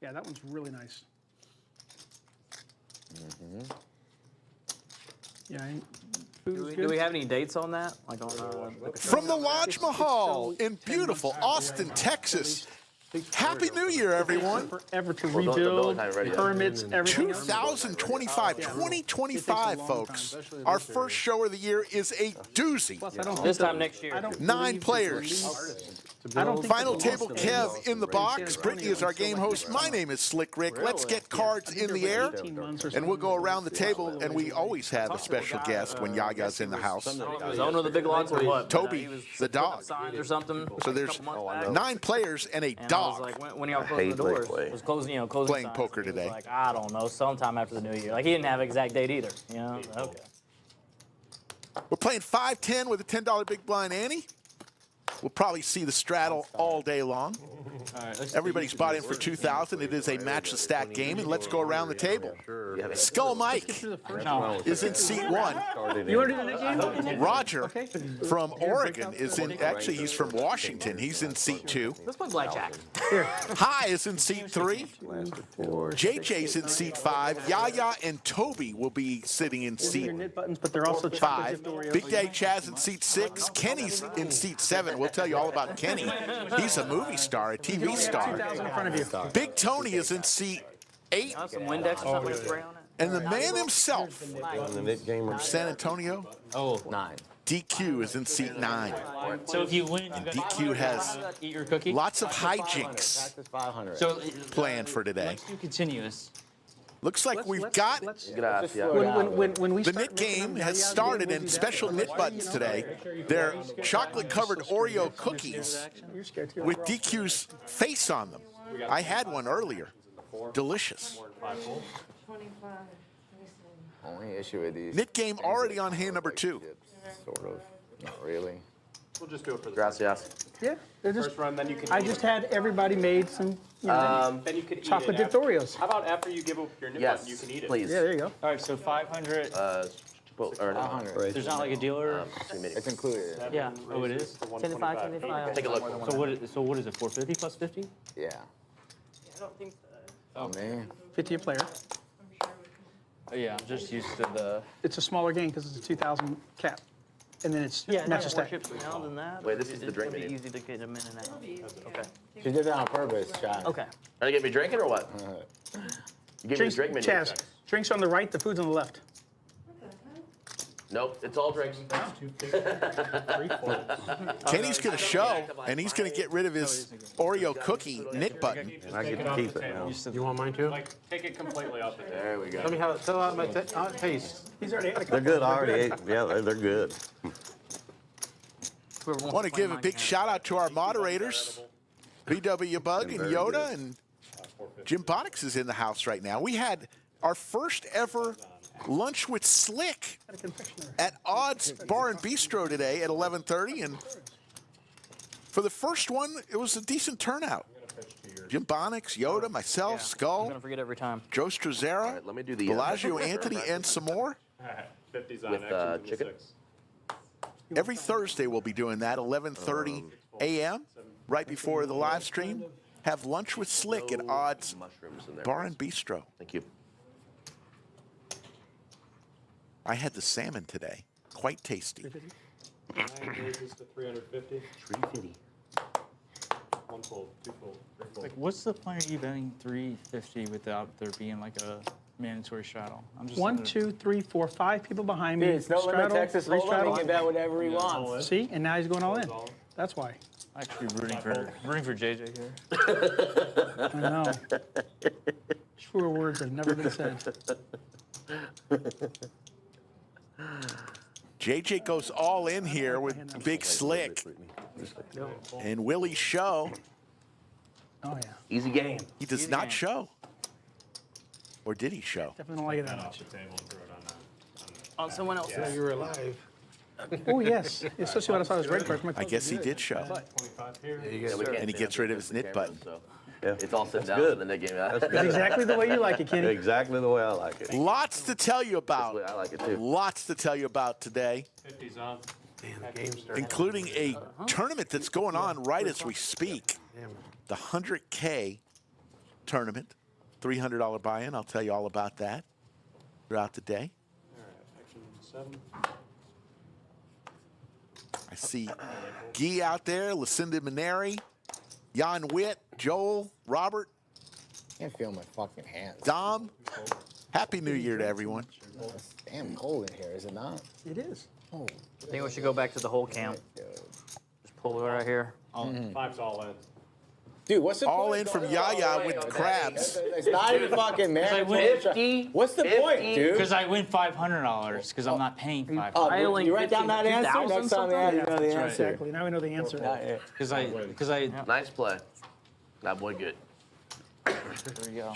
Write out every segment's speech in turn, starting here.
Yeah, that one's really nice. Yeah. Do we have any dates on that? Like on From the Lodge Mahal in beautiful Austin, Texas. Happy New Year, everyone. Forever to rebuild, permits, everything. 2025, folks. Our first show of the year is a doozy. this time next year? 9 players. Final table Kev in the box. Brittany is our game host. My name is Slick Rick. Let's get cards in the air, and we'll go around the table. And we always have a special guest when Yaya's in the house. Was owner of the big lots or what? Toby, the dog. Or something. So there's 9 players and a dog. I was like, when y'all closing the doors, was closing, closing Playing signs. poker today. Like, I don't know, sometime after the New Year. Like, he didn't have an exact date either, Okay. We're playing 5-10 with a $10 big blind ante. We'll probably see the straddle all day long. Everybody's bought in for 2,000. It is a match the stack game, and let's go around the table. Skull Mike is in seat 1. You want to do the next game? Roger from Oregon is in. Actually, he's from Washington. He's in seat 2. Let's play blackjack. Hi is in seat 3. JJ's in seat 5. Yaya and Toby will be sitting in seat knit buttons, but they're also 5. Big Daddy Chaz in seat 6. Kenny's in seat 7. We'll tell you all about Kenny. He's a movie star, a TV star. 2,000 in front of you. Big Tony is in seat 8. Some Windex or something to spray on it. And the man himself from San Antonio, 9. DQ, is in seat 9. So if you win, DQ has eat your cookie. lots of hijinks So planned for today. let's do continuous. Looks like we've got When we the start knit game mixing them, has Yaya, started, we'll and do that. special knit buttons today. They're chocolate-covered Oreo cookies You're scared too. with DQ's face on them. I had one earlier. Delicious. 25. Only issue with these. Knit game already on hand number 2. Sort of. Not really. We'll just do it for the Gracias. Yeah, they're just. first run, then you can I eat just it. had everybody made some Then you could eat chocolate it dipped after. Oreos. How about after you give up your nip button, you can eat it? Please. Yeah, there you go. All right, so 500. Or 100. There's not like a dealer. It's included. Yeah. Oh, it is. 75, 75. Take a look. So what is it? 450 plus 50? Yeah. I don't think so. Oh, man. 50 a player. Oh, yeah, I'm just used to the. It's a smaller game because it's a 2,000 cap. And then it's match a stack. Now than that. Wait, this is the it's drink pretty menu. easy to get them in and out. Okay. She did that on purpose, John. Okay. Are you get me drinking or what? You give me the drink menu. Chaz, drinks on the right, the food's on the left. Nope, it's all drinks. Kenny's going to show, and he's going to get rid of his Oreo cookie knit button. I get to keep it now. You want mine too? Like, take it completely off the table. There we go. Tell me how it tastes. He's already had a They're good. I already ate. Yeah, they're good. I want to give a big shout out to our moderators, BW Bug and Yoda, and Jim Bonix is in the house right now. We had our first ever lunch with Slick at Odds Bar and Bistro today at 11:30, and for the first one, it was a decent turnout. Jim Bonix, Yoda, myself, I'm Skull, gonna forget every time. Joe Strazzera, Let me do the Bellagio Anthony, and some more. 50s on With, action. chicken? 6. Every Thursday we'll be doing that, 11:30 a.m., right before the live stream. Have lunch with Slick at Odds mushrooms in there. Bar and Bistro. Thank you. I had the salmon today. Quite tasty. 9 raises to 350. 350. 1 fold, 2 fold, 3 fold. Like, what's the point of you betting 350 without there being like a mandatory straddle? I'm just 1, 2, 3, 4, 5 people behind me. It's no limit Straddle, Texas three Hold'em. He straddle. can bet whatever he wants. See, and now he's going all in. That's why. actually rooting for JJ here. I know. Truer words have never been said. JJ goes all in here with Big Slick and Willie's show. Oh, yeah. Easy game. He does Easy not game. show. Or did he show? Definitely don't like it that much. On someone else. Yeah, you were alive. Oh, yes. Especially when I saw his red card. I guess he did show. 25 here. And he gets rid of his knit button. So Yeah. it's all sitting down good. in the net game. It's exactly the way you like it, Kenny. Exactly the way I like it. Lots to tell you about. I like it too. Lots to tell you about today, 50s on. Man, the game's starting. including a tournament that's going on right as we speak. The 100K tournament. $300 buy-in. I'll tell you all about that throughout the day. All right, action 7. I see Guy out there, Lucinda Maneri, Jan Witt, Joel, Robert, Can't feel my fucking hands. Dom. Happy New Year to everyone. It's damn cold in here, is it not? It is. Oh, I think we should go back to the whole camp. Just pull it right here. 5's all in. dude, what's the All point in of from going Yaya all the way with on the that? crabs. It's not even fucking mandatory. 50. What's the point, dude? Because I win $500 because I'm not paying $500. Oh, I only you write down that answer 2,000 next time you something? know the That's right. answer. Exactly. Now we know the answer. Because I Nice play. That boy good. there we go.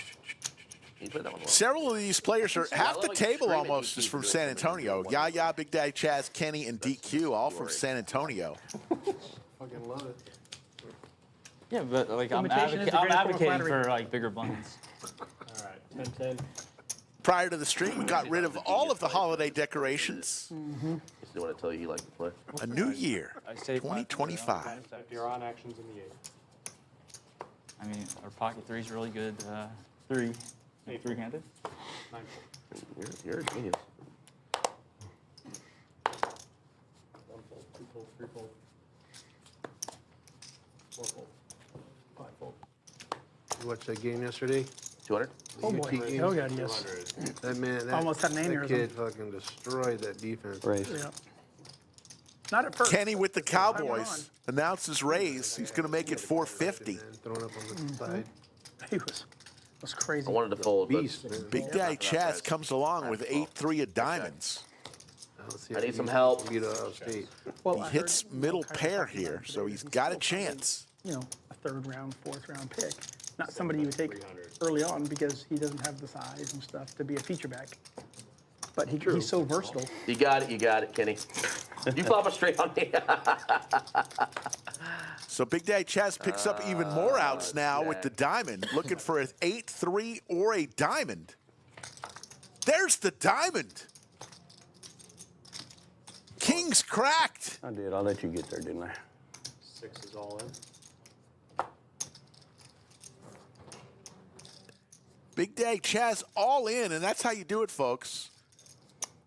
You played that one well. Several of these players are half the like table screaming almost DQ is from to San it. Antonio. Yaya, Big Daddy Chaz, Kenny, and DQ, all from San Antonio. Fucking love it. Yeah, but like I'm, Imitation is the I'm greatest form of advocating flattery. for like bigger blinds. All right, 10-10. Prior to the stream, we got rid of all of the holiday decorations. Just want to tell you he liked to play. A new year, I say 2025. If you're on actions in the 8. I mean, our pocket three's really good. Three-handed. 9-4. You're a genius. 1 fold, 2 fold, 3 fold. 4 fold. 5 fold. You watched that game yesterday? 200? Oh boy. UT game? Oh god, yes. 200. That man, that, Almost had an that aneurysm. kid fucking destroyed that defense. Race. Yeah. Not at first. Kenny with the Time Cowboys announces raise. He's going to make it 450. Man, throwing up on the side. He was crazy. I wanted to fold, but Beast, man. Big Daddy Chaz comes along with 8-3 of diamonds. Let's see I if need he some can help. Beat Ohio State. Well, He I heard hits middle all kinds of pair stuff about here, him so today, he's but got a still probably, chance. You know, a third round, fourth round pick. Not somebody you would take early on because he doesn't have the size and stuff to be a feature back. But he's so versatile. you got it, Kenny. You flop it straight on me. So Big Daddy Chaz picks up even more outs now with the diamond, looking for an 8-3 or a diamond. There's the diamond. King's cracked. I did. I'll let you get there, didn't I? 6 is all in. Big Daddy Chaz all in, and that's how you do it, folks.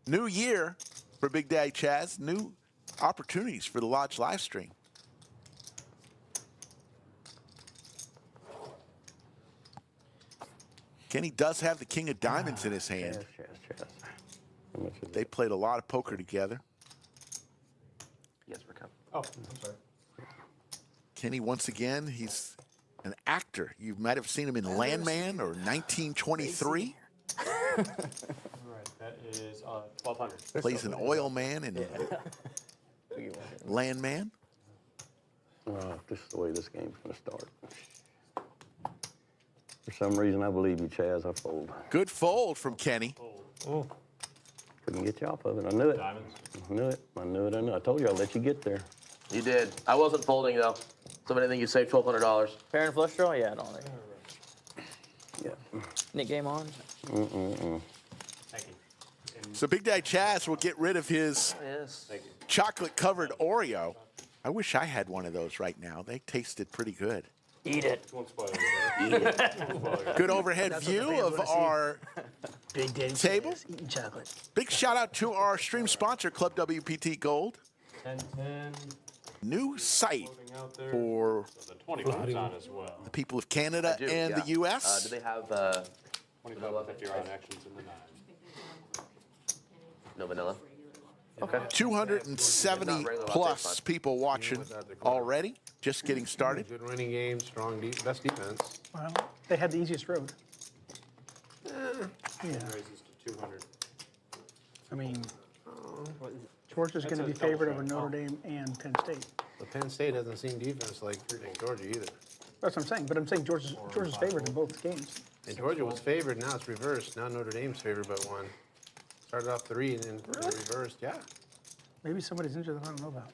New year for Big Daddy Chaz. New opportunities for the Lodge live stream. Kenny does have the king of diamonds in his hand. Chaz. How much is They played a lot of poker together. Yes, we're coming. Oh, I'm sorry. Kenny, once again, he's an actor. You might have seen him in Landman or 1923. All right, that is 1,200. Plays an oil man in Landman. This is the way this game's going to start. For some reason, I believe you, Chaz. I fold. Good fold from Kenny. Couldn't get you off of it. I knew it. Diamonds. I knew it. I told you I'd let you get there. You did. I wasn't folding, though. Somebody think you saved $1,200. Pair and flush draw? Yeah, I don't think. Yeah. Nick game on? Thank you. So Big Daddy Chaz will get rid of his Yes. Thank you. chocolate-covered Oreo. I wish I had one of those right now. They tasted pretty good. Eat it. Won't spoil it. Good overhead That's what the view fans of wanna see. our Big Daddy Table? Chaz eating chocolate. big shout out to our stream sponsor, Club WPT Gold. 10-10. New site Floating out there. for So the 25's on as well. the people of Canada Do, and yeah. the U.S. Do they have 25 and 50 are on actions in the 9. no vanilla? Okay. 270 plus people watching already. Just getting started. Good running game, strong best defense. Well, they had the easiest road. Yeah. Raises to 200. I mean, Georgia's going to be That's a double favored over shot. Notre Dame and Penn State. But Penn State hasn't seen defense like Georgia either. That's what I'm saying. But I'm saying Georgia's favored in both games. And Georgia was favored, now it's reversed. Now Notre Dame's favored by 1. Started off 3 and then reversed. Yeah. Maybe somebody's injured that I don't know about.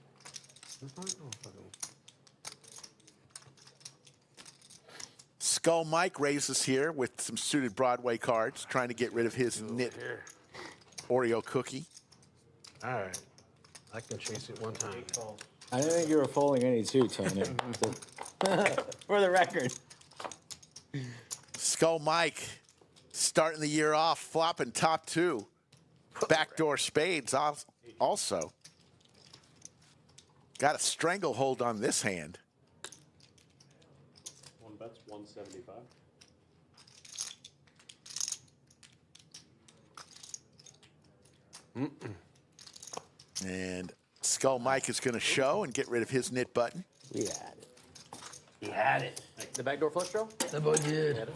Skull Mike raises here with some suited Broadway cards, trying to get rid of his knit Oreo cookie. All right. I can chase it one time. I didn't think you were folding any too, Tony. For the record. Skull Mike starting the year off, flopping top 2. Backdoor spades also. Got a stranglehold on this hand. One bet's 175. And Skull Mike is going to show and get rid of his knit button. We had it. He had it. The backdoor flush draw? The boy did.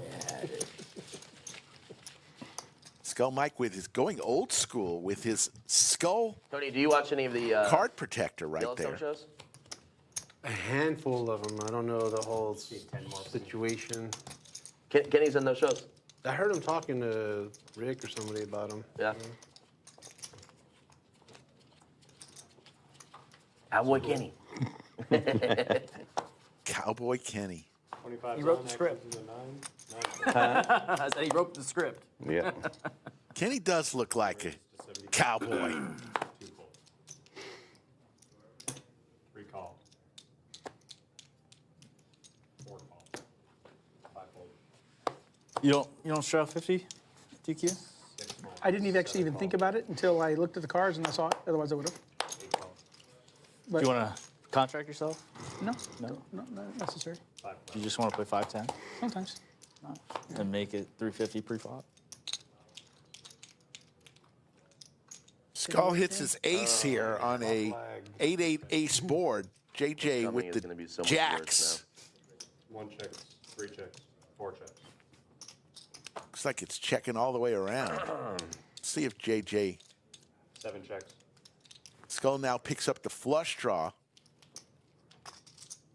Skull Mike with his going old school with his skull Tony, do you watch any of the card protector right Yellowstone there. shows? A handful of them. I don't know the whole situation. Kenny's in those shows. I heard him talking to Rick or somebody about him. Yeah. Cowboy Kenny. Cowboy Kenny. 25 He wrote zone, the script. X's in the 9. I said he wrote the script. Yeah. Kenny does look like a cowboy. 2 fold. 3 call. 4 call. 5 fold. You don't show 50 DQ? 6 fold. I didn't even actually even think about it until I looked at the cards and I saw it. Otherwise, I would have. 8 call. But Do you want to contract yourself? no, not necessary. 5 Do fold. you just want to play 510 Sometimes. and make it 350 pre-flop? Skull hits his ace here on a 8-8 ace board. JJ Coming with is the gonna be so much jacks. 1 checks, 3 checks, 4 checks. Looks like it's checking all the way around. Let's see if JJ 7 checks. Skull now picks up the flush draw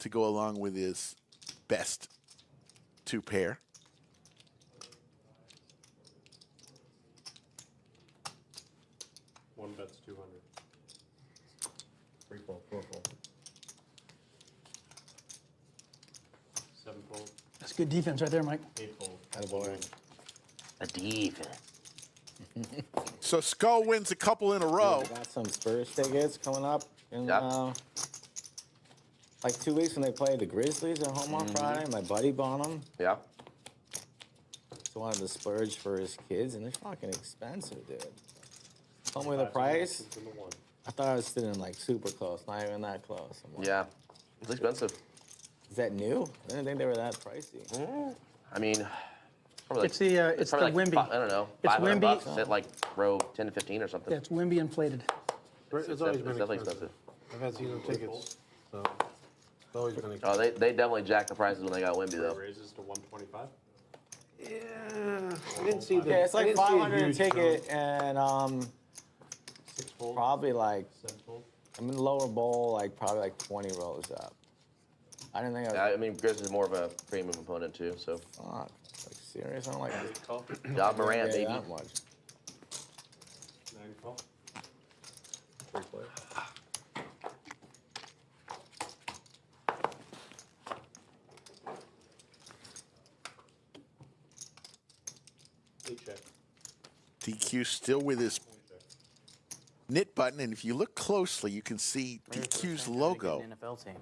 to go along with his best 2 pair. One bet's 200. 3 fold, 4 fold. 7 fold, That's good defense right there, Mike. 8 fold. Attaboy. A defense. So Skull wins a couple in a row. I got some Spurs tickets coming up in Yep. like 2 weeks when they play the Grizzlies at home on Friday. My buddy bought them. Yeah. So wanted to splurge for his kids, and they're fucking expensive, dude. Told me the price. X's in the 1. I thought I was sitting like super close, not even that close. I'm like, Yeah. It's expensive. Is that new? I didn't think they were that pricey. I mean, probably It's the probably Wimby. I don't know. It's 500 Wimby. bucks at like row 10 to 15 or something. Yeah, it's Wimby inflated. It's always been definitely expensive. I've had season tickets, so it's always been Oh, expensive. they definitely jacked the prices when they got Wimby though. Raises to 125. Yeah, I didn't see the. Yeah, it's I like didn't see a 500 a huge ticket, jump. and 6 fold, probably like 7 fold. I'm in the lower bowl, like probably like 20 rows up. I didn't think I was. Yeah, I mean, Grizz is more of a premium opponent too, so. Fuck. Like serious? I don't like 8 call, Job Moran, NBA baby. that much. 9 call. 3 play. Check. DQ still with his knit button, and if you look closely, you can see DQ's logo NFL team.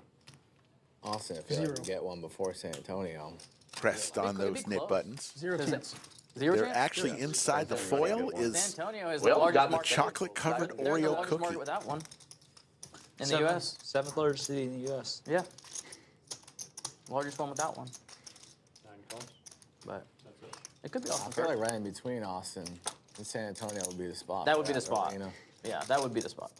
Austin, I feel like I can get one before San Antonio. pressed on It'd be those knit close. buttons. Zero Does it- chance. Zero They're chance? actually inside the foil San is Antonio is Well, the largest got the market. chocolate covered They're the Oreo largest cookie. market with that one. In the Seventh- U.S. 7th largest city in the U.S. Yeah. Largest one with that one. 9 calls. But That's it. it could be I Austin. feel like right in between Austin and San Antonio would be the spot. That for would be the spot. arena. Yeah, that would be the spot.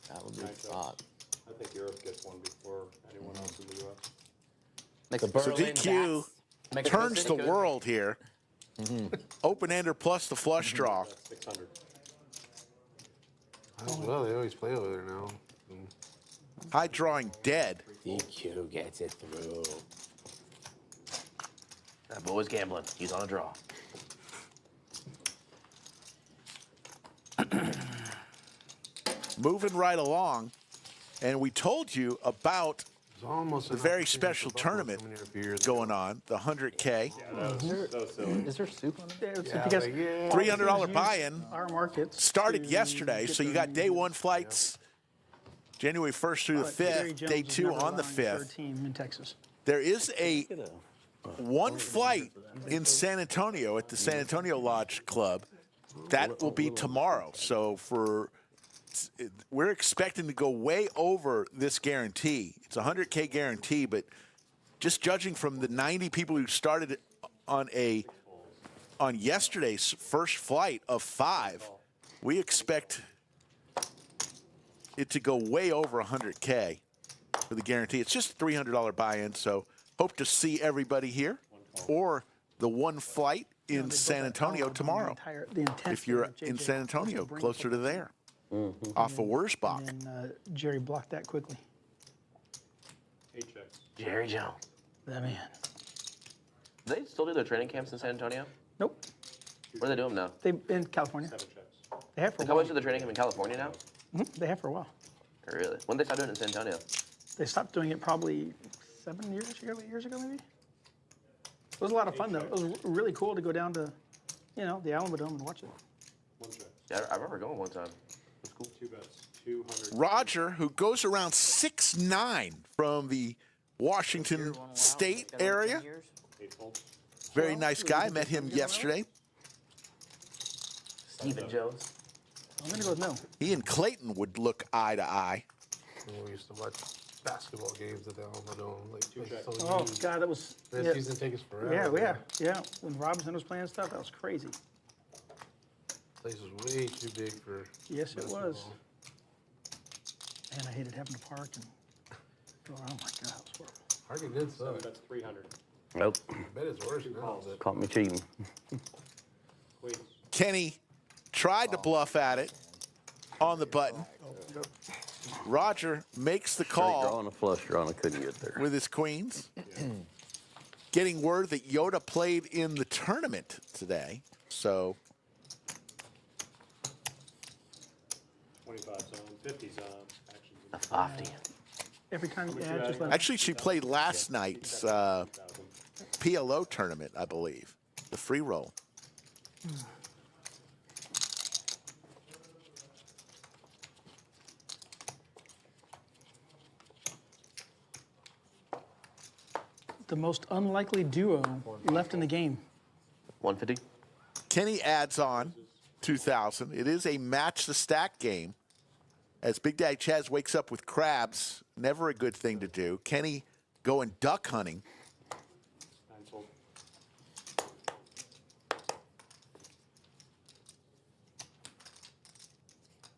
That would be the Nice spot. I think Europe gets one before anyone else in the U.S. Makes The it- So Berlin DQ Bats. makes it turns city the good. world here. Open-ender plus the flush draw. That's 600. Oh, well, they always play over there now. High drawing dead. DQ gets it through. That boy's gambling. He's on a draw. Moving right along. And we told you about It's almost the an very opportunity special for Buffalo tournament coming here a few years going on, the 100K. That was so silly. Is there soup on it? Yeah, it's Yeah, because but yeah. $300 use buy-in our markets started to yesterday, get so you their got day one flights, January 1st through the but Jerry 5th, Jones day is 2 never on the allowing a third 5th. team in Texas. There is a one flight in San Antonio at the San Antonio Lodge Club. That will be tomorrow. So we're expecting to go way over this guarantee. It's a 100K guarantee, but just judging from the 90 people who started on yesterday's first flight of 5, we expect it to go way over 100K for the guarantee. It's just a $300 buy-in, so hope to see everybody here or the one flight in San Antonio tomorrow. If you're in San Antonio, closer to there, off of Wurzbach. And Jerry blocked that quickly. 8 checks. Jerry Jones. That man. Do they still do their training camps in San Antonio? Nope. Where do they do them now? They in California. 7 checks. They have for a How while. much of the training camp in California now? They have for a while. Really? When did they start doing it in San Antonio? They stopped doing it probably 7 years ago, 8 years ago, maybe. It was a lot of fun though. It was really cool to go down to, the Alamodome and watch it. 1 check. Yeah, I remember going one time. It was cool. 2 bets. 200. Roger, who goes around 6'9" from the Washington State area. 8 folds. Very nice guy. Met him yesterday. Stephen Jones. I'm gonna go with no. He and Clayton would look eye to eye. We used to watch basketball games at the Alamo Dome. Oh God, that was. That Yeah, season tickets forever. yeah. When Robinson was playing stuff, that was crazy. Place was way too big for. Yes, it was. basketball. Man, I hated having to park and. Oh my God, that was horrible. Hardy did suck. That's 300. Nope. I bet it's worse now. But Caught me cheating. Queens. Kenny tried to bluff at it on the button. Roger makes the Straight call drawing a flush draw and I couldn't get there. with his queens. Getting word that Yoda played in the tournament today. So 25 zone. 50 zone. Actions. A 50. Every time, yeah, just let. actually she played last night's PLO tournament, I believe. The free roll. The most unlikely duo left in the game. 150. Kenny adds on 2,000. It is a match the stack game. As Big Daddy Chaz wakes up with crabs, never a good thing to do. Kenny going duck hunting. 9 fold.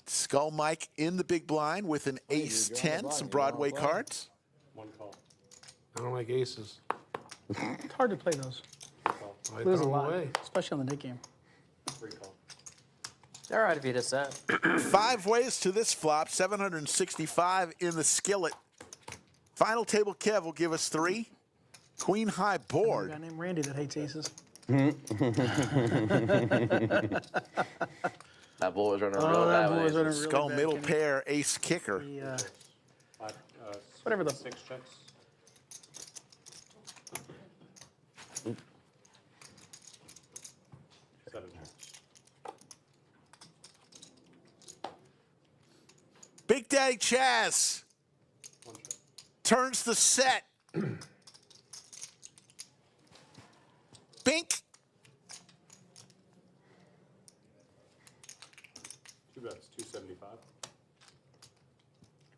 Skull Mike in the big blind with an ace 10, some Broadway cards. 1 call. I don't like aces. It's hard to play those. Call. I Lose a throw 'em lot, away. especially on the nick game. 3 call. All right, if you just said. 5 ways to this flop, 765 in the skillet. Final table Kev will give us 3. Queen high A board. guy named Randy that hates aces. That bull was running Oh, real that bad. boy was with running aces. really Skull bad, middle Kenny. pair, ace kicker. He, 5, Whatever the- 6 checks. Seven checks. Big Daddy Chaz 1 check. turns the set. Bink. 2 bets. 275.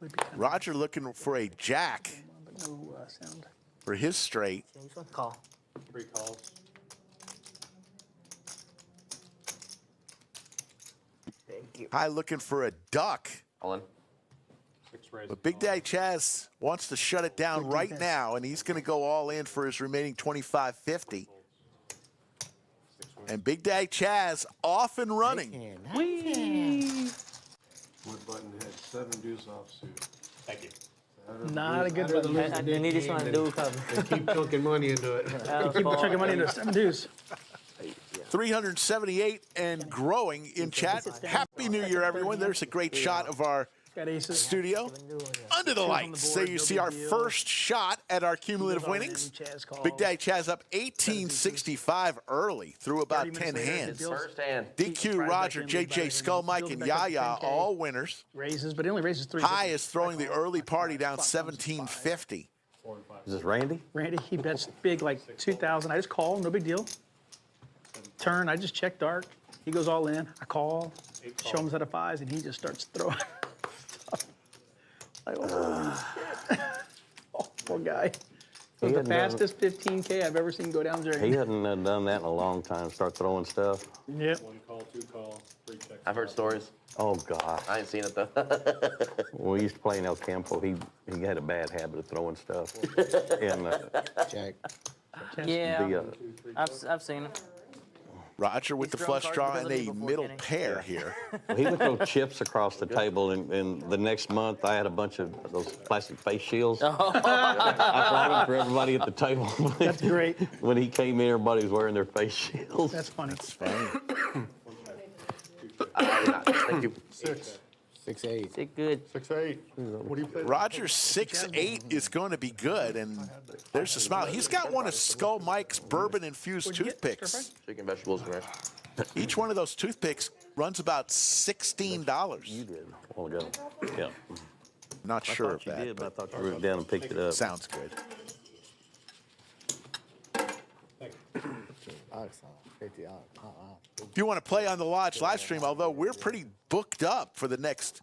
would be kind Roger looking for a jack of, but no sound. for his straight. Call. 3 calls. High looking for a duck. All in. 6 raises. But Big Daddy Chaz wants to shut it down Good right defense. now, and he's going to go all in for his remaining 25.50. 6 wins. And Big Daddy Chaz off and running. Wood button had 7 deuce offsuit. Thank you. Not a good button. I need you to do cover. They keep chunking money into it. Keep chucking money into 7 deuce. 378 and growing in chat. Happy New Year, everyone. There's a great shot of our Got aces. studio under the lights. So you see our first shot at our cumulative winnings. Big Daddy Chaz up 1865 early through about 30 10 minutes later, hands. First hand. DQ, Roger, JJ, Skull Mike, and Yaya all winners. Raises, but he only raises 3. High is throwing the early party down 1750. Is this Randy? Randy, he bets big like 2,000. I just call, no big deal. Turn, I just check dark. He goes all in. I call, show him set of fives, and he just starts throwing stuff. Like, oh, shit. Oh, poor guy. It was the fastest 15K I've ever seen go down there. He hadn't done that in a long time. Start throwing stuff. Yep. 1 call, 2 call, 3 checks. I've heard stories. Oh God. I ain't seen it though. When we used to play in El Campo, he had a bad habit of throwing stuff. And Check. Yeah, the, I've seen it. Roger with the He's thrown flush cards draw because and of me a before, middle Kenny. pair here. he would throw chips across the table, and the next month I had a bunch of those plastic face shields. I brought them for everybody at the table. That's great. When he came in, everybody was wearing their face shields. That's funny. Thank you. 6-8. Is it good? 6-8. What do you play? Roger 6-8 is going to be good, and there's a smile. He's got one of Skull Mike's bourbon-infused What'd you get, toothpicks. Chicken, vegetables, ranch. Each one of those toothpicks runs about $16. You did. A while ago. Yeah. Not I sure thought of you that, did, but I but thought you wrote it down and picked it up. sounds good. If you want to play on the Lodge live stream, although we're pretty booked up for the next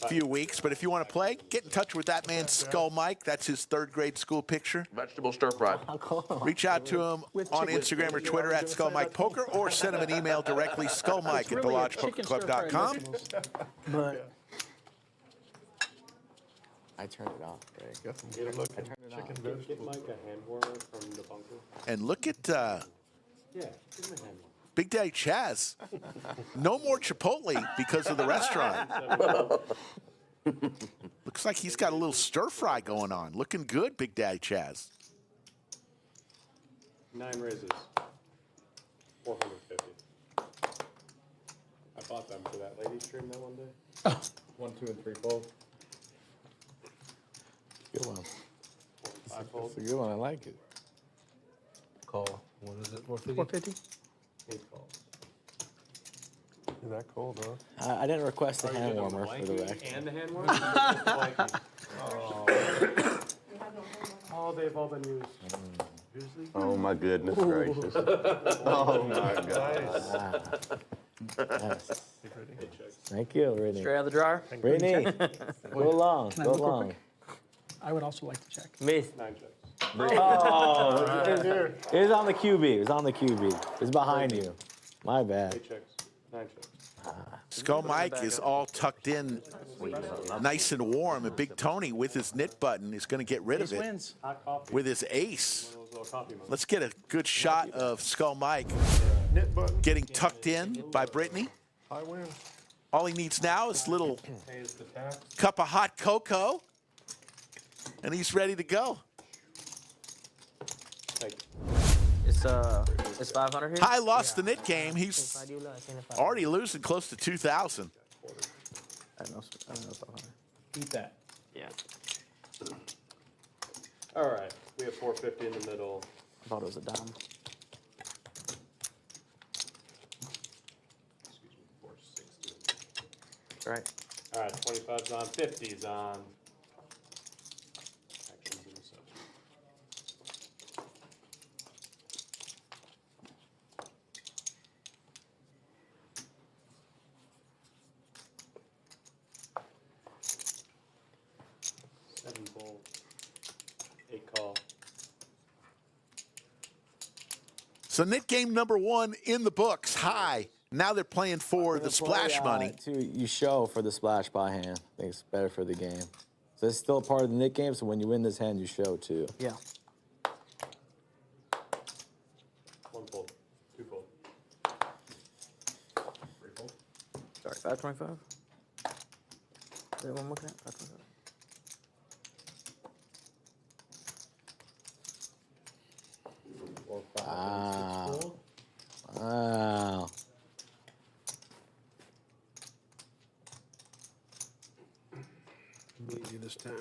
few weeks, but if you want to play, get in touch with that man, Skull Mike. That's his 3rd grade school picture. Vegetable stir fry. Reach out to him on Instagram or Twitter at Skull Mike Poker, or send him an email directly, skullmike at thelodgepokerclub.com. But I turned it off, Greg. Get a look I turned it off. Get Mike a hand warmer from the bunker. And look at Yeah, give him a hand warmer. Big Daddy Chaz. No more Chipotle because of the restaurant. Looks like he's got a little stir fry going on. Looking good, Big Daddy Chaz. 9 raises. 450. I bought them for that lady stream that one day. 1, 2, and 3 fold. Good one. 5 fold. It's a good one. I like it. Call. What is it? 450? 8 fold. Is that cold, huh? I didn't request a Are you hand getting warmer for the blankie record. and the hand warmer? Oh, they've all been used. Oh my goodness gracious. Oh my God. Yes. Thank you, Brittany. Straight out of the dryer. Brittany, go along. Can I Go look real along. quick? I would also like to check. Miss. 9 checks. Oh, it was on the QB. It was on the QB. It was behind you. My bad. 8 checks. 9 checks. Skull Mike is all tucked in, nice and warm. And Big Tony, with his knit button, is going to get rid of Ace it wins. Hot coffee. with his ace. One of those little coffee mugs. Let's get a good shot of Skull Mike Knit button. getting tucked in by Brittany. I win. All he needs now is a little Pays the tax. cup of hot cocoa, and he's ready to go. Thank you. It's 500 here. Ty lost the knit game. He's already losing close to 2,000. I don't know 500. Eat that. Yeah. All right. We have 450 in the middle. I thought it was a dime. Excuse me, 460. That's right. All right, 25's on, 50's on. Actions and such. Seven fold, 8 call. So knit game number 1 in the books. High. Now they're playing for the splash money. You show for the splash by hand. I think it's better for the game. So it's still a part of the knit game, so when you win this hand, you show too. Yeah. 1 fold, 2 fold. 3 fold. Sorry, 525. Is that what I'm looking at? 525. Wow. Wow. Need you this time.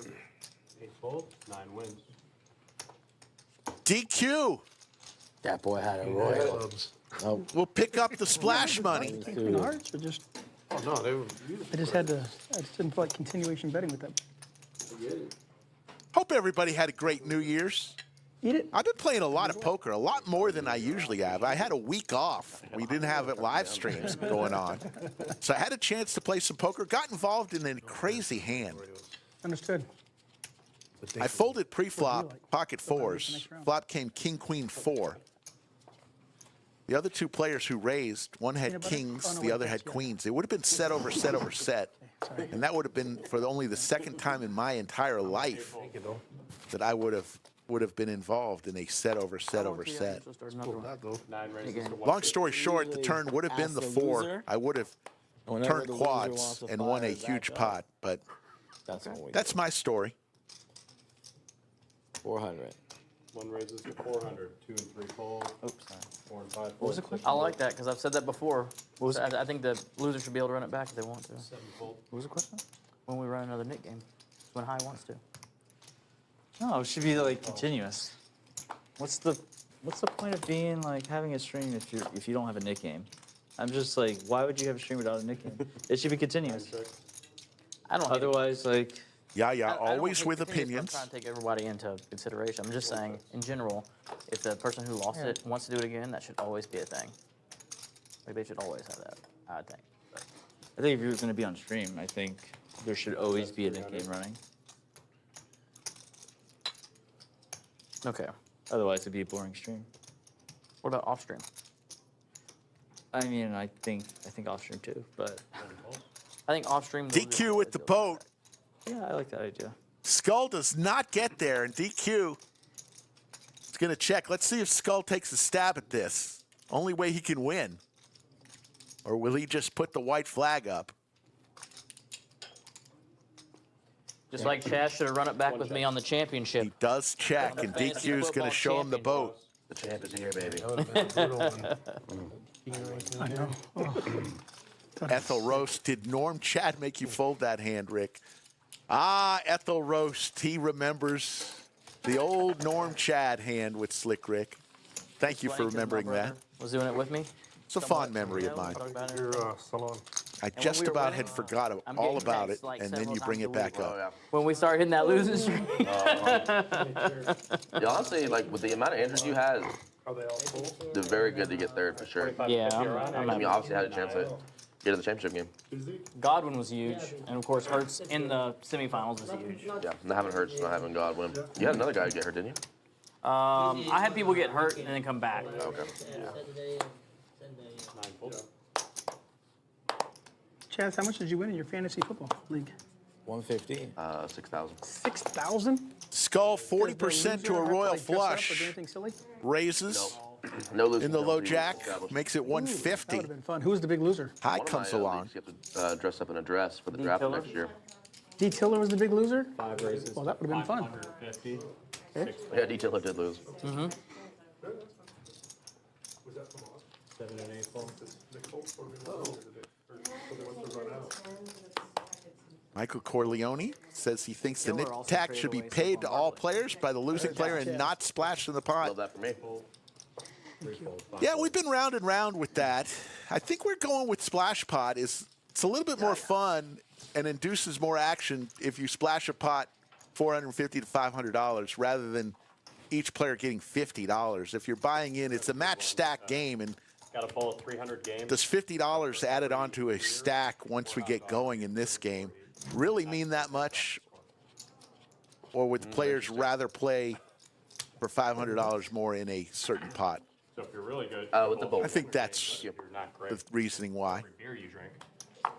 8 fold, 9 wins. DQ That boy had a royal. Clubs. Oh, will pick up the splash money. Queen hearts or just, Oh, no, they were beautiful. I just had to, I just didn't feel like continuation betting with them. Hope everybody had a great New Year's. Eat it. I've been playing a lot of poker, a lot more than I usually have. I had a week off. We didn't have live streams going on. So I had a chance to play some poker, got involved in a crazy hand. Understood. I folded pre-flop, pocket fours. Flop came king, queen, four. The other two players who raised, one had kings, the other had queens. It would have been set over set over set. And that would have been for only the second time in my entire life that I would have been involved in a set over set over set. Long story short, the turn would have been the four. I would have turned quads and won a huge pot, but that's my story. 400. One raises to 400. 2 and 3 fold. Oops, sorry. 4 and 5 What was the fold. question? I like that because I've said that before. I think the loser should be able to run it back if they want to. 7 fold. What was the question? When we run another Nick game, when High wants to. No, it should be like continuous. What's the point of being like having a stream if you don't have a Nick game? I'm just like, why would you have a stream without a Nick game? It should be continuous. I don't. Otherwise, like, Yeah, I don't always hate with the continuous, but opinions. I'm trying to take everybody into consideration. I'm just saying, in general, if the person who lost it wants to do it again, that should always be a thing. Like they should always have that. I think. I think if you're going to be on stream, I think there should always be a Nick game running. Okay. Otherwise, it'd be a boring stream. What about off stream? I mean, I think off stream too, but I think off stream. DQ with the boat. yeah, I like that idea. Skull does not get there, and DQ is going to check. Let's see if Skull takes a stab at this. Only way he can win. Or will he just put the white flag up? Just like Chaz should have run it back with me on the He championship. does check, and fantasy DQ is going football to show him the champion. boat. The champ is here, baby. That would have been a brutal one. I know. Oh. Ethel Roast. Did Norm Chad make you fold that hand, Rick? Ah, Ethel Roast. He remembers the old Norm Chad hand with Slick Rick. Thank you for Blank 'cause my remembering that. brother Was doing it with me. It's a fond memory of mine. Talk about it. Your salon. I when just we were about winning, had forgot I'm all getting about texts it, like and then several you bring times it a back week. up. Oh, yeah. When we started hitting that losing streak. Yeah, honestly, like with the amount of injuries you had, Are they all full? they're very good to get third for sure. Yeah, I mean, you obviously had a chance to get to the championship game. Godwin was huge, and of course Hurts in the semifinals was huge. Yeah, not having Hurts, not having Godwin. You had another guy get hurt, didn't you? I had people get hurt and then come back. Okay. 9 fold. Chaz, how much did you win in your fantasy football league? 150. 6,000. 6,000? Skull 40% to a royal Or do flush. anything silly? Raises No losing. in the low penalties jack, established. makes it That would 150. have been fun. Who was the big loser? High One of comes my along. leagues, you have to dress up in a dress for the draft Tiller? next year. D. Tiller was the big loser? 5 raises. Well, that would have been fun. 550. Yeah, D-Tiller did lose. 7 and 8 fold. Michael Corleone says he thinks the Tiller net also tax traded should be away paid Saquon to all Barkley. players by the losing player and not splashed in the pot. Love that for me. 3 fold. 5 Yeah, fold. we've been round and round with that. I think we're going with splash pot. It's a little bit more fun and induces more action if you splash a pot $450 to $500 rather than each player getting $50. If you're buying in, it's a match stack game, and Got a full of 300 games. does $50 added onto a stack once we get going in this game really mean that much? Or would the players rather play for $500 more in a certain pot? So if you're really good, With the bowl. I think that's if you're not great, the reasoning why. every beer you drink,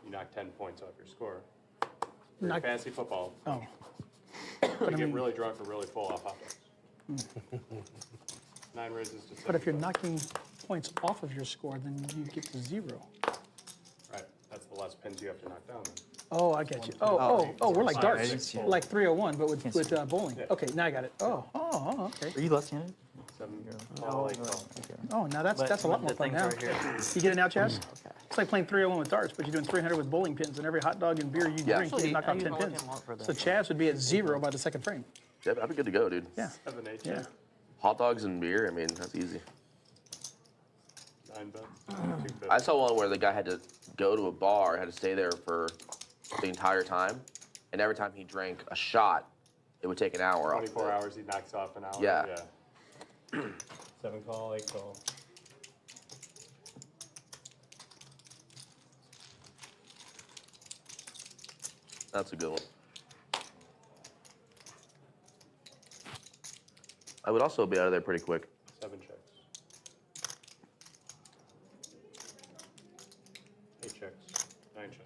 you knock 10 points off your score. For Knock- fantasy football, Oh, you get really drunk or really full off hot dogs. 9 raises to 7. but if you're knocking points off of your score, then you get to 0. Right, that's the less pins you have to knock down then. Oh, I get you. Oh, we're like I darts, didn't see it. like 301, but with bowling. Okay, now I got it. Oh, okay. Are you left-handed? 7 all 8 fold. Oh, now that's a lot more the fun things now. right here. You get it now, Chaz? It's like playing 301 with darts, but you're doing 300 with bowling pins, and every hot dog and beer you Yeah. drink, you knock I out use 10 my pins. left-hand lot for that. So Chaz would be at 0 by the second frame. Yeah, I'd be good to go, dude. Yeah, 7, 8, yeah. Hot dogs and beer, I mean, that's easy. 9 bets. I saw one where the guy had to go to a bar, had to stay there for the entire time, and every time he drank a shot, It would take an hour off. 24 hours, he knocks off an hour. Yeah. 7 call, 8 call. That's a good one. I would also be out of there pretty quick. 7 checks. 8 checks. 9 checks.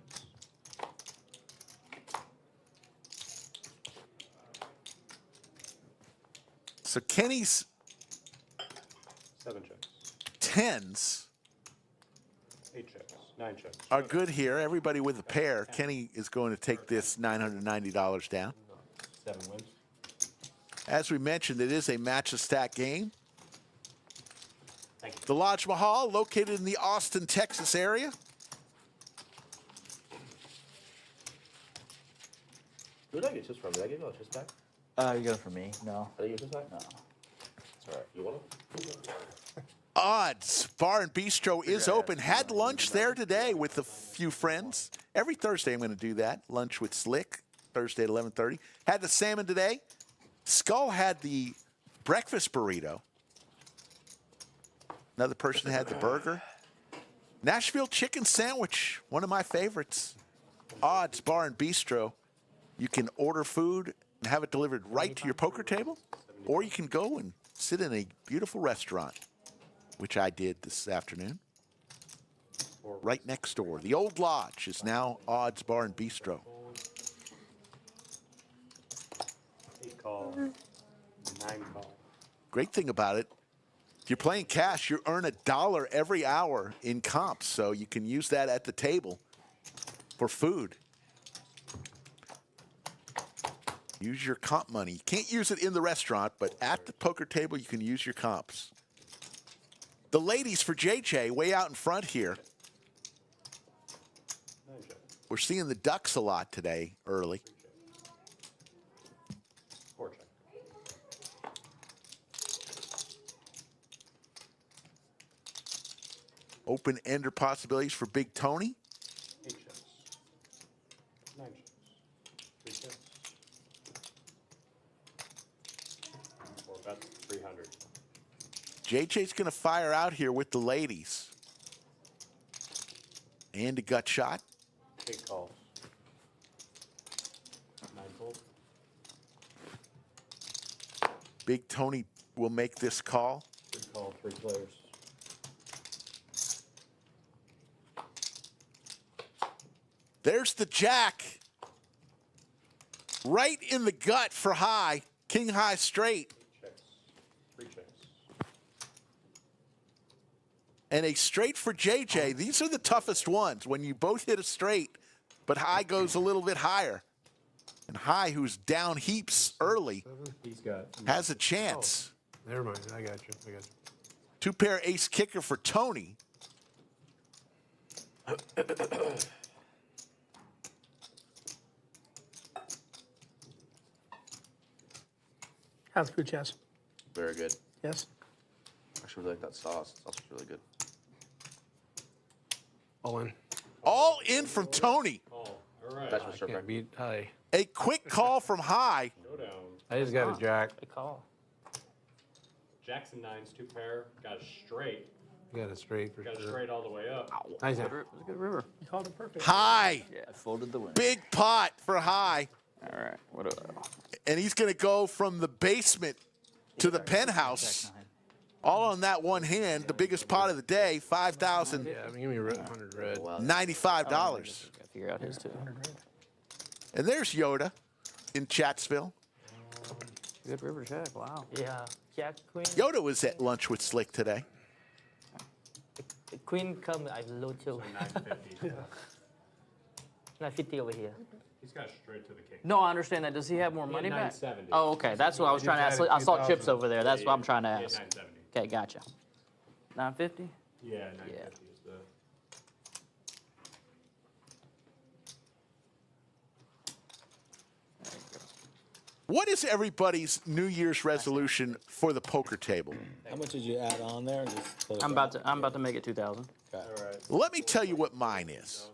So Kenny's 7 checks. 10s 8 checks. 9 checks. are good here. Everybody with a pair. Kenny is going to take this $990 down. 7 wins. As we mentioned, it is a match of stack game. Thank you. The Lodge Mahal, located in the Austin, Texas area. Who did I get chips from? Did I give you a chips back? You got it for me? No. Did I get chips back? No. It's all right. You want them? Odds Bar and Bistro is open. Had lunch there today with a few friends. Every Thursday I'm going to do that. Lunch with Slick, Thursday at 11:30. Had the salmon today. Skull had the breakfast burrito. Another person had the burger. Nashville chicken sandwich, one of my favorites. Odds Bar and Bistro. You can order food and have it delivered right to your poker table, or you can go and sit in a beautiful restaurant, which I did this afternoon, right next door. The old Lodge is now Odds Bar and Bistro. 8 call. 9 call. Great thing about it, if you're playing cash, you earn $1 every hour in comps, so you can use that at the table for food. Use your comp money. You can't use it in the restaurant, but at the poker table, you can use your comps. The ladies for JJ way out in front here. 9 checks. We're seeing the Ducks a lot today, early. 4 checks. Open-ender possibilities for Big Tony. 8 checks. 9 checks. 3 checks. 4 bets. 300. JJ's going to fire out here with the ladies. And a gut shot. 8 calls. 9 fold. Big Tony will make this call. 3 call. 3 players. There's the jack. Right in the gut for high. King high straight. Checks. 3 checks. And a straight for JJ. These are the toughest ones when you both hit a straight, but high goes a little bit higher. And high, who's down heaps early, He's got. has a chance. Never mind. I got you. I got you. 2-pair ace kicker for Tony. How's the food, Chaz? Very good. Yes? I actually really like that sauce. The sauce is really good. All in. All in from Tony. All right. That's what's Can't beat high. A quick call from high. Go down. I just got a jack. Good call. Jacks and 9s, 2 pair. Got a straight. Got it straight for Got a sure. straight all the way up. Nice. It was a good river. You called it perfect. High. I folded the win. Big pot for high. All right. What And he's going to go from the basement to the penthouse. All on that one hand. The biggest pot of the day, Yeah, I mean, give me a 100 red. $95. Gotta figure out his too. And there's Yoda in Chatsville. Good river check. Wow. Yeah, Jack Queen. Yoda was at lunch with Slick today. The Queen come, I low too. 950. 950 over here. He's got straight to the king. No, I understand that. Does he have more He had money back? 970. Oh, okay. That's what I was trying to ask. had a I saw 2,000. chips over there. That's what I'm trying to He had ask. 970. Okay, gotcha. 950? Yeah, 950 is the. What is everybody's New Year's resolution for the poker table? How much did you add on there? Just close I'm out? about to make it 2,000. All right. Let me tell you what mine is.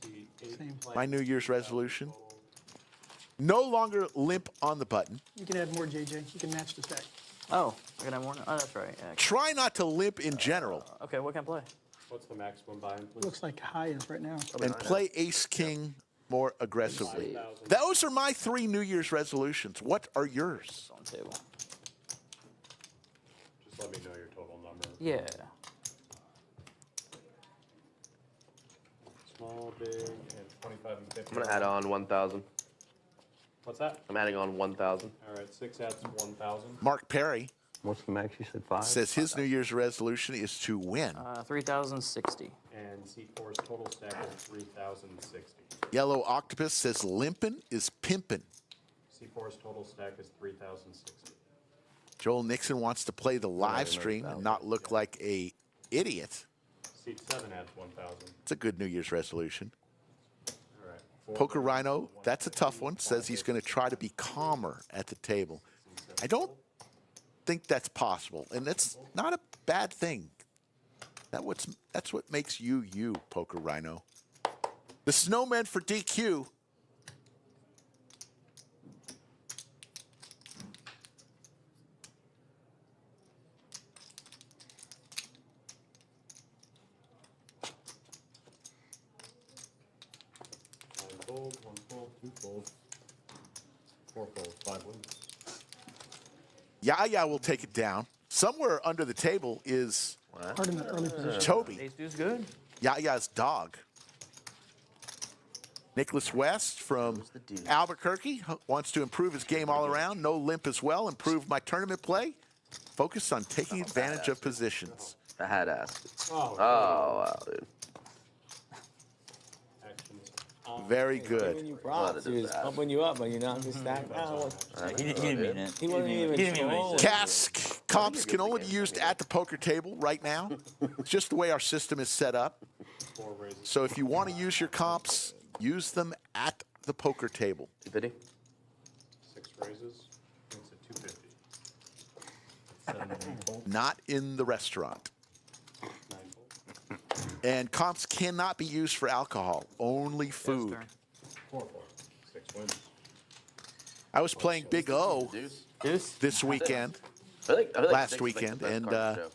See, 8 My New Year's resolution. No longer limp on the button. You can add more, JJ. You can match the stack. Oh, I can have more. Oh, that's right. Yeah. Try not to limp in general. Okay, what can I play? What's the maximum buy-in, please? Looks like high is right now. And play ace-king more aggressively. Those are my 3 New Year's resolutions. What are yours? It's on the table. Just let me know your total number. Yeah. Small, big, and 25 and 50. I'm gonna add on 1,000. What's that? I'm adding on 1,000. All right, 6 adds 1,000. Mark Perry What's the max? You said 5? says his New Year's resolution is to win. 3,060. And C4's total stack is 3,060. Yellow Octopus says limpin' is pimpin'. C4's total stack is 3,060. Joel Nixon wants to play the live stream and not look like a idiot. Seat 7 adds 1,000. It's a good New Year's resolution. All right. Poker Rhino, that's a tough one, says he's going to try to be calmer at the table. I don't think that's possible, and that's not a bad thing. That's what makes you, Poker Rhino. The Snowman for DQ. Fold, 1 fold, 2 fold, 4 fold, 5 wins. Yaya will take it down. Somewhere under the table is Hard in that early position. Toby, Ace deuce good. Yaya's dog. Nicholas West from Albuquerque wants to improve his game all around. No limp as well. Improve my tournament play. Focus on taking advantage of positions. I had asked. Oh, Wow, dude. actions. Very Giving good. you props. He was pumping you up, but you knocked his stack down. He didn't mean it. He wasn't even He didn't mean what he trolling. said. Cask comps can only be used at the poker table right now. It's just the way our system is set up. 4 raises. So if you want to use your comps, use them at the poker table. 250. 6 raises. Makes it 250. 7 and 8 fold. Not in the restaurant. 9 fold. And comps cannot be used for alcohol, only food. Turn. 4 fold. 6 wins. I was playing Big O Deuce. Deuce. this weekend, I feel like last six is, like, the weekend, best and card in the show.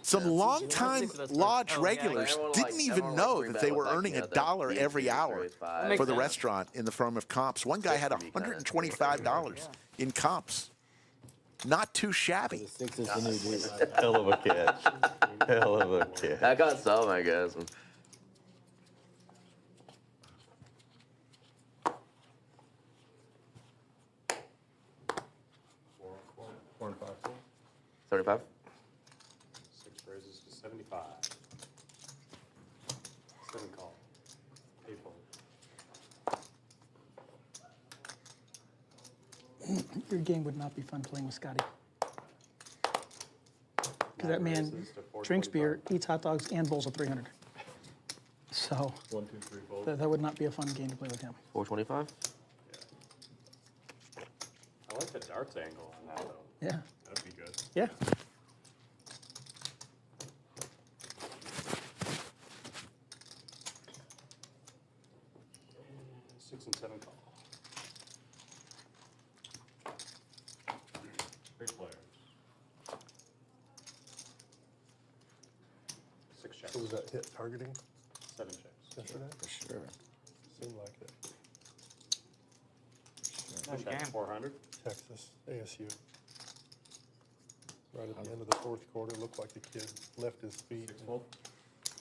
some longtime Six of those lodge cards. Oh, yeah, regulars everyone didn't like- even everyone know like that they three-bet were with, like, earning you know, the $1 every BDC hour QQ five. Makes for the sense. restaurant in the form of comps. One guy had Six would be kinda- $125 in comps. Not too shabby. The 6 is the new deuce. Hell of a catch. Hell of a catch. That got some, I guess. 4 and 5 fold. 75. 6 raises to 75. 7 call. 8 fold. Your game would not be fun playing with Scotty. Because that man Raises to 425. drinks beer, eats hot dogs, and bowls a 300. So 1, 2, 3 fold. that would not be a fun game to play with him. 425. I like the darts angle on that though. Yeah. That'd be good. Yeah. Six and 7 call. 3 players. 6 checks. So was that hit targeting 7 checks. yesterday? For sure. Seemed like it. Nice Check game. 400. Texas, ASU. Right at the end of the 4th quarter, looked like the kid left his feet 6 fold.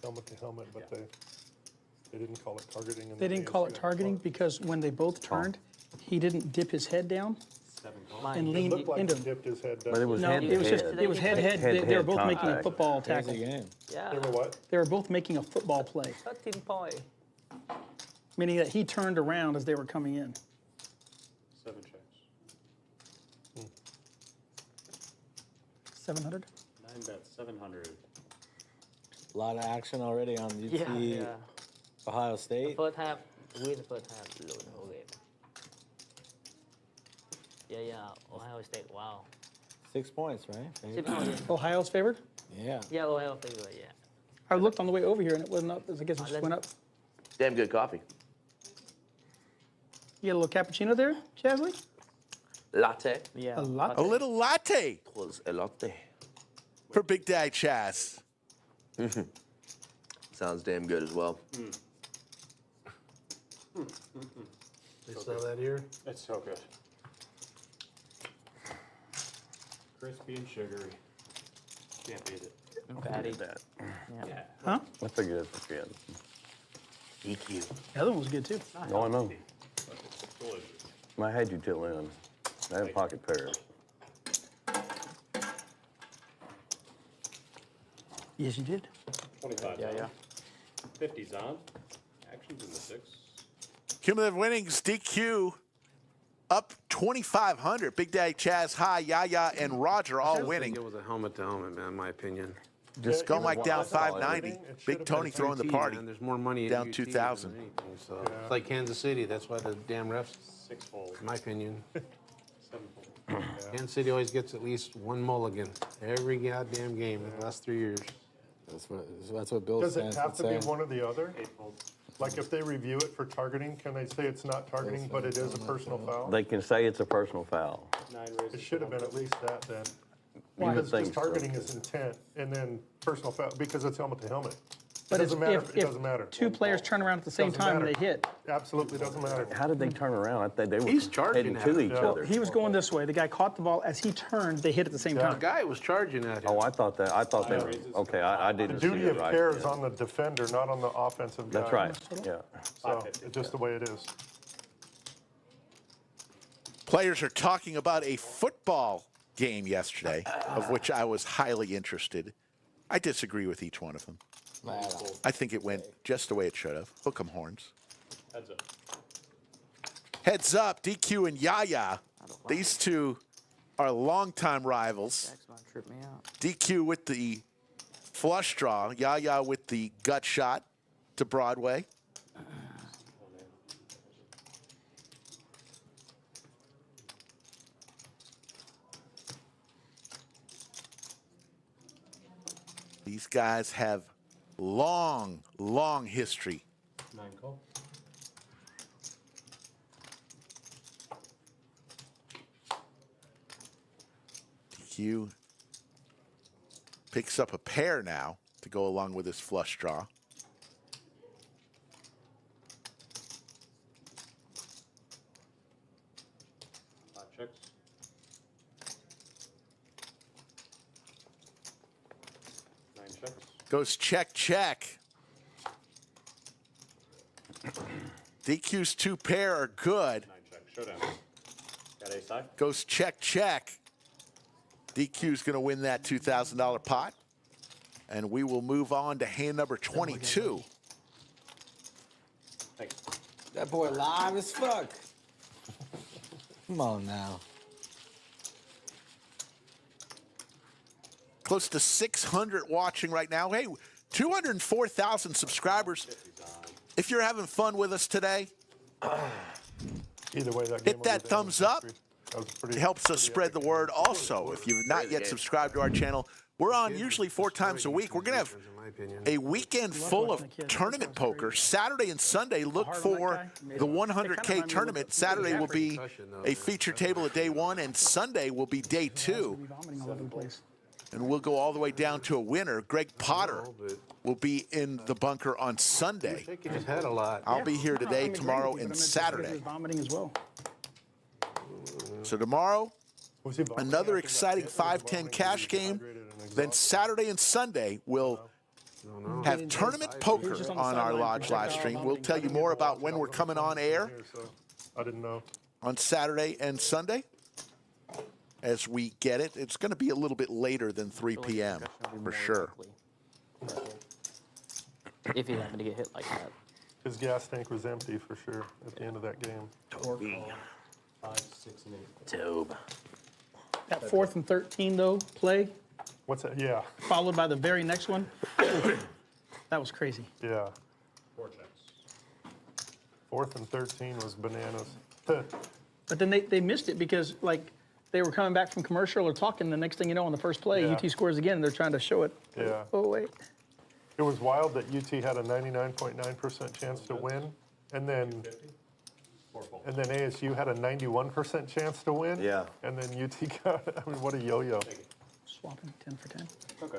helmet to helmet, but they didn't call it targeting. in They the didn't call it ASU. targeting because when they both turned, he didn't dip his head down 7 call. and It leaned looked like into he him. dipped his head down. But it was No, head it to was just head. it was head. They were Head-to-head both making a contact. football Here's the tackle. game. They were Yeah. what? They were both making a football play, 13 point. meaning that he turned around as they were coming in. 7 checks. 700. 9 bets. 700. A lot of action already on Yeah, UT yeah. Ohio State. First half, win the first half, lose the whole game. Yeah, Ohio State, wow. 6 points, right? 6 points. Ohio's favored. Yeah. Yeah, Ohio favorite, yeah. I looked on the way over here and it wasn't up. I guess it just went up. Damn good coffee. You get a little cappuccino there, Chadley? Latte. Yeah. A lot. A little latte It was a latte. for Big Daddy Chaz. Sounds damn good as well. They sell that here? It's so good. Crispy and sugary. Can't beat it. Fatty. That. Yeah. Huh? I figured that's what you had. EQ. The other one was good too. No, I know. Delicious. I had you till then. I had pocket pears. Yes, you did. 25 Yeah, on. yeah. 50's on. Action's in the 6. Cumulative winnings, DQ up 2,500. Big Daddy Chaz, High, Yaya, and Roger all I winning. think it was a helmet to helmet, man, in my opinion. Just Yeah, go even Mike down Wallace all 590. winning, it Big should've Tony been throwing the UT, party. man, there's more money at Down UT 2,000. than anything, so. It's like Kansas City. That's why the damn refs, 6-fold. in my opinion. 7-fold. Kansas City always gets at least one mulligan every goddamn game in the last 3 years. That's what Bill Does it stands have to be saying. one or the other? 8-fold. Like if they review it for targeting, can they say it's not targeting, but it is a personal foul? They can say it's a personal foul. 9 raises. It should have been at least that then. You would Because think just so. targeting is intent, and then personal foul, because it's helmet to helmet. It But doesn't matter, if it doesn't matter. two players turn around at the same Doesn't time and matter. they hit. Absolutely doesn't matter. How did they turn around? I think they were He's charging heading to at it. each Yeah. other. He was going this way. The guy caught the ball. As he turned, they hit at the same Yeah. The time. guy was charging at him. Oh, I thought they were. Okay, I The didn't see duty it of right. care is yeah. on the defender, not on the offensive guy. That's right, yeah. So, it's just the way it is. Players are talking about a football game yesterday, of which I was highly interested. I disagree with each one of them. I think it went just the way it should have. Hook 'em horns. Heads up. Heads up, DQ and Yaya. These two are longtime rivals. Jack's gonna trip me out. DQ with the flush draw, Yaya with the gut shot to Broadway. These guys have long, long history. 9 call. DQ picks up a pair now to go along with his flush draw. Checks. Nine checks. Goes check, check. DQ's two pair are good. 9 checks. Showdown. Got ace high. Goes check, check. DQ's going to win that $2,000 pot. And we will move on to hand number 22. Thanks. That boy live as fuck. Come on now. Close to 600 watching right now. Hey, 204,000 subscribers. If you're having fun with us today, Either way, that game hit will that be thumbs down. up. That was pretty- It helps us pretty spread the epic. word. Also, if you've not yet subscribed to our channel, we're on usually 4 times a week. We're going to have In my opinion. a weekend full of tournament poker. Saturday and Sunday, look for the 100K tournament. Saturday will be a feature table at day 1, and Sunday will be day 2. Vomiting all over the place. And we'll go all the way down to a winner. Greg Potter will be in the bunker on Sunday. Shaking his head a lot. I'll be here No, I today, mean, tomorrow, great, but I and meant just because he Saturday. was vomiting as well. So tomorrow, Was he vomiting another after that exciting hit? Was he 5-10 vomiting cash because he game. dehydrated and Then exhausted? Saturday and Sunday, we'll have tournament poker just on the on our sideline lodge live projectile stream. We'll vomiting. tell you more about when we're coming on air Here, so I didn't know. on Saturday and Sunday as we get it. It's going to be a little bit later than 3 p.m. for sure. If he happened to get hit like that. His gas tank was empty for sure at the end of that game. 5, 6, and 8. Tobe. That 4th and 13 though play, What's that? Yeah, followed by the very next one. That was crazy. yeah. 4 checks. 4th and 13 was bananas. But then they missed it because like they were coming back from commercial or talking. The next thing you know, on the first play, Yeah. UT scores again. And they're trying to show it. Yeah. Oh wait. It was wild that UT had a 99.9% chance to win, and then And then ASU had a 91% chance to win. Yeah. And then UT got, I mean, what a yo-yo. Swapping 10 for 10. Okay.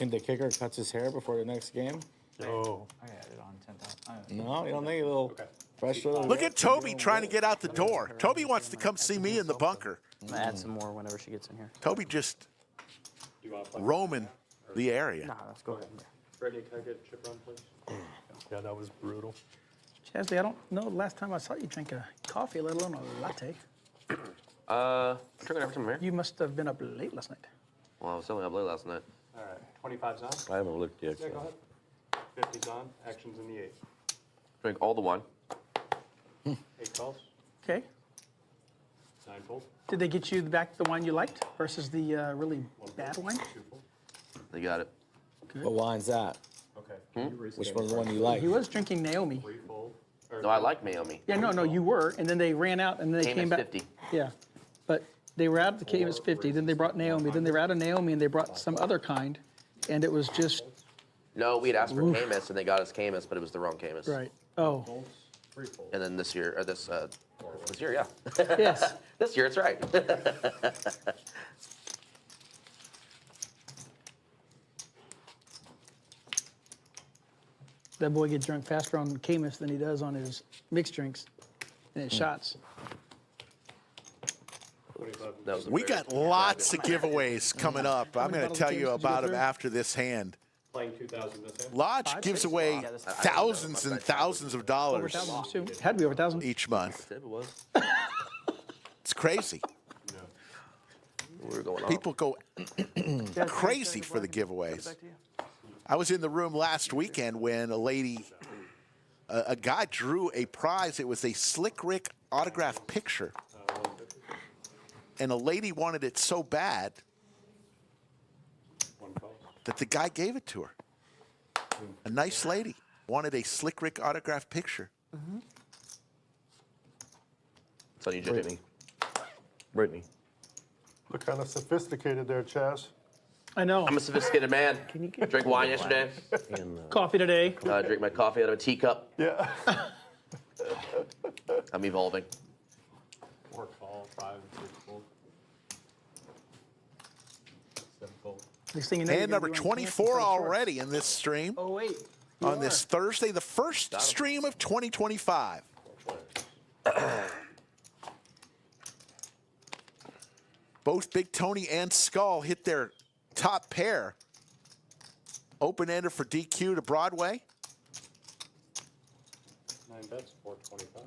And the kicker cuts his hair before the next game? Oh. I had it on 10,000. No, you don't think a little fresh little. Look at Toby trying to get out the door. Toby wants to come see me in the bunker. I'm gonna add some more whenever she gets in here. Toby just Do you want to play? roaming the area. Nah, let's go ahead. Brittany, can I get a chip run, please? Yeah, that was brutal. Chesley, I don't know the last time I saw you drink a coffee, let alone a latte. I'm drinking every time I'm here. You must have been up late last night. Well, I was only up late last night. All right, 25's on. I haven't looked yet. Yeah, go ahead. 50's on. Action's in the 8. Drink all the wine. 8 calls. Okay. 9 full. Did they get you back the wine you liked versus the really bad wine? 2 full. They got it. What wine's that? Okay. Which one's the one you like? He was drinking Naomi. 3 full. Or No, I like Naomi. Yeah, no, you were, and then they ran out, and then they came Cayman's back. 50. Yeah, but they were out of the Cayman's 50. Then they brought Naomi. Then they were out of Naomi, and they brought some other kind, and it was just No, we had asked for Camus, and they got us Camus, but it was the wrong Camus. right. Oh, 3 full. And then this year, or this year, yeah. yes. This year, it's right. That boy gets drunk faster on Camus than he does on his mixed drinks and his shots. 25. That was the We very- got lots of giveaways coming up. I'm going to tell you about them after this hand. Playing 2,000 this hand. Lodge gives away thousands and thousands of Over dollars 1,000 too. Had to be over 1,000. each month. It was. It's crazy. We were going on. People go crazy for the giveaways. I was in the room last weekend when a guy drew a prize. It was a Slick Rick autographed picture. And a lady wanted it so bad 1 call. that the guy gave it to her. A nice lady wanted a Slick Rick autographed picture. It's on you, Jimmy. Brittany. Look kind of sophisticated there, Chaz. I know. I'm a sophisticated man. Drank wine yesterday. And, Coffee today. Drink my coffee out of a teacup. Yeah. I'm evolving. 4 call. 5 and 6 full. 7 full. Next thing you know, you're And gonna number be on 24 campus in shorts. already in this stream Oh wait. on this Thursday, the first stream of 2025. Both Big Tony and Skull hit their top pair. Open-ender for DQ to Broadway. 9 bets. 425.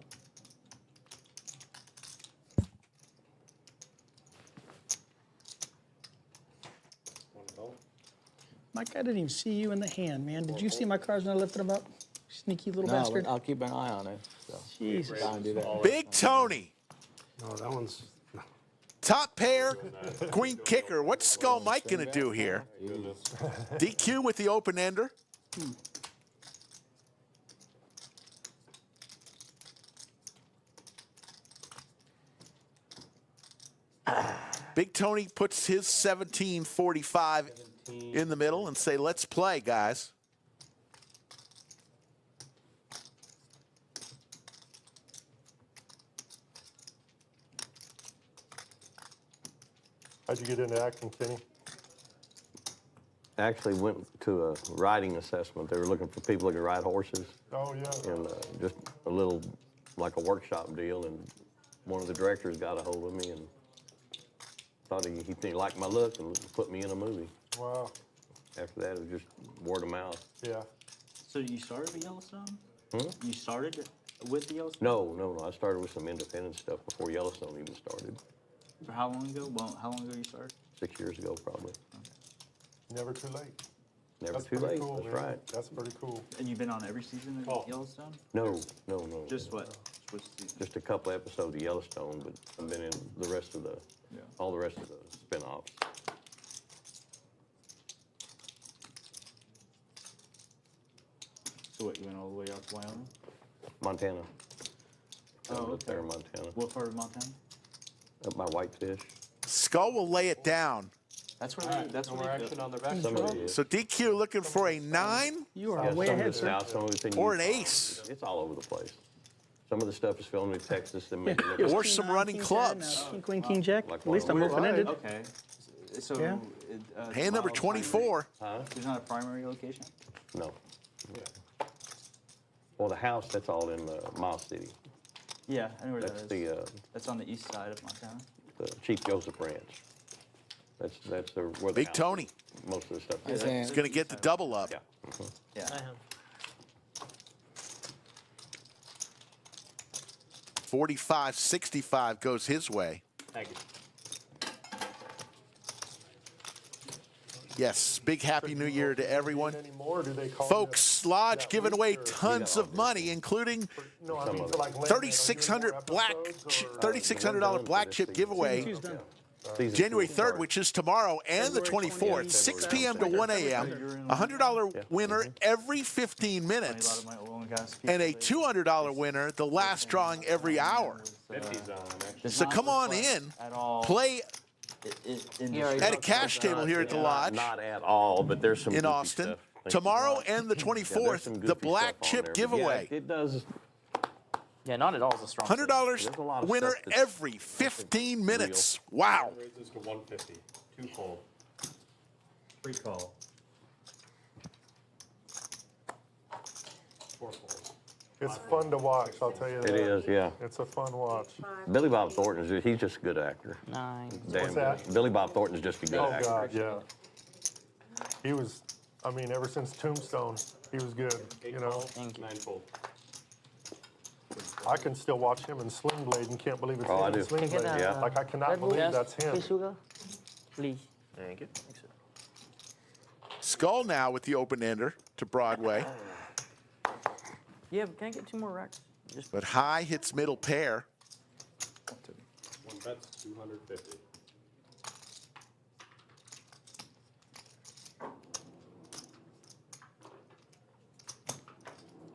One call. Mike, I didn't even see you in the hand, man. Did you see my cards when I lifted them up? Sneaky little No, bastard. but I'll keep an eye on it. So. Jesus. Try and do that. Big Tony, No, that one's. top pair, queen kicker. What's Skull Mike going to do here? DQ with the open-ender. Big Tony puts his 1745 in the middle and say, let's play, guys. How'd you get into acting, Kenny? Actually went to a riding assessment. They were looking for people who could ride horses, Oh, yeah. and just a little, like a workshop deal. And one of the directors got a hold of me and thought he liked my look and put me in a movie. Wow. After that, it was just word of mouth. Yeah. So you started with Yellowstone? Hmm? You started with the Yellowstone? No. I started with some independent stuff before Yellowstone even started. For how long ago? Well, how long ago you started? 6 years ago, probably. Never too late. Never That's too pretty late. cool, That's man. right. That's pretty cool. And you've been on every season of Oh. Yellowstone? No. Just what? Which season? Just a couple episodes of Yellowstone, but I've been in the rest of the, all the rest of the spin-offs. So what, you went all the way out to Wyoming? Montana. Oh, Up okay. there in Montana. What part of Montana? Up by Whitefish. Skull will lay it down. That's where All right, that's no where more they action on the back. Some of it is. So DQ looking for a 9 You are Yeah, way some of ahead, it's sir. south, some of it's in or an Utah. ace. It's all over the place. Some of the stuff is filmed in Texas and making it Or some running clubs. King, queen, king, jack. Like At least I'm one open-ended. Okay. So, Yeah. Hand number 24. There's not a primary location? no. Well, the house, that's all in Miles City. Yeah, I know where That's that is. the That's on the east side of Montana. Chief Joseph Ranch. That's where the Big house Tony. is. Most of the stuff. Nice is. hand. He's going to get the double up. Yeah. Yeah. I have. 45-65 goes his way. Thank you. Yes, big happy new year to everyone. Anymore, do they call Folks, Lodge that giving away week or- tons of money, including No, I mean, for like Landman, are you doing $3,600 more black, episodes, or- $3,600 black chip giveaway. Two's done. Season January 2 3rd, starts. which is tomorrow, and the February 24th, 28th, 6 p.m. to 1 a.m. $100 winner every 15 A lot minutes, of my oil and gas and a people, $200 winner, the last drawing every hour. 50's on, actually. does So not come on reflect in, At all. play already at a cash table here at the Lodge Not at all, but there's some in goofy Austin. stuff. Thank you. Tomorrow and the Yeah, there's 24th, some the goofy black stuff on chip there, but giveaway. Yeah, it does. Yeah, not at all is a strong. $100 There's a lot of winner stuff that's every 15 minutes. Wow. Raises to 150. 2 fold. 3 call. 4 fold. It's fun to watch, I'll tell you that. It is, yeah. It's a fun watch. Billy Bob Thornton, he's just a good actor. 9. Damn that? good. Billy Bob Thornton's just a good Oh, actor. God, yeah. He was, I mean, ever since Tombstone, he was good, 8 you know? call. Thank you. 9 fold. I can still watch him in Sling Blade and can't believe it's Oh, I him in do. Sling Can I Blade. get, Yeah. Like, I cannot Red Bull? believe Yes. that's him. Please, sugar. Please. Thank you. Skull now with the open ender to Broadway, Yeah, but can I get 2 more racks? Just but high hits middle pair. 1 bet's 250.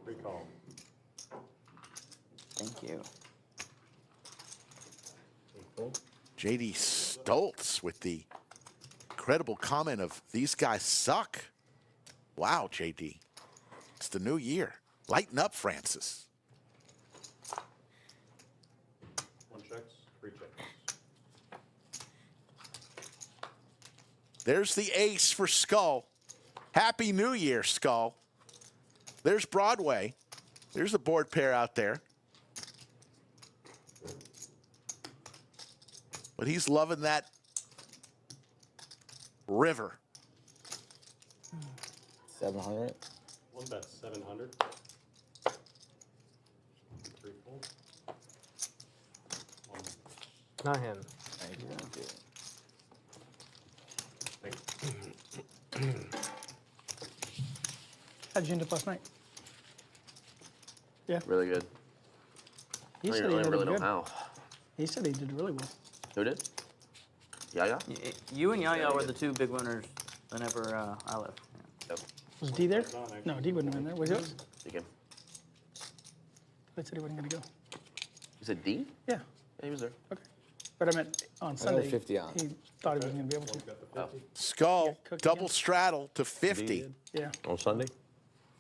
Free call. thank you. 8 fold. JD Stoltz with the incredible comment of these guys suck. Wow, JD. It's the new year. Lighten up, Francis. 1 checks. 3 checks. There's the ace for Skull. Happy New Year, Skull. There's Broadway. There's the board pair out there. But he's loving that river. 700. 1 bet's 700. 3 fold. 1. Not him. Thank you. Thank you. Thank you. How'd you end up last night? Yeah, Really good. he I said don't he really, did really know good. how. He said he did really well. Who did? Yaya? You and Yaya were the 2 big winners whenever I left. Yeah. Yep. Was D there? No, D wouldn't have been there. Was he? You can. I said he wasn't going to go. Is it D? Yeah, Yeah, he was there. okay. But I meant on Sunday. 50 on. He thought he wasn't going to be able to. Oh. Skull, Yeah, cook double again. straddle to 50. Yeah. On Sunday?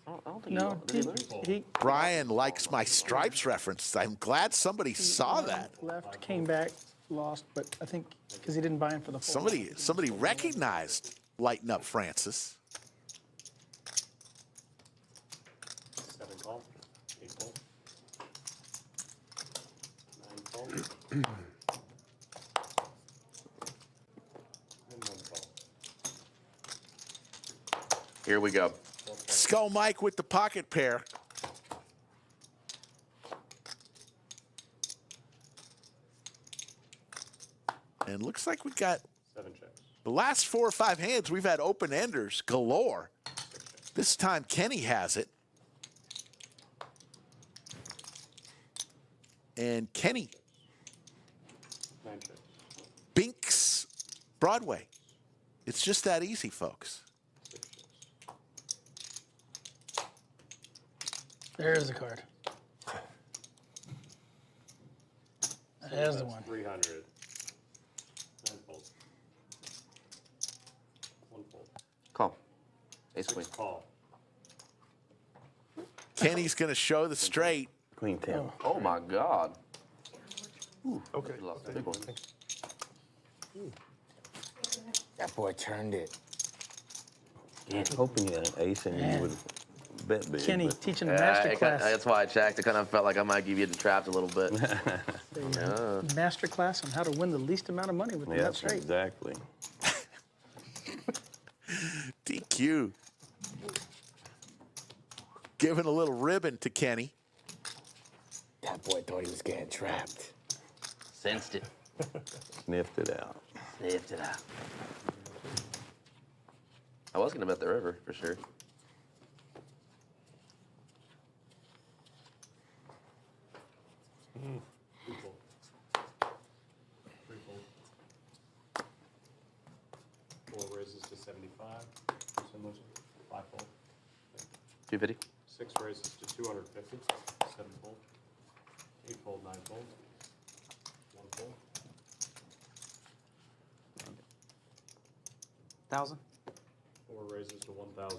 I don't think No, he did. he Brian likes my stripes reference. I'm glad somebody saw that. left, came back, lost, but I think because he didn't buy in for the full. Somebody recognized Lighten Up Francis. 7 call. 8 fold. 9 fold. And 1 call. Here we go. Skull Mike with the pocket pair. And looks like we got 7 checks. the last 4 or 5 hands. We've had open enders galore. This time Kenny has it. And Kenny 9 checks. binks Broadway. It's just that easy, folks. 6 checks. There's the card. There's the That's one. 300. 9 fold. 1 fold. Call. Ace queen. 6 call. Kenny's going to show the straight. Queen 10. Oh my God. Okay. You lost a big one. That boy turned it. Hoping you had an ace and you would bet big. Kenny but- teaching a master class. That's why I checked. It kind of felt like I might give you the traps a little bit. Master class on how to win the least amount of money with the Yeah, nut straight. exactly. DQ. Giving a little ribbon to Kenny. That boy thought he was getting trapped. Sensed it. Sniffed it out. Sniffed it out. I was gonna bet the river for sure. Four raises to 75. Similar to 5-fold. 250. 6 raises to 250. 7-fold. 8-fold, 9-fold. 1-fold. 1,000. 4 raises to 1,000.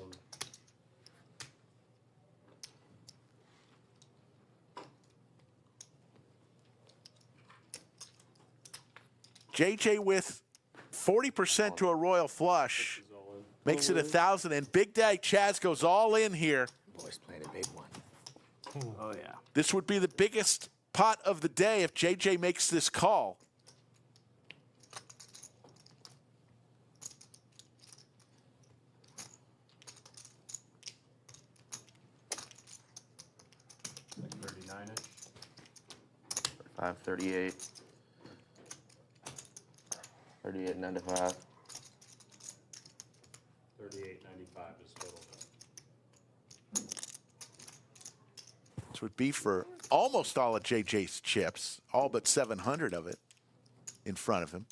JJ with 40% to a royal flush. Is all in. Makes it 1,000, and Big Daddy Chaz goes all in here. Boy's playing a big one. Oh yeah. This would be the biggest pot of the day if JJ makes this call. Like 39-ish. 538. 38.95. 38.95 is total. This would be for almost all of JJ's chips, all but 700 of it in front of him.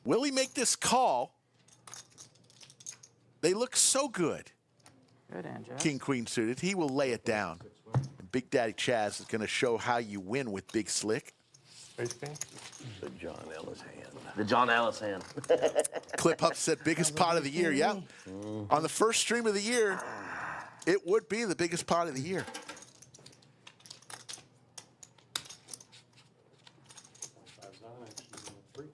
Will he make this call? They look so good. Good hand, Jack. King, queen suited. He will lay it down. And Big Daddy Chaz is going to show how you win with Big Slick. Space King? The John Ellis hand. The John Ellis hand. Clip Up said biggest pot of the year. Yep. On the first stream of the year, it would be the biggest pot of the year. Five's on, actually, 3.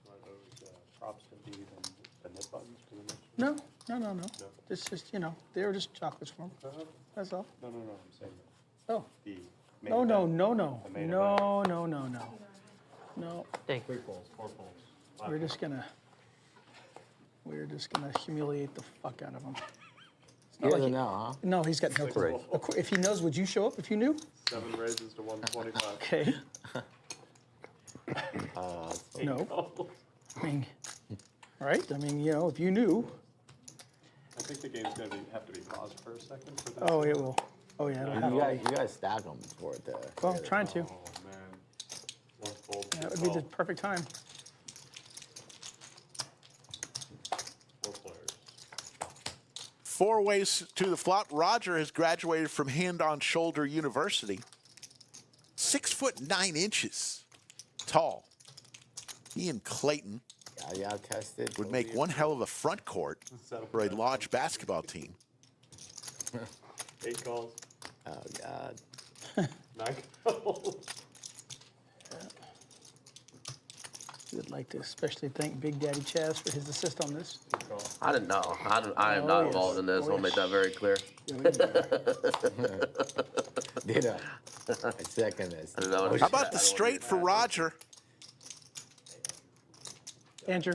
Are those props to be the nip buttons for the next one? No. It's just, you know, they were just chocolates for him. That's all. No, I'm saying Oh. the main No, no, event. no, no. The main No, no, no, no. No. Take. 3 folds, 4 folds. 5 We're folds. just gonna humiliate the fuck out of him. It's He not like doesn't know, huh? no, he's got no clue. If he knows, would you show up if you knew? 7 raises to 125. Okay. No. Oh. I mean, right? I mean, you know, if you knew. I think the game's gonna have to be paused for a second for this. Oh, it will. Oh yeah, it'll happen. You gotta stack them for it to. Well, I'm trying to. Oh, man. 1 fold, 2 That would be the perfect time. 4 players. 4 ways to the flop. Roger has graduated from Hand on Shoulder University. 6'9" tall. He and Clayton Yeah, tested. would make one hell of a front court for a Lodge basketball team. 8 calls, Oh God. 9 calls. We'd like to especially thank Big Daddy Chaz for his assist on this. I didn't know. I am Oh, not yes. involved in this. Oh, I'll make that very clear. Ditto. I second this. I don't know. How about the straight for Roger? Andrew,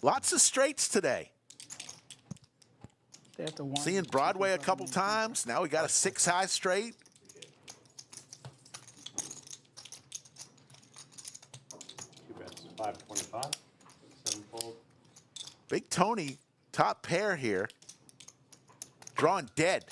Lots of straights today. they have to want. Seeing Broadway a couple times. Now we got a 6-high straight. Two bets, 525, 7 fold. Big Tony, top pair here. Drawing dead.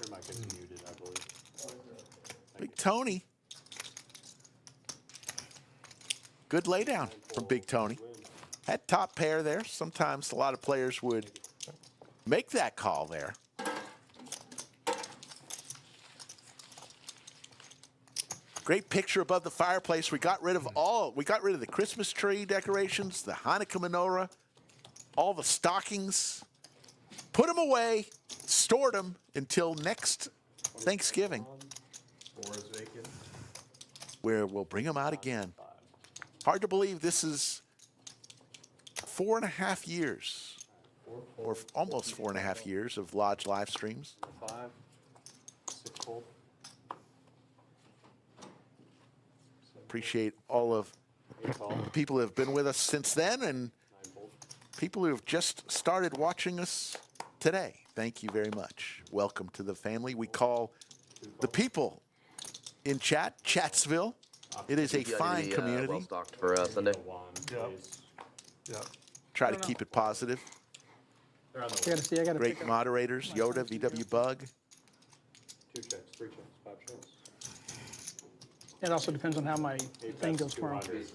Your mic is muted, I believe. Big Tony. Good laydown from Big Tony. Had top pair there. Sometimes a lot of players would make that call there. Great picture above the fireplace. We got rid of the Christmas tree decorations, the Hanukkah menorah, all the stockings. Put them away, stored them until next Thanksgiving, where we'll bring them out again. Hard to believe this is 4.5 years, or almost 4.5 years of Lodge live streams. 5, 6 fold. Appreciate all of the people who have been with us since then and people who have just started watching us today. Thank you very much. Welcome to the family. We call the people in Chatsville. It is a fine community. Well stocked for Sunday. Yep. Try to keep it positive. I gotta see. I gotta pick Great up. moderators, Yoda, VW Bug. 2 checks, 3 checks, 5 checks. It also depends on how my thing goes tomorrow. 200.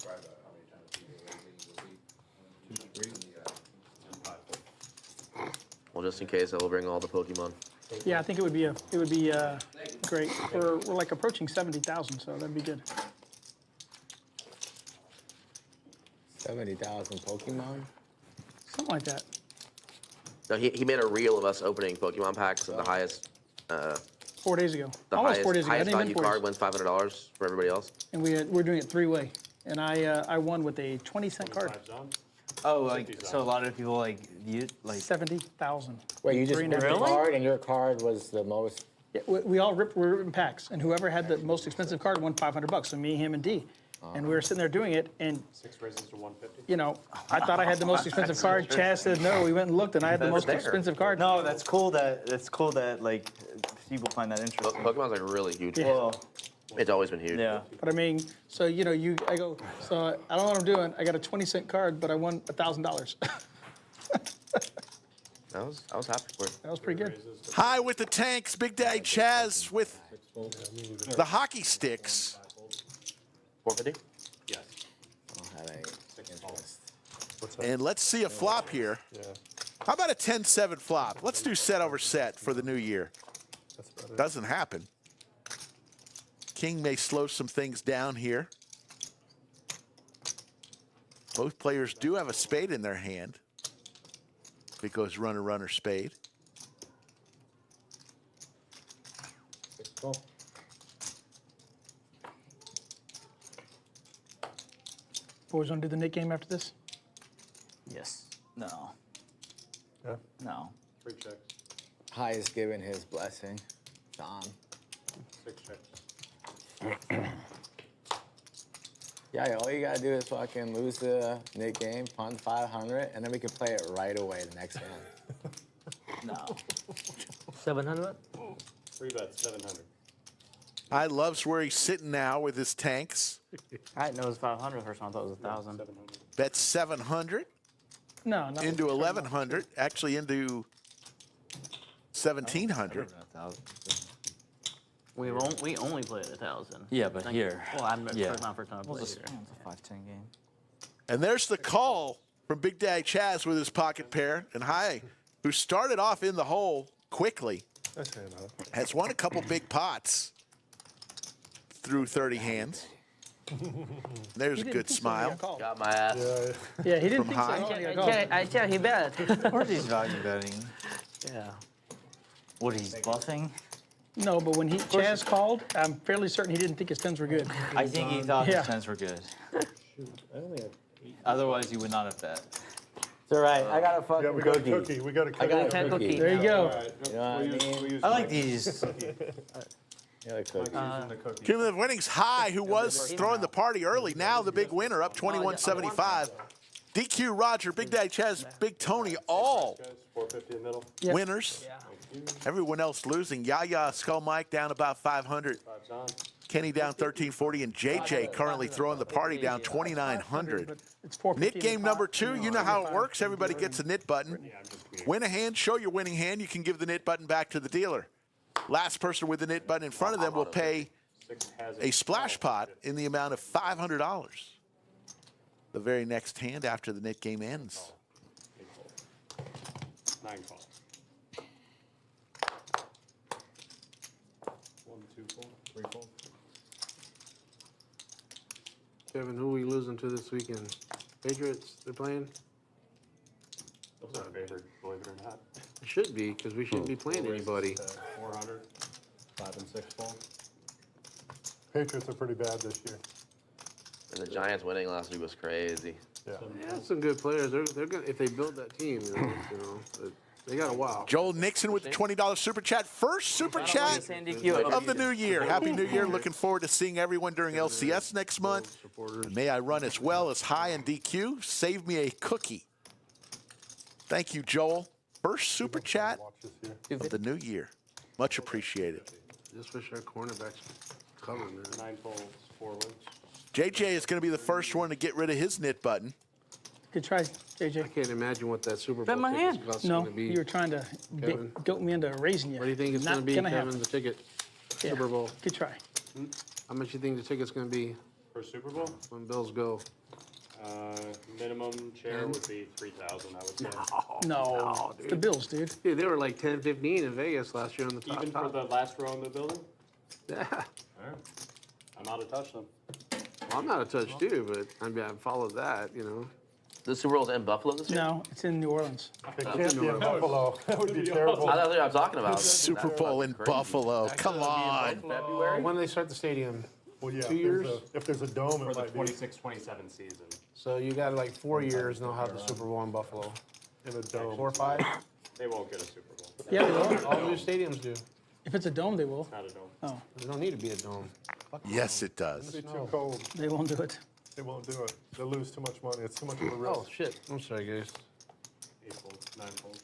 Well, just in case, I will bring all the Pokemon. Yeah, I think it would be great. We're like approaching 70,000, so that'd be good. 70,000 Pokemon? Something like that. No, he made a reel of us opening Pokemon packs, and the highest, 4 days ago. the Almost 4 days highest, ago. I highest didn't value even card wins $500 for everybody else. And we're doing it 3-way. And I won with a 20-cent card. 5 zone. Oh, like so a lot of people like you like 70,000. Wait, you just Three ripped and a a half. card and your card was the most? Yeah, we all we're ripping packs, and whoever had the most expensive card won $500. So me, him, and D. And we were sitting there doing it, and 6 raises to 150. you know, I thought I had the most expensive card. Chaz said no. We went and looked, and I had the That's most there. expensive card. No, that's cool that like people find that interesting. Pokemon's like really huge. Yeah. Well, It's always been huge. yeah. But I mean, so you know, I go. So I don't know what I'm doing. I got a 20-cent card, but I won $1,000. I was happy for it. That was pretty good. Hi with the tanks, Big Daddy Chaz with the hockey sticks. 450? Yes. I don't have any interest. And let's see a flop here. How about a 10-7 flop? Let's do set over set for the new year. Doesn't happen. King may slow some things down here. Both players do have a spade in their hand. If it goes runner, runner, spade. Boys, want to do the Nick game after this? Yes. No. Yeah. No. 3 checks, High is giving his blessing. It's on. 6 checks. Yeah, all you gotta do is fucking lose the Nick game, punt 500, and then we can play it right away the next round. No. 700? 3 bets, 700. I loves where he's sitting now with his tanks. I didn't know it was 500 first time. I thought it was 1,000. 700. Bet 700 No, not into with the 1,100, actually into 1,700. We only played 1,000. Yeah, but here. Well, I'm Yeah. my first time I Well, played it's here. a 5-10 game. And there's the call from Big Daddy Chaz with his pocket pair. And High, who started off in the hole quickly, That's fair enough. has won a couple big pots through 30 hands. There's He a didn't good think so when he smile. got called. Got my ass. Yeah, he didn't From think so. high? when he got called. I tell he bet. Or he's value betting. Yeah. What, he's bluffing? No, but when Chaz called, I'm fairly certain he didn't think his tens were good. I think he thought Yeah. his tens were good. Otherwise, he would not have bet. It's all right. I got a fucking Yeah, we got a cookie. cookie. We got a I got cookie. a cookie. There you go. You know what I mean? I like these. You got a cookie. Cumulative winnings High, who was throwing the party early. Now the big winner, up 21.75. DQ Roger, Big Daddy Chaz, Big Tony, all Guys, 450 in the middle. Yes. winners. Everyone else losing. Yaya Skull Mike down about 500. 5's on. Kenny down 1340, and JJ currently throwing the party down 2,900. But it's 450 Knit game number 2, you know how it works. Everybody gets a knit button. Win a hand, show your winning hand. You can give the knit button back to the dealer. Last person with the knit button in front of them will pay 6 has a splash pot in the amount of $500. the very next hand after the net game ends. 9 call. 1, 2, 4, 3 fold. Kevin, who are we losing to this weekend? Patriots, they're playing? Those are favored, believe it or not. It should be, because we shouldn't be playing anybody. 400, 5 and 6 fold. Patriots are pretty bad this year. And the Giants winning last week was crazy. Yeah. Yeah, some good players. They're gonna, if they build that team, you know but they got a while. Joel Nixon with the $20 super chat. First super chat of the new year. Happy New Year. Looking forward to seeing everyone during LCS next month. And may I run as well as high in DQ. Save me a cookie. Thank you, Joel. First super chat of the new year. Much appreciated. Just wish our cornerbacks covered, man. 9 folds, 4 wins. JJ is going to be the first one to get rid of his knit button. Good try, I JJ. can't imagine what that Super Bowl Bet my hand. ticket's No, going to be. you were trying to Kevin. goat me into raising you. What do you think it's Not going to be, gonna Kevin, happen. the ticket? Yeah. Super Bowl. Good try. How much you think the ticket's going to be For Super Bowl, when Bills go? minimum chair would be 3,000, I would say. No, it's the Bills, dude. Dude, they were like 10, 15 in Vegas last year on the top. Even for the last row in the building? Yeah. All right. I'm out of touch then. Well, I'm not a touch too, but I mean, I followed that, you know. The Super Bowl's in Buffalo this year? No, it's in New Orleans. It can't be in Buffalo. That would be terrible. I thought I'm talking about. Super Bowl in Buffalo. Come on. February? When do they start the stadium? Well, yeah, 2 years? if there's a dome, For it the might be 26-27 season. So you got like 4 years and they'll have the Super Bowl in Buffalo. in a dome. 4 or 5? They won't get a Super Bowl. Yeah, they will. All new stadiums do. If it's a dome, they will. Not a dome. Oh, There don't need to be a dome. Yes, it does. It'd be too cold. they won't do it. They won't do it. They'll lose too much money. It's too much of a risk. Oh, shit. I'm sorry, guys. 8 fold, 9 fold,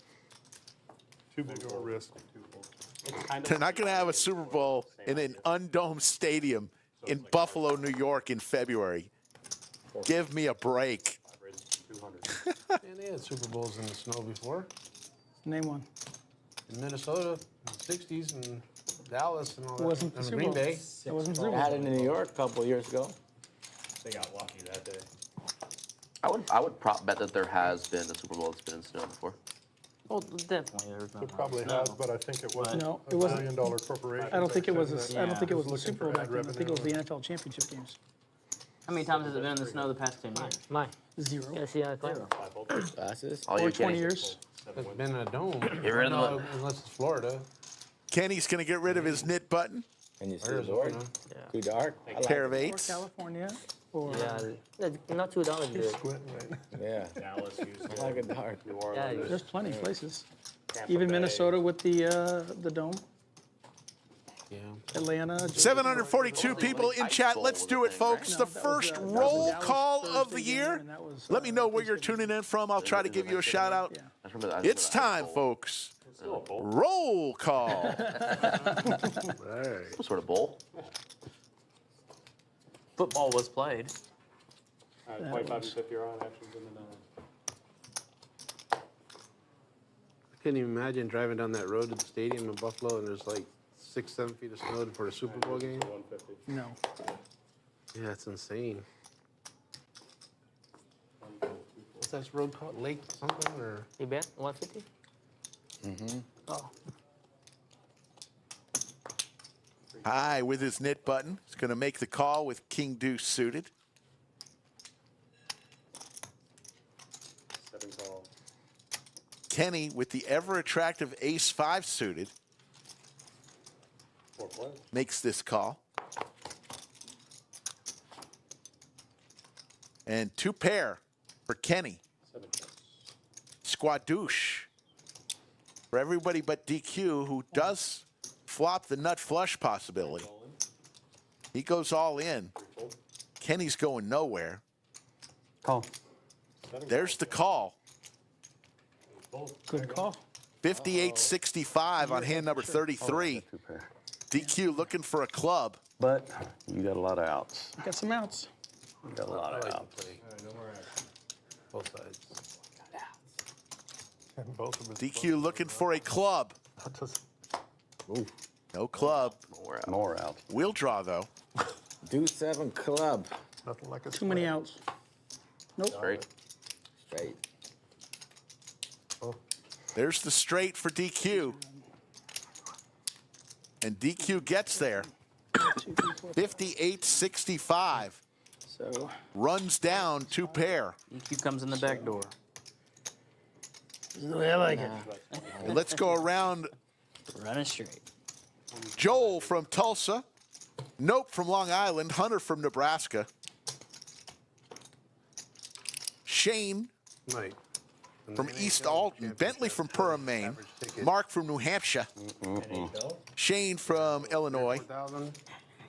Too big of a risk. 2 fold. It's kind of They're not going to have a Super Bowl in an undomed stadium in Buffalo, New York in February. Give me a break. 200. Man, they had Super Bowls in the snow before. Name one. In Minnesota, in the 60s, and Dallas and all It that. wasn't the And Super Green Bowl. Bay. It wasn't the Super I had Bowl. it in New York a couple of years ago. They got lucky that day. I would prop bet that there has been a Super Bowl that's been in snow before. Well, definitely. There's no It probably no. has, but I think it wasn't No, a it wasn't. billion-dollar corporation. I don't think it was. back then I don't think it was that the Super Bowl looking back for then. I think it was the ad NFL championship games. How many times has it been in the snow the past 10 years? Mine. 0. Yeah, see, I claim. 5 fold, Glasses. All Or you 20 Kenny. years. 7 It's wins. been in a dome. Get rid of the No, look. unless it's Florida. Kenny's going to get rid of his knit button. And you see the door? Arizona. Too dark? I like Pair of it. Or eights. California. Or Yeah, not $2 good. Squinting right now. Yeah. Dallas, Houston, I like it dark. New Yeah, Orleans, there's plenty of places. Tampa Even Bay. Minnesota with the dome. Yeah. Atlanta. 742 people in chat. Let's do it, folks. No, The that was, first that was roll Dallas call of Thursday the game, year. and that was, Let me know where you're Thanksgiving. tuning in from. I'll try to give you a shout out. Yeah. I just remember that. It's time, folks. It's still a bowl. Roll call. Some sort of bowl. Football was played. 25 and 50 are on actions in the Netherlands. I couldn't even imagine driving down that road to the stadium in Buffalo and there's like 6, 7 feet of snow for a Super Bowl game. 150. No. Yeah, it's insane. What's that road called? Lake something or? You bet? 150? Oh. High with his knit button. He's going to make the call with King Deuce suited. 7 call. Kenny with the ever attractive ace 5 suited 4 play. makes this call. And 2 pair for Kenny. 7 checks. Squadouche for everybody but DQ, who does flop the nut flush possibility. All in. He goes all in. 3 fold. Kenny's going nowhere. Call. 7 There's the call. 8 fold. Good call. 58-65 on hand number 33. Two pair. DQ looking for a club. But you got a lot of outs. Got some outs. You got a lot I of like to outs. play All right, no more action. both sides. And both of us. DQ looking for a club. No club. More outs. We'll draw, though. Do 7 club. Nothing like a Too many square. outs. Nope. Straight. Straight. There's the straight for DQ. And DQ gets there. 58-65. So Runs down 2 pair. EQ comes in the back door. this is the way I like it. And let's go around. Running straight. Joel from Tulsa. Nope from Long Island. Hunter from Nebraska. Shane Night. And from the East NHL Alton. Bentley championship from Perham, Maine. average ticket, Mark from New Hampshire. Shane from Illinois. 4,000.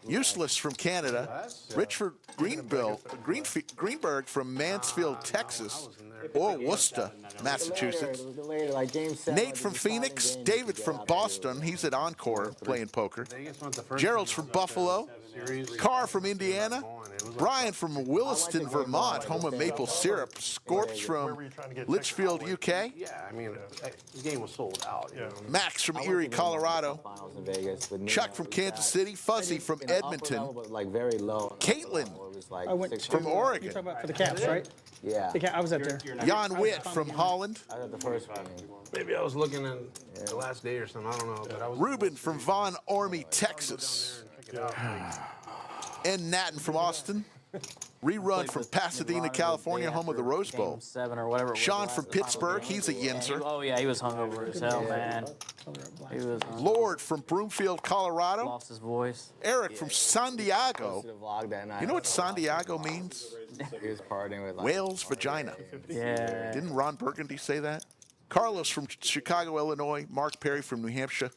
Useless from Canada. Richard Greenberg from Mansfield, Texas. Or Worcester, Massachusetts. Later, like game 7. Nate from Phoenix. David from Boston. He's at Encore playing poker. Vegas went the first Gerald's time from I was up there. Buffalo. Series. Carr from Indiana. Brian from Williston, Vermont, home of maple syrup. Scorps from Litchfield, UK. Yeah, I mean, the game was sold out. You know? Max from Erie, Colorado. Finals in Vegas with Chuck from Kansas City. Fuzzy from Edmonton. Like very low. Caitlin It was like I went 6 from You're Oregon. talking about for the Caps, right? Yeah. I was up there. Jan Witt from Holland. I got the first one. Maybe I was looking in the last day or something. I don't know. But I was Ruben from Von Ormy, Texas. check it out. And Natton from Austin. Rerun from Pasadena, California, home of the Rose Bowl. Game 7 or whatever. it was, Sean the from last- the final Pittsburgh, game. he's a Yinzer. Oh yeah, he was hungover as hell, man. He was Lord from Broomfield, Colorado. lost his voice. Eric from San Diego. The vlog that night. You know what San Diego means? He was partying with like Whale's vagina. Yeah. Didn't Ron Burgundy say that? Carlos from Chicago, Illinois. Mark Perry from New Hampshire.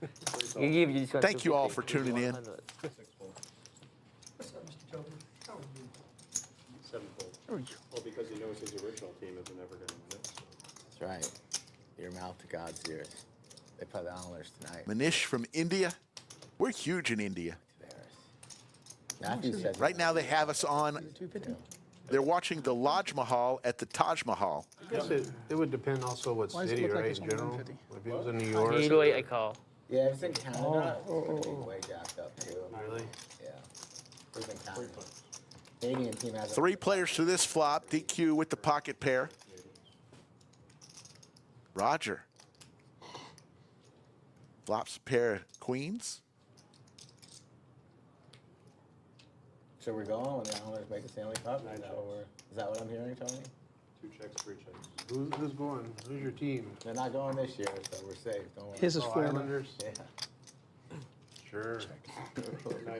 You give you this one Thank you all 250. for tuning in. 100. 7-fold. Well, because he knows his original team isn't ever going to win it. That's right. Your mouth to God's ears. They play the Islanders tonight. Manish from India. We're huge in India. Matthew says Right now they have us on. 250. They're watching the Laj Mahal at the Taj Mahal. I guess it would depend also what Why does it city, look like right, it's in only general. 150? If it was in New York. Either way, I call. Yeah, if it's in Canada, it's gonna be way jacked up too. Really? Yeah. It's in Canada. Canadian team has 3 players to this flop. DQ with the pocket pair. Roger. Flops a pair of queens. So we're going when the Islanders make the Stanley Cup? Is that what I'm hearing, Tony? 2 checks, 3 checks. Who's going? Who's your team? They're not going this year, so we're safe. Don't worry. His is Oh, Florida. Islanders? Yeah. Sure. 9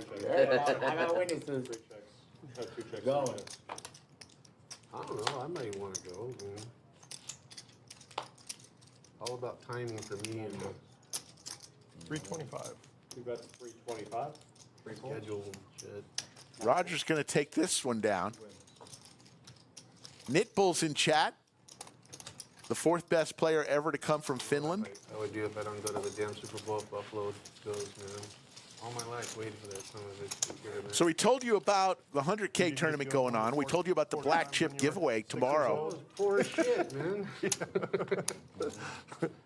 checks. I got witnesses. 3 checks. 2 checks. Going. 3 checks. I don't know. I might want to go. Man. All about timing for me and 325. You bet 325. the schedule and shit. Roger's going to take this one down. Knitbull's in chat. The 4th best player ever to come from Finland. I would do if I don't go to the damn Super Bowl if Buffalo goes, man. All my life waiting for that son of a bitch to get it, man. So we told you about the 100K tournament going on. We told you about the black chip giveaway tomorrow. Poor as shit, man.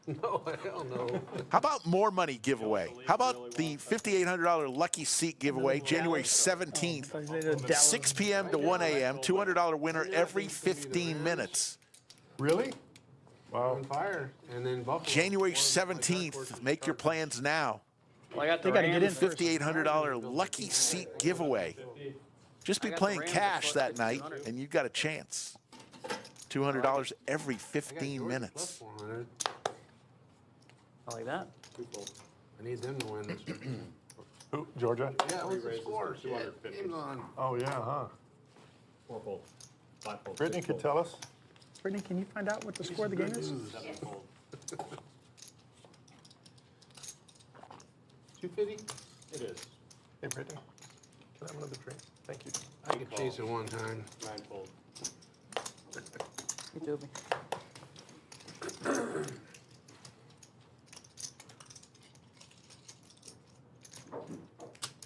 No, hell no. How about more money giveaway? How about the $5,800 lucky seat giveaway, January 17th, 6 p.m. to 1 a.m., $200 winner every 15 minutes. Really? Wow. On fire. And then Buffalo. January 17th, make your plans now. Well, I got the They got to get in first. $5,800 lucky seat giveaway. Just be playing cash that night, and you've got a chance. $200 every 15 minutes. Plus 400. I like that. I need them to win this one. Who? Georgia? Yeah, what's the score? 250. Game's on. Oh, yeah, huh? 4-fold. 5-fold. Brittany could 6-fold. tell us. Brittany, can you find out what the score of the game is? 7-fold. 250? It is. Hey, Brittany, can I have another drink? Thank you. I could chase it one time. 9-fold. You Toby.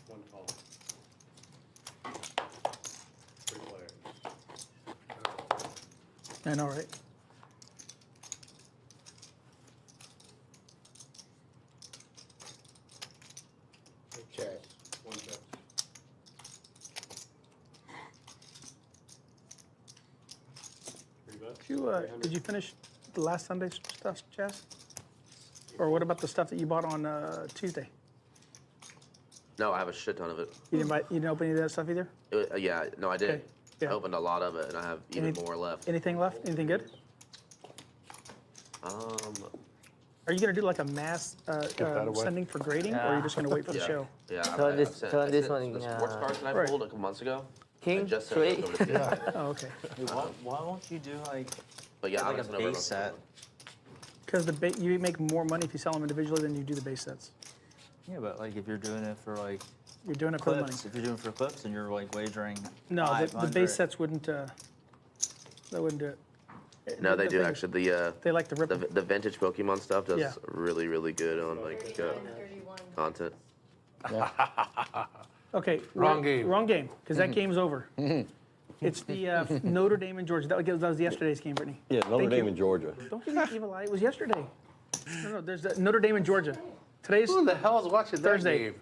1 call. 3 players. I know, right? Check. 1 check. did you finish the last Sunday's stuff, Chaz? Or what about the stuff that you bought on Tuesday? No, I have a shit ton of it. You didn't open any of that stuff either? Yeah, no, I did. Okay, yeah. I opened a lot of it, and I have even more left. Anything left? Anything good? Are you gonna do like a mass sending for grading, or are you just gonna wait for the show? Yeah, So I this- sent- so I this sent one, the sports cards that I Right. pulled a couple months ago. I King, just sent those three. over to you. Oh, okay. Dude, why won't you do like But yeah, like I a sent over base most set? of them. Because you make more money if you sell them individually than you do the base sets. Yeah, but like if you're doing it for like You're doing it for the money. clips, if you're doing it for clips and you're like wagering. No, the 500. base sets wouldn't. They wouldn't do it. No, they The do thing- actually. They like to rip them. The vintage Pokemon stuff does Yeah. really, really good on like content. Okay. Wrong game. Wrong game, because that game's over. It's the Notre Dame and Georgia. That was yesterday's game, Brittany. Yeah, Notre Thank Dame you. and Georgia. Don't give me evil eye. It was yesterday. No, there's Notre Dame and Georgia. Today's Who the hell is watching that Thursday. game?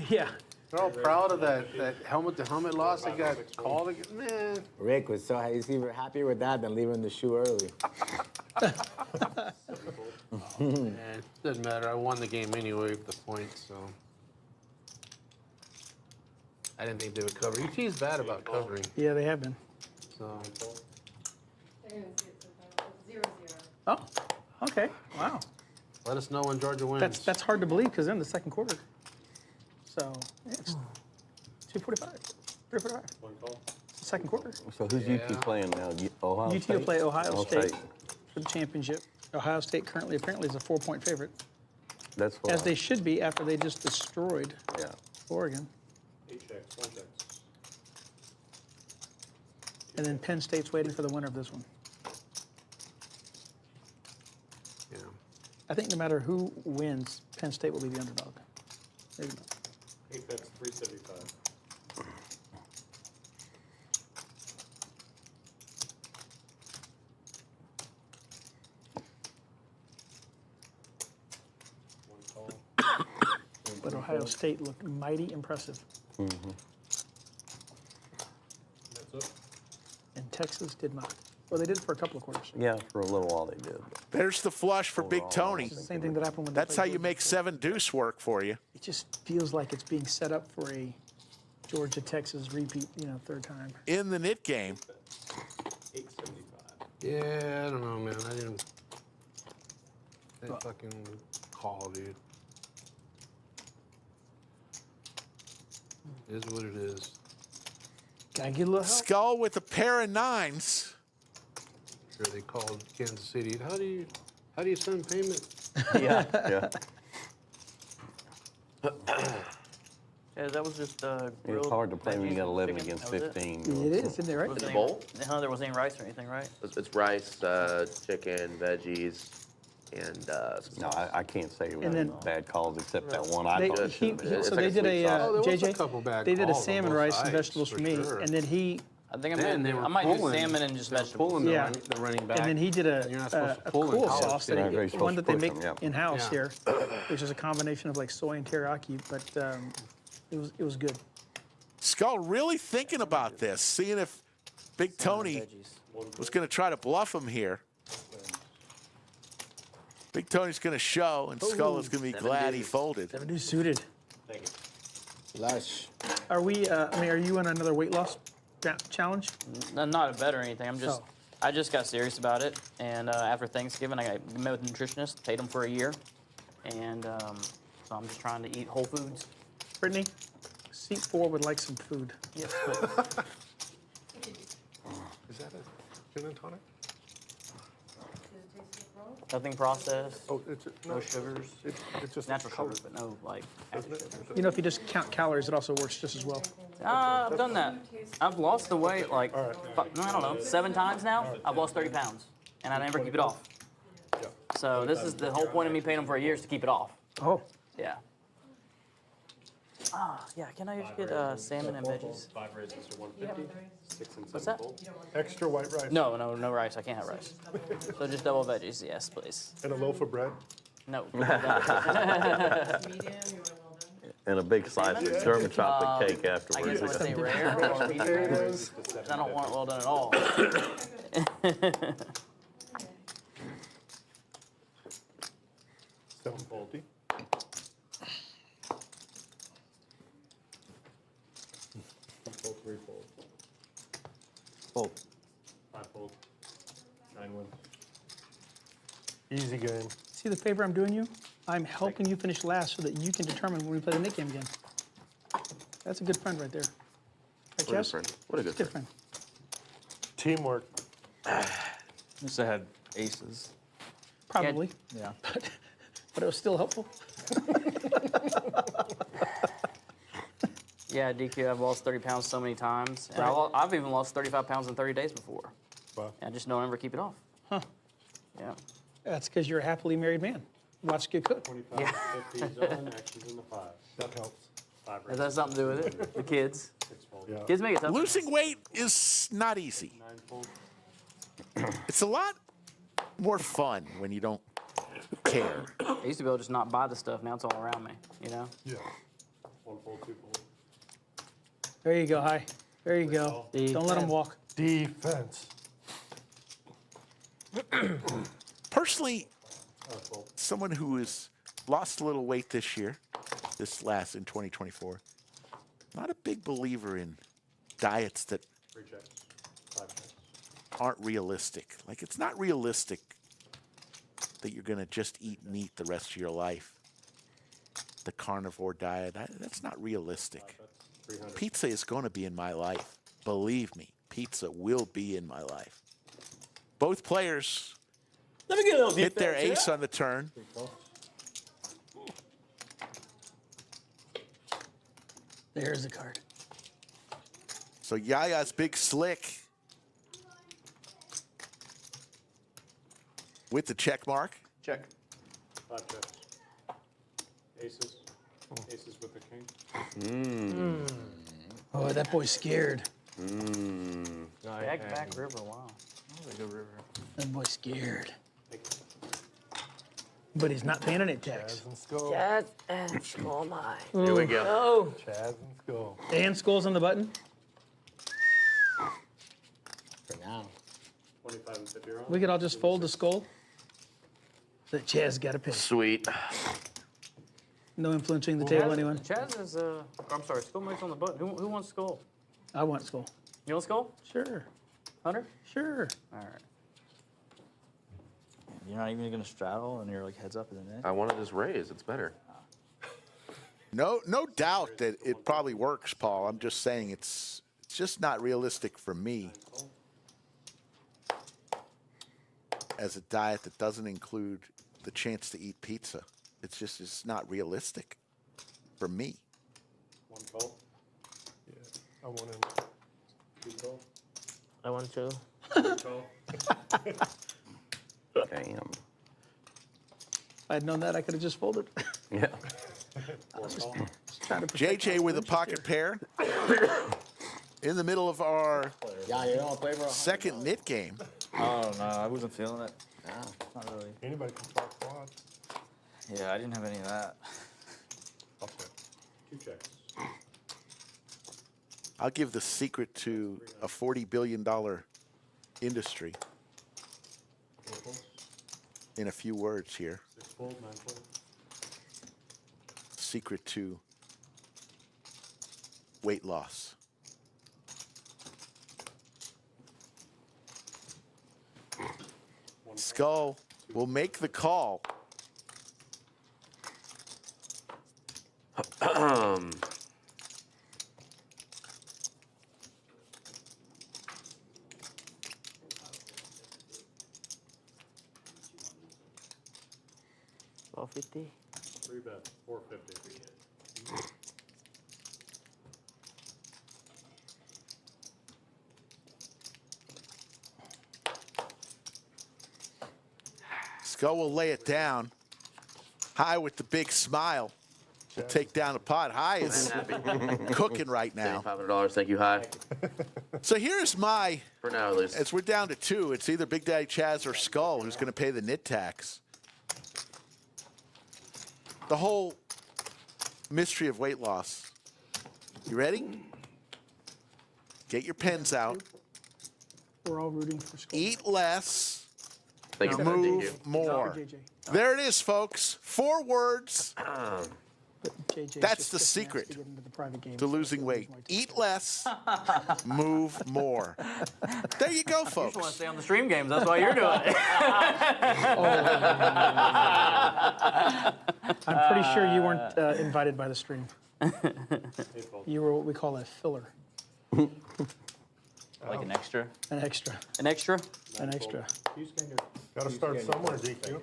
Yeah. They're all proud of that helmet to helmet loss they got called again. Man. Rick was he's even happier with that than leaving the shoe early. Man, doesn't matter. I won the game anyway with the points, so. I didn't think they would cover. UT's bad about covering, Yeah, they have been. so. Oh, okay. Wow. Let us know when Georgia wins. That's hard to believe because they're in the second quarter. So yeah, it's 2:45, 3:45. It's the second quarter. So who's UT playing now? Ohio UT will State? play Ohio State for the championship. Ohio State currently apparently is a 4-point favorite, That's what as they should be after they just destroyed Yeah. Oregon. 8 checks, 1 check. And then Penn State's waiting for the winner of this one. Yeah. I think no matter who wins, Penn State will be the underdog. Maybe not. 8 bets, 375. One call. But Ohio State looked mighty impressive, That's it. and Texas did not. Well, they did for a couple of quarters. Yeah, for a little while they did. There's the flush for Big Tony. It's the same thing that happened when they That's played how you Georgia. make 7 deuce work for you. It just feels like it's being set up for a Georgia-Texas repeat, third time. In the knit game, 875. Yeah, I don't know, man. I didn't. That fucking call, dude. It is what it is. Gotta get a little help. Skull with a pair of 9s. Sure, they called Kansas City. How do you send payment? Yeah, yeah. Yeah, that was just It's grilled hard to play when you veggies got and 11 chicken. against That was it. 15. It is, isn't it, right? Wasn't bowl? No, there wasn't any rice or anything, right? It's rice, chicken, veggies, and some No, sauce. I can't say it was And then- bad calls except that one I They, thought it he, should have been. It's so like they a did sweet a, sauce. Oh, there was a JJ, couple bad they did a calls on salmon, both rice, and sides, vegetables for for me, sure. and then he, I think Man, they were I might do pulling- salmon and just they were vegetables. pulling Yeah. the running back. and then he did You're not supposed to a pull in cool college. sauce, You're not very one that they supposed to make push 'em, yeah. in-house Yeah. here, which is a combination of like soy and teriyaki, but it was good. Skull really thinking about this, seeing if Big Tony was going to try to bluff him here. Big Tony's going to show, and Skull is going to be glad he folded. Seven deuce suited. Thank you. Lush. Are we? Are you on another weight loss challenge? Not a bet or anything. Oh. I just got serious about it, and after Thanksgiving, I met with a nutritionist, paid him for a year, and so I'm just trying to eat whole foods. Brittany, seat 4 would like some food. Yes, please. Is that a gin and tonic? Nothing processed, Oh, it's no sugars, it's just natural color. sugars, but no like added sugars. If you just count calories, it also works just as well. I've done that. I've lost the weight like, I don't know, 7 times now. I've lost 30 pounds, and I never keep it off. So this is the whole point of me paying them for a year is to keep it off. Oh, Yeah. Yeah, can I just get salmon and veggies? 5 raises to 150. 6 and 7 What's that? full. Extra white rice. No rice. I can't have rice. So just double veggies, yes, please. And a loaf of bread. No. And a big slice of German chocolate cake I guess afterwards. let's say rare or medium rare. 'Cause I don't want it well done at all. 3 fold, Fold. 5 fold, 9 wins. Easy game. See the favor I'm doing you? I'm helping you finish last so that you can determine when we play the Nick game again. That's a good friend right there. Right, What a good Jess? friend. What a good Good friend. friend. Teamwork. Wish I had aces. Probably. Yeah. But it was still helpful. Yeah, DQ, I've lost 30 pounds so many times. And I've even lost 35 pounds in 30 days before. Wow. And I just don't ever keep it off. Huh. Yeah. That's because you're a happily married man. Watch you cook. 25, Yeah. 50 zone, actions in the 5. That helps. 5 Has that something to do with it? The kids. 6 fold, Yeah. Kids make it tough. Losing weight is not easy. 9 fold, It's a lot more fun when you don't care. I used to be able to just not buy the stuff. Now it's all around me, you know? Yeah. 1 fold, 2 fold. There you go, Hi. There you go. Don't let them walk. Defense. Personally, 5 fold. someone who has lost a little weight this year, in 2024, not a big believer in diets that 3 checks, 5 checks. aren't realistic. Like, it's not realistic that you're going to just eat meat the rest of your life. The carnivore diet, that's not realistic. That's 300. Pizza is going to be in my life. Believe me, pizza will be in my life. Both players Let me get a little hit their defense, ace on the turn. 3 12. There's the card. So Yaya's big slick with the check mark. Check. 5 checks. Aces. Aces with the king. Oh, that boy's scared. Back river, wow. That's a good river. That boy's scared. But he's not paying any tax. Chaz and Skull. Chaz and Skull my. Here we go. Oh. Chaz and Skull. And Skull's on the button. For now. 25 and 50 around. We could all just fold the Skull. That Chaz got to pay. Sweet. No influencing the table, anyone? Chaz is, I'm sorry, Skull Mike's on the button. Who wants Skull? I want Skull. You want Skull? Sure. Hunter? Sure. All right. You're not even gonna straddle, and you're like heads up in the net. I want to just raise. It's better. No doubt that it probably works, Paul. I'm just saying it's just not realistic for me as a diet that doesn't include the chance to eat pizza. It's not realistic for me. 1 12. I want him. 2 12. I want to. 12. Damn. If I had known that, I could have just folded. Yeah. 4 call. Just trying to protect JJ my with a interest pocket pair in the middle of our Yeah, you don't play for a second knit game. Oh no, I wasn't feeling it. No. Not really. Anybody can talk quad. Yeah, I didn't have any of that. I'll check. 2 checks. I'll give the secret to a $40 billion industry 4 folds. in a few words here. 6 fold, 9 fold. Secret to weight loss. Skull will make the call. $12.50. 3 bet, 450. Skull will lay it down. High with the big smile. Will take down the pot. High is cooking right now. $500. Thank you, High. So here's my, For now, at least. as we're down to 2, it's either Big Daddy Chaz or Skull who's going to pay the knit tax. The whole mystery of weight loss. You ready? Get your pens out. We're all rooting for Skull. Eat less. Thank you. Move Thank you. more. JJ. There it is, folks. 4 words. But JJ 's That's just the kissing ass secret to get into the private games, to so losing he'll weight. lose my Eat taste. less, move more. There you go, You just want to folks. stay on the stream games. That's why you're doing it. I'm pretty sure you weren't invited by the stream. You were what we call a filler, Like an extra. an extra, An extra? an extra. Got to start somewhere, DQ.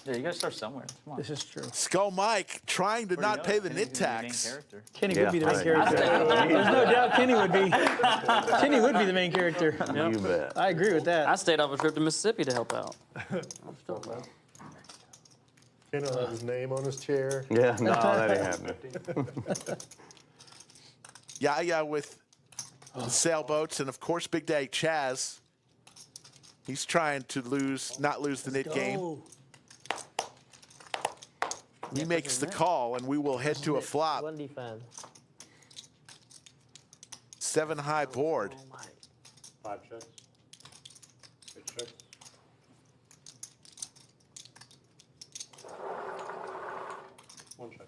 Yeah, you gotta start somewhere. Come on. This is true. Skull Mike trying to Where do you not know? pay the Kenny's nit gonna be the main tax. character. Kenny Yeah, would be the main right. character. There's no doubt Kenny would be. Kenny would be the main character. You bet. I agree with I that. stayed off a trip to Mississippi to help out. Ken will have his name on his chair. Yeah, no, that ain't happening. Yaya with the sailboats, and of course, Big Daddy Chaz. He's trying to not lose the nit game. Go. He makes the call, and we will head to a flop. One defense. 7 high board. Oh my. 5 checks. 6 checks. One check.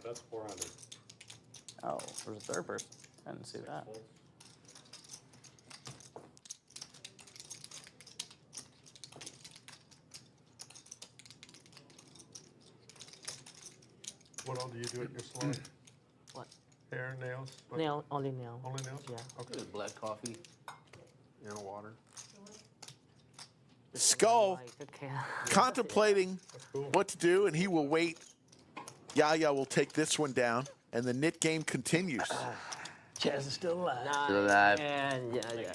That's 400. Oh, there's a third person. I didn't see that. What all do you do at your salon? What? Hair, nails? What? Nail, only nail. Only nails? Yeah. Okay. Black coffee and water. Skull Okay. contemplating Cool. what to do, and he will wait. Yaya will take this one down, and the nit game continues. Chaz is still alive. Still alive. And yeah.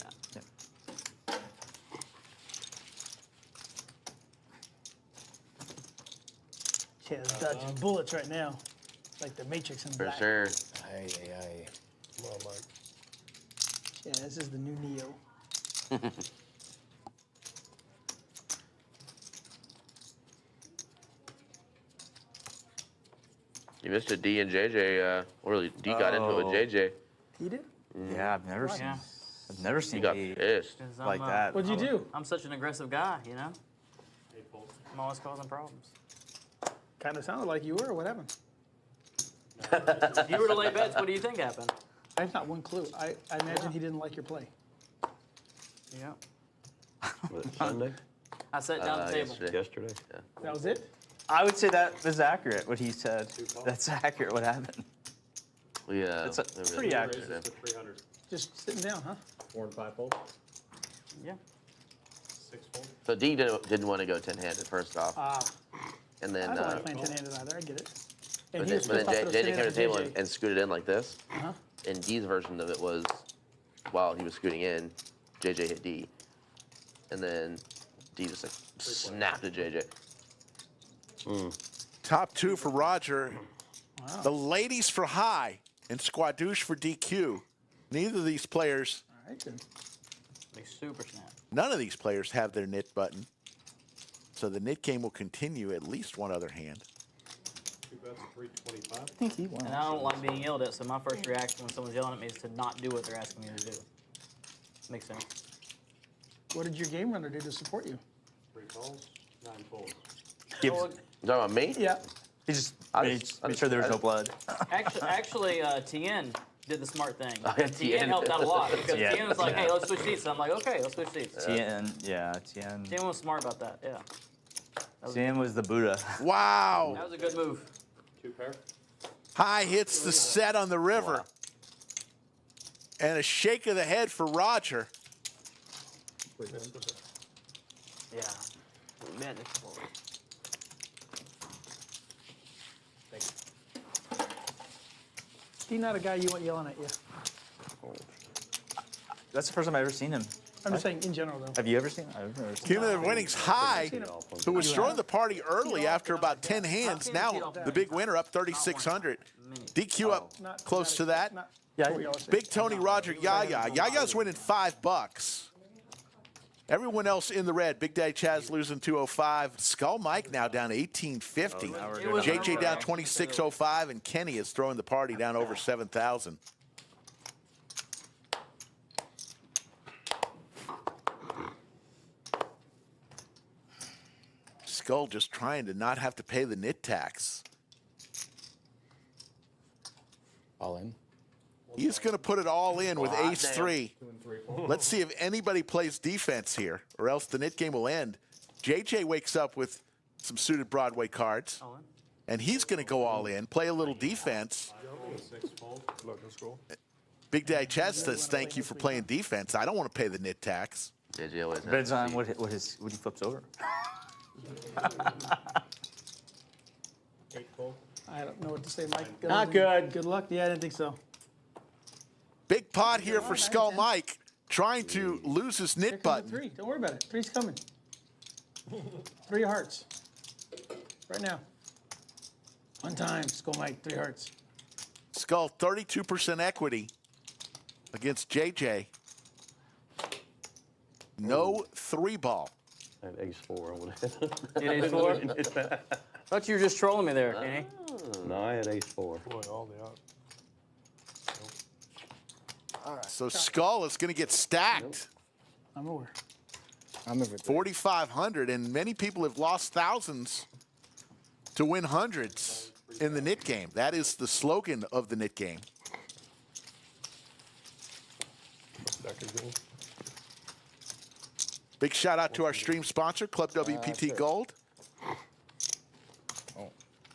Chaz dodging bullets right now, like the Matrix in For black. sure. Aye, aye, aye. Come on, Mike. Yeah, this is the new Neo. You missed a D and JJ. Or D got into it with JJ. He did? Yeah, I've never seen. Yeah. I've never He seen got D pissed. 'Cause like that. What'd you do? I'm such an aggressive guy, you know? I'm always causing problems. Kind of sounded like you were. What happened? If you were to lay bets, what do you think happened? I have not one clue. I imagine he didn't like your play. Yeah. Was it Sunday? I sat down at the table. Yesterday? Yeah. That was it? I would say that was accurate. What he said. That's accurate. What happened? Yeah. It's pretty accurate. Raises to 300. Just sitting down, huh? 4 and 5 fold. Yeah. 6 fold. So D didn't want to go 10-handed first off, Ah, and I then don't like playing 10-handed either. I get it. And but he was then pissed off that I was JJ sitting came to the at table JJ. and scooted in like this. Uh-huh. And D's version of it was, while he was scooting in, JJ hit D, and then D just like snapped at JJ. Top 2 for Roger. Wow. The ladies for high, and Squadouche for DQ. Neither of these players, All right, then. They super snap. none of these players have their nit button. So the nit game will continue at least one other hand. 2 bets, 325. I think he won. And I don't like being yelled at, so my first reaction when someone's yelling at me is to not do what they're asking me to do. Makes sense. What did your game runner do to support you? 3 calls, 9 folds. Gibbs. You talking about me? Yeah. He just I made, just- made sure there was no blood. Actually, Tien did the smart thing. Oh, yeah, Tien Tien. helped out a lot because Yeah. Tien was like, "Hey, let's switch seats." So I'm like, "Okay, let's switch seats." Tien, yeah, Tien. Tien was smart about that. Yeah, Tien was the Buddha. Wow. that was a good move. 2 pair. High hits the set on the river. And a shake of the head for Roger. Yeah. Manageable. He's not a guy you want yelling at you. That's the first time I've ever seen him. I'm just saying in general, though. Have you ever seen him? I've never seen him. Cumulative winnings high, who was throwing the party early after about 10 hands. Now the big winner up 3,600. DQ up close to that. Yeah, Big Tony Roger Yaya. Yaya's winning $5. Everyone else in the red. Big Daddy Chaz losing 205. Skull Mike now down to 1850. JJ down 2605, and Kenny is throwing the party down over 7,000. Skull just trying to not have to pay the nit tax. All in. He's going to put it all in with Oh, ace damn. 3. Let's see if anybody plays defense here, or else the nit game will end. JJ wakes up with some suited Broadway cards, and he's going to go all in, play a little defense. Big Daddy Chaz says, thank you for playing defense. I don't want to pay the nit tax. JJ always has Depends on receipts. what he flips over. I don't know what to say, Mike. Not good. Good luck. Yeah, I didn't think so. Big pot here for Skull Mike, trying to lose his Here nit comes button. the 3. Don't worry about it. 3's coming. 3 hearts. Right now. One time, Skull Mike, 3 hearts. Skull, 32% equity against JJ. No 3-ball. I had ace 4. I would have. You had ace 4? Thought you were just trolling me there, Kenny. No, I had ace 4. Boy, all the odds. So Skull is going to get stacked. I'm over. I'm over 4,500, and many people have lost thousands to win hundreds in the nit game. That is the slogan of the nit game. Big shout out to our stream sponsor, Club WPT sure. Gold. Oh,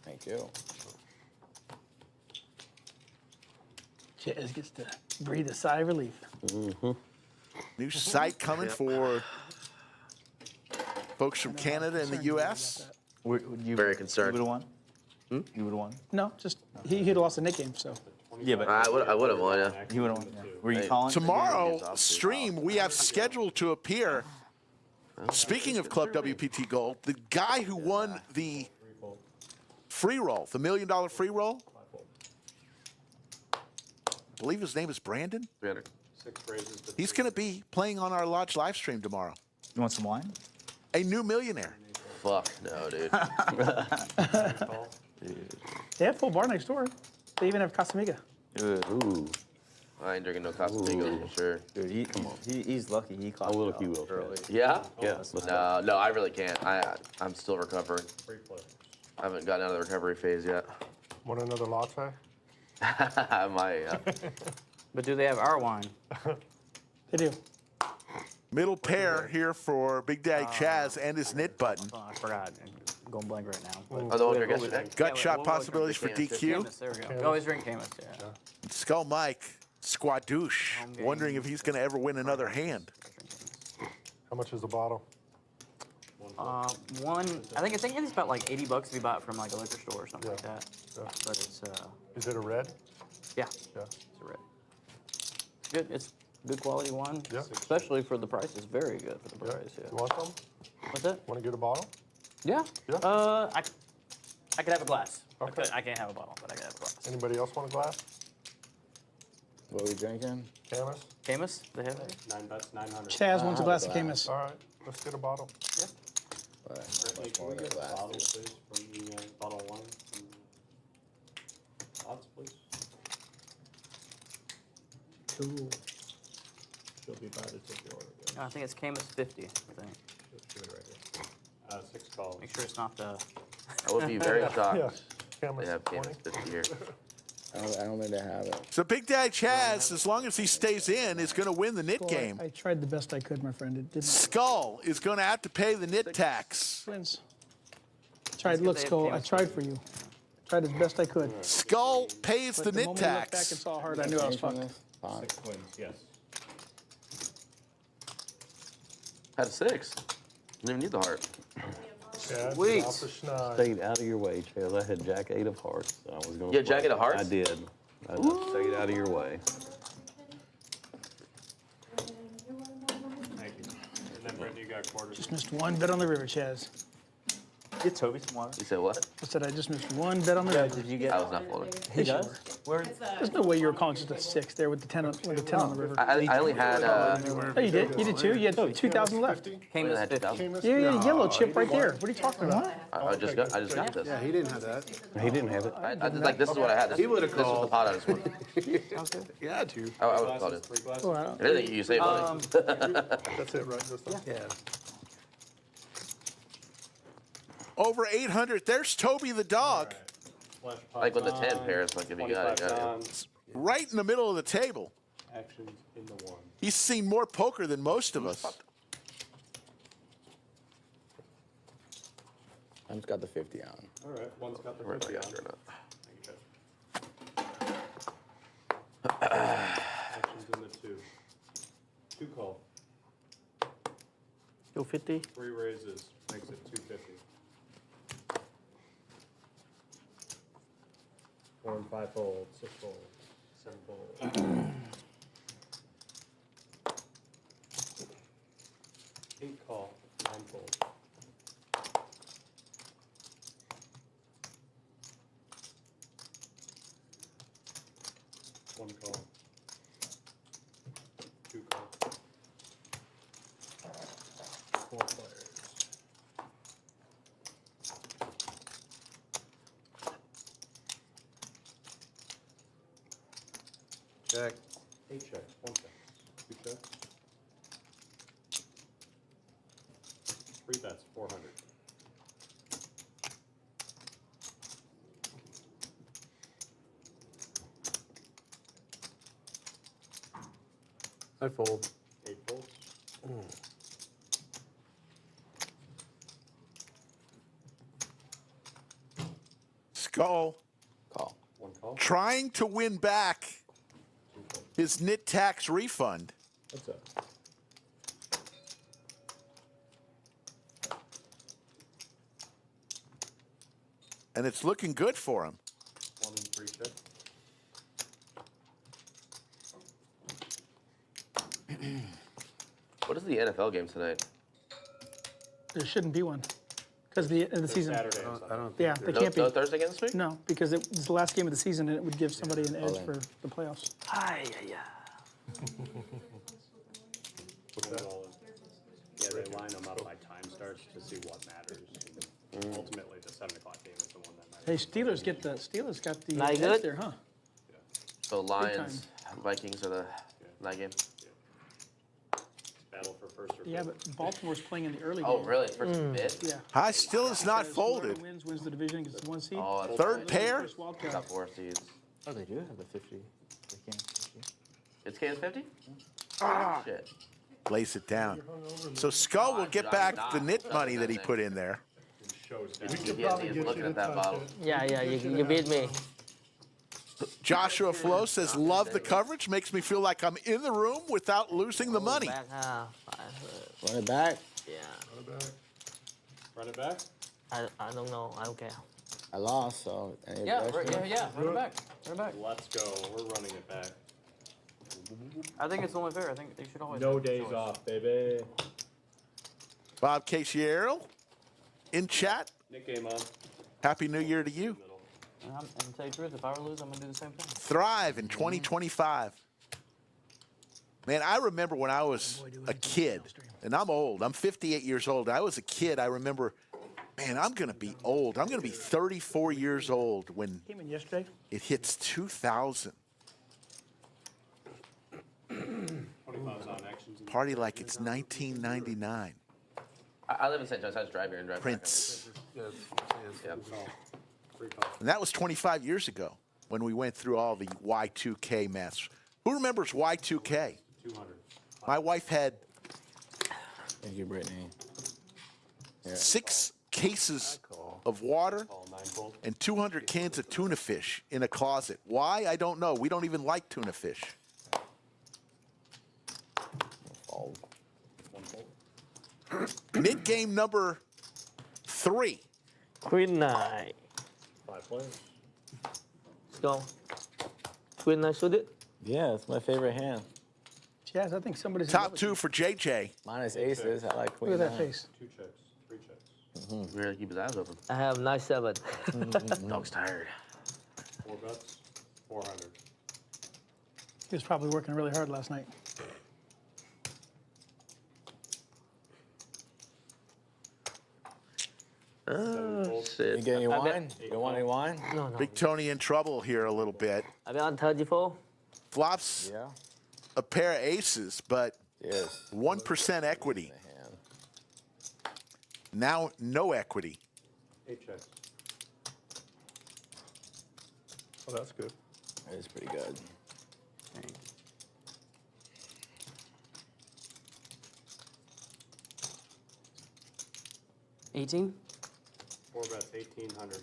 thank you. Chaz gets to breathe a sigh of relief. New site coming for folks from Canada and the U.S. You, Very concerned. You would have won? You would have won? No, just he'd have lost the nick game, so. Yeah, but I would have won, yeah. you would have won. Yeah. Were you Hey, calling? Tomorrow stream, we have scheduled to appear. Speaking of Club WPT Gold, the guy who won the free roll, the $1 million free roll, I believe his name is Brandon. 300. 6 raises to He's going to be playing on our Lodge live stream tomorrow. You want some wine? A new millionaire. Fuck no, dude. They have full bar next door. They even have Casamiga. Ooh. I ain't drinking no Casamigos for sure. Dude, he's lucky. He caught I will it if you will. early. Yeah? Yeah. No, I really can't. I'm still recovering. free players. I haven't gotten out of the recovery phase yet. Want another latte? I might. But do they have our wine? They do. Middle pair here for Big Daddy Chaz and his knit button. Oh, I forgot. I'm going blank right now. Oh, the one we were yesterday? Gut Yeah, shot we'll possibilities for drink DQ. Camus, there we go. We always drink Camus, yeah. Skull Mike, Squadouche, Home game. wondering if he's going to ever win another hand. How much is the bottle? I think it's about like $80 if you buy it from like a liquor store or something like that. Yeah. But it's Is it a red? yeah, Yeah. it's a red. Good. It's good quality wine. Yeah. Especially for the price. It's very good for the Yeah. price. Yeah. You want some? What's that? Want to get a bottle? Yeah. Yeah. I could have a glass. Okay. I can't have a bottle, but I could have a glass. Anybody else want a glass? What are we drinking? Camus? Camus, they have that? 9 bets, 900. Chaz wants a have glass a of glass. Camus. All right, let's get a bottle. But Brittany, much can more we than get a glass, bottle, dude. please, from the bottle of wine? Lots, please. Cool. She'll be by to take your order. I think it's Camus 50, I think. 6 calls. Make sure it's not the. I would be very shocked. Yeah. They Camus, have 20. Camus 50 here. I don't think they have it. So Big Daddy Chaz, as long as he stays in, is going to win the knit Well, game. I tried the best I could, my friend. It didn't. Skull is going to have to pay the knit tax. Twins. Tried. good Look, they have Skull. I Camus. tried for you. Tried as best I could. Skull pays But the the knit moment I looked back and tax. saw how hard, I knew I was Change from fucked. this? Fine. 6 wins, yes. Had a 6. Didn't even need the heart. Yeah, Sweet. off the schneid. Stayed out of your way, Chaz. I had Jack 8 of hearts. I was going. Yeah, Jack 8 of hearts? I did. I just stayed out of your way. Thank you. And then Brittany, you got quarters. Just missed one bet on the river, Chaz. Get Toby some water. You said what? I said I just missed one bet on the river. Did you get? I was not folding. He does. Where? There's no way you were calling just a 6 there with the 10 on the river. I only had. Oh, you did? You did too? You had 2,000 left. Camus had 50. 2,000. Camus? Yeah, yeah, No, yellow he chip didn't right there. want- What are you talking about? I just got this. Yeah, he didn't have that. He didn't have it. Like this is what I had. This, He would've this was the called. pot I just wanted. You had to. I would have called Glasses, it. 3 glasses. Oh, I don't. Anything you say money. That's it, right? This time? Yeah. Over 800. There's Toby the dog, Flash pot Like with the 10 time, pairs, like if you got it, 25 got it. times, right in the middle of the table. actions in the one. He's seen more poker than most of us. I just got the 50 on. All right, one's got the Right, 50 I on. got it, Thank you, Jeff. Actions in the 2. 2 call. 250. 3 raises, makes it 250. 4 and 5 fold, 6 fold, 7 fold. 8 call, 9 fold. One call. 2 call. 4 players. Check. 8 checks, 1 check. 2 checks. 3 bets, 400. I fold. 8 folds. Skull Call. 1 call. trying to win back 2 folds. his NIT tax refund. What's up? And it's looking good for him. 1 and 3 check. What is the NFL game tonight? There shouldn't be one because the end of the season. Saturday. I or don't, something. I don't Yeah, think they there's- can't be. No Thursday game this week? No, because it was the last game of the season and it would give somebody an edge then. for the playoffs. Ay, yeah. Put that all in. Yeah, they line them up by time starts to see what matters. Ultimately, the 7 o'clock game is the one that Hey, matters. Steelers got the Not edge good? there, huh? So Lions, Vikings are the night game. Battle for first or fifth. Yeah, but Baltimore's playing in the early Oh, game. really? First and fifth? Yeah. High still is not Says whoever folded. wins the division, gets the 1 seed. Oh, that's Third right. pair? First wild card. Got 4 seeds. Oh, they do have the 50. They can't 50. It's Kansas 50? Shit. Lays it down. So Skull will get back the NIT money that he put in there. Shows down. He is looking at that bottle. Yeah, yeah, you beat me. Joshua Flo says, love the coverage. Makes me feel like I'm in the room without losing the money. Back half. 500. Run it back. Yeah. Run it back. I don't know. I don't care. I lost, so. any Yeah, adjustment? yeah. Run it back. Run it back. Let's go. We're running it back. I think it's only fair. I think they should always. No have days choice. off, baby. Bob Casiero in chat. Nick game on. Happy New Year to you. Middle. And to tell you the truth, if I were to lose, I'm gonna do the same thing. Thrive in 2025. Man, I remember when I was a kid, and I'm old. I'm 58 years old. I was a kid. I remember, man, I'm going to be old. I'm going to be 34 years old when Came in yesterday. it hits 2000. 25's on actions. in the Party like it's 1999. I live in St. John's. I just drive here and drive Prince. Yeah, back. call. 3 call. And that was 25 years ago when we went through all the Y2K mess. Who remembers Y2K? 200. My wife had Thank you, Brittany. 6 cases of water Call 9 fold. and 200 cans of tuna fish in a closet. Why? I don't know. We don't even like tuna fish. Fold. 1 fold. Mid game number 3. Queen 9. 5 players. Let's go. Queen 9 suited. Yeah, it's my favorite hand. Yes, I think somebody's in Top love with 2 for JJ. Minus aces. I like you. queen. Look at that nine. face. 2 checks. 3 checks. Really keep his eyes open. I have 9-7. Dog's tired. 4 bets. 400. He was probably working really hard last night. Oh, You shit. get any I bet- wine? You want any wine? No, no. Big Tony in trouble here a little bit. I bet on 34. Flops Yeah. a pair of aces, but Yes. 1% equity. The hand. Now no equity. 8 checks. Oh, that's good. That is pretty good. 18. 4 bets, 1,800.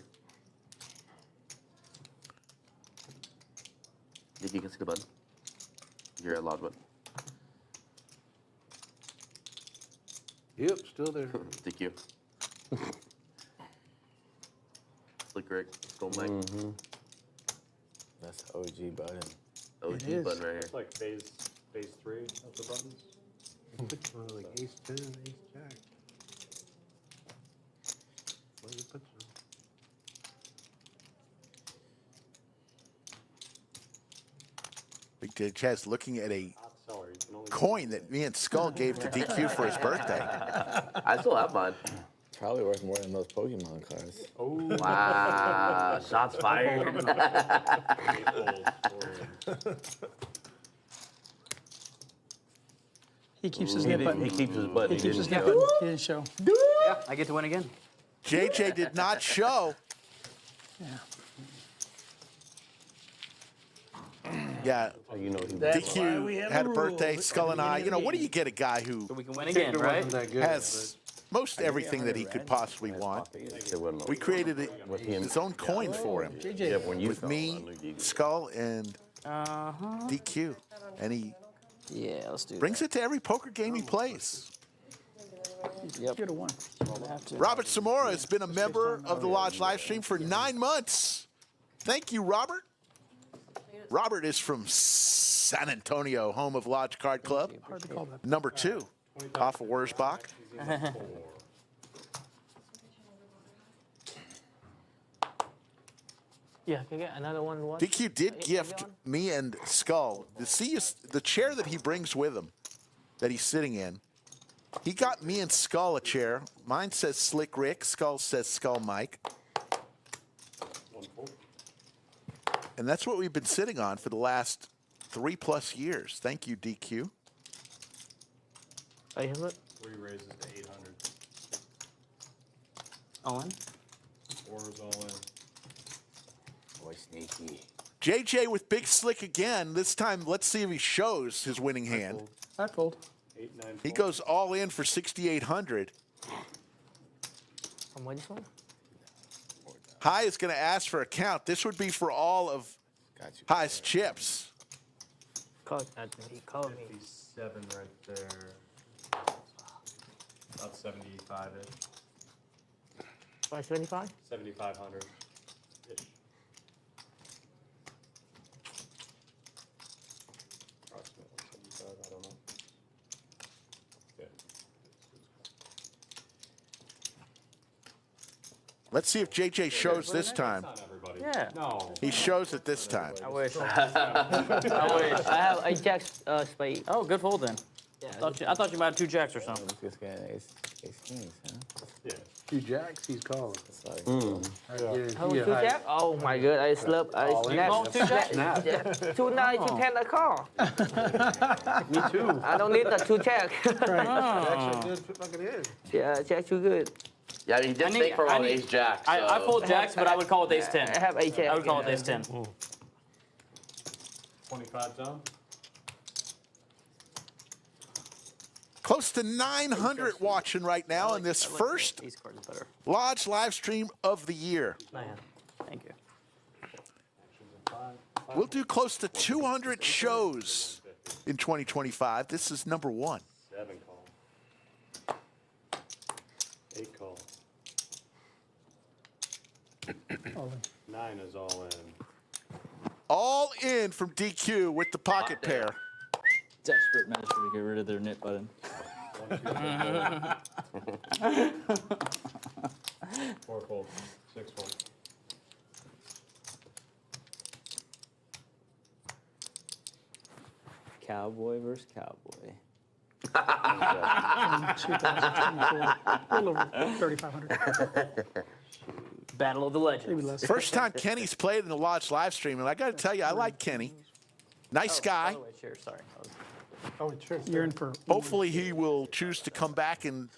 If you can see the button. You're a loud button. Yep, still there. DQ. Slick Rick, Skull Mike. That's OG button. OG is. button right here. It's like phase 3 of the buttons. Like ace 10, ace jack. Where you put them? Big Daddy Chaz looking at a Top seller, you can only coin that me and Skull gave to DQ for his birthday. I still have mine. Probably worth more than those Pokemon cards. Wow, shots fired. He keeps his nip button. He keeps his button. He keeps his nip show it. button. He didn't show. Yeah, I get to win again. JJ did not show. Yeah. Yeah, You know, he DQ had a birthday, Skull and I. You know, what do you get a guy who So we can win again, right? That good. has most everything that he could possibly want? We created his own coin for him Yeah, when you with saw it, I me, knew you'd- Skull, and Uh-huh. DQ. And he Yeah, let's do brings it to every poker game he plays. Yep. You'd have won. Have to. Robert Zamora has been a member of the Lodge live stream for 9 months. Thank you, Robert. Robert is from San Antonio, home of Lodge Card Club. Hard to call that. Number 2, off of Wurzbach. Yeah, can I get another one? What? DQ did gift me and Skull the chair that he brings with him, that he's sitting in. He got me and Skull a chair. Mine says Slick Rick. Skull says Skull Mike. And that's what we've been sitting on for the last 3+ years. Thank you, DQ. I have it. 3 raises to 800. Owen. 4 is all in. Boy, sneaky. JJ with Big Slick again. This time, let's see if he shows his winning hand. I fold. 8, 9, He 4. goes all in for 6,800. From where this one? High is going to ask for a count. This would be for all of Got you. High's chips. Called at me. He called me. 57 right there. About 75-ish. 575? 7,500-ish. Approximately 75, I don't know. Yeah. Let's see if JJ shows this time. Not everybody. Yeah. No. He shows it this time. I wish. I wish. I have a jack spade. Oh, good fold then. Yeah. I thought you might have 2 jacks or something. Let's just get an ace kings, huh? Yeah. 2 jacks, he's calling. Sorry. Oh, 2 jack? Oh my god, I slept. I Oh, 2 jacks? Snap. 2 9, 2 10 a call. Me too. I don't need the 2 jack. Actually, good fucking in. Yeah, jack too good. Yeah, I mean, he did take for all ace jack. So. I fold jacks, but I would call it ace 10. I have a jack. I would call it ace 10. 25 zone. Close to 900 watching right now in this first These cards are better. Lodge live stream of the year. Thank you. We'll do close to 200 shows in 2025. This is number 1. 7 call. 8 call. All in. 9 is all in. All in from DQ with the pocket pair. Desperate measure to get rid of their knit button. 1, 2, 3, 4 fold. 6 fold. Cowboy versus cowboy. 2024. A little over 3,500. Battle of the Maybe Legends. less. First time Kenny's played in the Lodge live stream, and I got to tell you, I like Kenny. Nice guy. By the way, cheers. Sorry. Oh, cheers. You're in for. Hopefully he will choose to come back and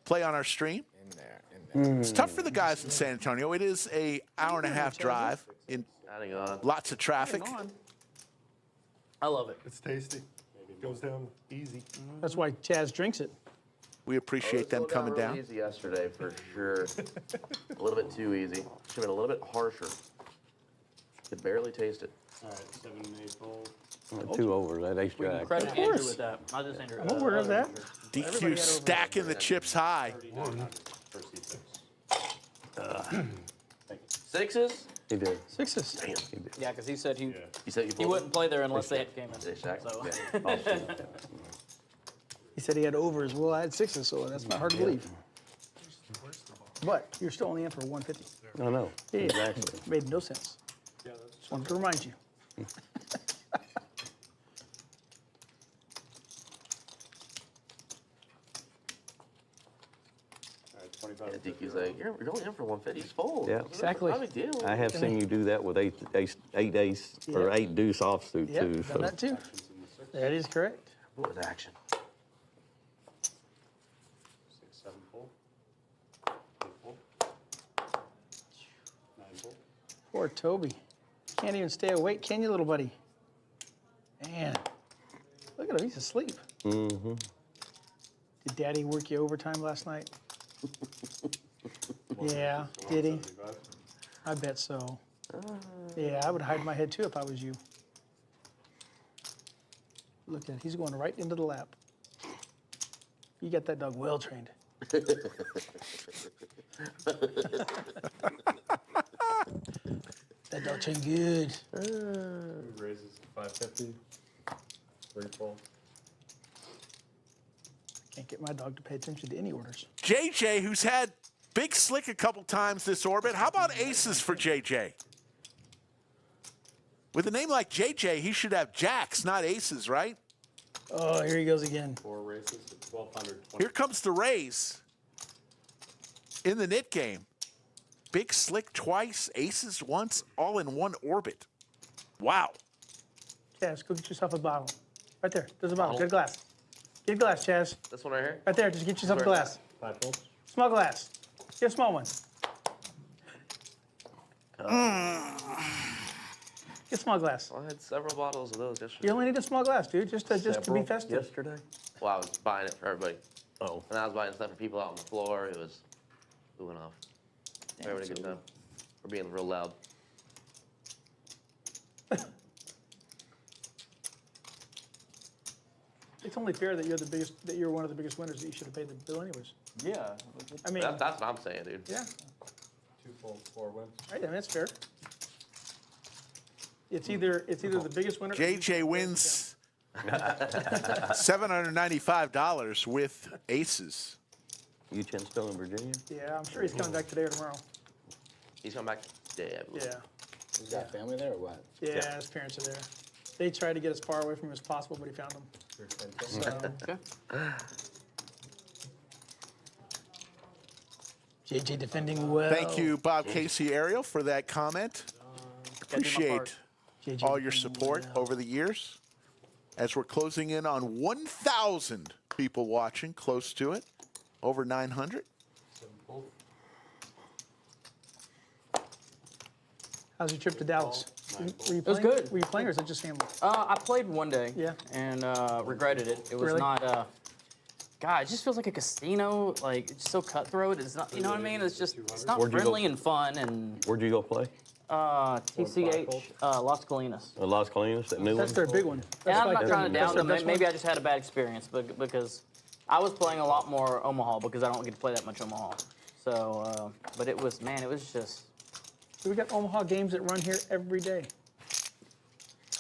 play on our stream. In there. It's tough for the guys in San Antonio. It is a hour-and-a-half drive in Adding on. lots of traffic. I love it. It's tasty. Goes down easy. That's why Chaz drinks it. We appreciate them coming really down. Easy yesterday for sure. A little bit too easy. Should have been a little bit harsher. Could barely taste it. All right, 7 8 hole. 2 over that ace jack. Credit Of Andrew course. with that. I'll just Andrew. I'm aware of that. DQ stacking the chips high. 3,900 for C6. Sixes? He did. Sixes. Damn. He did. Yeah, because he said he You said you he wouldn't play there unless they came in. Ace jack? So. Yeah. He said he had overs. Well, I had sixes, so that's not hard to believe. But you're still only in for 150. I know. Yeah, Exactly. made no sense. Just wanted to remind you. All right, 25. Yeah, DQ's like, you're only in for 150. It's full. Yeah. Exactly. Not a big deal. I have seen you do that with eight ace or Yeah. 8 deuce offsuit Yeah, too. done So that too. That is correct. What was action? 6 7 full. 8 full. 9 full. Poor Toby. Can't even stay awake, can you, little buddy? Man, look at him. He's asleep. mm-hmm. Did Daddy work you overtime last night? Yeah, did he? 75. I bet so. Yeah, I would hide my head too if I was you. Look at it. He's going right into the lap. You got that dog well trained. That dog trained good. Raises to 550. 3 full. Can't get my dog to pay attention to any orders. JJ, who's had big slick a couple times this orbit. How about aces for JJ? With a name like JJ, he should have jacks, not aces, right? Oh, here he goes again. 4 races to 1,200. Here comes the raise in the knit game. Big slick twice, aces once, all in one orbit. Wow. Chaz, go get yourself a bottle. Right there. There's a bottle. Get a glass. Get a glass, Chaz. This one right here? Right there. Just get yourself a Where? glass. 5 full. Small glass. Get a small one. Get a small glass. I had several bottles of those yesterday. You only need a small glass, dude, just to be Several festive. yesterday. Well, I was buying it for everybody. Oh. And I was buying stuff for people out on the floor. It was moving off. We're having a good time. We're being real loud. It's only fair that you're one of the biggest winners that you should have paid the bill anyways. Yeah. I mean, That's what I'm saying, dude. yeah, 2 full, 4 wins. right, then that's fair. It's either the biggest winner. JJ wins $795 with aces. You Chen still in Virginia? Yeah, I'm sure he's coming back today or tomorrow. He's coming back today, I believe. Yeah, Is that family there or what? yeah, his parents are there. They tried to get as far away from him as possible, but he found them. So. JJ defending well. Thank you, Bob Casey Ariel, for that comment. Appreciate JJ all your defending support well. over the years. As we're closing in on 1,000 people watching, close to it, over 900. 7 full. How's your trip to Dallas? Were you It was playing? good. Were you playing or is it just family? I played one day. Yeah. And regretted it. It was Really? not. God, it just feels like a casino. Like it's so cutthroat. It's not. You know what I mean? It's just. It's not Where'd you go? friendly and fun. And Where'd you go play? TCH Las Colinas. Las Colinas, that new That's one? their big one. Yeah, I'm not their- trying to that's down their them. best Maybe one. I just had a bad experience, because I was playing a lot more Omaha because I don't get to play that much Omaha. So, but it was just. We got Omaha games that run here every day.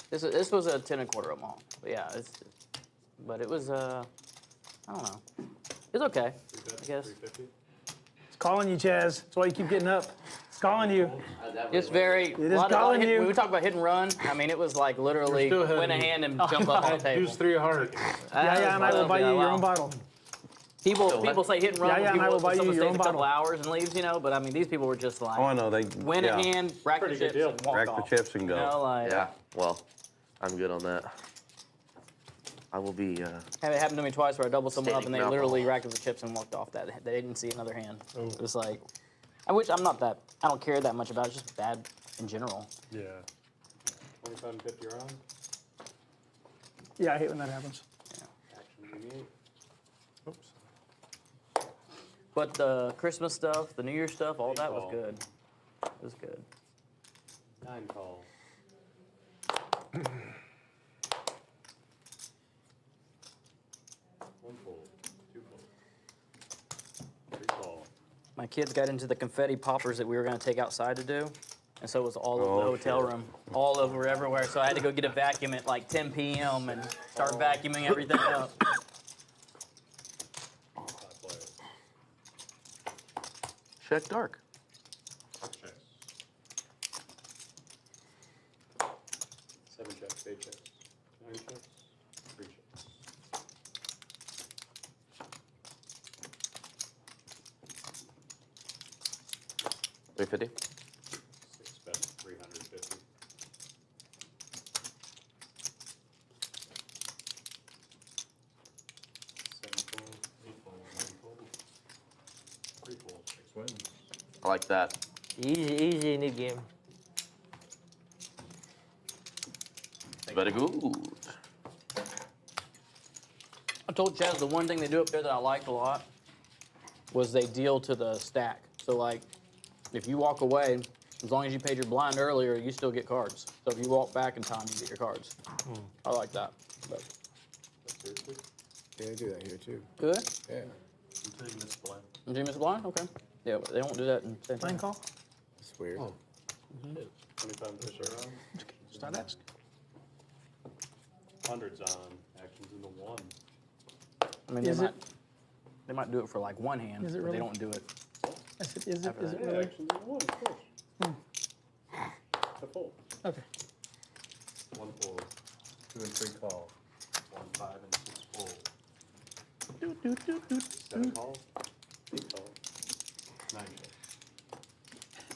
This was a 10 1/4 Omaha. But yeah, but it was I don't know. It's okay, I guess. 350. It's calling you, Chaz. That's why you keep getting up. It's calling you. It's very. It is calling you. When we talk about hit and run, I mean, it was like literally You're still win a heavy. hand and jump up on the table. Use 3 hearts. Yeah, and I will buy you your own bottle. People say hit and run. Yeah, when and I will buy you someone your stays own a couple bottle. hours and leaves, but I mean, these people were just like Oh, I know. They win yeah. a hand, rack the Pretty good chips, deal. and walk Rack off. the chips and go. Like, Yeah, well, I'm good on that. I will be. It happened to me twice where I doubled someone up and they Standing literally alcohol. racked up the chips and walked off. That they didn't see another hand. It was like, I don't care that much about it. It's just bad in general. Yeah. 25 and 50 are on. Yeah, I hate when that happens. Action immediate. Oops. But the Christmas stuff, the New Year stuff, all that was Call. good. It was good. 9 call. One fold. 2 fold. 3 call. My kids got into the confetti poppers that we were going to take outside to do. And so it was all over the hotel room, all over everywhere. So I had to go get a vacuum at like 10 p.m. and start vacuuming everything up. 5 players. Check dark. 6 checks. 7 checks. 8 checks. 9 checks. 3 checks. 350. 6 bets. 350. 7 fold. 8 fold. 9 fold. 3 fold. 6 wins. I like that. Easy in the game. Very good. I told Chaz the one thing they do up there that I liked a lot was they deal to the stack. So like, if you walk away, as long as you paid your blind earlier, you still get cards. So if you walk back in time, you get your cards. I like that. But Yeah, they do that here too. good. Yeah. Until you miss blind. Did you miss a blind? Okay. Yeah, but they won't do that in the same Plain time. call? It's weird. 25 and 50 are on. Just not ask. 100's on. Actions in the 1. I mean, they might do it for like one hand, Is it but really? they don't do it. I said, is it Yeah, really? actions in the 1, of course. The fold. Okay. 1 fold. 2 and 3 call. 1, 5 and 6 fold. 7 call. 8 call. 9 check.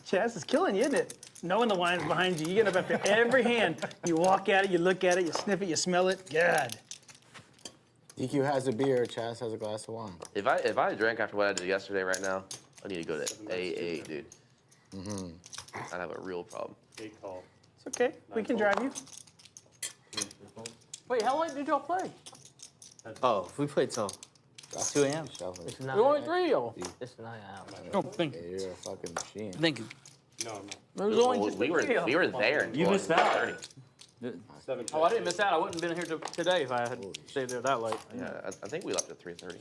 Chaz is killing you, isn't it? Knowing the wine's behind you. You get up after every hand. You walk at it, you look at it, you sniff it, you smell it. God. EQ has a beer, Chaz has a glass of wine. If I drank after what I did yesterday right now, I need to go to AA, dude. I'd have a real problem. 8 call. It's okay. We can drive you. 2 and 3 fold. Wait, how late did y'all play? Oh, we played till 2 a.m. Shuffle. It's There 9. were only 3 of y'all. It's 9 hours. Oh, thank Yeah, you. you're a fucking machine. Thank you. No, I'm not. There was only Well, just we were 3 of we y'all. were there until You missed out. 30. 7 checks. Oh, I didn't miss out. I wouldn't have been here today if I had stayed there that late. Yeah, I think we left at 3:30.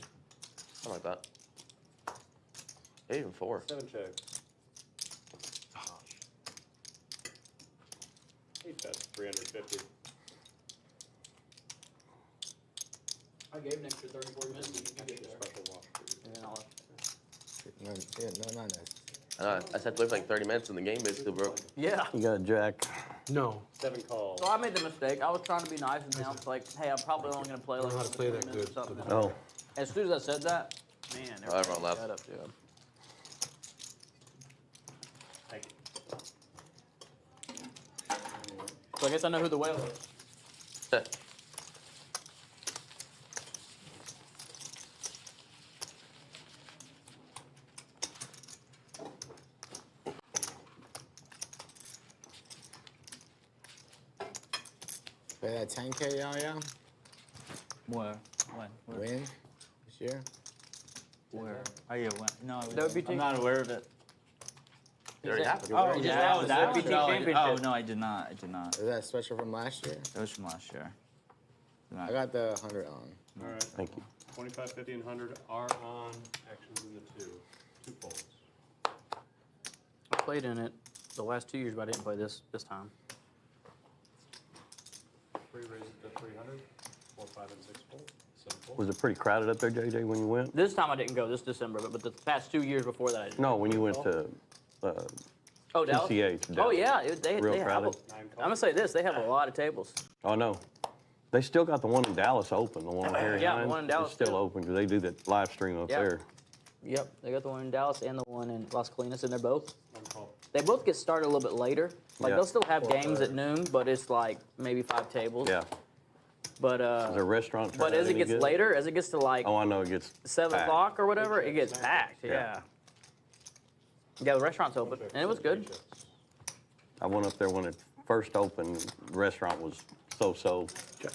Something like that. Maybe even 4. 7 checks. 8 bets. 350. I gave an extra 30, 40 minutes. You get there. Special walk. And then I'll- No, yeah, no, not necessary. I sat there for like 30 minutes and the game basically broke. Yeah. You got Jack. No. 7 call. So I made the mistake. I was trying to be nice and announced like, hey, I'm probably only going to play I don't like know how to play 20 that minutes or good, something. so- Oh, As soon as I said that, man, everyone left. got up, dude. Thank you. So I guess I know who the whale is. Play that 10K, Yaya? Where? When? Where? Win this year? Where? Oh yeah, when? No, WBT? I'm not aware of it. It already happened. Oh, Yeah, yeah, that was that WBT one? No, championship. oh no, I did not. I did not. Is that special from last year? That was from last year. Did not- I got the 100 on. All right. thank you. 25, 50, and 100 are on. Actions in the 2. 2 folds. I played in it the last 2 years, but I didn't play this time. 3 raises to 300. 4, 5, and 6 fold. 7 fold. Was it pretty crowded up there, JJ, when you went? This time I didn't go this December, but the past 2 years before that I did. No, when you went to Oh, Dallas? PCH. Oh, Dallas. yeah. Real They have crowded. I'm going to say this. They have a lot of tables. Oh, no. They still got the one in Dallas open, the one here. Yeah, the one in Dallas, It's still too. open because they do that live stream up Yeah. there. Yep. They got the one in Dallas and the one in Las Colinas, and they're both. 1 call. They both get started a little bit later. Like, Yeah. they'll still have games at noon, but it's like maybe 5 tables. Yeah. But Is there a restaurant? but as it gets later, as it gets to like Oh, I know it gets 7 packed. o'clock or whatever, it gets packed. Yeah. Yeah, the restaurant's open, and it was good. I went up there when it first opened. The restaurant was so-so.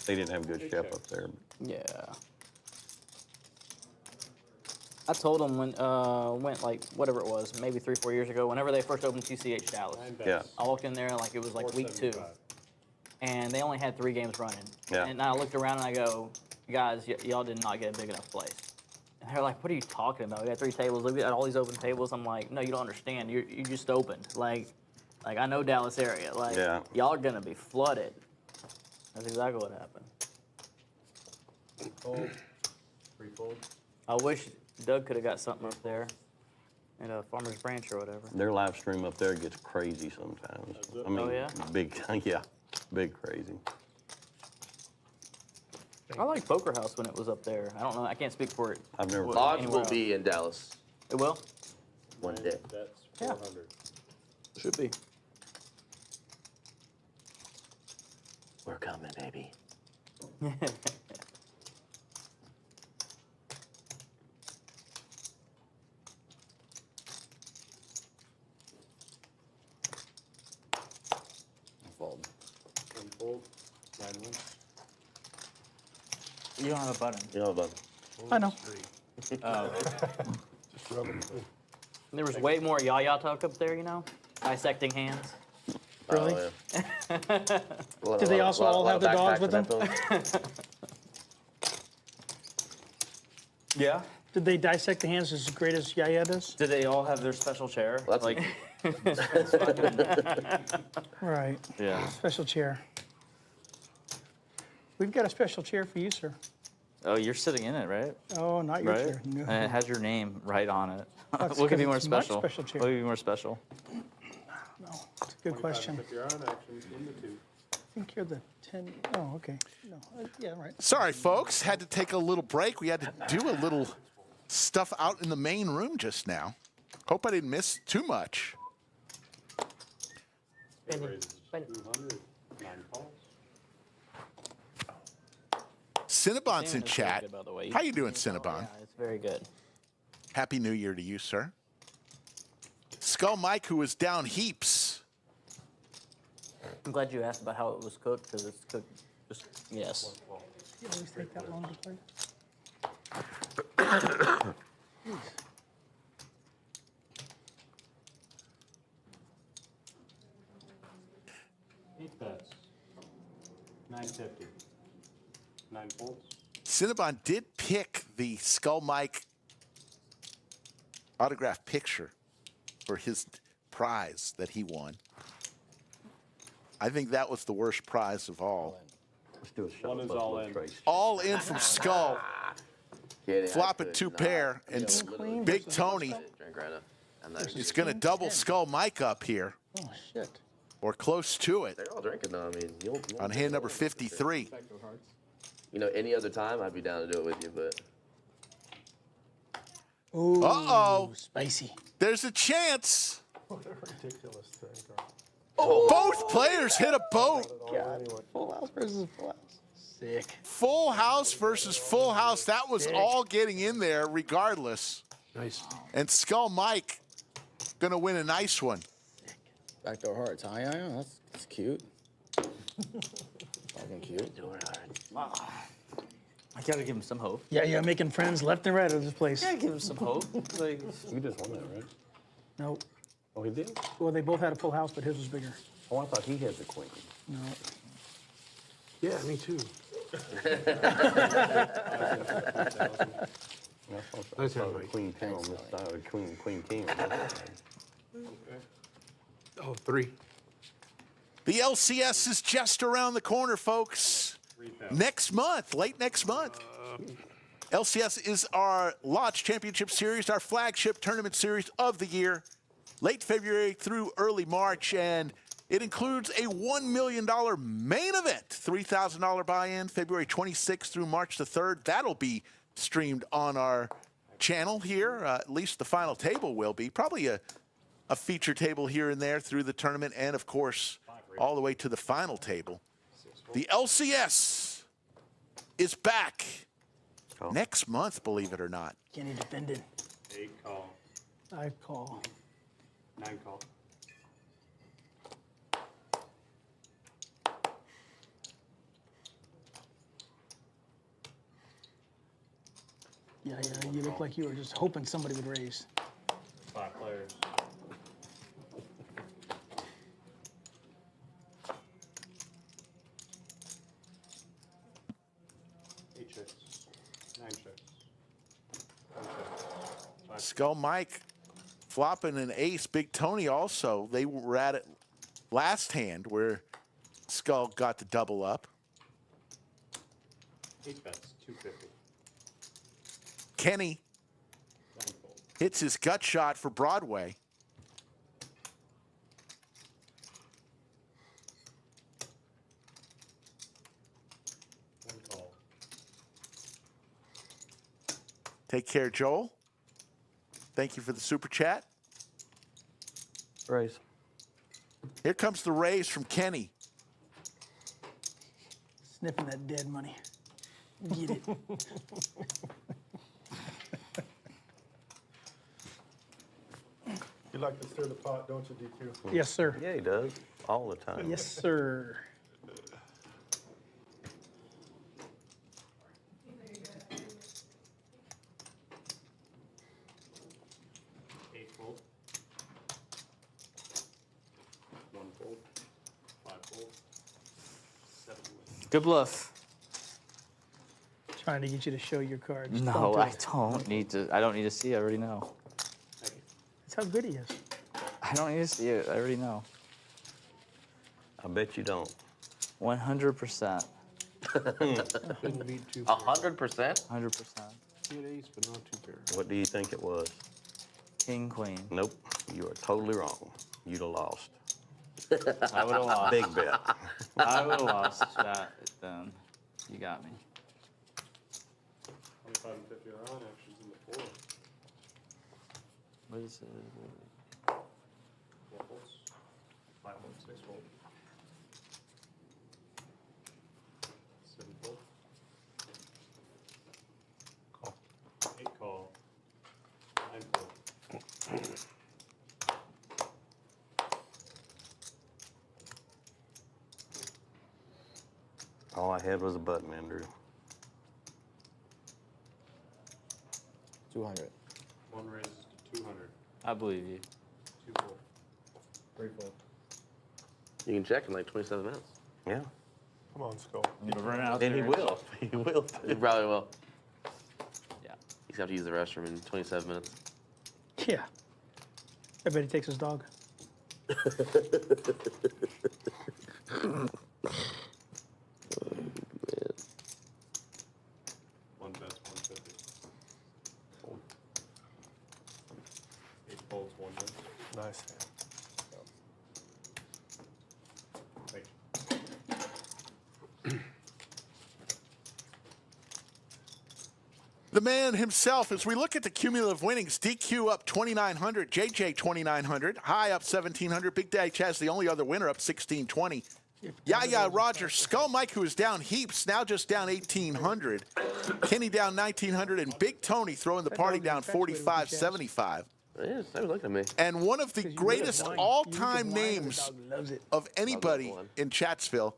They didn't have a good chef up there. Yeah. I told them when went like whatever it was, maybe 3-4 years ago, whenever they first opened TCH Dallas. Yeah. I walked in there like it was like week 2, and they only had 3 games running. Yeah. And I looked around and I go, guys, y'all did not get a big enough place. And they're like, what are you talking about? We got 3 tables. Look at all these open tables. I'm like, no, you don't understand. You just opened. Like I know Dallas area. Like y'all are gonna be flooded. That's exactly what happened. I wish Doug could have got something up there at a Farmer's Branch or whatever. Their live stream up there gets crazy sometimes. I mean, Oh, yeah? big, yeah, big crazy. I liked Poker House when it was up there. I don't know. I can't speak for it. I've never. Odds anywhere will be in Dallas It will? one day. That's Yeah. 400. Should be. We're coming, baby. Fold. Unfold. 9-1. You don't have a button. You know about I know. Just rub it. There was way more Yaya talk up there, you know? Dissecting hands. Really? Oh, yeah. Do they also all have their dogs with them? Yeah. Did they dissect the hands as great as Yaya does? Do they all have their special chair? Well, that's like, Right. yeah. Special chair. We've got a special chair for you, sir. Oh, you're sitting in it, right? Oh, not your Right. chair. No. And it has your name right on it. That's What could 'cause be more it's my special? special chair. What could be more special? No, it's a good question. If you're on action, in the 2. I think you're the 10. Oh, okay. No, yeah, right. Sorry, folks. Had to take a little break. We had to do a little stuff out in the main room just now. Hope I didn't miss too much. It raises 200. 9 calls. Cinnabon's in Salmon is very chat. good, by the way. How you doing, Cinnabon? Yeah, it's very good. Happy New Year to you, sir. Skull Mike, who was down heaps. I'm glad you asked about how it was cooked, because it's cooked just, yes. You always take that long to play? Jeez. 8 bets. 950. 9 folds. Cinnabon did pick the Skull Mike autograph picture for his prize that he won. I think that was the worst prize of all. Let's do a shot. One of is Buffalo all in. Trace. All in from Skull. Kidding, I Flopping could 2 not. pair, and Yeah, literally. Big Tony Drink right now. And that- is going to double Skull Mike up here, Oh, shit. or close to it, They're all drinking though. I mean, you'll on hand number 53. You know, any other time I'd be down to do it with you, but Ooh, Uh-oh. spicy. There's a chance. What a ridiculous thing. Both players hit a boat. Full house versus full house. Sick. Full house versus full house. That was all getting in there regardless. Nice. And Skull Mike going to win a nice one. Backdoor hearts, huh? Yeah, that's cute. Fucking cute. I gotta give him some hope. Yeah, making friends left and right of this place. I gotta give him some hope. Like, You just won that, right? No. Oh, he did? Well, they both had a full house, but his was bigger. Oh, I thought he had the queen. No. Yeah, me too. I Nice saw hand, the Mike. queen 10 on this side, or queen king on this side. Oh, 3. The LCS is just around the corner, folks. Next month, late next month. LCS is our Lodge Championship Series, our flagship tournament series of the year. Late February through early March, and it includes a $1 million main event, $3,000 buy-in, February 26th through March the 3rd. That'll be streamed on our channel here. At least the final table will be. Probably a feature table here and there through the tournament, and of course, all the way to the final table. The LCS is back Oh. next month, believe it or not. Kenny defending. 8 call, I call. 9 call. Yeah, you look like you were just hoping somebody would raise. 5 players. Eight chips, 9 chips. 10 chips. 5 Skull Mike flopping an ace. Big Tony also. They were at it last hand where Skull got the double up. 8 bets, 250. Kenny Blindfold. hits his gut shot for Broadway. One call. Take care, Joel. Thank you for the super chat. Raise. Here comes the raise from Kenny. Sniffing that dead money. Get it. You like to stir the pot, don't you, DQ? Yes, sir. Yeah, he does. All the time. Yes, sir. Eight fold. 1 fold. 5 fold. 7 win. Good bluff. Trying to get you to show your cards. No, Don't do I it. don't need to. I don't need to see it. I already know. Thank you. That's how good he is. I don't need to see it. I already know. I bet you don't. 100%. Couldn't beat 2 pairs. 100%? 100%. He had ace, but not 2 pairs. What do you think it was? King, queen. Nope. You are totally wrong. You'd have lost. I would have lost. Big bet. I would have lost that then. You got me. 25 and 50 are on, actions in the 4. What is it? 4 folds. 5 fold, 6 fold. 7 fold. Call. 8 call. 9 fold. All I had was a button, Andrew. 200. 1 raises to 200. I believe you. 2 fold. 3 fold. You can check in like 27 minutes. Yeah. Come on, Skull. I'm gonna run out And he there. will. He will. You probably will. Yeah. He's gonna have to use the restroom in 27 minutes. Yeah. I bet he takes his dog. One bets, 150. 8 folds, 1 bet. Nice hand. Thank you. The man himself, as we look at the cumulative winnings, DQ up 2,900, JJ 2,900, High up 1,700, Big Daddy Chaz, the only other winner, up 1,620. Yaya Roger, Skull Mike, who is down heaps, now just down 1,800. Kenny down 1,900, and Big Tony throwing the party down 45.75. Yeah, stop looking at me. And one of the greatest all-time names Dog loves it. of anybody one. in Chatsville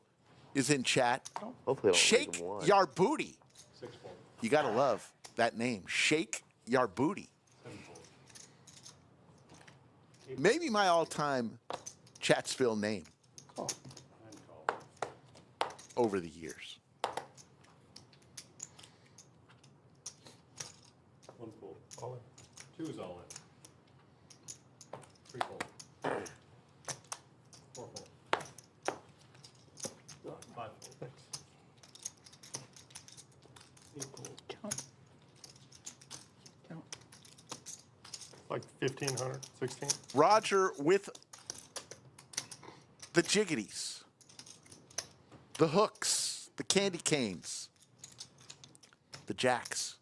is in chat. Hopefully I don't Shake make him one. Yarbooty. 6 fold. You got to love that name, Shake Yarbooty. 7 fold. Maybe my all-time Chatsville name 9 call. over the years. 1 fold. All in. 2 is all in. 3 fold. 4 fold. 5 fold. 8 fold. Count. Count. Like 1,500, 16. Roger with the jiggities, the hooks, the candy canes, the jacks.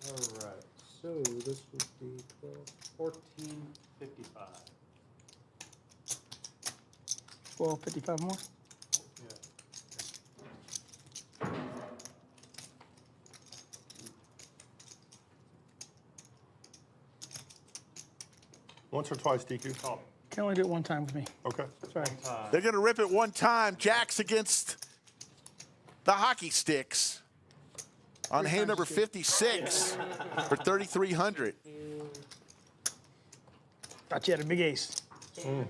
All right. So this would be 1455. 12.55 more. Once or twice, DQ. Can only do it one time with me. Okay. Sorry. They're going to rip it one time. Jacks against the hockey sticks on hand number 56 for 3,300. Thought you had a big ace. And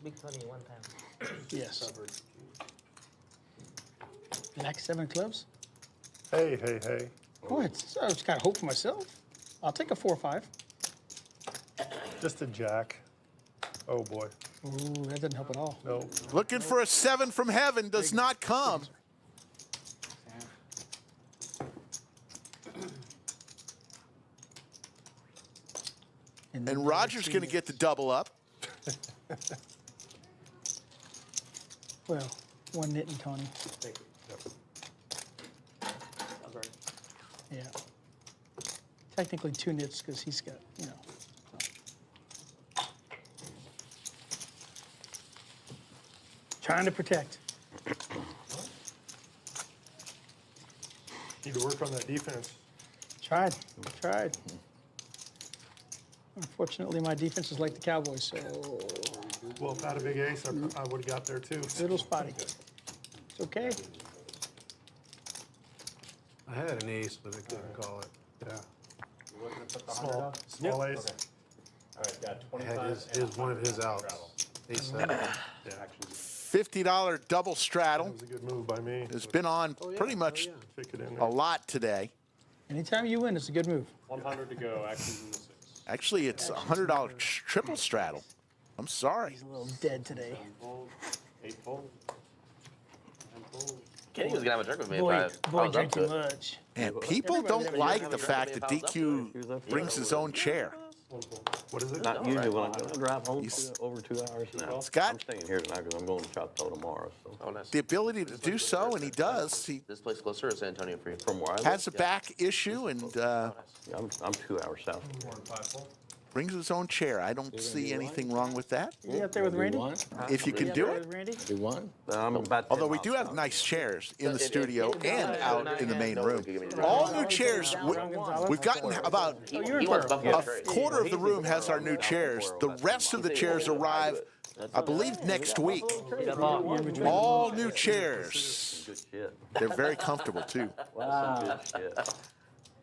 big 20 one time. Yes. Jack 7 clubs. Hey, hey, hey. What? I was kind of hope for myself. I'll take a 4-5. Just a jack. Oh, boy. Ooh, that doesn't help at all. No. Looking for a 7 from heaven, does not come. And Roger's going to get the double up. Well, one knit and Tony. Thank you. Sounds right. Yeah. Technically 2 knits because he's got, you know. Trying to protect. Need to work on that defense. Tried. Unfortunately, my defense is like the Cowboys, so Well, if I had a big ace, I would have got there too. little spotty. It's okay. I had an ace, but I couldn't call it. Yeah. You looking to put the Small, 100 up? small ace. Okay. All right, got I had 25. one of his outs. Ace 7. Yeah. $50 double straddle. That was a good move by me. Has been on pretty much Stick it in a there. lot today. Anytime you win, it's a good move. 100 to go, actions in the 6. Actually, it's a $100 triple straddle. I'm sorry. He's a little dead today. 7 fold, 8 fold, 9 fold. Kenny was gonna have a drink with me Boy, if I boy was up to drinking it. much. And people don't like the fact that DQ brings his own chair. What is it? Not usually when I drive home He's- over 2 hours now. Scott? I'm staying here tonight because I'm going to Choctaw tomorrow. So Oh, nice. The ability to do so, and he does. He This place closer to San Antonio for you? from where I live, has a back issue and yeah, I'm 2 hours south. brings his own chair. I don't see anything wrong with that. You out there with Randy? One? If you can do it. With Randy? Do one? I'm about 10 Although we miles do have south. nice chairs in the studio it- and out in the main room. Give me the- All new chairs. We've gotten about He, Oh, you're he in wants Pearl. Buffalo a Trace. quarter of the room has our new chairs. The rest of the chairs arrive, I believe, next week. All new chairs. Good shit. They're very comfortable too. Good shit.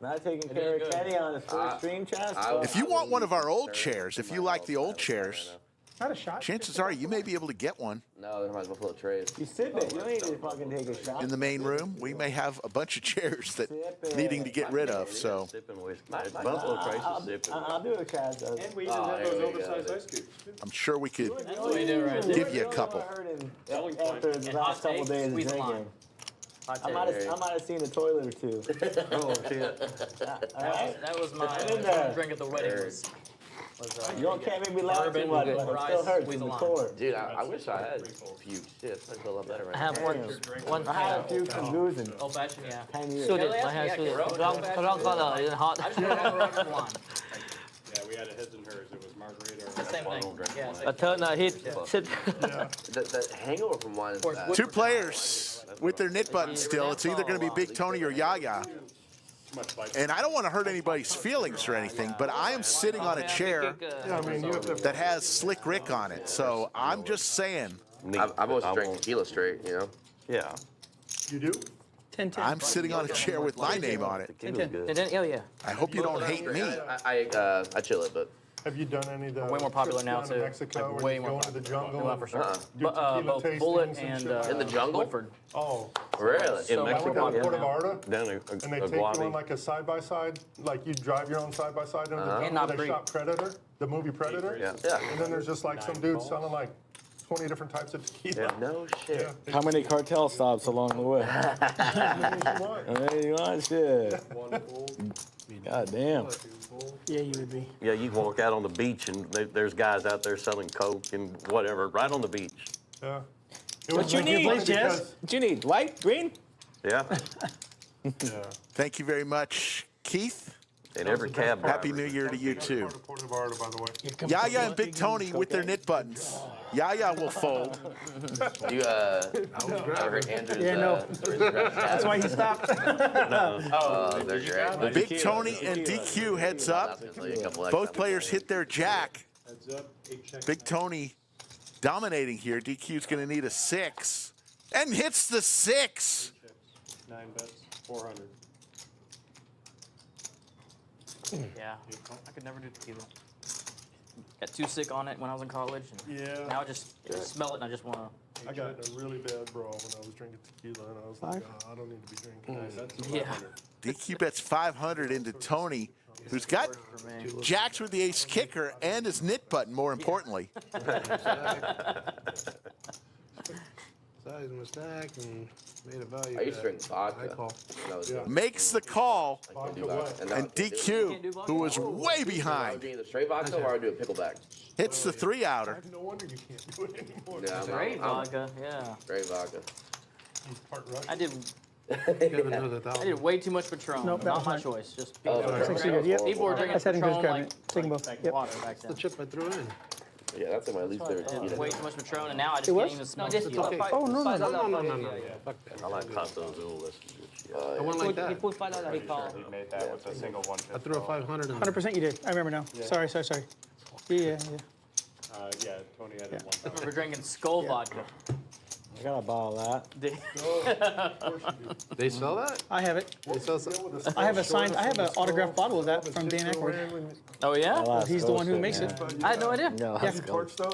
Not taking care of Kenny on his first stream chest. If you want one of our old chairs, if you like the old chairs, Not a shot. chances are you may be able to get one No, they're my Buffalo Trace. You sit there. You don't need to fucking take a shot. in the main room. We may have a bunch of chairs that needing to get rid of. So Sipping whiskey. Buffalo Trace is sipping. I'll do it, Chaz does. And we even have those oversized ice cubes. I'm sure we could That's what you do right there. give you a couple. I heard him Selling point. after the And last hot couple take, days of squeeze a lime. drinking. Hot I take. might have seen a toilet or two. Oh, shit. That was my in there. drink at the wedding. Was, You don't can't make me laugh too Bourbon, much, good but it rice, still hurts squeeze in a the lime. core. Dude, I wish I had a few. Shit, I feel a lot better right I have now. one I had a few from Goozin. old fashioned, yeah. 10 years. suited. Yeah, My hair yeah, suited. Rogue, Wrong old-fashioned wrong color, it's hot. I just don't have Russian wine. Yeah, we had a his and hers. It was margarita or Same why I thing. don't drink Yeah, wine. same I turn hit. Sit. The hangover from wine is bad. Two players with their knit buttons still. It's either going to be Big Tony or Yaya. too much bite. And I don't want to hurt anybody's feelings or anything, but I am sitting on a chair Yeah, I mean, you have to. that has Slick Rick on it. So I'm just saying, I've always I drank won't- tequila straight, you know? Yeah. You do? 10-10. I'm sitting on a chair with my name on it. Tequila's good. And then, oh yeah. I hope you don't hate me. I chill it, but Have you done any of the Way more popular trips now, down to too. Mexico Like, where way you more go into the jungle Yeah, and for sure. do tequila Both Bullet tastings and shit? in the jungle? Woodford. Oh, Really? So In I went Mexico, down to yeah. Puerto Vallarta, Down and they a take you on Guavi. like a side-by-side, like you drive your own side-by-side into the And jungle not where they breed. shot Predator, the movie Predator. Yeah. Yeah. And then there's just like some dude selling like 20 different types of tequila. No shit. Yeah. How many cartel stops along the way? What? Hey, you want shit? One fold, God damn. 2 fold. Yeah, you would be. Yeah, you can walk out on the beach and there's guys out there selling coke and whatever right on the beach. Yeah. What you need? Because, What you need? White? Green? Yeah. yeah. Thank you very much, Keith. And every cab driver. Happy New Year to you too. Puerto Vallarta, by the way. Here comes Yaya the and Big Tony with their knit buttons. Yaya will fold. You ever heard Andrew's? Yeah, no. That's why he stopped. Oh, there's your ad. Big Tony and DQ heads up. Both players hit their jack. Heads up, 8 checks. Big Tony dominating here. DQ's going to need a 6. And hits the 6. 9 bets, 400. Yeah, I could never do tequila. Got too sick on it when I was in college. And Yeah. Now I just smell it and I just want to. I got in a really bad brawl when I was drinking tequila, and I was like, oh, I don't need to be drinking. 9 bets, Yeah. 500. DQ bets 500 into Tony, who's got jacks with the ace kicker and his knit button, more importantly. Size my stack and made a value. I used to drink I vodka. call. when I was Yeah. young. Makes the call, I can do vodka. and now I can't do it. DQ, who was way I would behind, do either straight vodka or I would do a pickleback. hits the 3-outer. No wonder you can't do it anymore. Yeah, Great I'm vodka, yeah. straight vodka. He's part right. I did Give another I 1,000. did way too much Patron. Nope, that Not was my mine. choice. Just Oh, people, That's actually good. Yep. people were drinking I said in Patron good like, cabinet. Take them both. like Yep. water back The then. chip I threw in. Yeah, that's my least favorite Did tequila. way too much Patron, and now I just It can't was? even smell Just tequila. put Oh, no, no, $5 No. Fuck that. I like Costa Azul. That's good shit. I went like He that. put $5 he called. He made that with a single one. I threw a 500 in. 100% you did. I remember now. Sorry. Yeah. Yeah, Tony had Yeah. it 1,000. We're drinking Skull vodka. I got a bottle of that. They sell that? I have it. They sell some. I have an autographed bottle of that from Dan Aykroyd. Oh yeah? Well, He's the one who makes it. I had no idea. No, Yeah.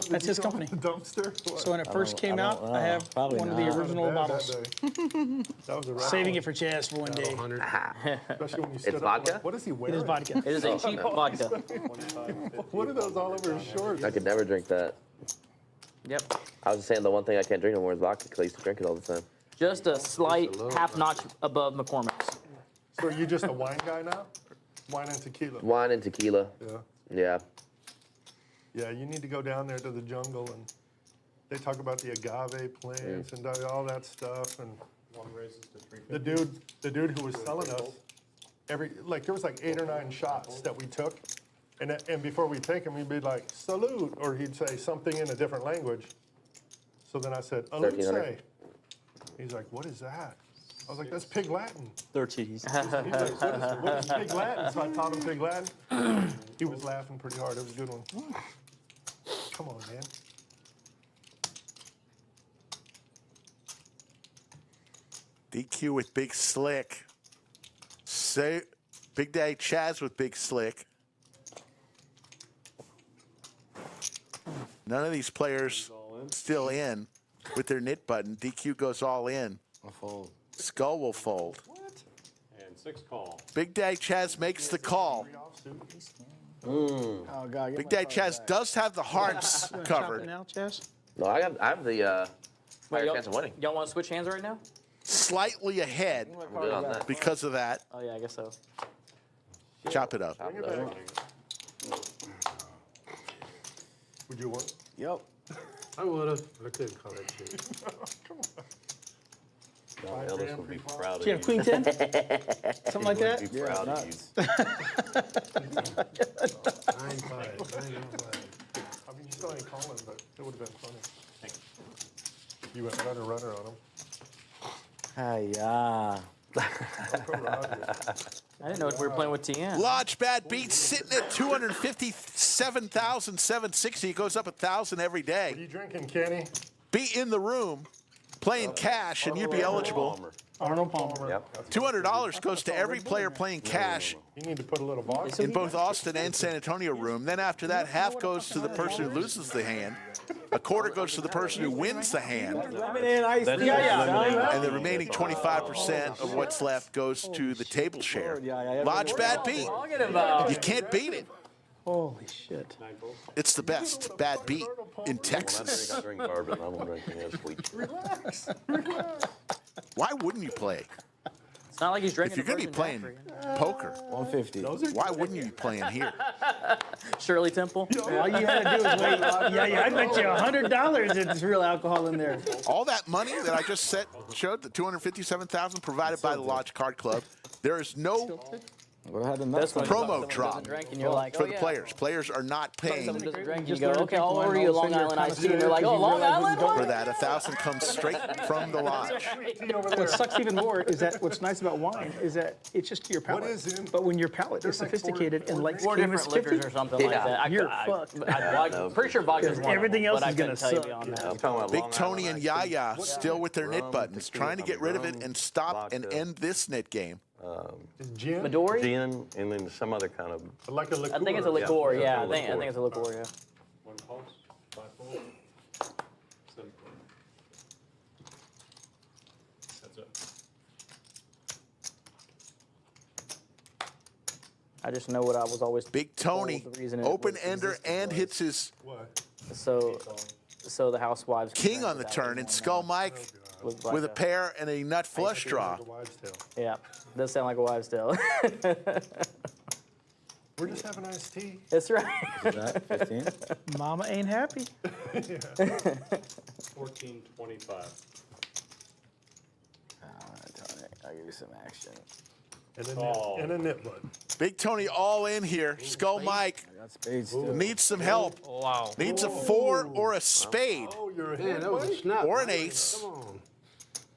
That's his company. Dumpster. So when it first came out, I have probably one of the not. original bottles. That was a rough Saving one. it for Chaz for one day. 100. Especially when you stood up. vodka? Like, what is he It wearing? is vodka. It is a cheap vodka. 25, 50. What are those all over his shorts? I could never drink that. Yep. I was just saying the one thing I can't drink no more is vodka because I used to drink it all the time. Just a slight half notch above McCormick's. So are you just a wine guy now? Wine and tequila? Wine and tequila. Yeah. Yeah. Yeah, you need to go down there to the jungle and they talk about the agave plants and all that stuff. And One raises to 350. the dude who was selling us there was like 8 or 9 shots that we took. And before we take them, he'd be like, salute, or he'd say something in a different language. So then I said, alute 1300. He's like, what is that? I was like, that's Pig Latin. 13. He's like, what is Pig Latin? So I taught him Pig Latin. He was laughing pretty hard. It was a good one. Come on, man. DQ with Big Slick. Big Daddy Chaz with Big Slick. None of these players still in with their knit button. DQ goes all in. I'll fold. Skull will fold. And 6 call. Big Daddy Chaz makes the call. Oh, God. Big Daddy Chaz does have the hearts Chop it covered. now, Chaz? No, I have the higher y'all- chance of winning. Y'all want to switch hands right now? Slightly ahead I'm good on that. because of that. Oh yeah, I guess so. Chop it up. Chop it up. Would you want? Yep. I would have. I couldn't call that shit. John Ellis would be proud of Do you you. have Queen 10? Something like that? He'd be proud of you. 9-5. 9-5. I mean, you still ain't calling, but it would have been funny. You went runner on him. Hi-ya. I didn't know we were playing with TN. Lodge Bad Beats sitting at 257,760. It goes up 1,000 every What day. are you drinking, Kenny? Be in the room playing cash and you'd be eligible. Palmer. Arnold Palmer. Yep. $200 goes to every player playing cash You need to put a little vodka. in both Austin and San Antonio room. Then after that, half goes to the person who loses the hand. A quarter goes to the person who wins the hand. That's And the remaining 25% of what's left goes to the table share. Lodge Bad Beat. Talking about. You can't beat it. Holy shit. It's the best bad beat in I think Texas. I drink bourbon. I won't drink any other sweet. Why wouldn't you play? It's not like he's If drinking. you're going to be playing poker, 150. why wouldn't you be playing here? Shirley Temple. All you had to do is wait. Yeah, I bet you $100 it's real alcohol in there. All that money that I just showed, the $257,000 provided by the Lodge Card Club, there is no We'll have the That's when Promo someone drop doesn't drink and you're like, for oh, the yeah. players. Players are not paying Someone doesn't drink, you Just go, learn to okay, drink I'll wine, order all you a of a Long sudden you're Island iced tea. connoisseur And they're like, because oh, you Long realize Island? it's for What? that. 1,000 comes straight from the lodge. What sucks even more is that what's nice about wine is that it's just to your palate. is in- But when your palate is There's like sophisticated and likes Four Caymus different 50, liquors or something like that. You're fucked. I'm pretty sure vodka's one everything of else them, is but I gonna couldn't tell you suck. beyond that. I'm talking about Big Long Tony Island and iced tea. Yaya still with their knit Rum, buttons, tequila, trying to get rid of it and stop and vodka. end this knit game. Gin? Midori? Gin, and then some other kind of. Like a liqueur. I think it's a liqueur, Yeah, yeah. it's I a think liqueur. it's a liqueur, yeah. One pulse, 5-4. That's it. I just know what I was always Big Tony, told the reason it open was ender resistant and was. hits his So the housewives can king drink on the without turn, being and on Skull that. Mike With like with a pair and a nut flush draw. Like a wives' tale. Yeah, does sound like a wives' tale. We're just having iced tea. That's right. 15. Mama ain't happy. 14-25. Tony, I'll give you some action. And a, Oh. and a nip bud. Big Tony all in here. Skull Mike I got spades still. needs some help. Wow. Needs a 4 or a spade Oh, you're Man, ahead, that was a Mike. snap. or an ace. Come on.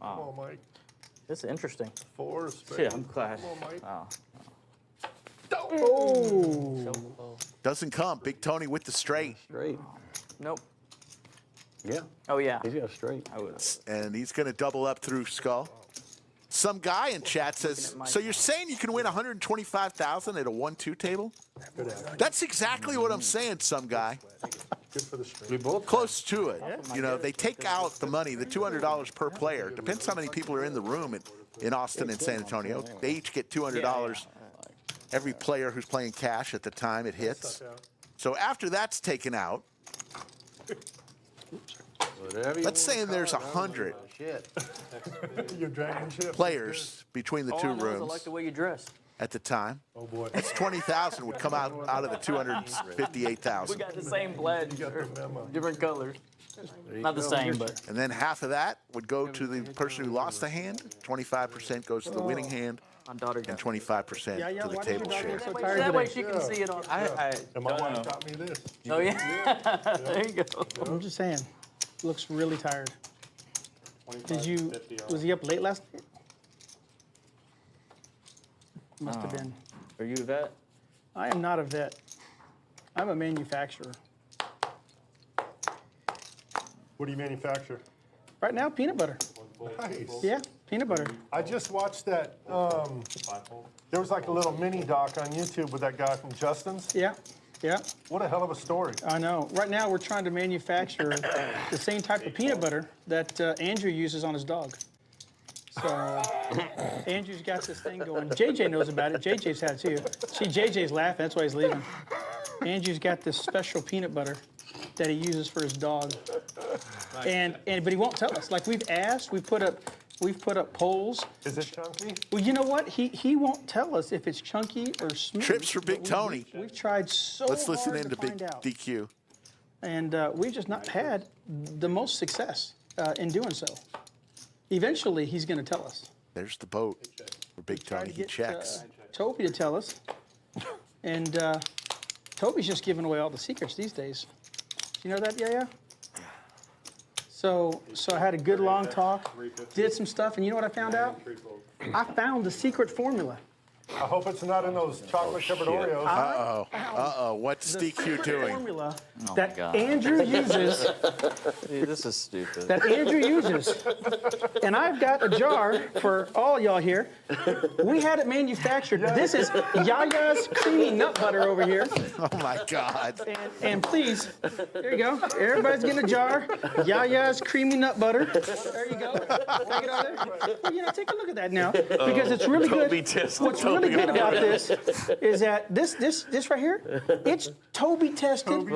Come on, Mike. This is interesting. 4 spades. Yeah, I'm glad. Come on, Mike. Oh. Oh. Doesn't come. Big Tony with the straight. Straight. Nope. Yeah, Oh yeah. he's got a straight. I would. And he's going to double up through Skull. Some guy in chat says, so you're saying you can win 125,000 at a 1-2 table? That's exactly what I'm saying, some guy. Good for the straight. We both. Close to it. You know, they take out the money, the $200 per player. Depends how many people are in the room in Austin and San Antonio. They each get $200. Every player who's playing cash at the time it hits. So after that's taken out, Whatever you let's say wanna there's call it, I don't 100 know. Shit. Your dragon ship. players between the All two I know is I like rooms the way you dress. at the time. Oh, boy. That's 20,000 would come out of the We 258,000. got the same pledge, You got the memo. different colors. Not the same, but And then half of that would go to the person who lost the hand. 25% goes to the winning hand, my daughter and got 25% Yeah, to the why does your table dog share. look so that tired way today? she can see it on. And my wife taught me this. Oh yeah. There you go. I'm just saying, looks really tired. Did you? 50 Was he up late last night? Must have been. Are you a vet? I am not a vet. I'm a manufacturer. What do you manufacture? Right now, peanut butter. Nice. Yeah, peanut butter. I just watched that. There was like a little mini doc on YouTube with that guy from Justin's. Yeah, yeah. What a hell of a story. I know. Right now, we're trying to manufacture the same type of peanut butter that Andrew uses on his dog. So Andrew's got this thing going. JJ knows about it. JJ's had it too. See, JJ's laughing. That's why he's leaving. Andrew's got this special peanut butter that he uses for his dog. But he won't tell us. Like we've asked, we've put up polls. Is it chunky? Well, you know what? He won't tell us if it's chunky or smooth. Trips for Big But Tony. We've tried so Let's listen hard in to to Big find out. DQ. And we've just not had the most success in doing so. Eventually, he's going to tell us. There's the boat for Big Tried Tony. to He get checks. Toby to tell us. And Toby's just giving away all the secrets these days. You know that, Yaya? So I had a good long talk, did some stuff, and you know what I found out? I found the secret formula. I hope it's not in those chocolate covered Oreos. Uh-oh. What's The DQ secret doing? formula Oh that my God. Andrew uses. Dude, this is stupid. That Andrew uses. And I've got a jar for all y'all here. We had it manufactured. This is Yaya's creamy nut butter over here. Oh my God. And please, there you go. Everybody's getting a jar. Yaya's creamy nut butter. There you go. Take it on there. Well, you know, take a look at that now because it's really good. What's really good about this is that this right here, it's Toby tested,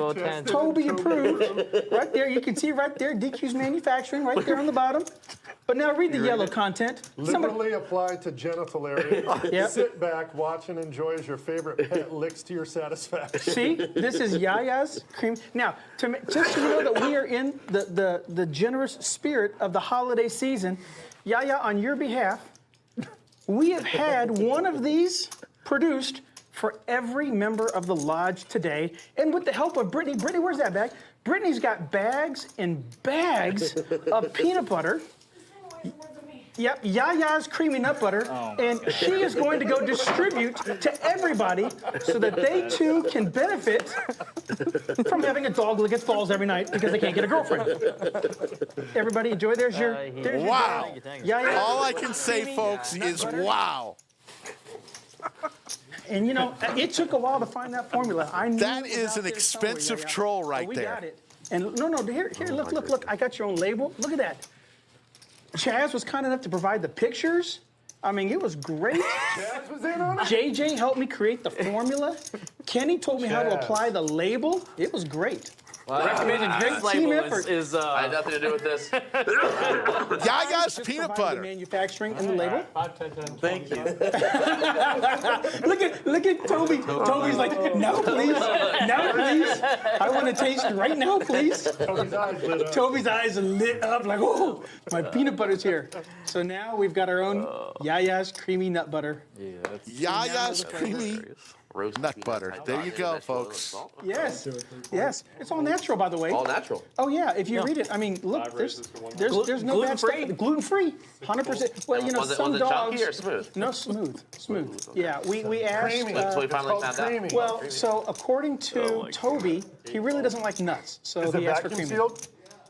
Toby approved. Right there, you can see right there, DQ's manufacturing right there on the bottom. But now read the yellow content. Liberally applied to genital area. Yep. Sit back, watch, and enjoy as your favorite pet licks to your satisfaction. See, this is Yaya's cream. Now, just so you know that we are in the generous spirit of the holiday season, Yaya, on your behalf, we have had one of these produced for every member of the lodge today. And with the help of Brittany, where's that bag? Brittany's got bags and bags of peanut butter. Yep, Yaya's creamy nut butter, and she is going to go distribute to everybody so that they too can benefit from having a dog lick its balls every night because they can't get a girlfriend. Everybody enjoy. There's your Wow. Yaya. All I can say, folks, is wow. And you know, it took a while to find that formula. I knew That it was is out an there expensive somewhere, Yaya. troll right we there. got it. And no, here, look. I got your own label. Look at that. Chaz was kind enough to provide the pictures. I mean, it was great. Chaz was in on it? JJ helped me create the formula. Kenny told me how to apply the label. It was great. This Team label effort. is I had nothing to do with this. Yaya's Just peanut provided butter. The manufacturing and the label. 5, 10, 10. Thank you. Look at Toby. Toby's like, no, please. No, please. I want to taste it right now, please. Toby's eyes lit up. Toby's eyes are lit up like, oh, my peanut butter's here. So now we've got our own Yaya's creamy nut butter. Yeah, that's Yaya's creamy Roast nut peanuts, butter. high There you protein, go, vegetable, folks. salt. Yes, yes. It's all natural, by the way. All natural. Oh yeah, if you read it, I mean, look, Five there's raisins to one there's no bad stuff. Gluten-free, 100%. Well, you know, Was it some dogs. chunky or smooth? No, smooth. Yeah, we asked. Creamy. So we It's finally called found out. creamy. Well, so according to Toby, he really doesn't like nuts, so Is it he asked for vacuum creamy. sealed?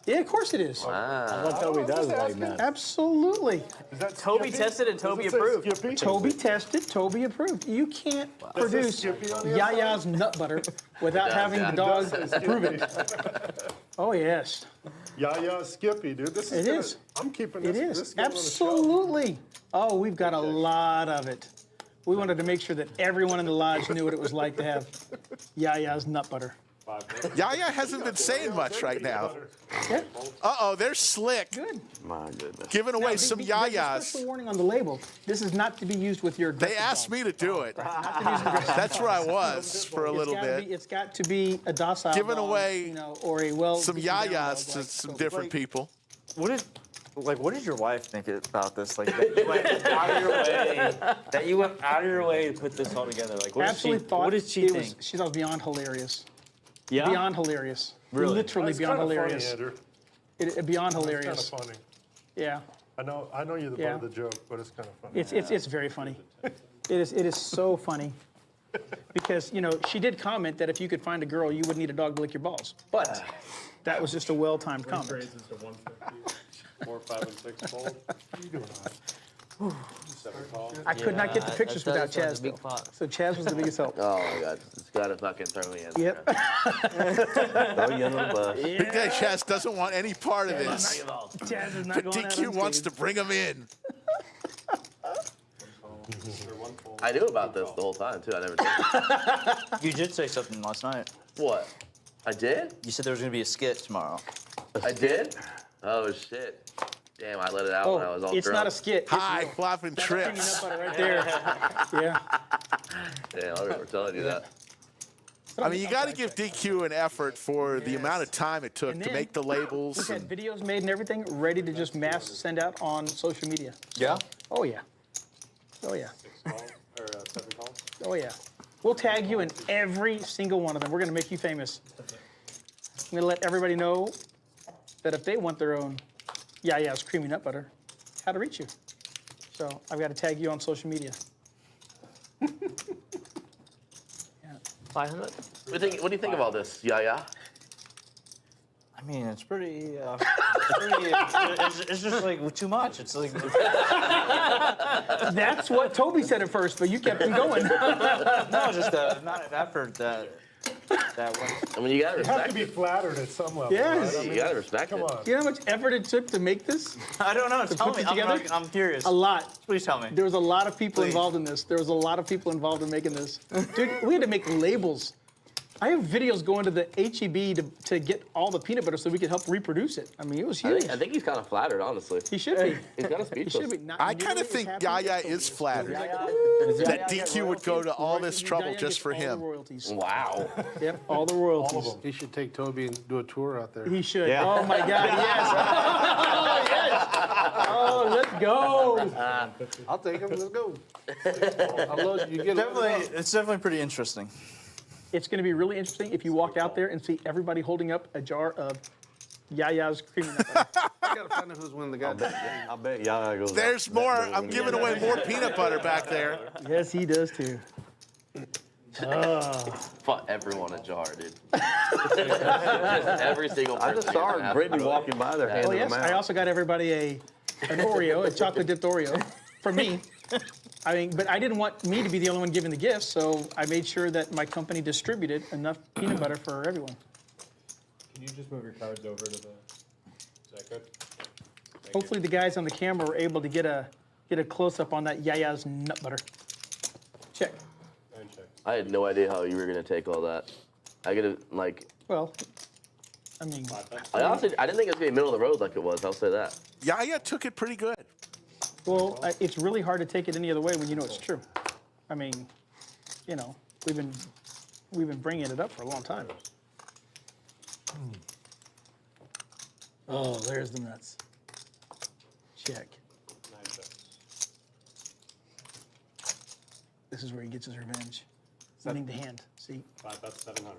Yeah, of course it is. Toby does like that. Absolutely. Is that Toby Skippy? tested and Does Toby it say approved. Skippy? Toby tested, Toby approved. You can't produce Skippy on the Yaya's nut butter without having the dog approve it. Oh yes, Yaya Skippy, dude. This is it is. I'm keeping It this. is. This is going on the shelf. Absolutely. Oh, we've got a lot of it. We wanted to make sure that everyone in the lodge knew what it was like to have Yaya's nut butter. Yaya hasn't been saying much right now. Yeah, Uh-oh, they're slick. good. My goodness. Giving away Now, some there's a Yayas. special warning on the label. This is not to be used with your They aggressive asked dog. me to do it. Not to be used with aggressive That's dogs. where I was for a little bit. It's got to be a docile Giving dog, away you know, or a well Some beaten down Yayas dog to like some Toby. different people. what did your wife think about this? Like that you went out of your way, that you went out of your way to put this all together. Like what Absolutely thought what did she it think? was. She thought it was beyond hilarious. Yeah. Beyond hilarious. Really? Literally That's beyond kinda hilarious. Funny, Andrew. Beyond It's hilarious. kind of funny. Yeah. I know you're the butt Yeah. of the joke, but it's kind of funny. It's very funny. It is so funny. Because, you know, she did comment that if you could find a girl, you would need a dog to lick your balls. But that was just a well-timed comment. Raises to 150. 4, 5, and 6 fold. 7 call. I could not get the pictures without Chaz, a big though. pot. So Chaz was the biggest help. Oh my God, it's gotta fucking throw me in. Yep. Throw you under the bus. Big Day Chaz doesn't want any part of this. Chaz is not But going out DQ wants to unscathed. bring him in. I knew about this the whole time too. I never did. You did say something last night. What? I did? You said there was gonna be a skit tomorrow. I did? Oh shit. Damn, I let it out when I was all Oh, it's drunk. not a skit. It's High real. flopping That's creamy trips. nut butter right there. Yeah. Damn, I remember telling you that. I mean, you got to give DQ an effort for the amount of time it took And to then make the labels. We've had and- videos made and everything ready to just mass send out on social media. Yeah. Oh, yeah. Oh, yeah. 6 call, or 7 call. Oh, yeah. We'll tag you in every single one of them. We're going to make you famous. I'm going to let everybody know that if they want their own Yaya's creamy nut butter, how to reach you. So I've got to tag you on social media. 500? What do you think of all this, Yaya? I mean, it's pretty. It's just like too much. It's like. That's what Toby said at first, but you kept him going. No, just the amount of effort that one. I mean, you gotta You have respect to be it. flattered at some level. Yes. Right? I You mean, gotta respect come it. on. Do you know how much effort it took to make this? I don't know. Tell put me. it together? I'm curious. A lot. Please tell me. There was a lot of people Please. involved in this. There was a lot of people involved in making this. Dude, we had to make labels I have videos going to the HEB to get all the peanut butter so we could help reproduce it. I mean, it was huge. I think he's kind of flattered, honestly. He should be. He's kind of He speechless. should be. Not I kind nearly of as think happy Yaya as is flattered Does that Yaya get DQ would go to all this trouble Yaya just gets for all the him. royalties. Wow. Yep, all the royalties. All of them. He should take Toby and do a tour out there. He should. Yeah. Oh my God, yes. Oh, yes. Oh, let's go. I'll take him. Let's go. I love you. Get It's definitely pretty interesting. It's going to be really interesting if you walk out there and see everybody holding up a jar of Yaya's creamy nut butter. I gotta find out who's winning the goddamn game. I bet Yaya goes. There's more. I'm giving away more peanut butter back there. Yes, he does too. Fought everyone a jar, dude. Every single person. I just saw Brittany walking by there Oh handing yes, them I out. also got everybody an Oreo, a chocolate dipped Oreo, for me. I mean, but I didn't want me to be the only one giving the gifts, so I made sure that my company distributed enough peanut butter for everyone. Can you just move your cards over to the, is that good? Hopefully the guys on the camera were able to get a close up on that Yaya's nut butter. Check. And check. I had no idea how you were gonna take all that. I could have like. Well, I mean, I honestly, I didn't think it was gonna be middle of the road like it was. I'll say that. Yaya took it pretty good. well, it's really hard to take it any other way when you know it's true. I mean, you know, we've been bringing it up for a long time. Oh, there's the nuts. Check. 9 chips. This is where he gets his revenge. Winning the hand. See? 5 bets, 700.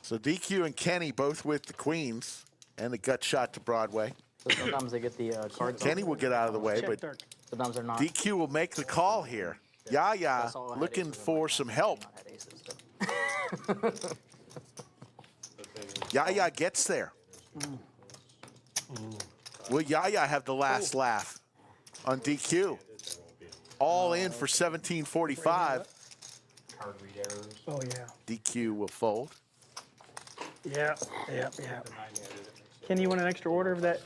So DQ and Kenny both with the queens and the gut shot to Broadway. So sometimes they get the cards. Kenny will get out of the way, Check but dark. Sometimes they're not. DQ will make the call here. Yaya That's all I had looking aces. for some help. I had aces, so. Yaya gets there. Will Yaya have the last laugh on DQ? All in for 1745. Card read errors. Oh, yeah. DQ will fold. Yeah. Kenny, you want an extra order of that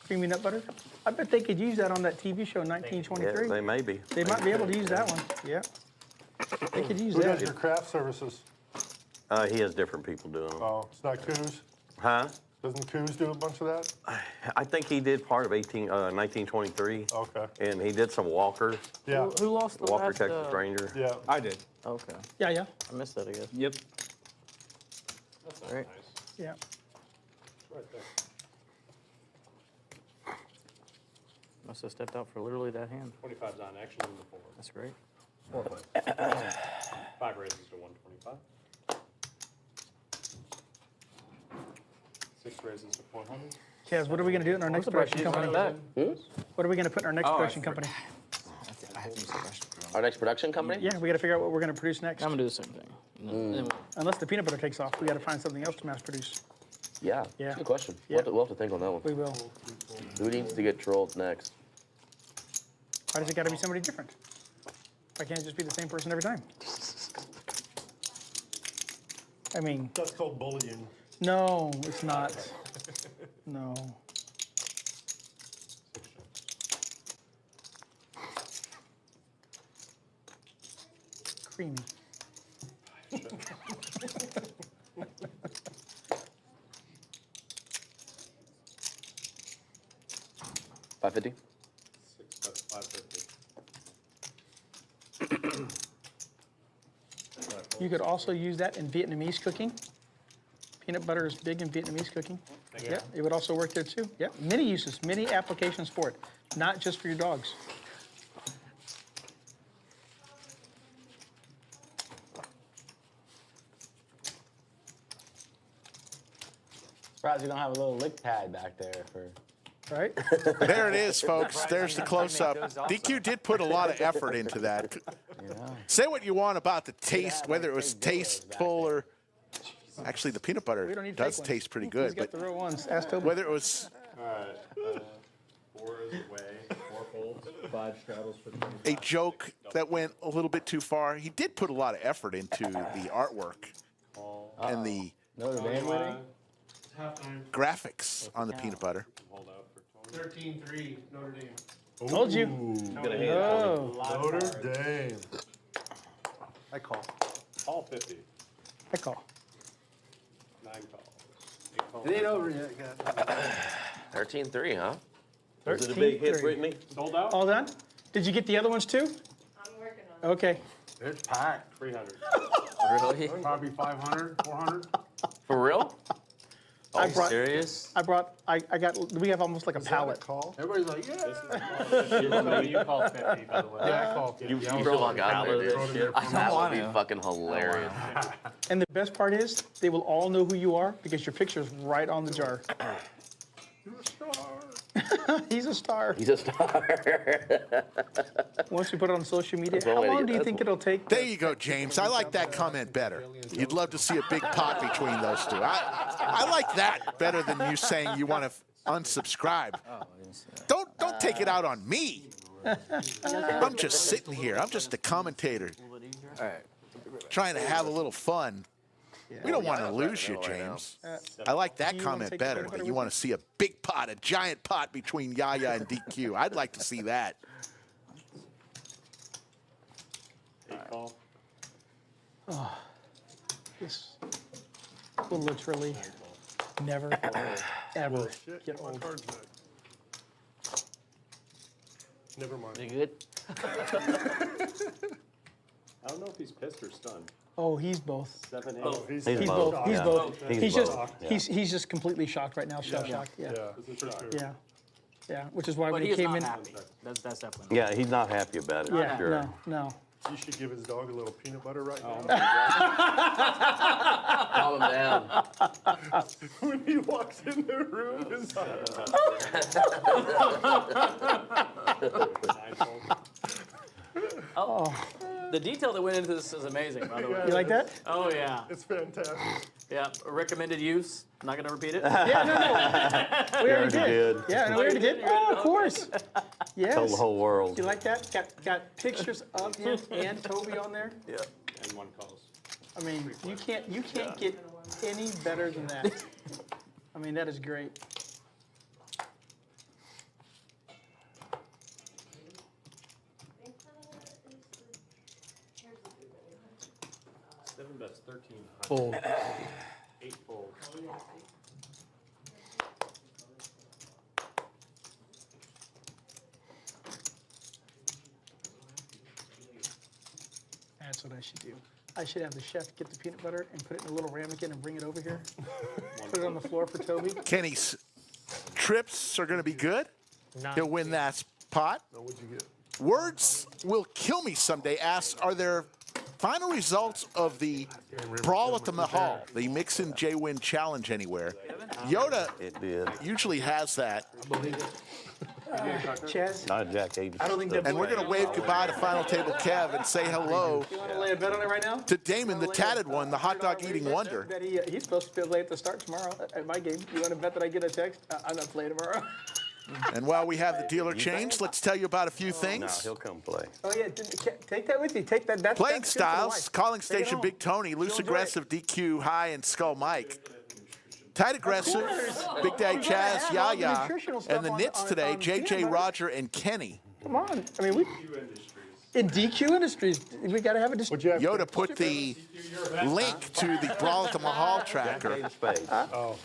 creamy nut butter? I bet they could use that on that TV show, Yeah, 1923. they may be. They might be able to use that one. Yeah. They could use Who does that. your craft services? He has different people doing them. Oh, it's not Coos? Huh? Doesn't Coos do a bunch of that? I think he did part of 1923. Okay. And he did some Walker. Yeah. Who lost the Walker, last? Texas Ranger. Yeah. I did. Okay. Yeah. I missed that, I guess. Yep. That's not Right. nice. Yeah. It's right there. Must have stepped out for literally that hand. 25's on action in the 4. That's great. 4 plays. 5 raises to 125. 6 raises to 400. Kaz, what are we going to do in our next production company? back. What are we going to put in our next production company? I have to use the question. Our next production company. Yeah, we got to figure out what we're going to produce next. I'm gonna do the same thing. And then Unless the peanut butter takes off, we got to find something else to mass produce. Yeah. Yeah. Good question. Yeah. We'll have to think on that one. We will. Who needs to get trolled next? Why does it got to be somebody different? Why can't it just be the same person every time? I mean, That's called bullying. no, it's not. No. Creamy. 550. 6 bets, 550. You could also use that in Vietnamese cooking. Peanut butter is big in Vietnamese cooking. Yeah, it would also work there too. Yeah, many uses, many applications for it, not just for your dogs. Surprised you don't have a little lick pad back there for. Right? There it is, folks. There's the close-up. DQ did put a lot of effort into that. Say what you want about the taste, whether it was tasteful or... Actually, the peanut We butter don't need does fake ones. taste pretty Who's good, got but the real ones? Ask Toby. whether it was All right. 4 is away. 4 folds. 5 straddles for 25. a joke that went a little bit too far, he did put a lot of effort into the artwork and the Notre Dame winning? graphics on the peanut butter. Hold out for 20. 13-3, Notre Dame. Told you. Ooh, Oh. Notre Dame. I call. All 50. I call. 9 calls. 8 calls. It ain't over yet, guys. 13-3, huh? Was it a big hit, 13-3. Brittany? Sold out? All done? Did you get the other ones too? I'm working on it. Okay. It's packed. 300. Really? Probably 500, 400. For real? I brought. Serious? I got. We have almost like a pallet. Call. Everybody's like, yeah. You called 50, by the way. Yeah, I called. You Yeah, I was throw calling. a pallet of Throw this it in shit? there for me. That would want be to. fucking hilarious. And the best part is, they will all know who you are because your picture's right on the jar. You're a star. He's a star. He's a star. Once we put it on social media, one how way to long get do you that think one. it'll take? There you go, James. I like that comment better. You'd love to see a big pot between those two. I like that better than you saying you want to unsubscribe. Don't take it out on me. I'm just sitting here. I'm just a commentator. Trying to have a little fun. We don't want to lose you, James. I like that Do you wanna comment take the better, peanut that butter you with want to see a big pot, a giant pot between Yaya and DQ. I'd like to see that. 8 calls. This will literally never, ever Shit, get my old. card's back. Never mind. You good? I don't know if he's pissed or stunned. Oh, he's both. 7, 8. Oh, He's both. both. He's Yeah. both. He's He's just both. Yeah. he's just completely shocked right now. Shell shocked. Yeah. Yeah, for sure. Yeah. Yeah. Which is why But when he he is came not in. happy. That's definitely. Yeah, he's not happy about it, for Yeah. sure. No. No. You should give his dog a little peanut butter right now. Calm him down. When he walks in the room, his 9 calls. The detail that went into this is amazing, by the way. You like that? Oh yeah. it's fantastic. Yeah. Recommended use. Not gonna repeat it. Yeah. No. We already already did. did. Yeah. No, we already did. Oh, of course. Yes. Told the whole world. You like that? Got pictures of him and Toby on there. Yeah. And 1 calls. I mean, you can't get any better than that. I mean, that is great. Seven bets, 13. Full. 8 folds. That's what I should do. I should have the chef get the peanut butter and put it in a little ramekin and bring it over here. Put it on the floor for Toby. Kenny's trips are going to be good. He'll win that pot. Now, what'd you get? Words will kill me someday. Asks, are there final results of the Brawl at the Mahal, the Mixin J-Win Challenge anywhere? Yoda It did. usually has that. Chaz, Not Jack Ages. I don't think that. And we're going to wave goodbye to Final Table Kev and say hello You want to lay a bet on it right now? to Damon, the tatted one, the hot dog eating wonder. That he's supposed to play at the start tomorrow at my game. You want to bet that I get a text? I'm not playing tomorrow. And while we have the dealer change, let's tell you about a few No, things. he'll come play. Oh yeah, take that with you. Take that. That's Playing that's good for the styles, wife. calling Take it station home. Big Tony, loose enjoy it. aggressive DQ, high and skull Mike. Tight aggressive, Big Daddy You gotta Chaz, have all the Yaya, nutritional stuff and the on- Nits on- today, on peanut JJ, butter. Roger, and Kenny. Come on. I mean, we in DQ Industries, we got to have a What'd you have? Yoda put the link to the Brawl at the Mahal tracker, Eight of spades. Oh,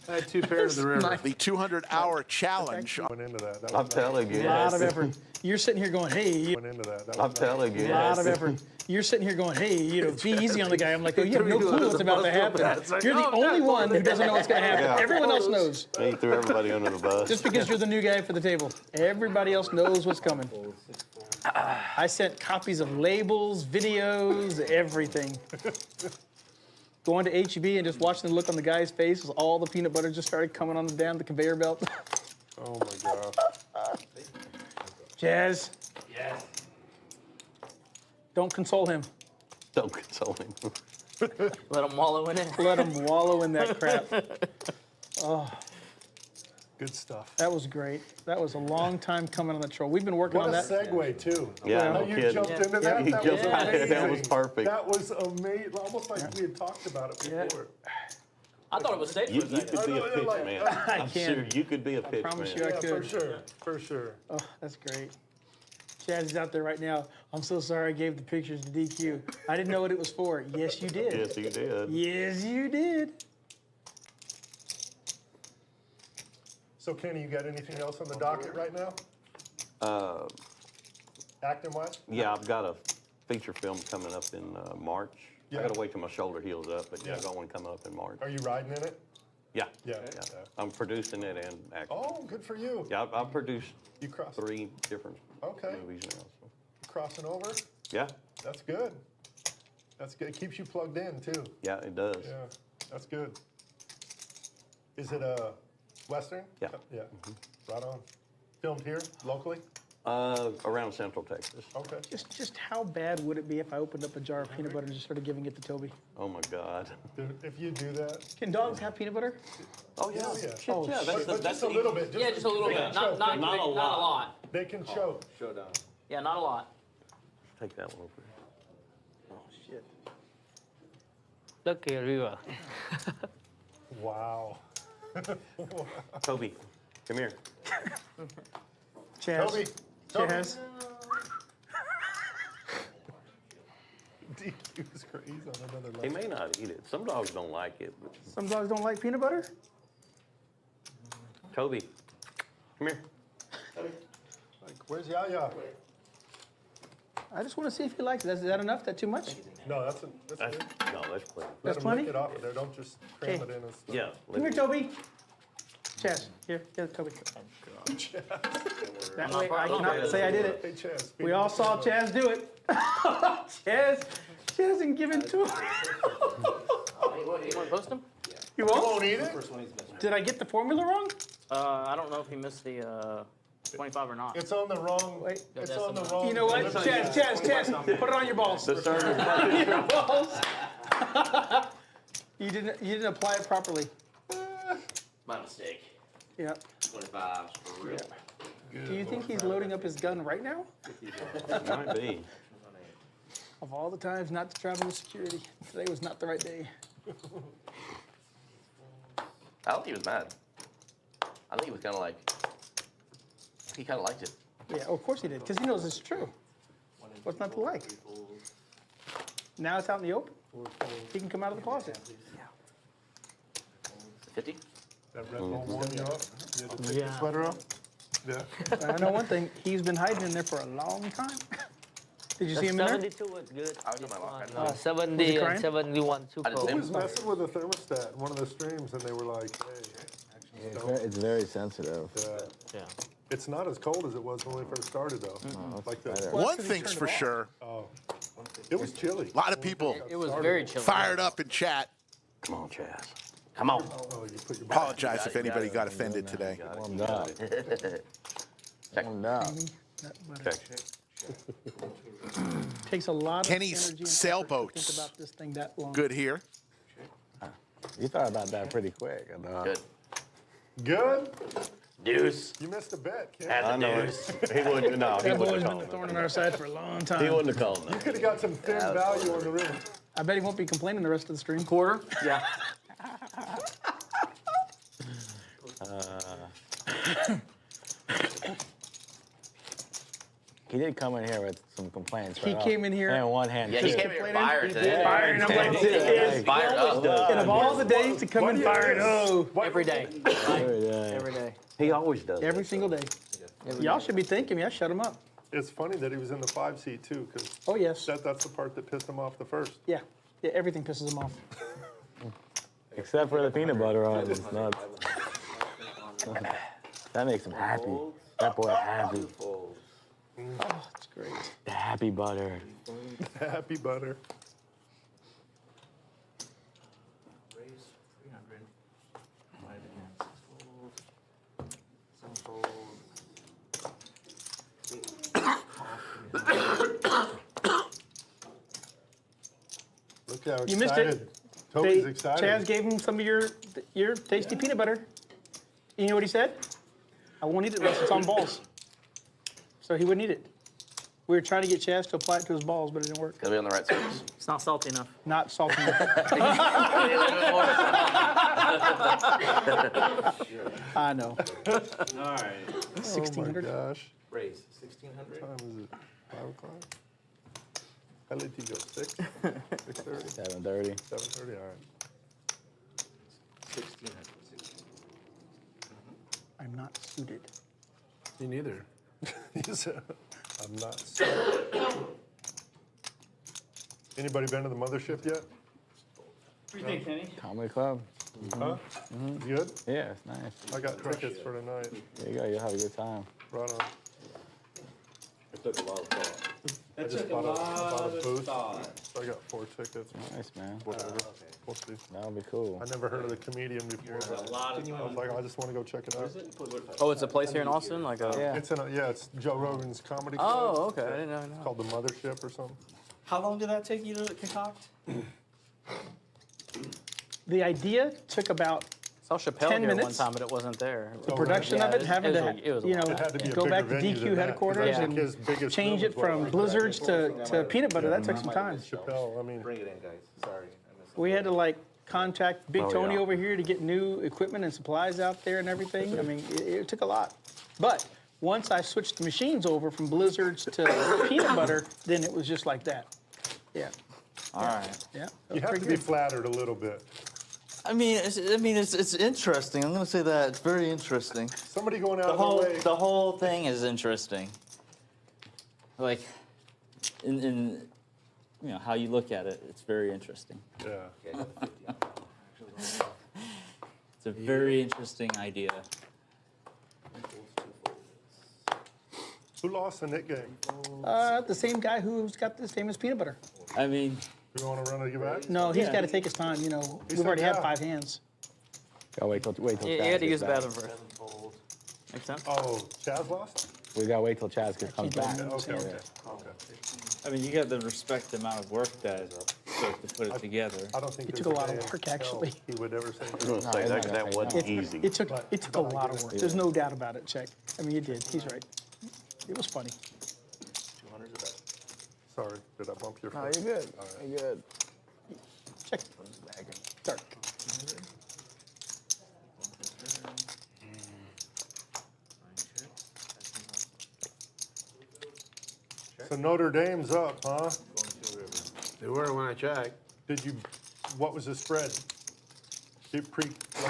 I had 2 pairs of the river. the 200-hour challenge. Went into that. That I'm was telling you. A lot of effort. You're sitting here going, hey, Went into that. That I'm was telling you. a lot of effort. You're sitting here going, hey, be easy on the guy. I'm like, oh, you have no clue what's about to happen. You're the only one who doesn't know what's going to happen. Yeah. Everyone else knows. He threw everybody under the bus. Just because you're the new guy for the table. Everybody else knows what's coming. I sent copies of labels, videos, everything. Going to HEB and just watching the look on the guy's face as all the peanut butter just started coming on down the conveyor belt. Oh my God. Jazz. Yes. Don't console him. Don't console him. Let him wallow in it. Let him wallow in that crap. Good stuff. That was great. That was a long time coming on the troll. We've been working What on a that. segue too. Yeah, How no you kidding. jumped into that. He That jumped was right in. amazing. That was perfect. That was amazing. Almost like we had talked about it Yeah. before. I thought it was safe You, for a you second. could be a I know, pitch like- man. I I'm can. sure you could be a pitch promise man. you I Yeah, for could. sure. For sure. Oh, that's great. Chaz is out there right now. I'm so sorry I gave the pictures to DQ. I didn't know what it was for. Yes, you did. Yes, you did. Yes, you did. So Kenny, you got anything else on the docket right now? Acting wise? Yeah, I've got a feature film coming up in March. Yeah. I gotta wait till my shoulder heals up, but yeah, I Yeah. got one coming up in March. Are you riding in it? Yeah. Yeah. I'm producing it and acting. Oh, good for you. Yeah, I've produced You cross. 3 different Okay. movies now. So. Crossing over. Yeah, That's good. That's good. It keeps you plugged in too. yeah, it does. Yeah, that's good. Is it a Western? Yeah. Yeah. Right on. Filmed here locally? Around Central Texas. Okay. Just how bad would it be if I opened up a jar of peanut butter and just started giving it to Toby? Oh my God. Dude, if you do that. Can dogs have peanut butter? Oh yeah. Oh, yeah. Shit, Oh, yeah. shit. But just a little bit. Yeah, just a little bit. Not Not a not a lot. lot. They can choke. Yeah, not a lot. Take that one over. Oh, shit. Look at river. Wow. Toby, come here. Chaz. Toby. Chaz. DQ's crazy on another He level. may not eat it. Some dogs don't like it. But Some dogs don't like peanut butter? Toby, come here. Like, where's Yaya? I just want to see if he likes it. Is that enough? That too much? No, that's That's, good. no, that's plenty. Let That's him plenty? lick it off of there. Don't just cram Okay. it in and stuff. Yeah. Come here, Toby. Chaz, here, Toby. That way I cannot say I did it. Hey, Chaz. We all saw Chaz do it. Chaz and give it to him. You want to post them? You You won't? won't eat it? Did I get the formula wrong? I don't know if he missed the 25 or not. It's on the wrong. Wait. It's on the wrong. You know what? Chaz, put it on your balls. The server. Your balls. You didn't apply it properly. My mistake. Yeah. 25 for real. Do you think he's loading up his gun right now? Might be. Of all the times not to travel with security, today was not the right day. I don't think he was mad. I think he was kind of like, he kind of liked it. Yeah, of course he did, because he knows it's true. What's not to like? Now it's out in the open. He can come out of the closet. 50? That Red Bull warm you up? You had to take Yeah. the sweater off? Yeah. I know one thing, he's been hiding in there for a long time. Did you see him in there? 72 was good. I was in my locker. Uh, Was 70 he and crying? 71 too I didn't cold. see Who was messing with the thermostat in one of the streams and they were like, hey, It's very sensitive. Yeah. it's not as cold as it was when we first started though. Like the, One because he thing's turned for it off. sure, it was chilly. a lot of people It was very chilly. fired up in chat. Come on, Chaz. Come on. Oh, you put your Apologize if anybody got offended today. Warmed up. Warmed up. Check. Takes a lot of Kenny's energy and sailboats. effort to think about this thing that long. Good here. You thought about that pretty quick. I know. Good. Good? Deuce. You missed a bet, kid. I know it. He wouldn't. No, he That boy's wouldn't have been a called thorn that. in our side for a long He time. wouldn't have called You that. could have got some thin value on the rim. I bet he won't be complaining the rest of the stream. Quarter? Yeah. He did come in here with some complaints. He right came off. in here- And one hand. Yeah, he too. came here complaining. fired He today. did. Firing, I'm like, Yeah. Fired up. And of all the days to come and fire it, oh, Every day. Every day. Every day. He always does. every that. single day. Y'all should be thanking me. I shut him up. It's funny that he was in the 5 seat too, because Oh, yes. that's the part that pissed him off the first. Yeah. Yeah, everything pisses him off. Except for the peanut butter on it. It's nuts. That makes him happy. That boy happy. Oh, it's great. The happy butter. Happy butter. Look how excited. You missed it. Toby's They- excited. Chaz gave him some of your tasty peanut butter. You know what he said? I won't eat it unless it's on balls. So he wouldn't eat it. We were trying to get Chaz to apply it to his balls, but it didn't work. Gotta be on the right surface. It's not salty enough. Not salty enough. I know. All right. Oh my 1,600. gosh. Raise 1600. What time is it? 5 o'clock? How late do you go? 6? 6:30? 7:30. 7:30. All right. 1600. I'm not suited. Me neither. He said, I'm not sorry. Anybody been to the mothership yet? What do you think, Kenny? Comedy club. Huh? Good? Yeah, it's nice. I got tickets for tonight. There you go. You'll have a good time. Right on. It took a lot of thought. I just bought a booth. So I got 4 tickets. Nice, man. Whatever. We'll see. That'll be cool. I never heard of the comedian before. I was like, I just want to go check it out. Oh, it's a place here in Austin? Like a. Yeah. It's Joe Rogan's comedy club. Oh, okay. I didn't know. It's called the Mothership or something. How long did that take you to concoct? The idea took about Saw Chappelle 10 here one minutes. time, but it wasn't there. the production of it, having to, it was a you lot. know, It had to be a go bigger back to venue than DQ that, 'cause I headquarters think and his biggest change film it was what, from like blizzards 5 to peanut butter. That took some time. Chappelle, I mean, Bring it in, guys. Sorry. We had to like contact Big Oh, Tony yeah. over here to get new equipment and supplies out there and everything. I mean, it took a lot. But once I switched the machines over from blizzards to peanut butter, then it was just like that. Yeah, All right. yeah. that you was have pretty to be good. flattered a little bit. It's interesting. I'm gonna say that it's very interesting. Somebody going out of the way. The whole thing is interesting. Like, in you know how you look at it, it's very interesting. Yeah. It's a very interesting idea. Who lost the Nick game? The same guy who's got the same as peanut butter. I mean, You want to run it back? No, he's Yeah. got to take his time. You know, He we've said already had yeah. 5 hands. Gotta wait till You Chaz had to gets use the back. bathroom first. Makes sense? Oh, Chaz lost? We gotta wait till Chaz comes do back. it. Okay, okay. I mean, you got to respect the amount of work that it took to put it together. I don't think It there's took a lot day of in work, hell actually. He would ever say I was no. gonna say he's that, not gonna that say wasn't no. easy. It took a lot of work. There's no doubt about it, Check. I mean, it did. He's right. It was funny. 200's a bet. Sorry, did I bump your No, foot? you're good. You're good. Check. Dark. So Notre Dame's up, huh? They were when I checked. What was the spread? I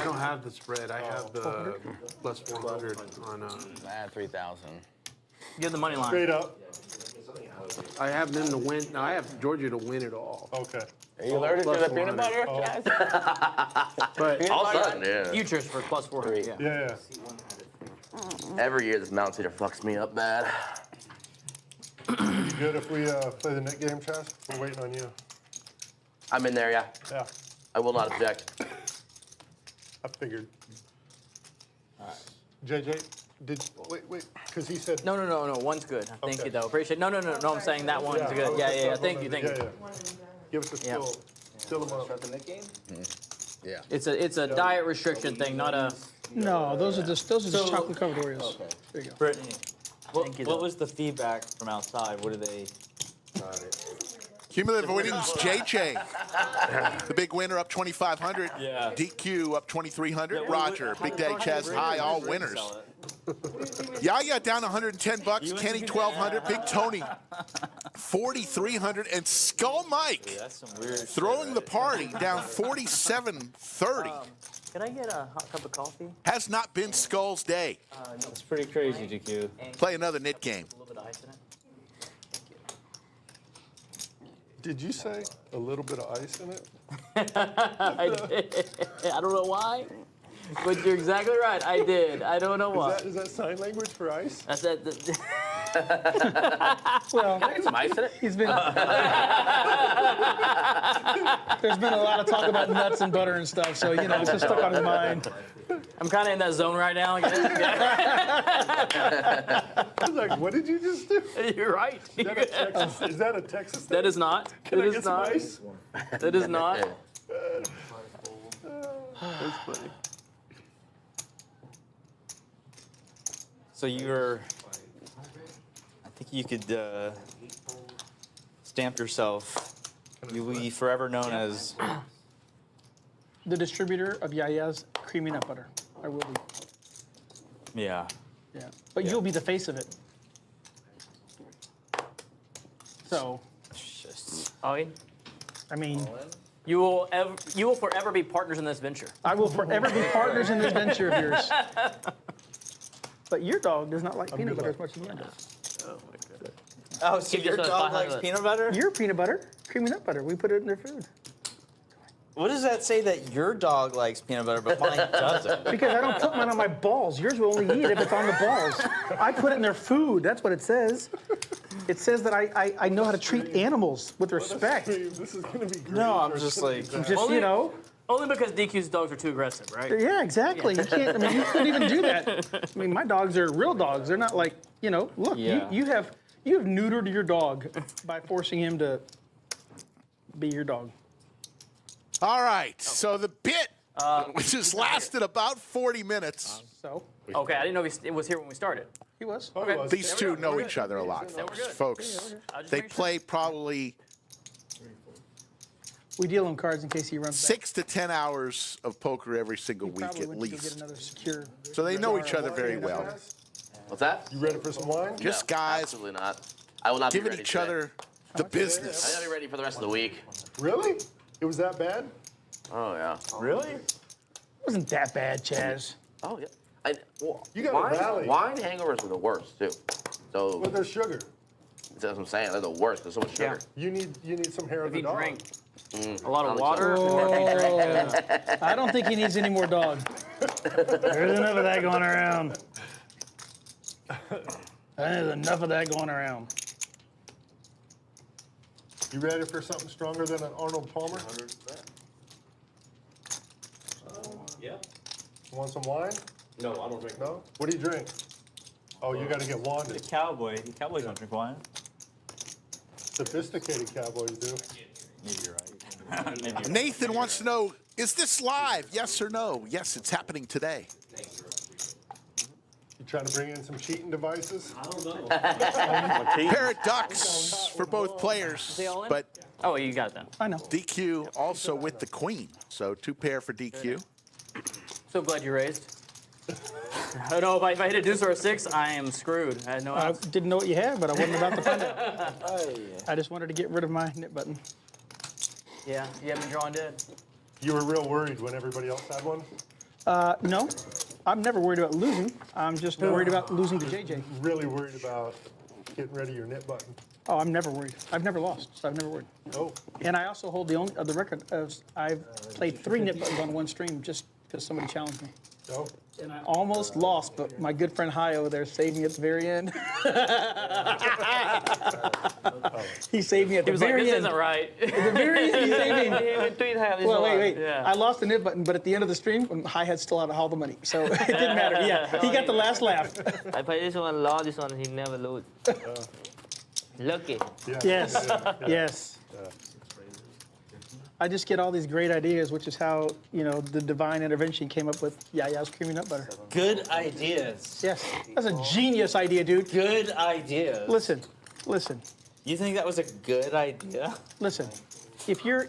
don't have the spread. I have the plus 400 on. Add 3,000. Give the money line. Straight up. I have them to win. No, I have Georgia to win it all. Okay. Are you allergic to plus the peanut 400. butter, Chaz? But All of a sudden, yeah. Futures for plus 400. Yeah. Yeah. Every year this Mountain Cedar fucks me up bad. You good if we play the Nick game, Chaz? We're waiting on you. I'm in there, yeah. Yeah, I will not object. I figured. JJ, wait, because he said. No. One's good. Thank Okay. you, though. Appreciate it. No. I'm saying that one's good. Yeah. Thank you. Yeah. Give us a Yeah. still them up. Start the Nick game. Yeah. It's a diet restriction thing, not a. No, those are just chocolate covered Oreos. There you go. Brittany, Thank you, what though. was the feedback from outside? What did they? Cumulative winnings, JJ. The big winner up 2,500. Yeah. DQ up 2,300. Yeah, Roger, how Big did- Daddy how did Chaz Brittany High, all Brittany winners. sell it? Yaya down 110 bucks. You went Kenny to do 1,200. that. Big Tony 4,300. And Skull Mike That's some weird. throwing the party down 47.30. Can I get a hot cup of coffee? Has not been Skull's day. It's pretty crazy, GQ. Play another knit game. A little bit of ice in it. Did you say a little bit of ice in it? I did. I don't know why, but you're exactly right. I did. I don't know why. Is that sign language for ice? That's it. Well, Get some ice in it. he's been. There's been a lot of talk about nuts and butter and stuff, so you know it's just stuck on his mind. I'm kind of in that zone right now. I was like, what did you just do? You're right. Is that a Texas thing? That is not. Can That I is get some not. ice? That is not. So you're. I think you could stamp yourself. You will be forever known as. The distributor of Yaya's creamy nut butter. I will be. Yeah. Yeah, but you'll be the face of it. So, All in? I mean, You will forever be partners in this venture. I will forever be partners in this venture of yours. But your dog does not like peanut butter as much as mine does. Oh, so Keep your this at dog likes 500. peanut butter? Your peanut butter, creamy nut butter, we put it in their food. What does that say that your dog likes peanut butter but mine doesn't? Because I don't put mine on my balls. Yours will only eat if it's on the balls. I put it in their food. That's what it says. It says that I know how to treat animals with respect. This is going to be great. No, I'm or it's just gonna be like- bad. Just, you know. Only because DQ's dogs are too aggressive, right? Yeah, exactly. You can't, I mean, you couldn't even do that. I mean, my dogs are real dogs. They're not like, you know, look, Yeah. you have neutered your dog by forcing him to be your dog. All right, so the bit, which has lasted about 40 minutes. So, Okay, I didn't know it was here when we started. he was. Oh, it was. These two know each other a lot, Then we're folks. good. Folks, I just they make sure. play probably We deal him cards in case he runs back. 6 to 10 hours of poker every single He week probably at went to go get least. another secure. So they know each other very well. What's that? You ready for some wine? Just No, guys Absolutely not. I will not be giving ready each today. other the I business. gotta be ready for the rest of the week. Really? It was that bad? Oh yeah. Really? It wasn't that bad, Chaz. Oh yeah. Well, You gotta rally. wine hangovers are the worst too. So But there's sugar. that's what I'm saying. They're the worst. There's so much sugar. You need some hair of If the you dog. drink a lot of water, I don't think he needs any more dog. There's enough of that going around. There's enough of that going around. You ready for something stronger than an Arnold Palmer? Yeah. You want some wine? No, I don't drink. No? What do you drink? Oh, you got to get The wanded. cowboys don't drink wine. Sophisticated cowboys do. Maybe you're right. Maybe you're Nathan wants to know, is this live? Yes or no? Yes, it's happening today. You trying to bring in some cheating devices? I don't know. Pair of ducks for both players, they all in? but oh, you got it then. I know. DQ also with the queen. So 2 pair for DQ. So glad you raised. I know if I hit a deuce or a 6, I am screwed. I had no I outs. didn't know what you had, but I wasn't about to find out. I just wanted to get rid of my knit button. Yeah, you haven't drawn dead. You were real worried when everybody else had one? No, I'm never worried about losing. I'm just worried about losing to JJ. Really worried about getting rid of your knit button. Oh, I'm never worried. I've never lost, so I've never worried. Oh, And I also hold the record of I've played 3 knit buttons on one stream just because somebody challenged me. oh. And I almost lost, but my good friend Hi over there saved me at the very end. He saved me at He the was like, very this end. isn't right. At the very end, he saved me. Tweet have this Well, one. wait. Yeah. I lost the knit button, but at the end of the stream, Hi had still had all the money, so it didn't matter. Yeah, he got the last laugh. I play this one, lost this one, he never lose. Lucky. Yeah. Yes, Yeah. yes. I just get all these great ideas, which is how, you know, the divine intervention came up with Yaya's creamy nut butter. Good ideas. Yes, that's a genius idea, dude. Good ideas. Listen. You think that was a good idea? Listen, if your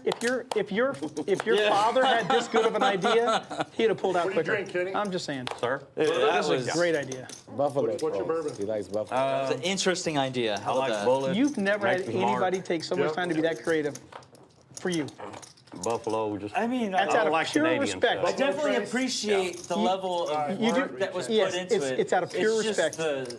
father had this good of an idea, he'd have pulled out What do you quicker. drink, Kenny? I'm just saying. Sir? That was a great idea. Buffalo. What's your Trace. bourbon? He likes buffalo. It's an interesting idea. How I about like that? Bullet. You've never had Max Mark, anybody take so much Yep. time to be that creative for you. Buffalo. Just I mean, That's I out don't of like pure Canadian respect. I stuff. definitely appreciate the level of You do- work that was yes, put into it's- it. it's out of pure just respect.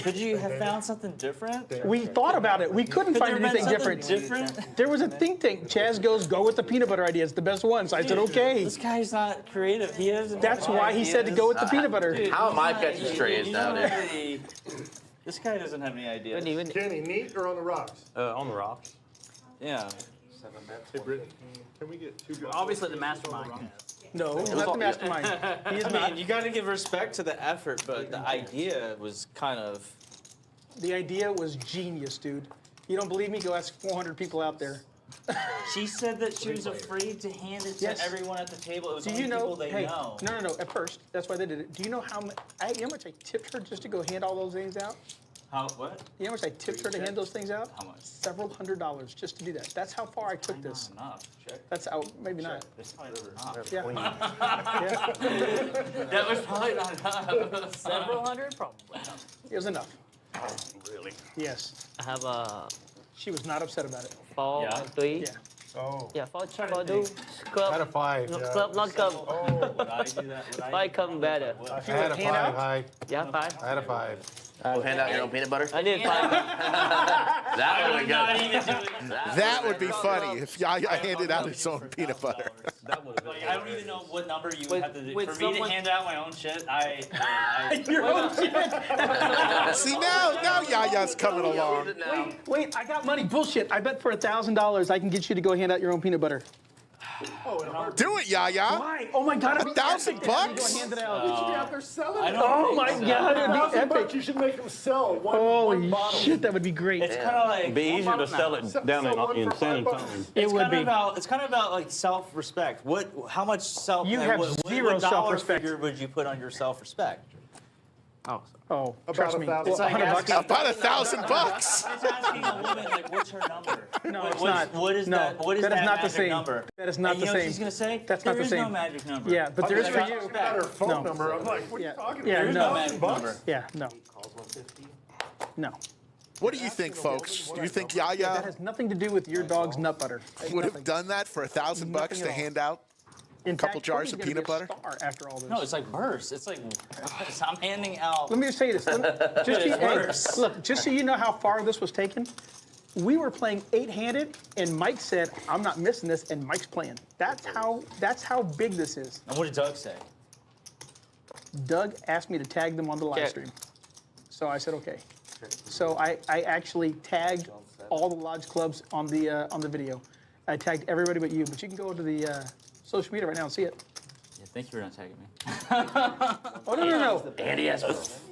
Could you have found something different? We thought about it. We couldn't Could find there have been anything something different. different? There was a think tank. Chaz goes, go with the peanut butter idea. It's the best one. So I said, okay. This guy's not creative. He doesn't. That's have why he said to go with the ideas. peanut butter. Dude, How am I he's catching not- strays you down don't there? really- This guy doesn't have any ideas. When even Kenny, neat or on the rocks? on the rocks. Yeah. Hey, Brittany, can we get 2 buffalo? Obviously, the mastermind. No, not the mastermind. He is I not. mean, you got to give respect to the effort, but the idea was kind of. The idea was genius, dude. You don't believe me? Go ask 400 people out there. She said that she was afraid to hand it to Yes. everyone at the table. It was Do only you know? people they Hey, know. no. At first, that's why they did it. Do you know how much? You know how much I tipped her just to go hand all those things out? How? What? You know how much I tipped her to hand those things out? How much? Several $100s just to do that. That's how far I took this. Not enough. Check. That's how. Maybe not. That's probably not. Yeah. That was probably not enough. Several hundred? Probably not. It was enough. Really? Yes. I have a She was not upset about it. 4 Yeah. and 3. Yeah. Oh, Yeah, 4 trouble do. I had a Club, 5. no, Yeah. club not come. Would I do that? Would I 5 come better. I had a 5 high. Yeah, 5. I had a 5. Oh, hand out your own peanut butter? I need 5. That would have Not been even good. doing That would be funny if Yaya handed out his own peanut butter. That would have been. Like, I don't even know what number you would With- have to do. with For me to someone- hand out my own shit, I Your own shit. See, now Yaya's coming along. Wait, I got money. Bullshit. I bet for $1,000 I can get you to go hand out your own peanut butter. Do it, Yaya. Why? Oh my God. it'd be $1,000 epic to have you bucks? Go hand it out. You should be out there selling I it. don't Oh think my so. God. It'd be $1,000 bucks, epic. you should make them sell one Holy bottle. shit, that would be great. It's kind of like It'd be easier to sell it down Sell one in for San $5. Antonio. It it's would kind be. of about it's kind of about like self-respect. How much self? You have what zero dollar self-respect. figure would you put on your self-respect? Oh, Oh, About trust me. $1,000. It's like $100 bucks. asking- About $1,000. It's asking a woman like, what's her number? No, What- it's what is- not. What is No, that? What is that is that not the magic same. number? That is not And the you know what same. she's gonna say? That's not the There is no same. magic number. Yeah, but there is for I you. got her phone No. number. I'm like, what are Yeah. you talking Yeah, about? no. magic number. Yeah, no. No. What do you think, folks? Do you think That Yaya has nothing to do with your dog's nut butter. would have done that for $1,000 bucks Nothing to at all. hand out? In couple fact, jars Cody's of gonna peanut be a butter? star after all this. No, it's like bursts. It's like I'm handing out. Let me just say this. Just It's so you- worse. look, just so you know how far this was taken, we were playing 8-handed, and Mike said, "I'm not missing this," and Mike's playing. That's how big this is. And what did Doug say? Doug asked me to tag them on the live Check. stream, so I said okay. So I actually tagged all the lodge clubs on the video. I tagged everybody but you, but you can go to the social media right now and see it. Yeah, thank you for not tagging me. Oh no. Andy has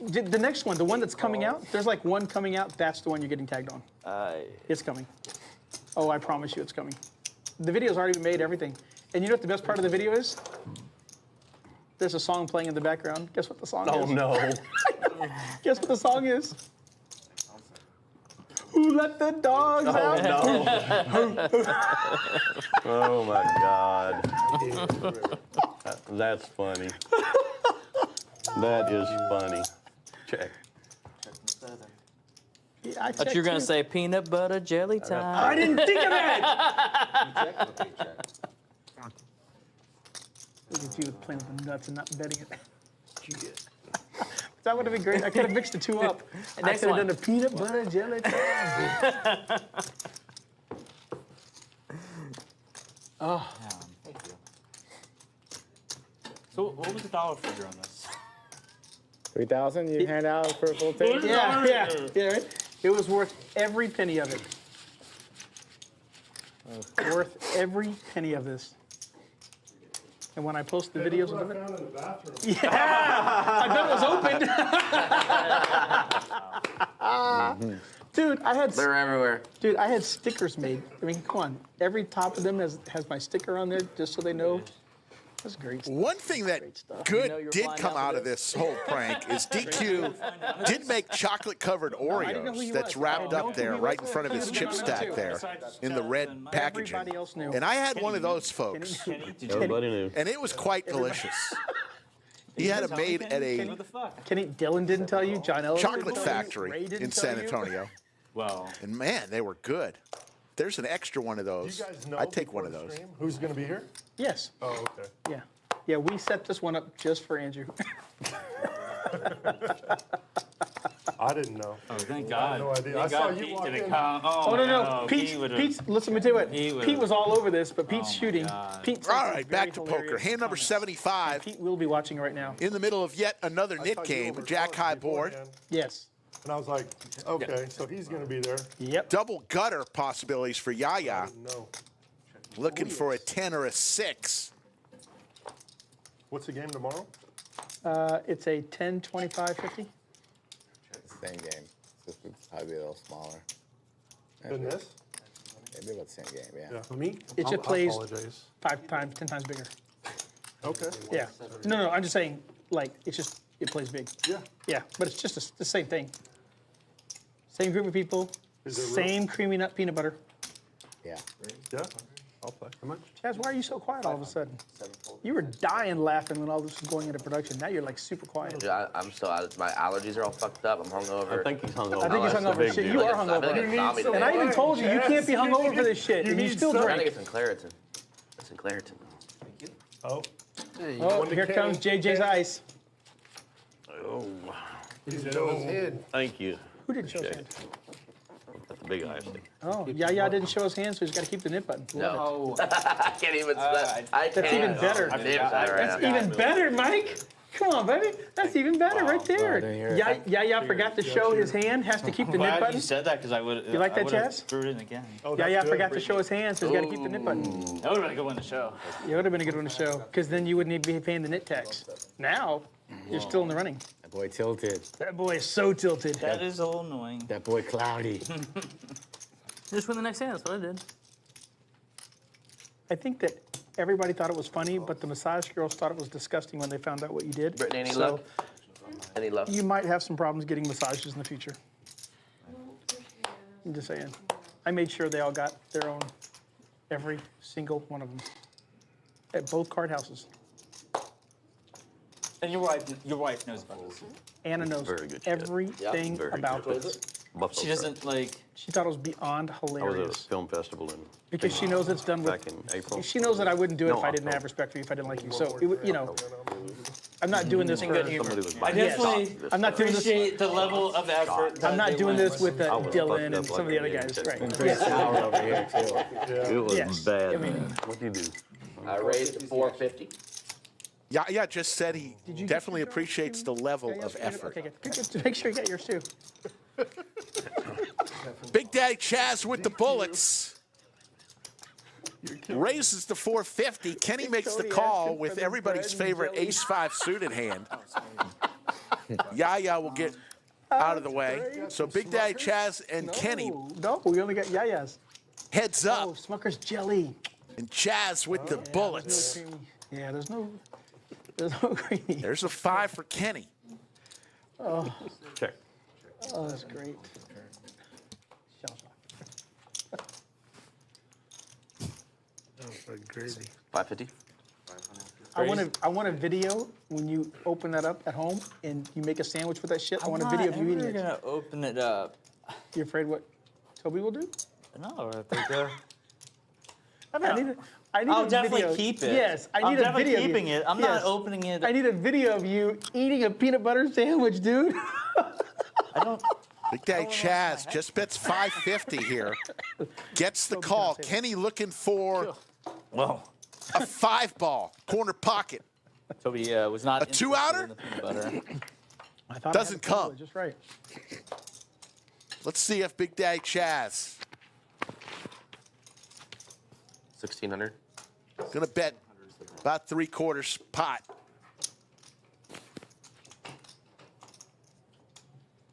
The next one, the one that's coming out, there's like one coming out. That's the one you're getting tagged on. It's coming. Oh, I promise you, it's coming. The video's already been made, everything. And you know what the best part of the video is? There's a song playing in the background. Guess what the song Oh is? no. Guess what the song is? Who let the dogs out? Oh my God. That's funny. That is funny. Check. Yeah, I Thought you were gonna checked say peanut butter jelly too. time. I didn't think of that. Look at you playing with the nuts and not betting it. That would have been great. I could have mixed the two up. I Next could have one. done a peanut butter jelly time. Oh, Thank you. So what was the dollar figure on this? 3,000 you hand out for a full tank? yeah, right? It was worth every penny of it. Worth every penny of this. And when I post the videos What of I it, found in the bathroom. yeah, I bet it was open. Dude, They're everywhere. Dude, I had stickers made. I mean, come on. Every top of them has my sticker on there just so they know. That's great stuff. One thing that good You were did flying come out out for of this whole prank is DQ did make chocolate-covered I didn't know who Oreos he that's was. wrapped I up don't there know who right he in front of was. his I chip didn't know stack too. there in the red packaging. Everybody else knew. And I had one of those, folks, Kenny, did you Everybody knew. and it was quite delicious. He had it made at a What the fuck? Kenny Dillon didn't tell you. John Ellis didn't chocolate tell you, Ray factory didn't in tell San you. Antonio. Well, And man, they were good. There's an extra one of Do those. you guys know I'd take before one of the those. stream who's going to be here? Yes. Oh, okay. Yeah. Yeah, we set this one up just for Andrew. I didn't know. oh, thank God. no idea. I Thank saw God you Pete walk didn't in. come. Oh, no. Pete Pete's, would've- listen to it. He would've- Pete was all over this, but Pete's Oh, my shooting. God. Pete said All some right, very back to hilarious poker. Hand number comments. 75 Pete will be watching right now. in the middle of yet another I knit saw you game, over Jack front High board. beforehand, Yes. And I was like, okay, so he's going to be there. Yep. Double gutter possibilities for Yaya. No. Looking for a 10 or a 6. What's the game tomorrow? It's a 10, 25, 50. Same game. It's just probably a little smaller. Than this? Maybe about the same game, yeah. Yeah. For me? It I just plays apologize. 5 times, 10 times bigger. Okay. Yeah. No, I'm just saying, like, it plays big. Yeah. Yeah, but it's just the same thing. Same group of people, Is it real? same creamy nut peanut butter. Yeah. Yeah. I'll play. How much? Chaz, why are you so quiet all of a sudden? You were dying laughing when all this was going into production. Now you're like super quiet. Dude, I'm still out. My allergies are all fucked up. I'm hungover. I think he's hungover. I think he's That's the hungover. big Shit, deal. you are I feel like hungover. a zombie And I today. even told you, you can't be hungover for this shit, and you still I think drink. it's in Claritin. It's in Claritin. Oh. Oh, here comes JJ's ice. Oh, He's in his head. thank you. Who didn't show his Appreciate hand? That's the big ice. Oh, Yaya didn't show his hand, so he's got to keep the nip button. No. I can't even. I can't. That's even better. I'm even better right That's now. even better, Mike. Come on, baby. That's even better right there. didn't hear it. Yaya forgot to show his hand, has to keep the nip Glad button. you said that because I would. You like that, I would've Chaz? Threw it in again. Oh, that's Yaya good. forgot to show his hand, so he's got to keep the nip button. That would have been a good one to show. It would have been a good one to show, because then you wouldn't be paying the nit tax. Now, you're still in the running. That boy tilted. That boy is so tilted. That is a little annoying. That boy cloudy. Just win the next hand. That's what I did. I think that everybody thought it was funny, but the massage girls thought it was disgusting when they found out what you did. Brittany, any So luck? Any luck? you might have some problems getting massages in the future. I'm just saying. I made sure they all got their own, every single one of them, at both card houses. And your wife knows about this. Anna knows Very good shit. everything Very about good. this. Buffalo She doesn't like. She thought it was beyond I was at a hilarious. film festival in Because she knows it's done back with, in April. she knows that I wouldn't do it No, if I didn't October. have respect for you, if I didn't like you. So, it would, you know, I'm not doing this for, Somebody was I buying definitely stock. I'm not doing this, appreciate the level of effort. I'm not doing this with I was Dylan fucked and up some of the other like guys, an right? idiot. Pretty sour over here, too. It was Yes. bad. I mean- What'd you do? I raised to 450. Yaya just said he Did you get definitely yours? appreciates the level Yeah, of yes, effort. Okay, good. Make sure you get yours too. Big Daddy Chaz with the bullets. Raises to 450. Kenny makes the Cody call asking with for the everybody's bread and favorite jelly. ace-5 suited hand. Yaya will get out of the way. So Big Daddy Chaz and Kenny No, we only got Yaya's. heads Oh, up. Smucker's jelly. And Chaz with the bullets. Yeah, there's no creamy. There's a 5 for Kenny. Check. Oh, that's great. That's like crazy. 550. I want a video when you open that up at home and you make a sandwich with that shit. I want a video of you eating We're it. gonna open it up. You afraid what Toby will do? No, I think. I need I'll a definitely video. keep it. Yes, I I'm need a definitely video. of you. keeping it. I'm Yes. not opening it. I need a video of you eating a peanut butter sandwich, dude. I don't. Big Daddy Chaz just bets 550 here. Gets the call. Kenny looking for Well, a 5-ball, corner pocket. Toby was not. A 2-outer? in the peanut butter. I thought Doesn't I had it come. Just right. Let's see if Big Daddy Chaz 1600. gonna bet about 3/4 pot.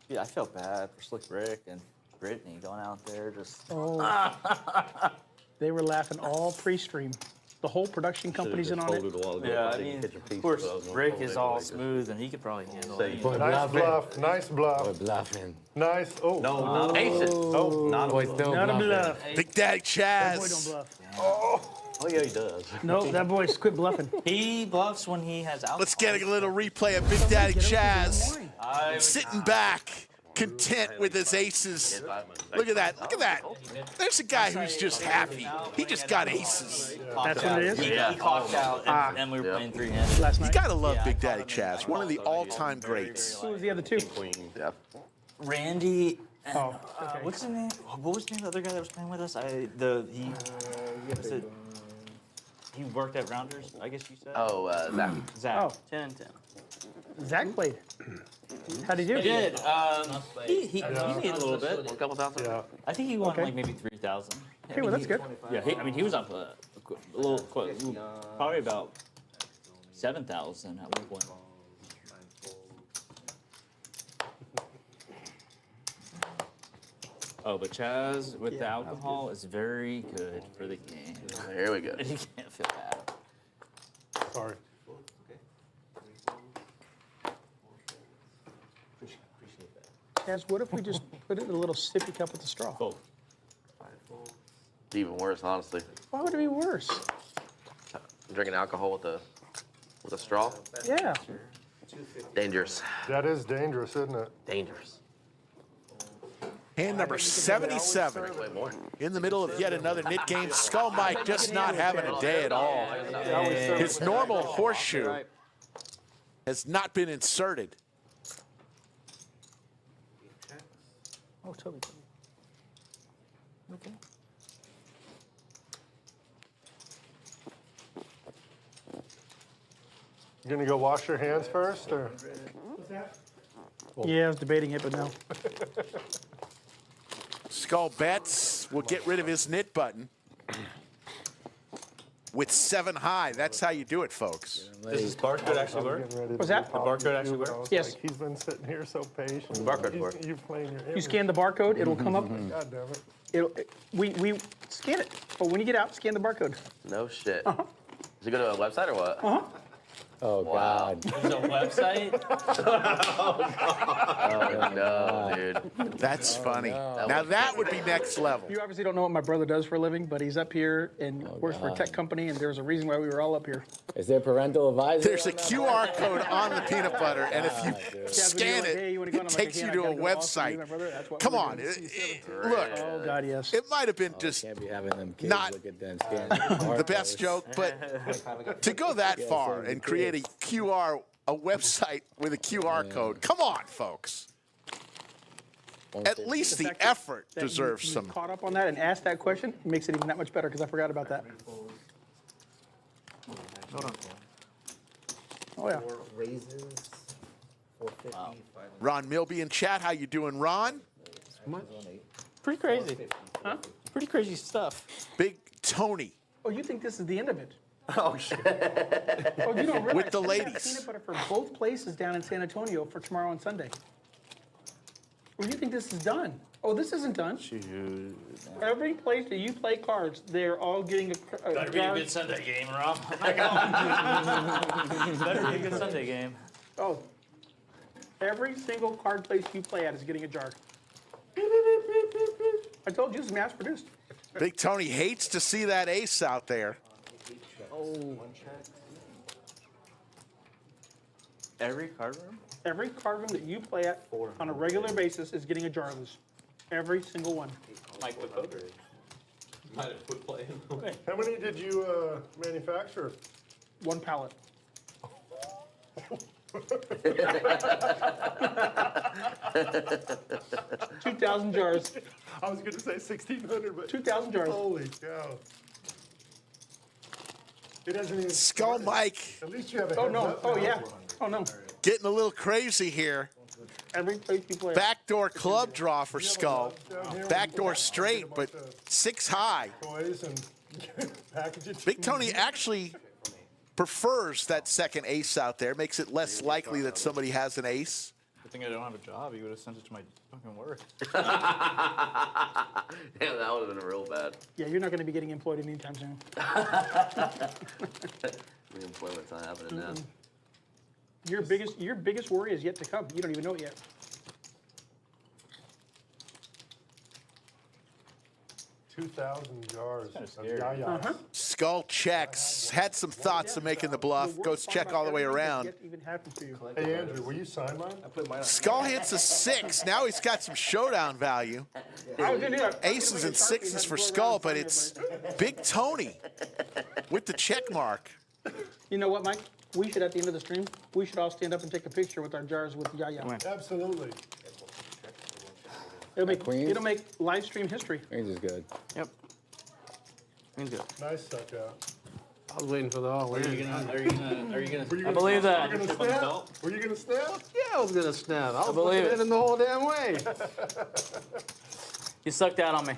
Dude, I felt bad for Slick Rick and Brittany going out there just. They were laughing all pre-stream. The whole production company's in on it. Yeah, I mean, of course, Rick is all smooth and he could probably handle it. Boy, Nice bluffing. bluff. Nice bluff. Boy, bluffing. Nice. Oh. No, not a Aces. Oh. Not a Boy, bluff. still Not a bluffing. bluff. Big Daddy Boy, don't Chaz. bluff. Oh, yeah, he does. No, that boy's quit bluffing. He bluffs when he has alcohol. Let's get a little replay of Big Daddy Chaz I sitting back, content with his aces. Look at that. Look at that. There's a guy who's just happy. He just got aces. That's what it is? He clocked out and we were playing three-handed. Last You night. gotta love Big Daddy Chaz, one of the all-time greats. Who was the other two? Yeah. Randy. And, Oh, okay. what's his name? What was the name of the other guy that was playing with us? He worked at Rounders, I guess you said. Oh, Zach. Zach. Oh. 10-10. Zach played. How'd he do? He did. He made a little bit. A couple thousand. Yeah. I think he won Okay. like maybe 3,000. Okay, well, that's good. Yeah, he was up a little, probably about 7,000 at one point. Oh, but Chaz with the alcohol is very good for the game. Here we go. You can't feel bad. Sorry. Chaz, what if we just put it in a little sippy cup with a straw? Fold. Even worse, honestly. Why would it be worse? Drinking alcohol with a straw. Yeah. Dangerous. That is dangerous, isn't it? Dangerous. Hand number 77. Way more. In the middle of yet another knit game. Skull Mike just not having a day at all. His normal horseshoe has not been inserted. Oh, Toby. Okay. You gonna go wash your hands first, or? Yeah, I was debating it, but no. Skull bets will get rid of his knit button with 7 high. That's how you do it, folks. Does this barcode actually work? What's that? The barcode actually works? Yes. He's been sitting here so patient. barcode work? You're playing your You image. scan the barcode, it'll come up. God damn it. We scan it. But when you get out, scan the barcode. No shit. Does it go to a website or what? Oh, God. There's a website? Oh no, dude. That's funny. Now that would be next level. You obviously don't know what my brother does for a living, but he's up here and works for a tech company, and there's a reason why we were all up here. Is there parental advisory? There's a QR code on the peanut butter, and if you scan it, it takes you to a website. Come on. Look, Oh, God, yes. it might have been just Can't be having them kids not look at them scanning the best joke, but to go that far and create a website with a QR code, come on, folks. At least the effort That deserves you some. caught up on that and asked that question makes it even that much better because I forgot about that. Oh, yeah. Raisins, 450. Ron Milby in chat. How you doing, Ron? Pretty crazy. Huh? Pretty crazy stuff. Big Tony Oh, you think this is the end of it? Oh shit. Oh, you don't realize with the we got ladies. peanut butter for both places down in San Antonio for tomorrow and Sunday. Or you think this is done? Oh, this isn't done. Every place that you play cards, they're all getting a Better be a jar. good Sunday game, Rob. Better be a good Sunday game. Oh, every single card place you play at is getting a jar. I told you it's mass produced. Big Tony hates to see that ace out there. Every card room? Every card room that you play at on a regular basis is getting a jar of this. Every single one. Mike, what poker? Might have quit playing. How many did you manufacture? 1 pallet. 2,000 jars. I was going to say 1,600, but 2,000 jars. holy cow. It hasn't even Skull started. Mike At least you have a Oh, heads no. up Oh, now. yeah. Oh, no. getting a little crazy here. Every place you play. Backdoor club draw for Skull. Backdoor straight, but 6 high. Toys and packages. Big Tony actually prefers that second ace out there. Makes it less likely that somebody has an ace. Good thing I don't have a job. You would have sent it to my fucking work. Damn, that would have been real bad. Yeah, you're not going to be getting employed anytime soon. Reemployment's not happening now. Your biggest worry is yet to come. You don't even know it yet. 2,000 jars of scary. Yaya. Skull checks. Had some thoughts of making the bluff. Goes check all the way around. Yet to even happen to you. Hey, Andrew, will you sign mine? Skull hits a 6. Now he's got some showdown value. I was gonna do that. Aces and 6s for Skull, but it's Big Tony with the check mark. You know what, Mike? We should, at the end of the stream, we should all stand up and take a picture with our jars with Yaya. Absolutely. It'll make live stream history. Queens is good. Yep. Queen's good. Nice suck out. I was waiting for the all in. Are you gonna? Were you I gonna believe that. Were you gonna snap? Were you gonna snap? Yeah, I was gonna snap. I was believe looking it. at him the whole damn way. You sucked out on me.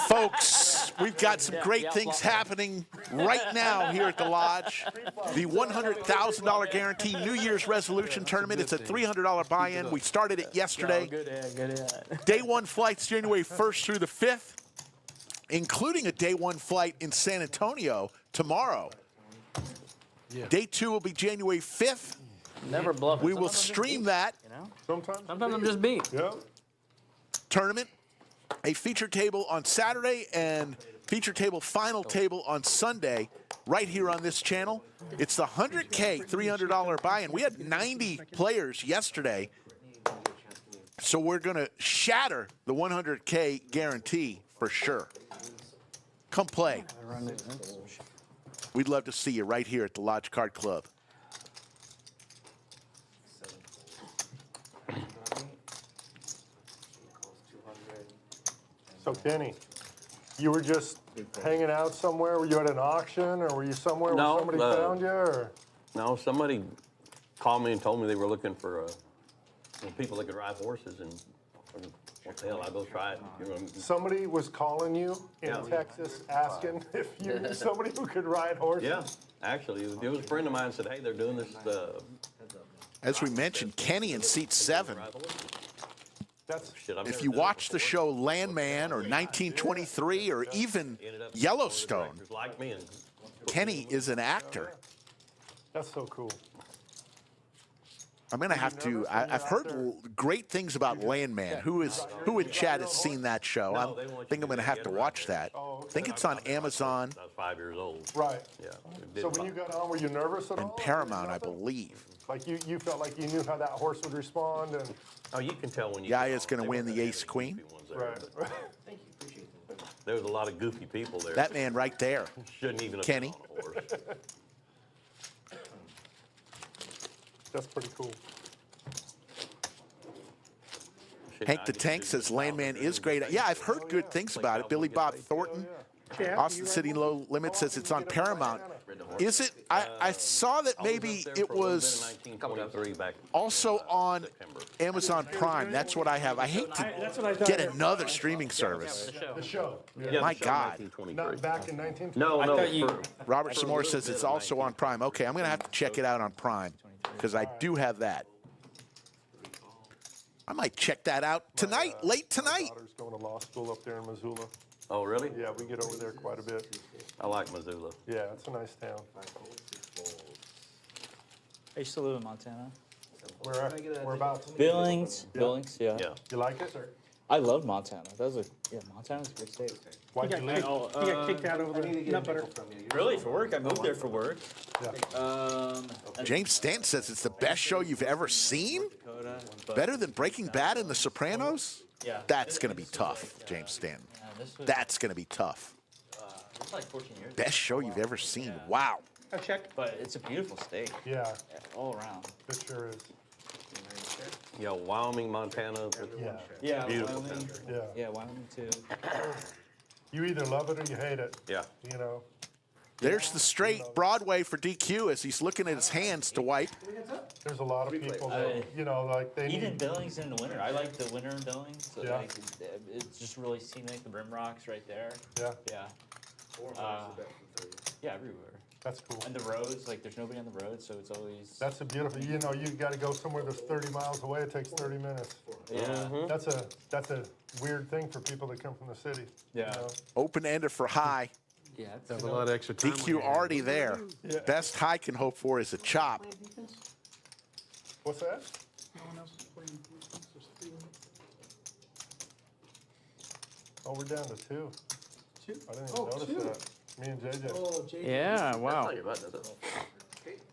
Folks, we've got some great things happening right now here at the Lodge. The $100,000 guarantee New Year's resolution tournament. It's a $300 buy-in. We started it yesterday. Good ad. Day 1 flights January 1st through the 5th, including a day 1 flight in San Antonio tomorrow. Day 2 will be January 5th. Never bluff. We will stream that You know? Sometimes. Sometimes I'm just beat. Yeah. tournament a feature table on Saturday and feature table final table on Sunday right here on this channel. It's the 100K $300 buy-in. We had 90 players yesterday, so we're going to shatter the 100K guarantee for sure. Come play. We'd love to see you right here at the Lodge Card Club. So Kenny, you were just hanging out somewhere? Were you at an auction, or were you somewhere where somebody found you? Or? No, somebody called me and told me they were looking for people that could ride horses, and what the hell, I'll go try it. You know, Somebody was calling you in Texas asking if you knew somebody who could ride horses? yeah, actually, it was a friend of mine said, hey, they're doing this. As we mentioned, Kenny in seat 7. That's, If you watch the show Landman or 1923 or even Yellowstone, like me and Kenny is an actor. that's so cool. I'm going to have to, I've heard great things about Landman. Who in chat has seen that show? I think I'm going to have to watch that. I think it's on Amazon I was 5 years old. Right. Yeah. So when you got on, were you nervous at all? and Paramount, I believe. Like you felt like you knew how that horse would respond, and Oh, you can tell when you. Yaya's going to win the Ace Queen. right. There was a lot of goofy people there. That man right there. Shouldn't even have Kenny. been on a horse. That's pretty cool. Hank the Tank says Landman is great. Yeah, I've heard good things about it. Billy Bob Thornton. Austin City Low Limit says it's on Paramount. Is it? I saw that maybe it was also on Amazon Prime. That's what I have. I hate to get another streaming service. The show. My God. Not back in 1920. No. Robert Samora says it's also on Prime. Okay, I'm going to have to check it out on Prime because I do have that. I might check that out tonight, late tonight. My daughter's going to law school up there in Missoula. Oh, really? Yeah, we get over there quite a bit. I like Missoula. Yeah, it's a nice town. I used to live in Montana. Whereabouts? Billings. Billings, yeah. Yeah. You like it? I love Montana. Montana's a great state. Why'd you leave? He got kicked out over the nut butter. Really? For work? I moved there for work. James Stanton says it's the best show you've ever seen? Better than Breaking Bad and The Sopranos? Yeah. That's going to be tough, James Stanton. That's going to be tough. It's like 14 years. Best show you've ever seen. Wow. I checked. But it's a beautiful state. Yeah, All around. it sure is. Yeah, Wyoming, Montana. Yeah. Yeah, Beautiful Wyoming. country. Yeah. Yeah, Wyoming too. You either love it or you hate it. Yeah. You know. There's the straight Broadway for DQ as he's looking at his hands to wipe. There's a lot of people that, you know, like they Even need. Billings in the winter. I like the winter in Billings. So Yeah. like, it's just really scenic. The Rim Rocks right there. Yeah, Yeah. Yeah, everywhere. that's cool. And the roads, like there's nobody on the road, so it's always. That's a beautiful. You know, you got to go somewhere that's 30 miles away. It takes 30 minutes. Yeah. That's a weird thing for people that come from the city. Yeah. You know? Open-ender for high. Yeah. Have a lot of extra time. DQ already there. Yeah. Best high can hope for is a chop. What's that? Oh, we're down to 2. I didn't even notice that. Me and JJ. Yeah, wow. Not your button, is it?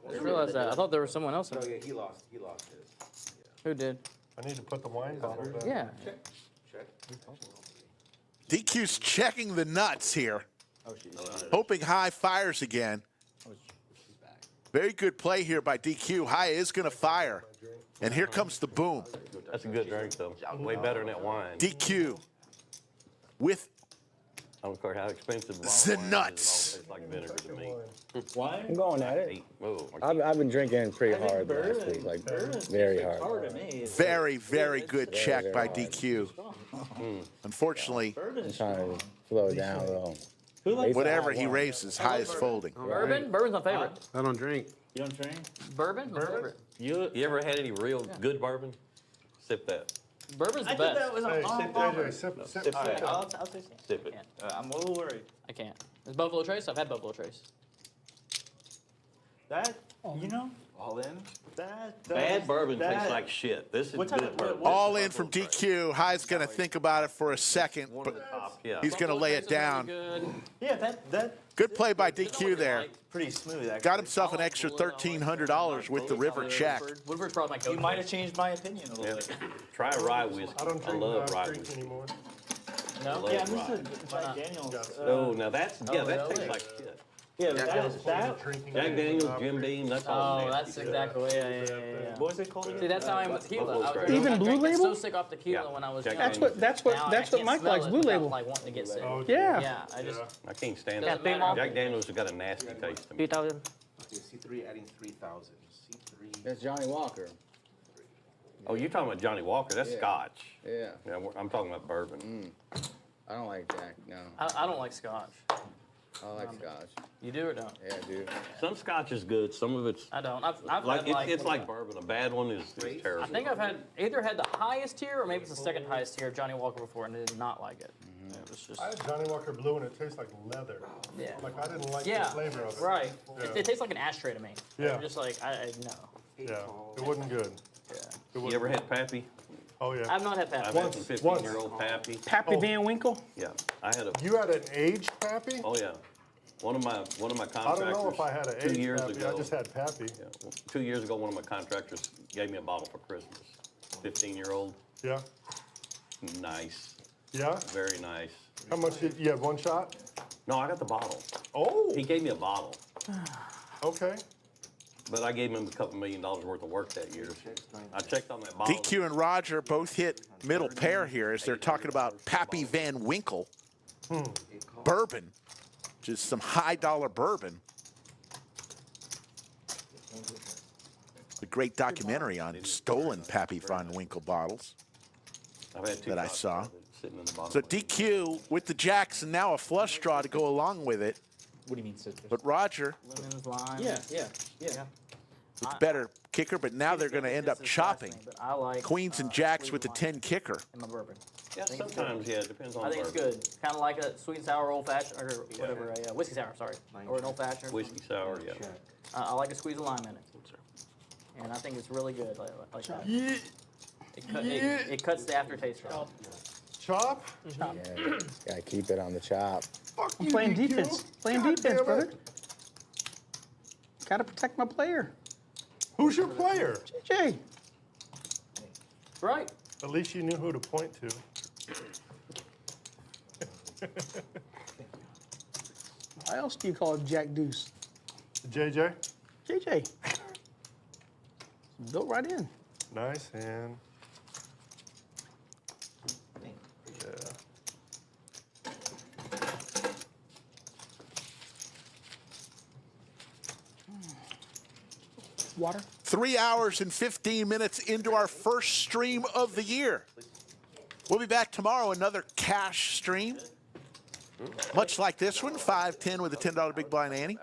I just realized that. I thought there was someone else. Oh, yeah, he lost his. Who did? I need to put the wine bottle back. Yeah. DQ's checking the nuts here. Hoping high fires again. Very good play here by DQ. High is going to fire. And here comes the boom. That's a good drink, though. Way better than that wine. DQ with I don't care how expensive the wine is, nuts. it all tastes like vinegar to me. Why? I'm going at it. Oh, I've been drinking pretty hard the last week, like very hard. Hard to me. Very, very good check by DQ. Unfortunately, I'm trying to slow it down a little. Who likes whatever he raises, high is folding. Bourbon? Bourbon's my favorite. I don't drink. You don't drink? Bourbon? My favorite. You ever had any real good bourbon? Sip that. Bourbon's the I thought best. that was Hey, a JJ, bomber. sip Sip that. that. I'll taste it. Sip it. I'm a little worried. I can't. Is Buffalo Trace? I've had Buffalo Trace. That, you know, All in? Bad bourbon tastes like shit. This is What type good of- bourbon. All in from DQ. High's going to think about it for a second, One of but the top, yeah. he's going to lay it down. Good. Yeah, that Good play by DQ there. pretty smooth. Actually. Got himself an extra $1,300 with the river check. Woodford's probably my go-to. You might have changed my opinion a little Yeah. bit. Try rye whiskey. I don't I drink love rye creek whiskey. anymore. No, love yeah, I'm rye. just a Jack Daniels. Oh, now that's, yeah, that really? tastes like shit. Yeah, Drinking Jack game, Daniels, not Jim drinking. Beam, that's all Oh, nasty that's stuff. exactly. Yeah. What was it called again? See, that's how I'm with tequila. Buffalo I was Trace. drinking- Even I Blue drank Label? so sick off tequila Yeah. when I was Jack young. Daniels. That's Now I what can't Mike smell likes. it Blue without, Label. Like wanting to get sick. Oh, Yeah. Yeah, I just. I can't stand Doesn't it. matter. Jack Daniels has got a nasty taste to me. 3,000. Okay, C3 adding 3,000. C3. That's Johnny Walker. Oh, you're talking about Johnny Walker. That's Yeah. Scotch. Yeah. Yeah, I'm talking about bourbon. I don't like Jack. No, I don't like scotch. I like Scotch. You do or don't? Yeah, dude. Some Scotch is good. Some of it's I don't. I've like had it's like bourbon. A bad one is terrible. I think I've had either had the highest tier or maybe it's the second highest tier of Johnny Walker before, and I did not like it. It was just. I had Johnny Walker Blue and it tastes like leather. Yeah. Like I didn't like Yeah. the flavor of it. Right. Yeah. It tastes like an ashtray to me. Yeah. I'm just like I no. Yeah, it wasn't good. Yeah. It You wasn't ever good. had Pappy? Oh yeah. I've not had I've Pappy. had some 15-year-old Pappy. Pappy Oh. Van Winkle. Yeah, I had a. You had an aged Pappy? Oh yeah, one of my I contractors. don't know if I had an 2 aged years Pappy. ago. I just had Pappy. Yeah, well, 2 years ago, one of my contractors gave me a bottle for Christmas. 15-year-old, Yeah. nice, Yeah. very nice. How much did you have? One shot? No, I got the bottle. Oh. He gave me a bottle, Okay. but I gave him a couple $1 million worth of work that year. I checked on that bottle. DQ and Roger both hit middle pair here as they're talking about Pappy Van Winkle bourbon, which is some high-dollar bourbon. A great documentary on stolen Pappy Van Winkle bottles I've had two that I shots saw. of it sitting in the bottle. So DQ with the jacks and now a flush draw to go along with it. What do you mean citrus? But Roger Lemons, lime. Yeah. with the better kicker, but now they're going to end up This is chopping. fascinating, but I like Queens and jacks sweet with the lime 10 kicker. in my bourbon. Yeah, sometimes, yeah, it depends on I the think it's bourbon. good. Kind of like a sweet and sour old fashioned or whatever, a whiskey sour, sorry, or an old fashioned. Whiskey sour, yeah. I like a squeeze of lime in it, and I think it's really good. Like that. Yeah. It cuts the aftertaste off. Chop? Yeah. Gotta keep it on the chop. Fuck I'm you, playing DQ. defense. Playing God defense, damn it. brother. Gotta protect my player. Who's your player? JJ. Right. At least you knew who to point to. Why else do you call it Jack Deuce? JJ? JJ. Built right in. Nice hand. Yeah. Water. 3 hours and 15 minutes into our first stream of the year. We'll be back tomorrow, another cash stream. Much like this one, 5-10 with a $10 big blind ante.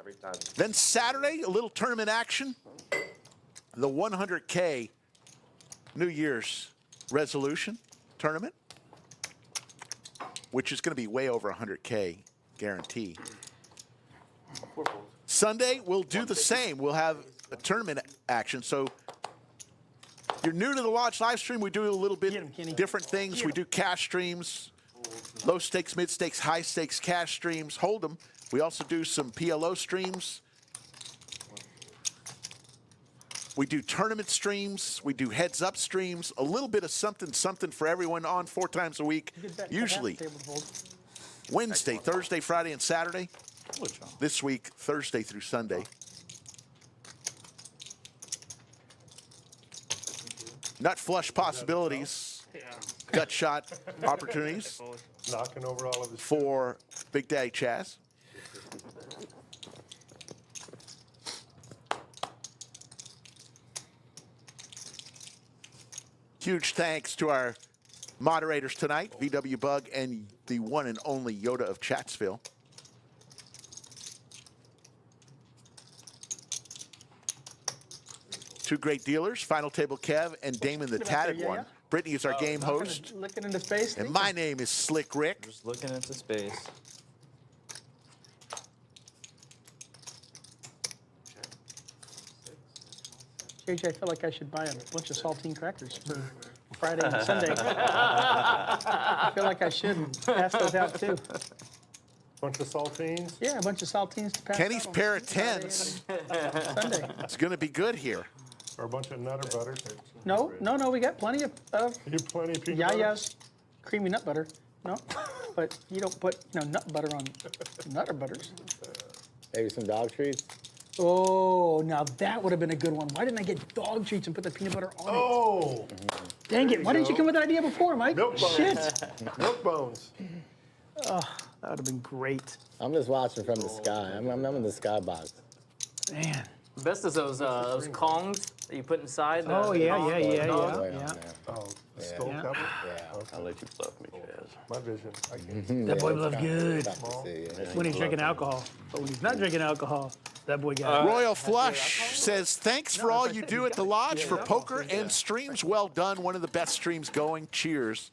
Then Saturday, a little tournament action. The 100K New Year's resolution tournament, which is going to be way over 100K guarantee. Sunday, we'll do the same. We'll have a tournament action. So if you're new to the Lodge live stream, we do a little bit different things. We do cash streams, low stakes, mid stakes, high stakes cash streams, Hold'em. We also do some PLO streams. We do tournament streams. We do heads up streams. A little bit of something for everyone on 4 times a week. Usually Wednesday, Thursday, Friday, and Saturday. This week, Thursday through Sunday. Nut flush possibilities. Gut shot opportunities Knocking over all of his. for Big Daddy Chaz. Huge thanks to our moderators tonight, VW Bug and the one and only Yoda of Chatsville. Two great dealers, Final Table Kev and Damon the Look at that Tatted there, One. yeah. Brittany is our game host, Looking into space. and my name is Slick Rick. Just looking into space. JJ, I feel like I should buy a bunch of saltine crackers for Friday and Sunday. I feel like I should pass those out too. Bunch of saltines. Yeah, a bunch of saltines to pass Kenny's out on pair of Friday 10s. and Sunday. It's going to be good here. Or a bunch of Nutter Butters. No, we got plenty of You plenty of peanut butter? Yaya's creamy nut butter. No, but you don't put nut butter on Nutter Butters. Maybe some dog treats. Oh, now that would have been a good one. Why didn't I get dog treats and put the peanut butter on it? Oh, Dang it! Why didn't you come with that idea before, Mike? milk bones. Shit! Milk bones. That would have been great. I'm just watching from the sky. I'm in the skybox. Man. Best is those Kongs that you put inside. The Oh yeah. Way Yeah. on there. Oh, the skull Yeah. cover. Yeah. I'll let you fluff me, Chaz. My vision. I can't. That boy it's loves kinda good. tough to see, yeah. When he's drinking alcohol, but when he's not drinking alcohol, that boy got it. Royal Flush says, thanks for all you do at the Lodge for poker and streams. Well done. One of the best streams going. Cheers.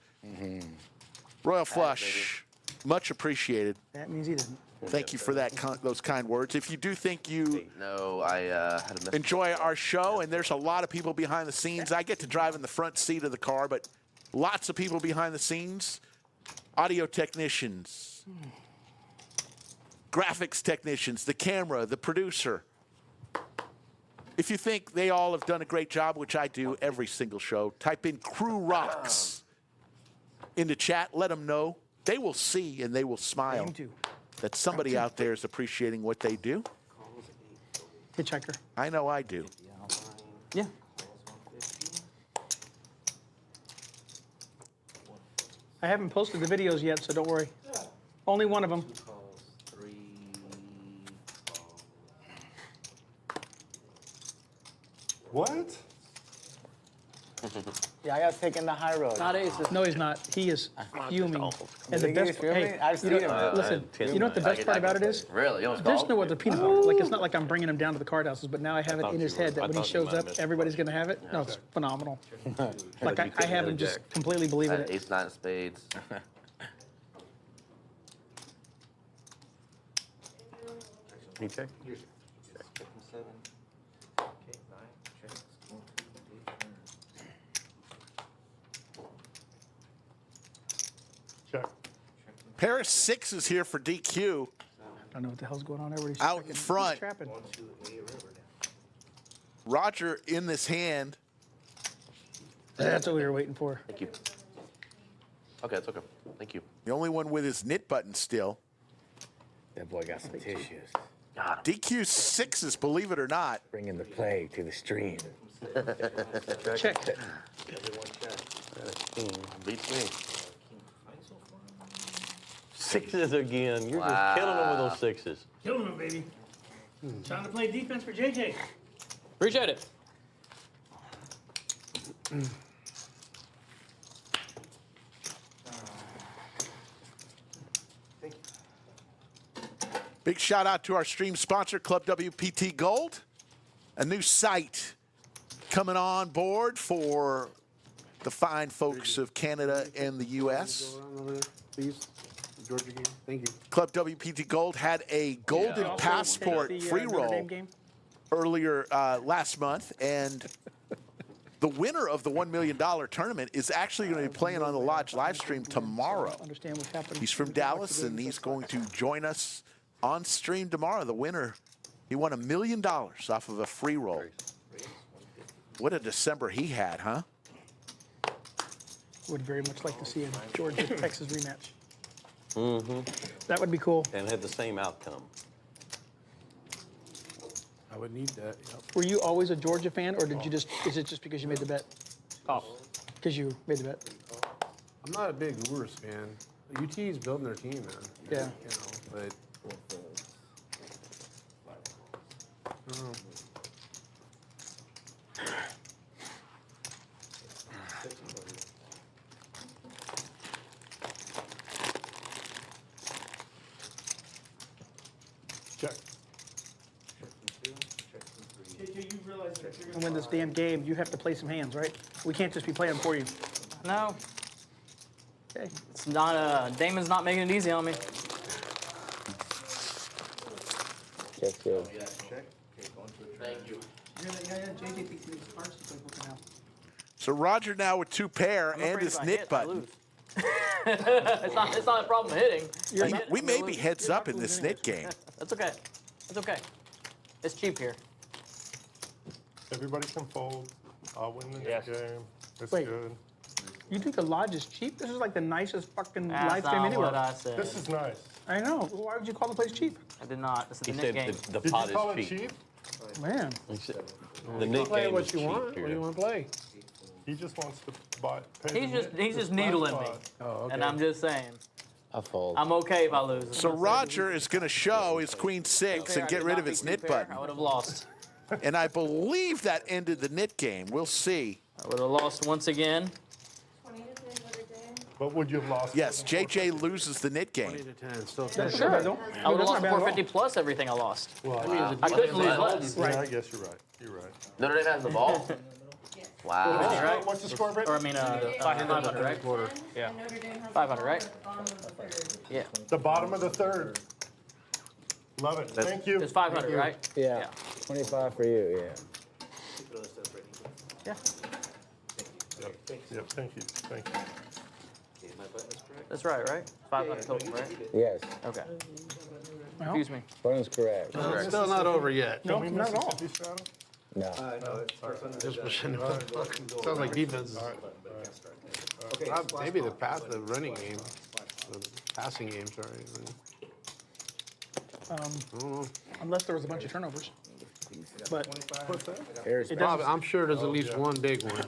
Royal Flush, much appreciated. That means he didn't. Thank you for that those kind words. If you do think you No, I had a message. enjoy our show, and there's a lot of people behind the scenes. I get to drive in the front seat of the car, but lots of people behind the scenes. Audio technicians, graphics technicians, the camera, the producer. If you think they all have done a great job, which I do every single show, type in Crew Rocks into chat. Let them know. They will see and they will smile Him too. that somebody out there is appreciating what they do. Hitchhiker. I know I do. Yeah. I haven't posted the videos yet, so don't worry. Only one of them. What? Yeah, I got taking the high road. Not aces. No, he's not. He is fuming. And the Think best he's fuming? hey, I've you seen know, him. listen, you know what the best part about it is? Really? You almost There's called? no other peanut butter. Like, it's not like I'm bringing him down to the card houses, but now I have it in his head that when he shows up, everybody's going to have it. No, it's phenomenal. Like, I have him just completely believing it. Ace nine of spades. You check? Check. Pair of sixes here for DQ. I don't know what the hell's going on. Everybody's Out in checking. front. He's trapping. Roger in this hand. That's what we were waiting for. Thank you. Okay, it's okay. Thank you. The only one with his knit button still. That boy got some tissues. DQ sixes, believe it or not. Bringing the plague to the stream. Check. Beats me. Sixes again. You're just killing them with those sixes. Killing him, baby. Trying to play defense for JJ. Appreciate it. Big shout out to our stream sponsor, Club WPT Gold. A new site coming on board for the fine folks of Canada and the U.S. Please, Georgia game. Thank you. Club WPT Gold had a golden Also, passport take the, free Notre roll Dame game. earlier last month, and the winner of the $1 million tournament is actually going to be playing on the Lodge live stream tomorrow. Understand what's happening. He's from Dallas, and he's going to join us on stream tomorrow. The winner, he won $1 million off of a free roll. What a December he had, huh? Would very much like to see a Georgia-Texas rematch. Mm-hmm. That would be cool. And had the same outcome. I would need that. Yep. Were you always a Georgia fan, or did you just? Is it just because you made the bet? Oh, because you made the bet. I'm not a big Brewers fan. UT's building their team, man. Yeah. You know, but. I don't know. Check. And win this damn game, you have to play some hands, right? We can't just be playing for you. No, Okay. it's not. Damon's not making it easy on me. Check good. Thank you. JJ thinks he needs cards to play poker now. So Roger now with 2 pair I'm and afraid his if I knit hit, I button. lose. It's not a problem hitting. We may be heads up in this knit game. That's okay. That's okay. It's cheap here. Everybody can fold. I'll win the Yes. game. It's Wait. good. You think the lodge is cheap? This is like the nicest fucking That's live stream not anywhere. what I said. This is nice. I know. Why would you call the place cheap? I did not. This is He the said net game. the Did pot you call is it cheap. cheap? Man. He said the Nick Play game what is you cheap want. What do here. you want to play? He just wants to buy. Pay He's the just knit- he's the just splash needling me, pod. Oh, okay. and I'm just saying I fold. I'm okay if I lose. So Roger is going to show his queen 6 and get rid of his knit I button. would have lost. And I believe that ended the knit game. We'll see. I would have lost once again. But would you have lost? Yes, JJ loses the knit 20 game. to 10, still Sure. 10. I would have That's lost not bad at all. 450 plus everything I lost. Well, I couldn't lose less. yeah, I guess you're right. You're right. Notre Dame has the ball. Wow. Right? What's the score, Britt? Or I mean, 500, right? Quarter. Yeah. 500, right? Yeah. The bottom of the third. Love it. Thank you. It's 500, right? Yeah. 25 for you, yeah. Yeah. Yep. Thank you. Thank you. That's right, right? 500 total, right? Yes. Okay. Well, Excuse me. Button's correct. It's still not over yet. no, We not at all. Mississippi Straddle? No. Just pushing it. Sounds like defense. Maybe the running game, the passing game, sorry. Unless there was a bunch of turnovers. But What's that? Here's it Bob, doesn't. I'm sure there's at least yeah. one big one.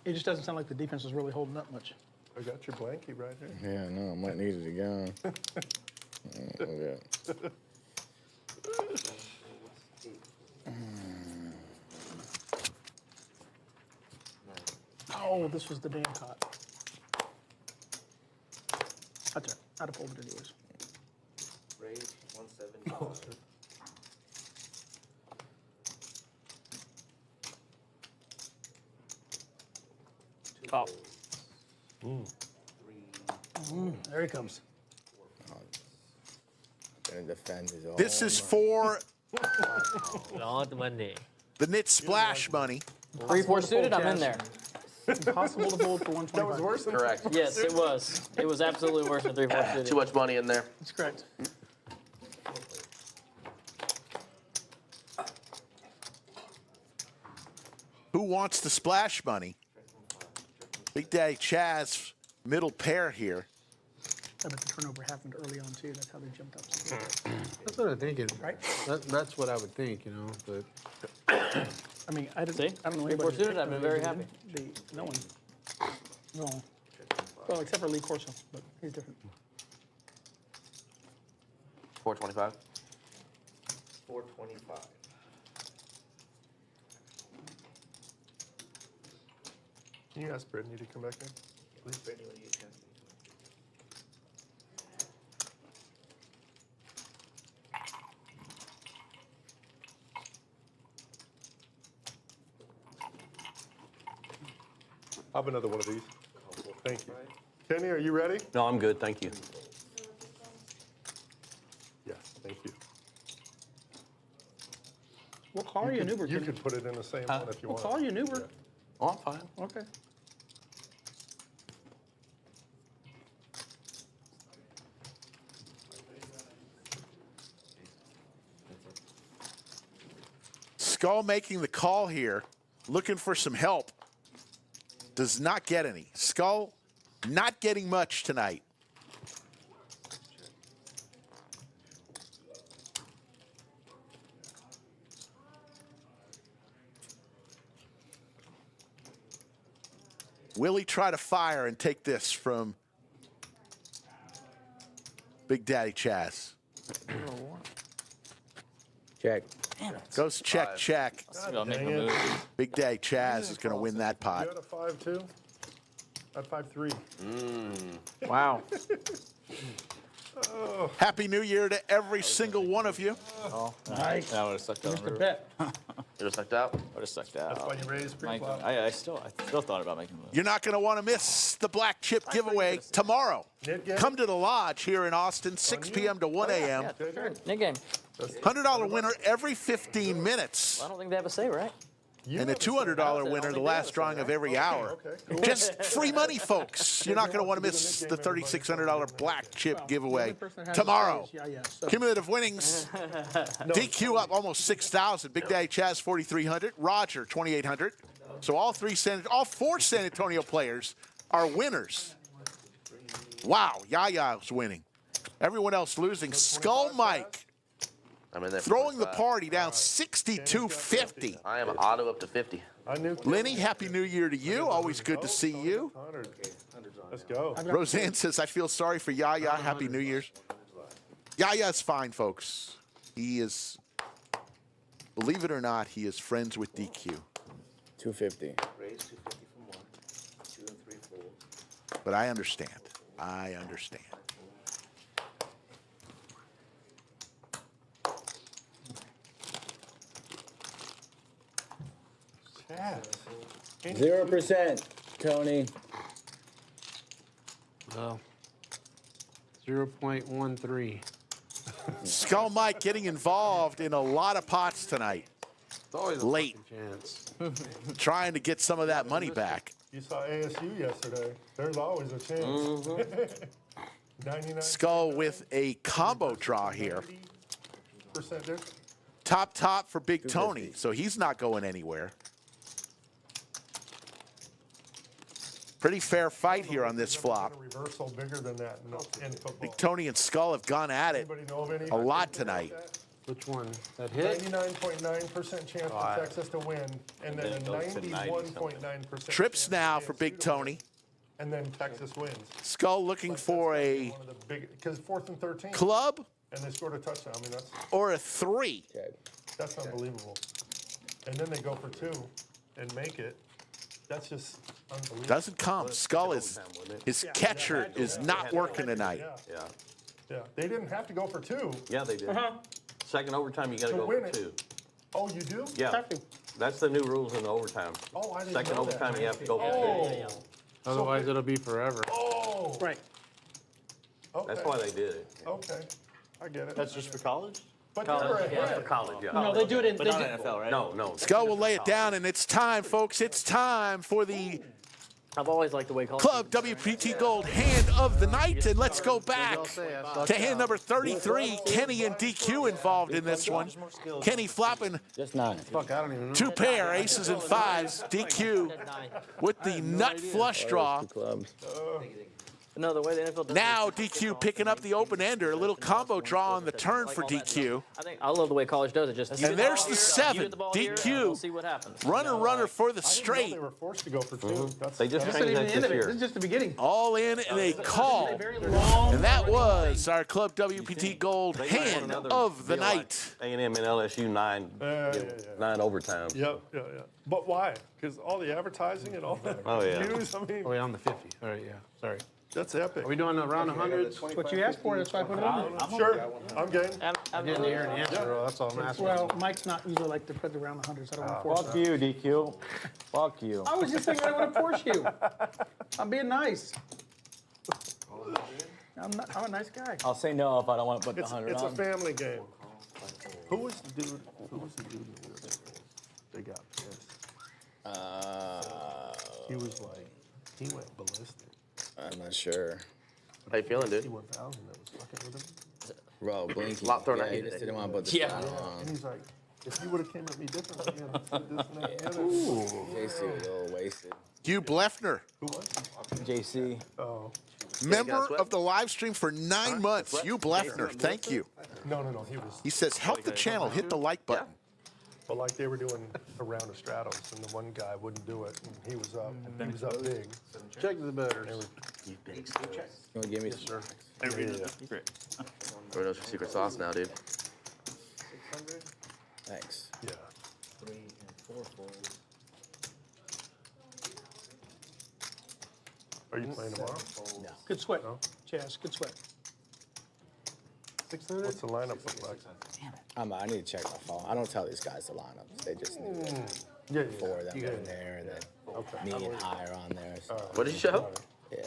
It just doesn't sound like the defense is really holding up much. I got your blankie right here. Yeah, no, I might need it again. Okay. Oh, this was the damn caught. That's right. I'd have folded anyways. Raise 175. Top. There he comes. Gonna defend his own. This is for Not money. the knit splash money. 3-4 suited, I'm in there. Impossible to fold for 125. That was worse than Correct. Yes, it was. It was absolutely worse than 3-4 suited. Too much money in there. That's correct. Who wants the splash money? Big Daddy Chaz, middle pair here. I bet the turnover happened early on too. That's how they jumped up. That's what I'm thinking. Right? That's what I would think, you know, but I mean, I didn't. See? I don't know 3-4 anybody. suited, I've been very happy. No one. No. Well, except for Lee Corso, but he's different. 425. 425. Can you ask Brittany to come back in? Brittany, what do you think? I'll have another one of these. Thank you. Kenny, are you ready? No, I'm good, thank you. Yes, thank you. We'll call you an Uber. You Kenny. could put it in the same one if you We'll want. call you an Uber. Oh, I'm fine. Okay. Skull making the call here, looking for some help. Does not get any. Skull not getting much tonight. Will he try to fire and take this from Big Daddy Chaz? Check. Goes check, check. I'll make a dang it. move. Big Daddy Chaz is going to win that You pot. had a 5-2? I had 5-3. Wow. Happy New Year to every single one of you. Oh, nice. That would have sucked Missed a on bet. You're sucked out. I would have sucked out. That's why you raise pre-flop. I still thought about making a move. You're not going to want to miss the black chip giveaway tomorrow. Net game? Come to the Lodge here in Austin, 6 p.m. to 1 a.m. Yeah, sure. Nick game. $100 winner every 15 minutes. Well, I don't think they have a say, right? And a $200 winner, the last drawing of every hour. Just free money, folks. You're not going to want to miss the $3,600 black chip giveaway tomorrow. Cumulative winnings. DQ up almost 6,000. Big Daddy Chaz 4,300. Roger 2,800. So all four San Antonio players are winners. Wow, Yaya's winning. Everyone else losing. Skull Mike I'm in there. throwing the party down 62.50. I am auto up to 50. Lenny, Happy New Year to you. Always good to see you. Let's go. Roseanne says, I feel sorry for Yaya. Happy New Year's. Yaya's fine, folks. He is, believe it or not, he is friends with DQ. 250. Raise 250 from 1. 2 and 3 fold. But I understand. I understand. Chaz. 0%, Tony. Well, 0.13. Skull Mike getting involved in a lot of pots tonight. It's always a Late. fucking chance. Trying to get some of that money back. You saw ASU yesterday. There's always a chance. 99. Skull with a combo draw here. Percent there. Top for Big Tony, so he's not going anywhere. Pretty fair fight here on this flop. A reversal bigger than that in football. Big Tony and Skull have gone at it Anybody know of any? a lot tonight. Which one? That hit? 99.9% chance for Texas to win, and then a 91.9% Trips now for Big Tony. and then Texas wins. Skull looking for a One of the big, because 4th and 13. club And they scored a touchdown. I mean, or a 3. that's unbelievable. And then they go for 2 and make it. That's just unbelievable. Doesn't come. Skull is, his catcher is not working tonight. Yeah. Yeah. Yeah. They didn't have to go for 2. Yeah, they did. Second overtime, you got to To go win for it. 2. Oh, you do? Yeah. That's the new rules in the overtime. Oh, I didn't Second know that. overtime, you have to go for 2. Oh. Otherwise, it'll be forever. Oh. Right. Okay. That's why they did it. Okay. I get it. That's just for college? But they were ahead. College, yeah. No, they do it in. But They not do, NFL, right? No. Skull will lay it down, and it's time, folks. It's time for the I've always liked the way college. Club WPT Gold Hand of the Night, and let's go back to hand number 33. Kenny and DQ involved in this one. Kenny flopping Just 9. Fuck, I don't even know. 2 pair, aces and 5s. DQ with the nut flush draw. Clubs. No, the way the NFL does Now DQ picking up the open ender. A little combo draw on the turn for DQ. I think I love the way college does it. Just And there's the 7. DQ. DQ. We'll see what happens. Runner for the I didn't know straight. they were forced to go for 2. That's, They just this changed isn't even that the end this of it. year. This is just the beginning. All in and a call. Very long. And that was our Club WPT Gold They got Hand another of the deal like night. A&M and LSU 9 overtime. Yep. But why? Because all the advertising and all that Oh, yeah. news, I mean, Oh, wait, on the 50. All right, yeah. Sorry. that's epic. Are we doing around 100? That's what you asked for. That's why I put it on there. Sure, I'm game. I didn't hear an answer. Well, that's all I'm asking. Well, Mike's not usually like to put it around the hundreds. I don't want to force Fuck it. you, DQ. Fuck you. I was just thinking I want to force you. I'm being nice. I'm a nice guy. I'll say no if I don't want to put the It's 100 a on. family game. Who was the dude? They got pissed. He was like, he went ballistic. I'm not sure. How you feeling, dude? 1000 that was fucking with him. Bro, Blinky. Lot thrown yeah, at he you just today. didn't want to put the style on. And he's like, if you would have came at me differently, you had said this and that and the other. JC was a little wasted. Hugh Bleffner, Who was? JC. Oh, member of the live stream for 9 months. Hugh Bleffner, thank you. no, he was. He says, help the channel, hit the like button. But like they were doing a round of Stratos, and the one guy wouldn't do it, and he was up big. Check the betters. You want to give me some? Or knows your secret sauce now, dude. 600, Thanks. Yeah. 3 and 4 folds. Are you playing tomorrow? Good sweat, Chaz. Good sweat. 600? What's the lineup look like? I need to check my phone. I don't tell these guys the lineups. They just knew Yeah, four of them in there, and then me and I are on there. So. What did you show? Yeah.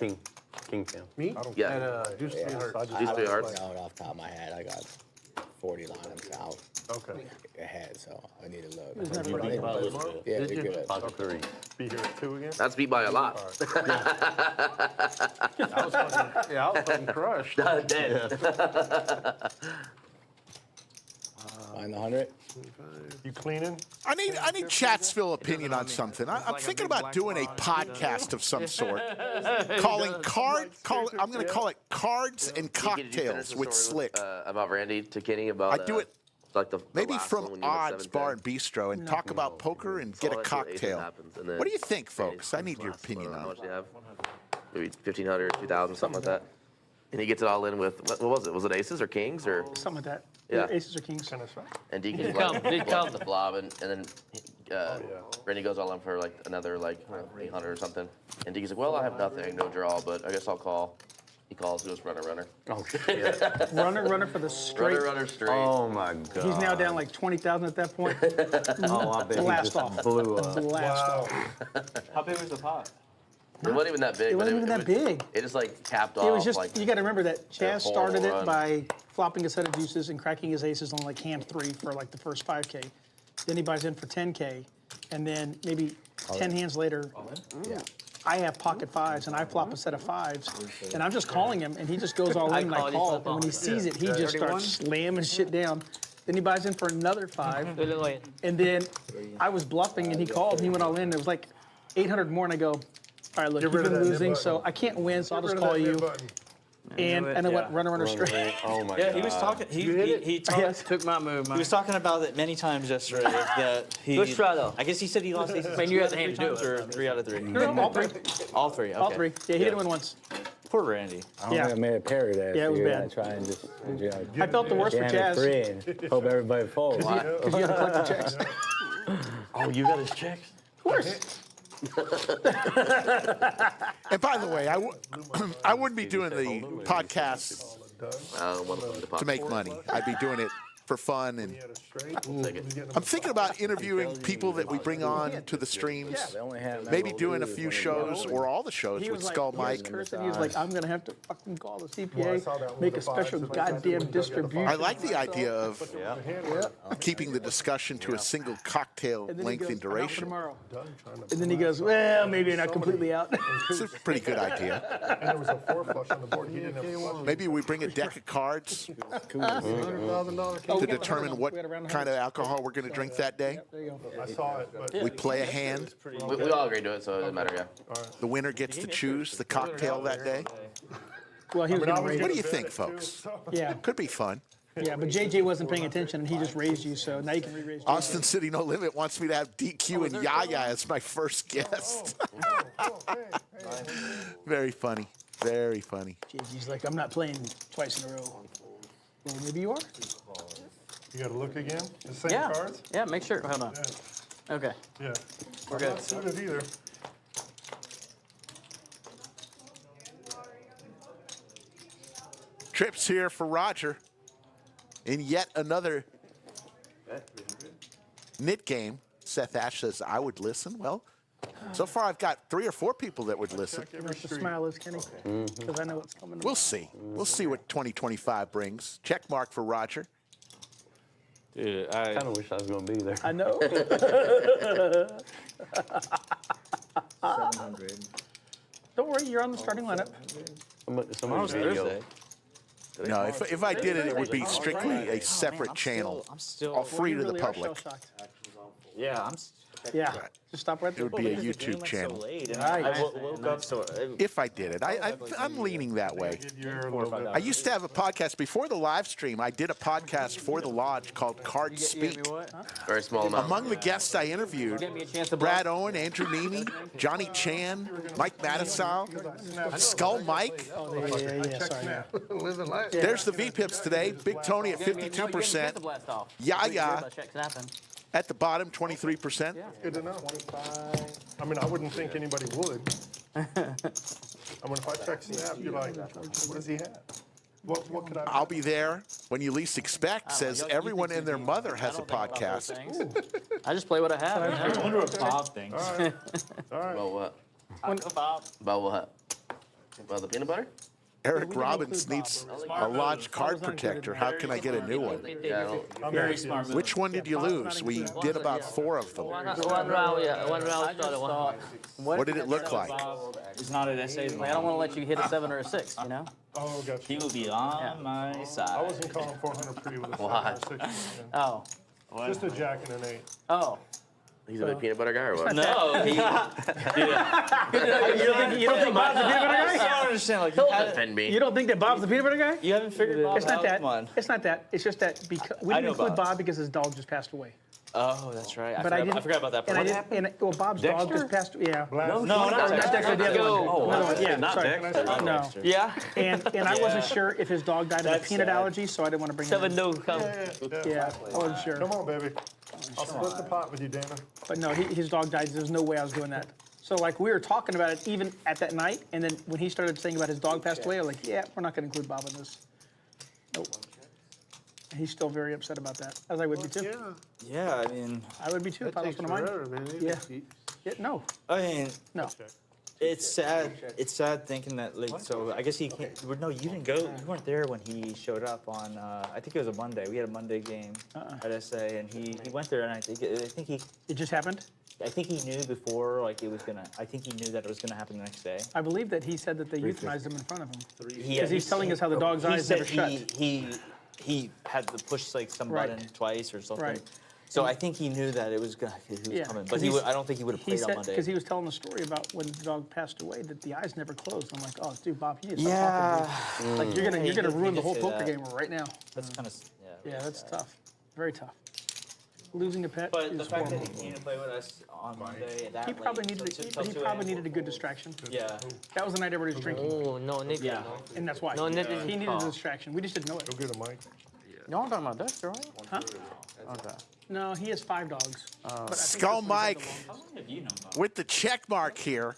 King Cam. Me? Yeah. At Juice 3 Hearts. Juice 3 Hearts. I know it off the top of my head. I got 40 lineups out Okay. ahead, so I need to look. You beat by a little bit. Yeah, we're good. Pocket 3. Be here at 2 again? That's beat by a lot. I was fucking crushed. Dead. Find the 100. You cleaning? I need Chatsville opinion on something. I'm thinking about doing a podcast of some sort, I'm going to call it Cards and Did you finish Cocktails the with story Slick. about Randy to Kenny about I do it like the maybe last from one when you went Odds 7-10. Bar and Bistro and talk about poker and get a That's what aces cocktail. happens, and then What do you think, Randy folks? I need your last one, opinion how on much it. do you have? Maybe 1,500, 2,000, something like that. And he gets it all in with what was it? Was it aces or kings or? Something like that. Yeah. Aces or kings. And Deacon Did come. bluffs the flop, and then Randy goes all in for like another 800 or something. And Deacon's like, well, I have nothing, no draw, but I guess I'll call. He calls, goes runner. Oh, shit. Runner for the straight. Runner straight. Oh, my God. He's now down like 20,000 at that point. Oh, I bet he Blast just off. blew up. Blast off. How big was the pot? It wasn't even that big. It but wasn't even that big. It just capped off. It was just, like, you got to remember that Chaz horrible started it run. by flopping a set of deuces and cracking his aces on like hand 3 for like the first 5K. Then he buys in for 10K. And then maybe 10 hands later, I have pocket 5s and I flop a set of 5s. And I'm just calling him and he just goes all in and I call. And when he sees it, he just starts slamming shit down. Then he buys in for another 5. And then I was bluffing and he called and he went all in. And it was like 800 more and I go, all right, look, you've rid of been that losing, mid so button. I can't win, so I'll Get just rid of call that you. mid button. And I went runner straight. Oh, my Yeah, God. he was talking. He talked. Yes. Took my move, He man. was talking about it many times yesterday. That he. Good try, though. I guess he said he lost aces. I mean, you had the 3 hand to do times it. or 3 out of 3. No, all 3. All 3. Okay. All 3. Yeah, he didn't win once. Poor Randy. I don't Yeah. think I made a pair today. Yeah, it was Figured bad. I'd try and just I felt the worst for jam it Chaz. free and hope everybody folds. Because you had to collect the checks. Oh, you got his checks? Of course. And by the way, I wouldn't be doing the podcast to make money. I'd be doing it for fun, and I'm thinking about interviewing people that we bring on to the streams. Maybe doing a few shows or all the shows He with was like, Skull he Mike. was cursing. He was like, I'm gonna have to fucking call the CPA, make a special goddamn distribution. I like the idea of keeping the discussion to a single cocktail And then he length goes, in "I'm out for duration. tomorrow." And then he goes, well, maybe not completely out. It's a pretty good idea. And there was a 4 flush on the board. He didn't have a flush. Maybe we bring a deck of cards $100,000 to determine what kind of alcohol we're going to drink that day. There you go. I saw it, but We play a hand. we all agreed to it, so it doesn't matter. Yeah. The winner gets to choose the cocktail that day. Well, he was getting What raised. do you think, folks? Yeah, Could be fun. yeah, but JJ wasn't paying attention and he just raised you, so now you can re-raise JJ. Austin City No Limit wants me to have DQ and Yaya as my first guest. Very funny. Very funny. JJ's like, I'm not playing twice in a row. Well, maybe you are. you got to look again. The same Yeah. cards. Yeah, make sure. Hold on. Okay. Yeah. We're I'm good. not suited either. Trips here for Roger in yet another knit game. Seth Ash says, I would listen. Well, so far I've got 3 or 4 people that would listen. You know what the smile is, Kenny? Because I know it's coming. We'll see. We'll see what 2025 brings. Check mark for Roger. Dude, I kind of wish I was going to be there. I know. 700. Don't worry, you're on the starting lineup. Somebody's video. Thursday. No, if I did it, it would be strictly a separate channel, all free to the Really are public. shell-shocked. Yeah, Yeah, just stop right It there. would be a YouTube channel. Nice. I woke up so. If I did it, I'm leaning that way. You're a little bit. I used to have a podcast before the live stream. I did a podcast for the lodge called Card Speak. Very small amount. Among the guests I interviewed, Give me a chance to Brad Owen, Andrew Neeme, Johnny Chan, Mike Mattisau, Skull Mike. Yeah, sorry. Yeah. Living life. There's the VPIPs today. Big Tony at 52%. Yaya at the bottom, 23%. Good to know. I mean, I wouldn't think anybody would. I mean, if I check Snap, you're like, what does he have? What could I? I'll be there when you least expect. Says you everyone think and their you- mother I has a don't think about those podcast. things. I just play what I have. I wonder what Bob thinks. All right. About what? Bob. About what? About the peanut butter? Eric We didn't Robbins include needs Bob. a lodge card Bob's not protector. included. How can I get a new one? Yeah, I don't. I'm Very with smart you. move. Which one did you Bob's not lose? We included. did about 4 of them. One round, yeah. One I round just started. thought, What did it look like? Bob is not at SA. I don't want to let you hit a 7 or a 6, you know? Oh, gotcha. He will be on my side. I wasn't calling 400 pretty with a Why? 7 or 6. Oh. Just a jack and an 8. Oh. He's a big peanut butter guy or what? No, he. You don't think Bob's the peanut butter I guy? don't understand. Like, He'll defend me. You don't think that Bob's the peanut butter guy? you haven't figured Bob It's not out? that. Come on. It's not that. It's just that because we I didn't know include Bob. Bob because his dog just passed away. Oh, that's right. But I forgot about that And part. I didn't. And, well, Bob's dog just passed. Yeah. Blast. No, not Not Dexter. The other one. Oh, Another one. Yeah. not sorry. Dexter. No. Yeah. And I wasn't sure if his dog died of a That's peanut sad. allergy, so I didn't want to bring him 7 in. no, come. Yeah, I wasn't sure. Come on, baby. I'll split the pot with you, Dana. But no, his dog died. There's no way I was doing that. So like we were talking about it even at that night, and then when he started saying about his dog passed away, I was like, yeah, we're not going to include Bob in this. Nope. And he's still very upset about that, as I would be too. Yeah, I mean, I would be too if I That lost takes one of mine. forever, man. Yeah. Yeah, no, I mean, no. it's sad. It's sad thinking that. Like, so I guess he can't. No, you didn't go. You weren't there when he showed up on. I think it was a Monday. We had a Monday game at SA, and he went there, and I think he. It just happened. I think he knew before, like it was gonna. I think he knew that it was gonna happen the next day. I believe that he said that they euthanized him in front of him. He- Because he's telling us how the dog's eyes said never shut. He had to push like some Right. button twice or something. Right. So I think he knew that it was gonna. He was Yeah, coming, 'cause but he he's- would, I don't think he would have He played said on Monday. because he was telling the story about when the dog passed away that the eyes never closed. I'm like, oh, dude, Bob, you need to stop Yeah. talking, dude. Like you're He gonna did- he ruin the did whole say poker that. game right now. That's kind of Yeah, that's tough. Very tough. Losing a pet But is the fact that horrible. he came to play with us on Monday, that He probably late, needed till he 2 probably a.m. needed a good distraction. Yeah. That was the night everybody was drinking, Oh, no, Nick. Yeah. No. and that's why. No, Nick is He needed a distraction. We just didn't know it. Go get a mic. Y'all talking about Dexter, right? Huh? Okay. No, he has 5 dogs. But I think Skull this one's Mike the longest. How long have you known Bob? with the check mark here,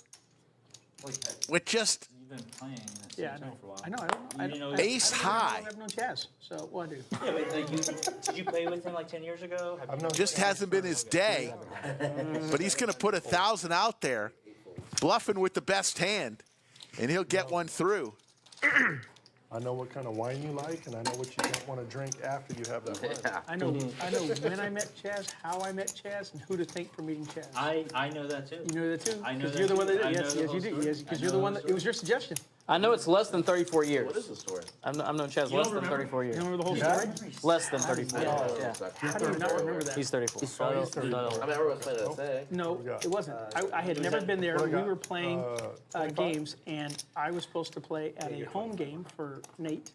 with just You've been playing this Yeah, I channel know. for a while. I know. I don't know. You know, ace high. I've known Chaz, so what do I do? Yeah, but like, did you play with him like 10 years ago? Have I've you known Just hasn't been his day. But he's going to put 1,000 out there, bluffing with the best hand, and he'll get one through. I know what kind of wine you like, and I know what you don't want to drink after you have that wine. Yeah. I know when I met Chaz, how I met Chaz, and who to thank for meeting Chaz. I know that too. You know that too? I know Because that you're the one too. that I did. know Yes, the yes, whole you do. story. Yes, because I you're the know one the that, it was your suggestion. I know it's less than 34 years. What is the story? I've known Chaz You less don't than remember? 34 You years. remember the whole story? Less than 34 years. Yeah. How do you not remember that? He's 34. I mean, everyone's playing that thing. No, it wasn't. I had never been there. We were playing games, and I was supposed to play at a home game for Nate,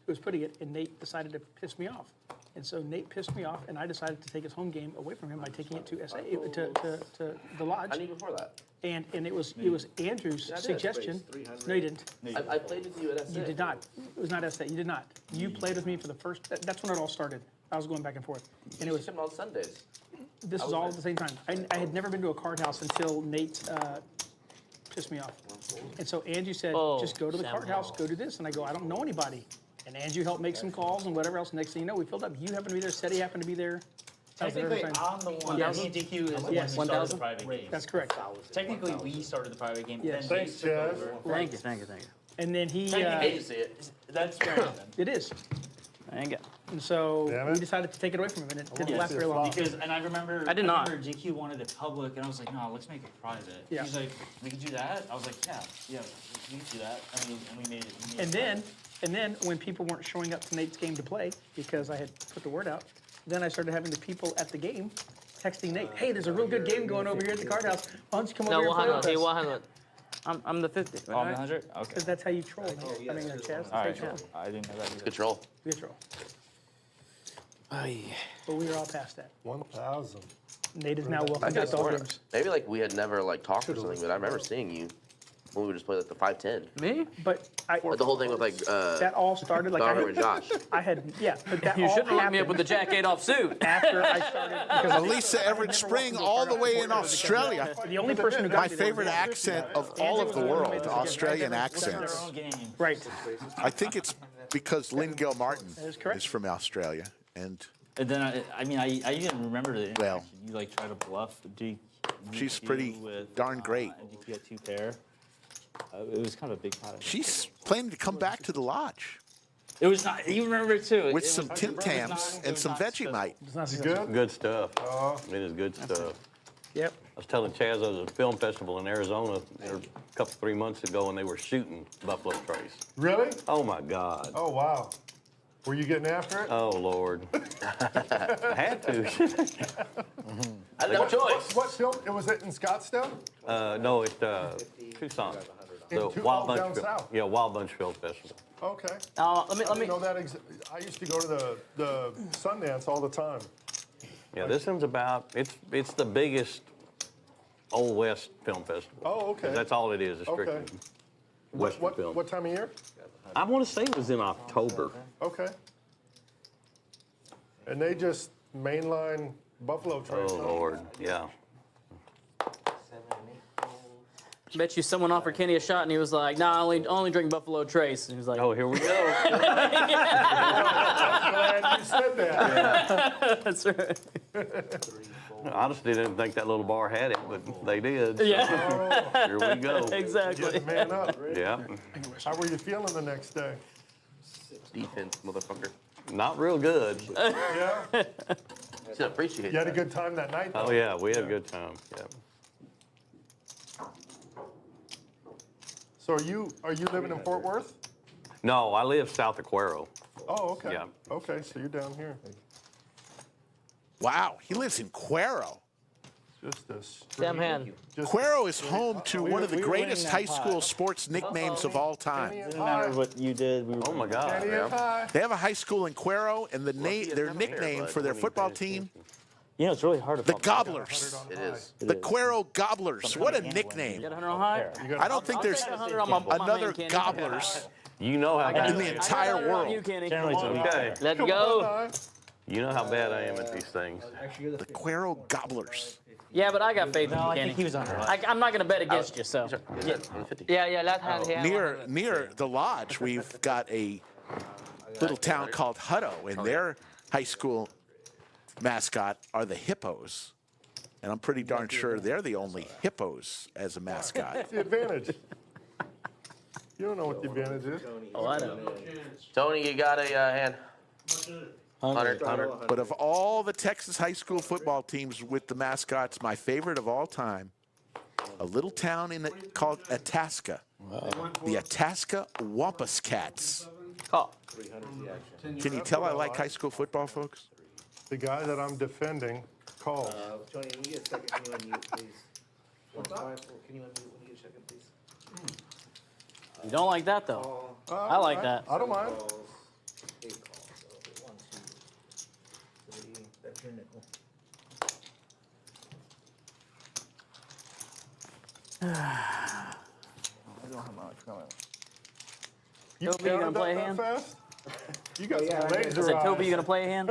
who was putting it, and Nate decided to piss me off. And so Nate pissed me off, and I decided to take his home game away from him by taking it to SA, to the lodge. I knew before that. And it was Andrew's suggestion. No, you didn't. I played with you at SA. You did not. It was not SA. You did not. You played with me for the first. That's when it all started. I was going back and forth, and it was. Come on Sundays. This was all at the same time. I had never been to a card house until Nate pissed me off. And so Andrew said, Oh, just go to the Sam card house, Howell. go do this. And I go, I don't know anybody. And Andrew helped make some calls and whatever else. Next thing you know, we filled up. You happened to be there. Seti happened to be there. That was the Technically, first time. I'm the one. Yes. Me and DQ is the one Yes. who started 1,000? the private game. That's correct. Technically, we started the private game. Yes. Then Thanks, Nate took Chaz. over. Thank you, thank you, thank you. And then he, I hate to see it. That's fair enough then. it is. Thank you. And so Damn we it. decided to take it away from him, and it didn't Yeah. last very long. Because, and I remember, I did not. remember GQ wanted it public, and I was like, no, let's make it private. Yeah. He's like, we can do that? I was like, yeah, we can do that. And we made it. And then when people weren't showing up to Nate's game to play, because I had put the word out, then I started having the people at the game texting Nate, hey, there's a real good game going over here at the card house. Why don't you come No, over here and play 100. Hey, with us? 100. I'm the 50. Oh, right? 100? Okay. Because that's how you troll, Nate. I mean, Chaz, that's how All you right, troll. I didn't know that either. Control. We troll. But we are all past that. 1,000. Nate is now welcome I back guess to all we're- games. Maybe like we had never like talked or something, but I remember seeing you when we would just play like the 5-10. Me? But Like the whole thing with like that all started like Garner and Josh. I had but that You all shouldn't look me up happened with the Jack Adolf suit. after I started. Because Elisa Everett Spring, all the way in Australia. the only person who got My favorite accent of all of the world, Australian accents. right. I think it's because Lynn Gilmartin is correct. is from Australia. And then I mean I even remember the interaction. Well, you like try to bluff she's pretty darn great. DQ at 2 pair. It was kind of a big pot. She's planning to come back to the lodge It was not. You remember it too. with some Tim Tams and some Vegemite. You good? Good stuff. It is good stuff. Yep. I was telling Chaz I was at a film festival in Arizona a couple, 3 months ago, and they were shooting Buffalo Trace. Really? Oh, my God. Oh, wow. Were you getting after it? Oh, Lord. I had to. I had no choice. What film? Was it in Scottsdale? No, it's Tucson. The down south. Yeah, Wild Bunch Film Festival. Okay. Let I me. didn't know that. I used to go to the Sundance all the time. Yeah, this one's about, it's the biggest Old West film festival. Oh, okay. That's all it is, it's strictly Okay. Western film. What time of year? I want to say it was in October. Okay. And they just mainline Buffalo Trace. Oh, Lord, yeah. Bet you someone offered Kenny a shot and he was like, "Nah, I only drink Buffalo Trace." And he was like, Oh, here we go. I'm glad you said that. "That's right." I honestly didn't think that little bar had it, but they did. So Yeah. here we go. Exactly. Get man up. Yeah, How were you feeling the next day? Defense, motherfucker. not real good. Yeah. Should appreciate You had a that. good time that night, though? Oh, yeah, we had a good time. Yeah. So are you living in Fort Worth? No, I live south of Cuero. Oh, okay. Yeah. Okay, so you're down here. Wow, he lives in Cuero. Just a Sam hand. Cuero is home to one of the greatest high school sports nicknames of all time. Doesn't matter what you did. Oh, my God. Kenny and High. They have a high school in Cuero, and their nickname for their football team, You know, it's really hard to the follow. Gobblers. It is. The Cuero Gobblers. What a nickname. Got 100 on high? I don't think there's Take 100 on my another man, Kenny. Gobblers You know how in bad, the entire On you, world. Kenny. Generally, it's a week. okay. Let's Come on, go. High. You know how bad I am at these things. The Cuero Gobblers. Yeah, but I got faith in No, you, I Kenny. think he was on her. I'm not going to bet against you, so. Yeah. 150. Yeah, left hand here. Near the lodge, we've got a little town called Hutto, and their high school mascot are the Hippos. And I'm pretty darn sure they're the only Hippos as a mascot. What's the advantage? You don't know what the advantage is. Oh, I know. Tony, you got a hand. 100. But of all the Texas high school football teams with the mascots, my favorite of all time, a little town called Itasca. The Itasca Wampus Cats. Call. Can you tell I like high school football, folks? The guy that I'm defending called. Tony, when you get a second, can you unmute, please? Can you unmute when you get a second, please? You don't like that, though. I like that. I don't mind. Calls, 8 calls. Okay, 1, 2, 3. That's your nickel. You Toby, you gonna counted play a that hand? fast? You got some I laser said, Toby, you eyes. going to play a hand?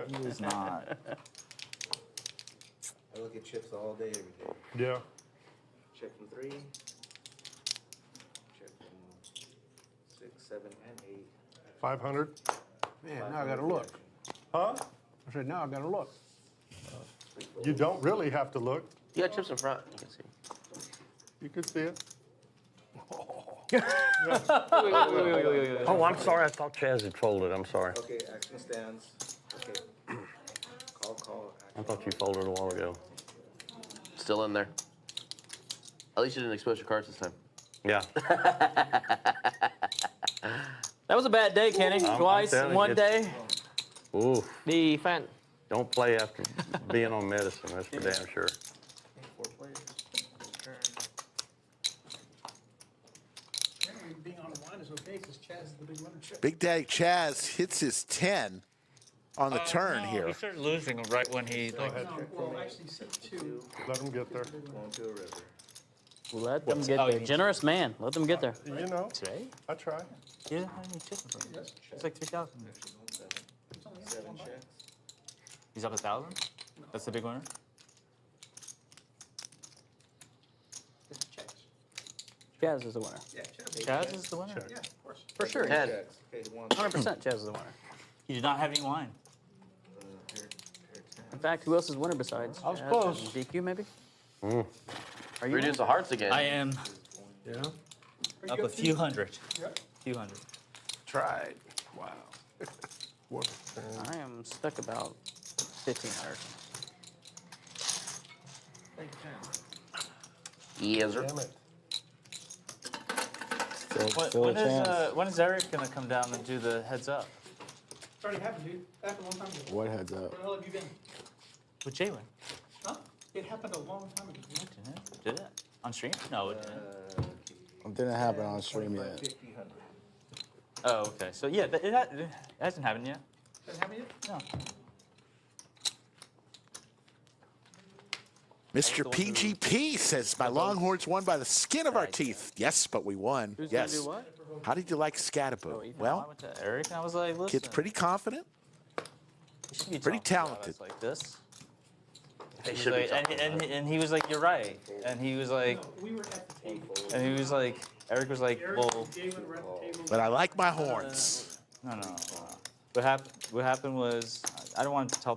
He was not. I look at chips all day, every day. Yeah. Check from 3. Check from 6, 7, and 8. 500. Man, now I gotta look. Huh? I said, now I gotta look. You don't really have to look. You got chips in front. You can see. You could see it. Oh, I'm sorry. I thought Chaz had folded. I'm sorry. Okay, action stands. Okay. Call, I action. thought you folded a while ago. Still in there. At least you didn't expose your cards this time. Yeah. That was a bad day, Kenny. I'm Twice in telling one you. day. Ooh, Defense. don't play after being on medicine. That's for damn sure. 4 players. Turn. Being on the line is okay because Chaz is the big runner. Big Daddy Chaz hits his 10 on the turn He here. started losing right when he like. Well, actually, set 2. Let him get there. Going to a river. Let them get Oh, you there. need Generous man. Let them get there. You know, Today? I try. He doesn't have any chicken for me. It's like 3,000. He's up 1,000? That's the big winner? Chaz is the winner. Chaz is the winner. Yeah, of course. For sure. 10. 100% Chaz is the winner. He did not have any wine. In fact, who else is winner besides? I was Chaz close. and DQ maybe? Are you? Reduce the hearts again. I am Yeah. up a few hundred. Few hundred. Tried. Wow. I am stuck about 1,500. Yes, sir. Damn it. When is Eric gonna come down and do the heads up? It's already happened, dude. That happened a long time ago. What heads up? Where the hell have you been? With Jalen? Huh? It happened a long time ago. Didn't it? Did it? On stream? No, it didn't. It didn't happen on stream yet. Oh, okay. So yeah, it hasn't happened yet. Hasn't happened yet? No. Mr. PGP says, my Longhorns won by the skin of our teeth. Yes, but we won. Who's Yes. gonna do what? How did you like Scatterbo? I Well, went to Eric and I was like, listen. kid's pretty confident. you should be pretty talking about talented. us like this. They He should was be like- talking and he was like, you're right. And he was like, No, we were at the table. and he was like, Eric was like, Eric well, and Jalen were at the table. But I like my horns. no. What happened was, I don't want to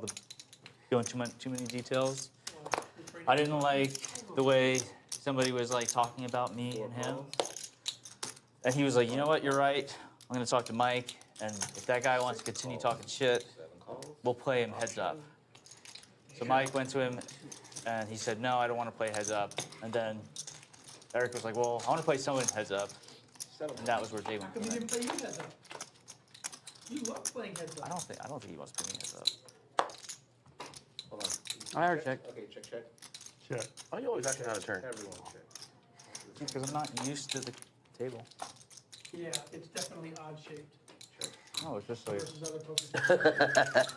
go into too many details. I didn't like the way somebody was like talking about me and him. And he was like, you know what, you're right. I'm gonna talk to Mike, and if that guy wants to continue talking shit, we'll play him heads up. So Mike went to him, and he said, no, I don't want to play heads up. And then Eric was like, well, I want to play someone heads up. And that was where Jay went. How come you didn't play you heads up? You love playing heads up. I don't think he wants to play me heads up. I heard check. Okay, check, check. Check. Oh, you always asking how to turn. Everyone check. Because I'm not used to the table. Yeah, it's definitely odd shaped No, it's just like, versus other poker.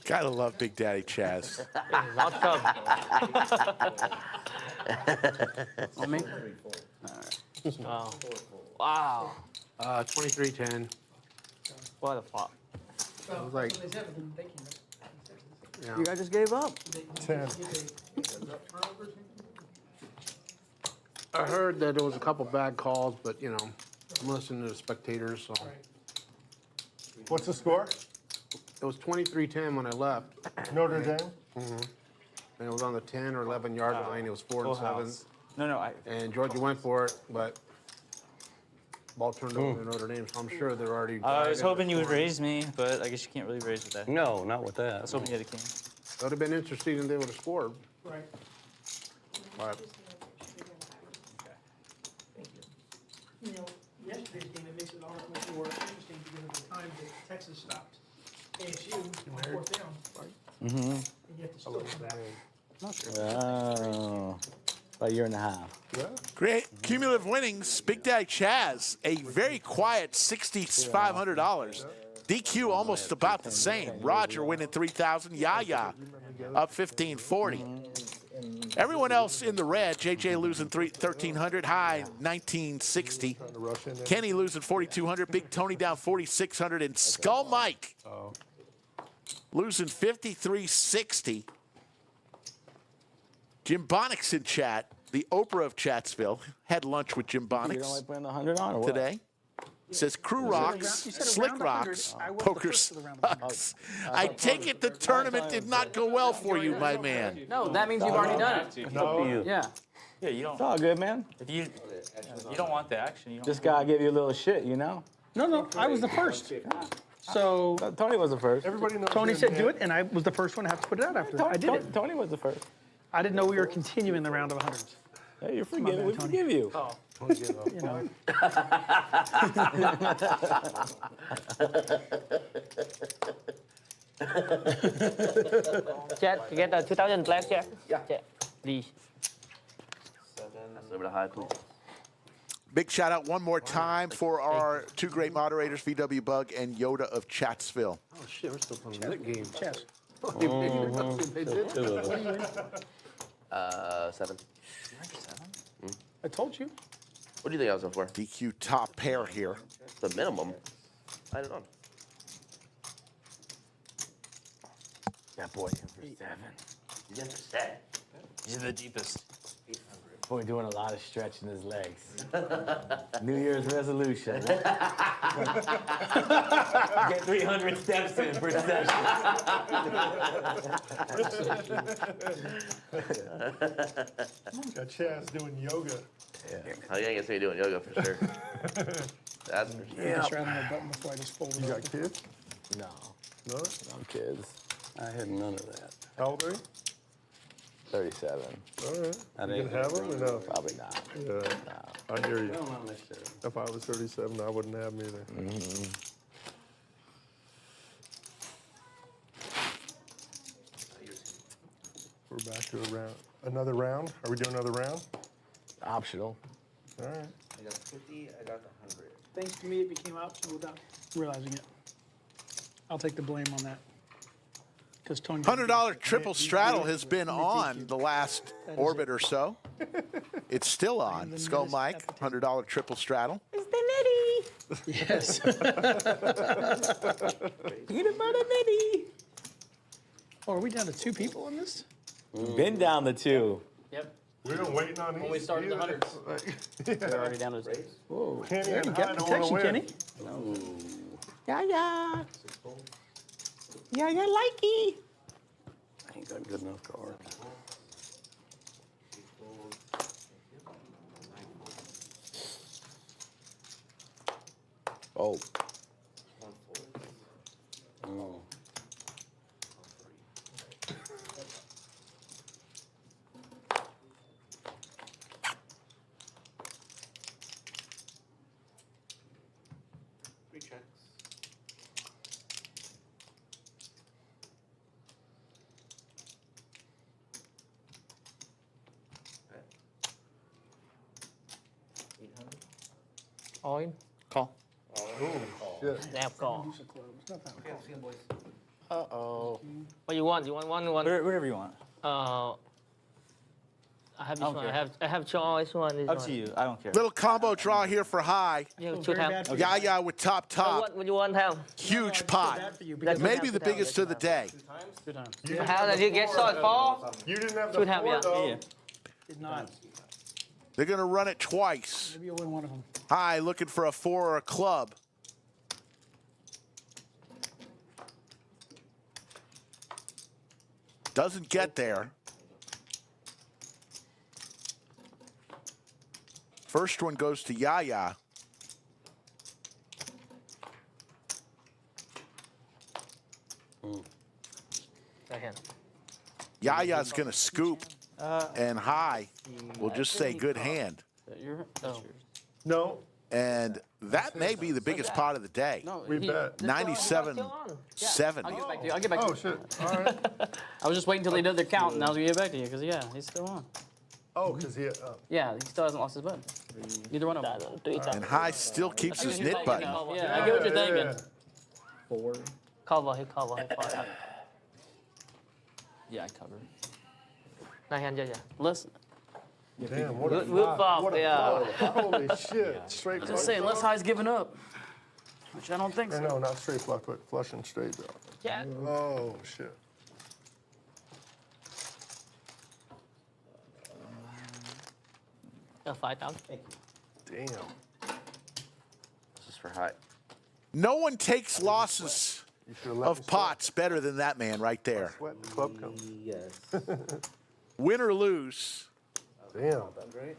Gotta love Big Daddy Chaz. Not come. On me? Oh. Wow. 23-10. What the fuck? Well, was like- that's what they said, but then they came up. You guys just gave up. 10. I heard that there was a couple bad calls, but you know, I'm listening to the spectators, so. What's the score? It was 23-10 when I left, Notre Dame? and it was on the 10 or 11 yard line. It was 4 full and 7, house. No, and Georgia went for it, but ball turned over to Notre Dame. So I'm sure they're already. I was hoping you would raise me, but I guess you can't really raise with that. I No, not with that. was hoping you had a king. It would have been interesting if they would have scored. Right. But You know, yesterday's game, it makes it all that much more interesting because of the time that Texas stopped ASU on fourth down. And you have to still come back. Oh, about a year and a half. Great cumulative winnings. Big Daddy Chaz, a very quiet $6,500. DQ almost about the same. Roger winning 3,000. Yaya up 1,540. Everyone else in the red. JJ losing 1,300. High 1,960. Kenny losing 4,200. Big Tony down 4,600. And Skull Mike losing 5,360. Jim Bonnick's in chat. The Oprah of Chatsville had lunch with Jim You don't Bonnick's like putting 100 on or what? today. Says crew rocks, You said slick around 100. rocks, I was the poker first of the round of 100. sucks. I take it the tournament did not go well for you, my man. No, that means you've already done it. No. Yeah. Yeah, you It's don't. all good, man. If you don't want the action, you don't. Just gotta give you a little shit, you know? No, I was the first. So Tony was the first. Everybody knows. Tony them, said man. do it, and I was the first one to have to put it out after. I did it. Tony was the first. I didn't know we were continuing the round of 100s. Hey, you're forgiven. bad, We Tony. forgive you. You know. Chat, you get 2,000 black, yeah? Yeah. Please. That's a little bit high, please. Big shout out one more time for our two great moderators, VW Bug and Yoda of Chatsville. oh shit, we're still playing the Nick game. Chess. They did that. 7. I told you. What do you think I was going for? DQ top pair here. The minimum. I don't know. That boy in for 7. He's in for 7. He's the deepest. Boy doing a lot of stretching his legs. New Year's resolution. Get 300 steps in per session. Got Chaz doing yoga. I gotta say you're doing yoga for sure. That's for sure. Just right on the button before I just fold it You up. got kids? No, No? no kids. I had none of that. How old are you? 37. All right. I You didn't gonna have them or no? Probably not. Yeah. I hear you. No, not necessarily. If I was 37, I wouldn't have them either. We're back to a round. Another round? Are we doing another round? Optional. All right. I got 50, I got 100. Thanks to me, it became optional without realizing it. I'll take the blame on that. Because Tony. $100 triple straddle has been on the last orbit or so. It's still on. Skull Mike, $100 triple straddle. It's the nitty. Yes. Peanut butter nitty. Oh, are we down to 2 people on this? Been down the 2. Yep. We've been waiting on these. When we started the either. hundreds. We're already down to 6. Whoa. Kenny There you and go. I don't wanna Protection, win. Kenny. Yeah. Yeah, likey. I ain't got good enough cards. Oh. Oh. Three checks. All in. Call. Shit. Snap call. Okay, see you boys. Uh-oh. What you want? You want one? Whatever you want. I have this don't one. care. I have choice one. This Up one. to you. I don't care. Little combo draw here for high. You Oh, should very have. bad for you. Yaya with top. What you want have? Huge Bad pot. for you because Maybe the biggest of the day. 2 times. You didn't How have did the you get floor, so though. far? You didn't have the Should have, floor, yeah. though. Yeah. Did not. They're going to run it twice. Maybe you'll win one of them. High looking for a 4 or a club. Doesn't get there. First one goes to Yaya. Second. Yaya's going to scoop, and High will just say good hand. Oh. No, And that may be the biggest pot of the day. No, we bet. 97-7. I'll get back to you. I'll get back to Oh, you. shit. All right. I was just waiting until they did their count, and I was gonna get back to you because yeah, he's still on. Oh, because he, Yeah, he still hasn't lost his button. Neither one of them. And High still keeps his knit button. Yeah, I get what you're thinking. 4. Cover. He cover. He fire. Yeah, I cover. Nine hand, yeah. Listen, Damn, what a Good flop, What a yeah. flop. Holy shit. Straight just say unless High's giving up, which I don't think Or so. no, not straight flush, but flush and straight draw. Yeah. Oh, shit. A 5,000. Damn. This is for high. No one takes losses You should have let me of pots better than that man right there. sweat the club comes. Yes. Win or lose, Damn. Great.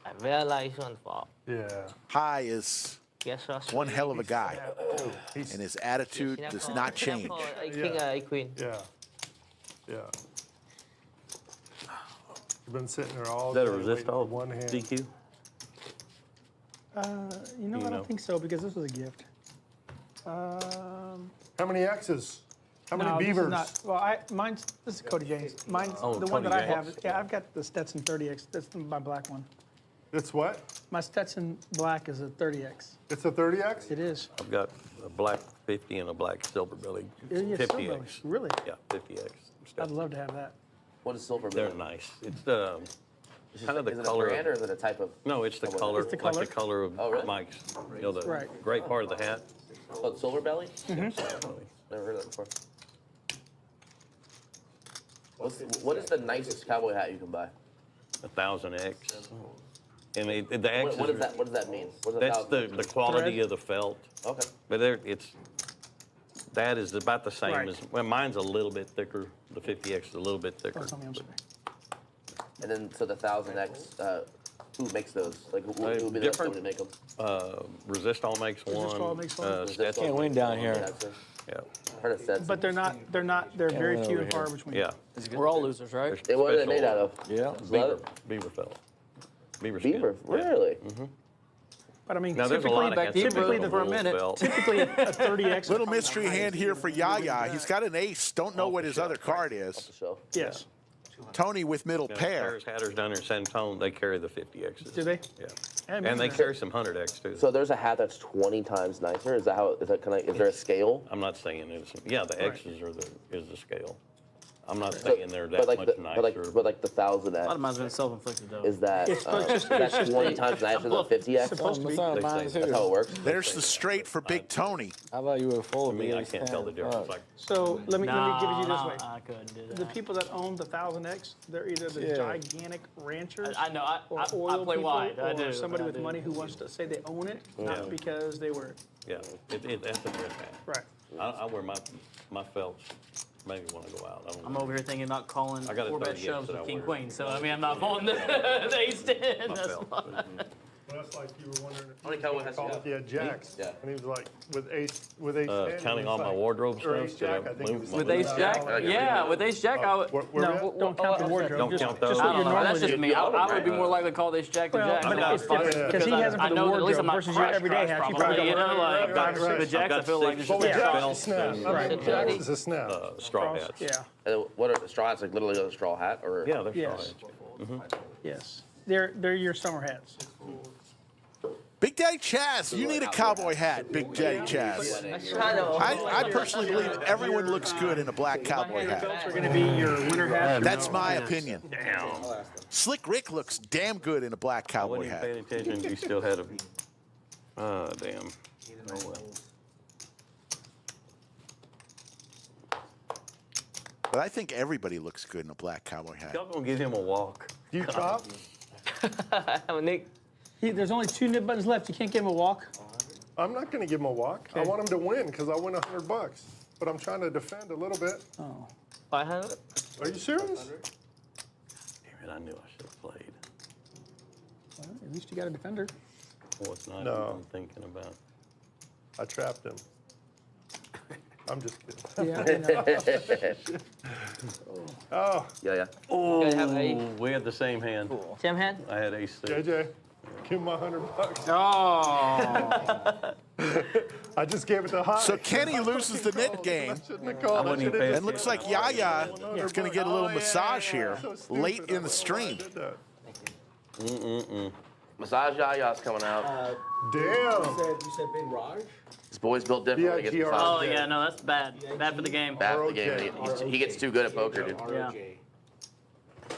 I realize one flop. Yeah. High is Guess what's one hell of a guy, He's, and his attitude does not change. King, queen. yeah. Yeah. You've been sitting there all Is day that a waiting resist for all one hand. DQ? You know, I know. don't think so because this was a gift. How many X's? How many No, this is beavers? not- mine's, this is Cody James. Mine's Oh, the one Cody that I James. have. Yeah, I've got the Stetson 30X. That's my black one. It's what? My Stetson black is a 30X. It's a 30X? It is. I've got a black 50 and a black silver belly Yeah, 50X. Really? Yeah, 50X. I'd love to have that. What is silver? They're nice. It's kind of the is it color. a brand or is it a type of? No, it's the color. It's the Like color? the color of Oh, really? Mike's. You know, the Right. gray part of the hat. Oh, it's silver belly? Mm-hmm. Never heard of that before. What is the nicest cowboy hat you can buy? 1000X. And the X What is, does that? What does that mean? What does that's 1,000 the quality Thread? of the felt. Okay. But that is about the same Right. as, well, mine's a little bit thicker. The 50X is a little bit thicker. Oh, tell me, I'm sorry. And then so the 1000X, who makes those? Like who would be the Different- company to make them? Resistol makes one. Resistol makes one. Stetson Can't win down here. Yeah. Heard of Stetson. But they're very win few over and far here. between. Yeah. We're all losers, right? Hey, what are they made out of? Yeah. Leather? Beaver felt. Beaver skin. Beaver? Yeah. Really? But I mean, Now there's a lot of hats that typically make the a wool felt. typically a 30X. Little mystery hand here for Yaya. He's got an ace. Don't know what his other card is. So Yes. Tony with middle Yeah, pair. Harris Hatters down there in San Antonio, they carry the 50Xs. Do they? Yeah. I And they remember. carry some 100X too. so there's a hat that's 20 times nicer. Is that how? Is that kind of? Is there a scale? I'm not saying it's, yeah, the X's is the scale. I'm not So- saying they're that but like much the, nicer. but like the 1000X. A lot of mine's been self-inflicted though. Is that It's just- that's 20 times nicer than the 50X? Supposed to be. Mine They say too. That's how it works. There's the straight for Big Tony. How about you were full To of me, I BDC can't tell the difference. Like, So let me give it you this way. I couldn't do that. The people that own the 1000X, they're either the Yeah. gigantic ranchers. I know. Or I oil play people, wide. I or do. somebody I with do. money who wants to say they own it, Yeah. not because they were yeah, that's a good hat. right. I wear my felts maybe when I go out. I don't I'm know. over here thinking about calling I got a 4-bet 30X shoves that I with King wear. Queen. So I mean, I'm not pulling the ace 10. My That's felt. why. That's like you were wondering How many cowboy hats do you if he had jacks. Yeah. And he was like, with ace 10. Counting all he's my like- wardrobe or stuff, ace should I jack, I think he move was my With like, Ace move? Jack? Yeah. Yeah, with Ace Jack, I would. Where we No, at? don't count the wardrobe. Don't just, count those. Just I what don't you know. normally That's just do. me. I would be more likely to call this Jack than Well, Jack. but it's different because he has them I for the know that at least I'm wardrobe not versus your everyday hats. You probably you know, got like right, right. the Jacks. I feel like it's But just But with Yeah. jacks, Belts it's snap. and- I mean, jacks is a snap. Straw hats. Yeah. And what are the straw hats? Like literally a straw hat, or Yeah, they're Yes. straw hats. Yes. They're your summer hats. Big Daddy Chaz, you need a cowboy hat, Big Daddy Chaz. I personally believe everyone looks good in a black cowboy hat. Are going to be your winter hats. That's my opinion. Slick Rick looks damn good in a black I cowboy wasn't even hat. paying attention. You still had a. Damn. Oh well. But I think everybody looks good in a black cowboy hat. Y'all gonna give him a walk? Do you chop? Nick, There's only 2 nib buttons left. You can't give him a walk. I'm not going to give him a walk. I want him to win because I win $100. But I'm trying to defend a little bit. Oh. 500. Are you serious? Damn it! I knew I should have played. Well, at least you got a defender. What's not No. I'm thinking about? I trapped him. I'm just kidding. Yeah. I know. Oh, yeah. Oh, You have a- we had the same hand. Same hand? I had ace six. JJ, give him my $100. Oh. I just gave it to High. So Kenny loses the net game. Shouldn't have called. I wouldn't even should've pay And looks like Yaya is going to get a little massage here So stupid. late in I the stream. did that. Massage Yaya's coming out. Damn. You said Big Raj? This boy's built different when he gets BIGR. massaged. Oh yeah, no, that's bad. Bad for the game. Bad for the game. He gets too good at poker, dude. Yeah.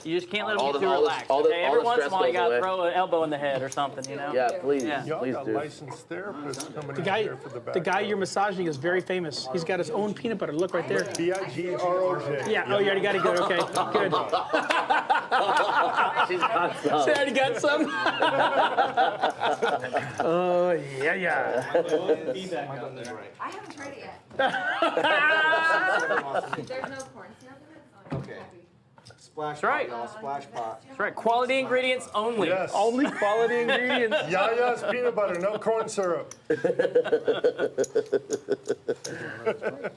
You just can't let them All get the- too all the- relaxed. all the- Okay? all Every the once in a stress while, you goes gotta away. throw an elbow in the head or something, you know? Yeah, please. Yeah. Y'all Please got do. licensed therapists coming The in guy, here for the back. the guy you're massaging is very famous. He's got his own peanut butter. Look right there. BIGROJ. Yeah. Oh, you already got it good. Okay. Good. She's got some. Say, I already got some. Oh yeah. Feedback on there. I haven't tried it yet. There's no corn snap in it, so I'm Okay. happy. Splash That's right. pot, y'all. Splash pot. That's right. Quality ingredients only. Yes. Only quality ingredients. Yaya's peanut butter, no corn syrup. Oh,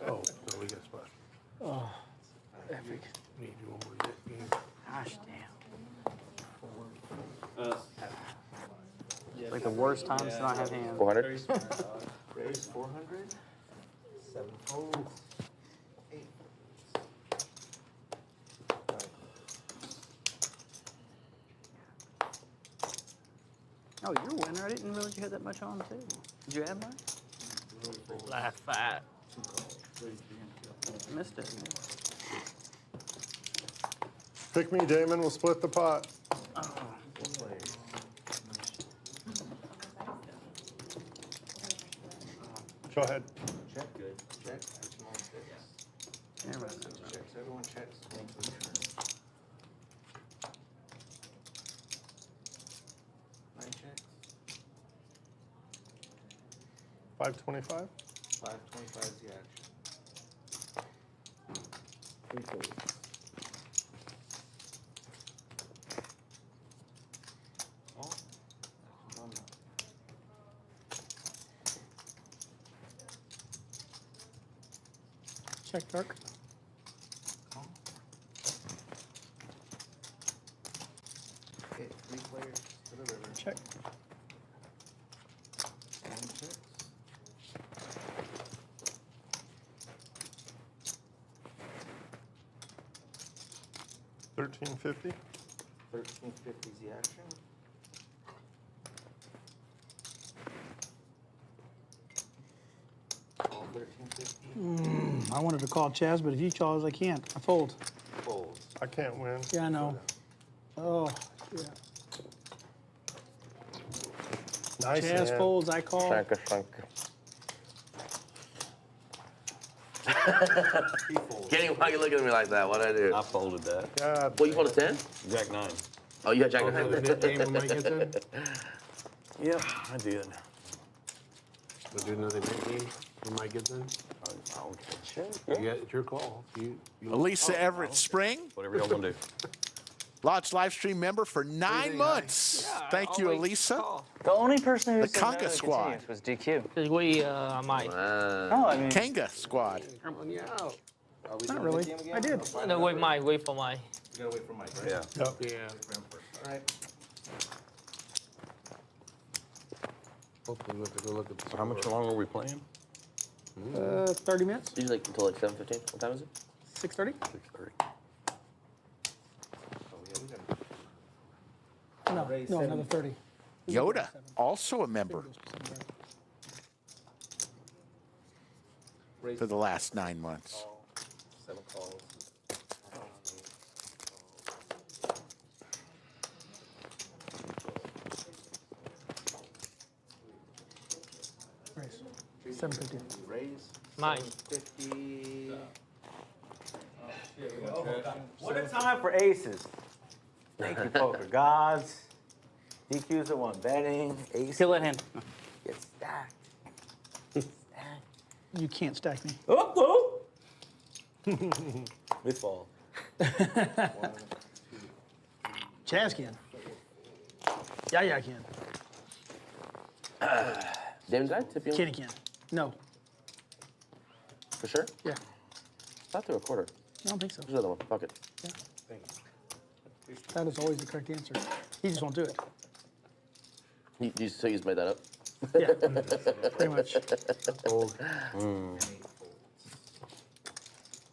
no, we got splash. Oh, epic. We need to do one more game. Gosh damn. It's like the worst time to not have hands. 400? Raise 400. 7 folds. 8. Oh, you're a winner. I didn't realize you had that much on too. Did you add mine? Laugh fat. Missed it. Pick me, Damon. We'll split the pot. Go ahead. Check. Good. Check. Small six. Checks. Everyone checks. Nine checks. 525. 525 is the action. 3 folds. Oh. I'm not. Check dark. Okay, 3 players to the river. Check. 9 checks. $13.50. 1350 is the action. Call 1350. I wanted to call Chaz, but if you call, I can't. I fold. Fold. I can't win. Yeah, I know. Oh, yeah. Nice Chaz hand. folds, I call. Shanka. He folds. Kenny, why are you looking at me like that? What'd I do? I folded that. God. What, you folded 10? Jack 9. Oh, you got Jack Another net game when Mike gets in? Yep, I did. We'll do another net game when Mike gets in. I don't care. Yeah, it's your call. You Elisa Everett Spring, Whatever y'all gonna do. Lodge live stream member for 9 months. Thank you, Elisa. The only person who The said no Conga to squad. continuous was DQ. Because we might. No, I mean, Kanga squad. calling you out. Are we Not doing really. the game again? I did. No, wait for my. You gotta wait for Mike, right? Yeah. Yep. Yeah. All right. Hopefully we'll have to go look at the So how much score. longer are we playing? 30 minutes? Usually until like 7:15. What time is it? 6:30? 6:30. Oh, yeah, we gotta. No, Raise no, seven. another 30. Yoda, also a member Raise for the last 9 months. call. 7 calls. Raise. 750. Raise. Mine. 50. what a time for aces. Thank you, poker gods. DQ's the one betting. Aces Kill that hand. get stacked. You can't stack me. Oh, we fall. Chaz can. Yaya can. Damon, did I tip you? Kenny can. No. For sure? Yeah. Thought through a quarter. I don't think so. There's another one. Fuck it. That is always the correct answer. He just won't do it. So you just made that up? Yeah, pretty much.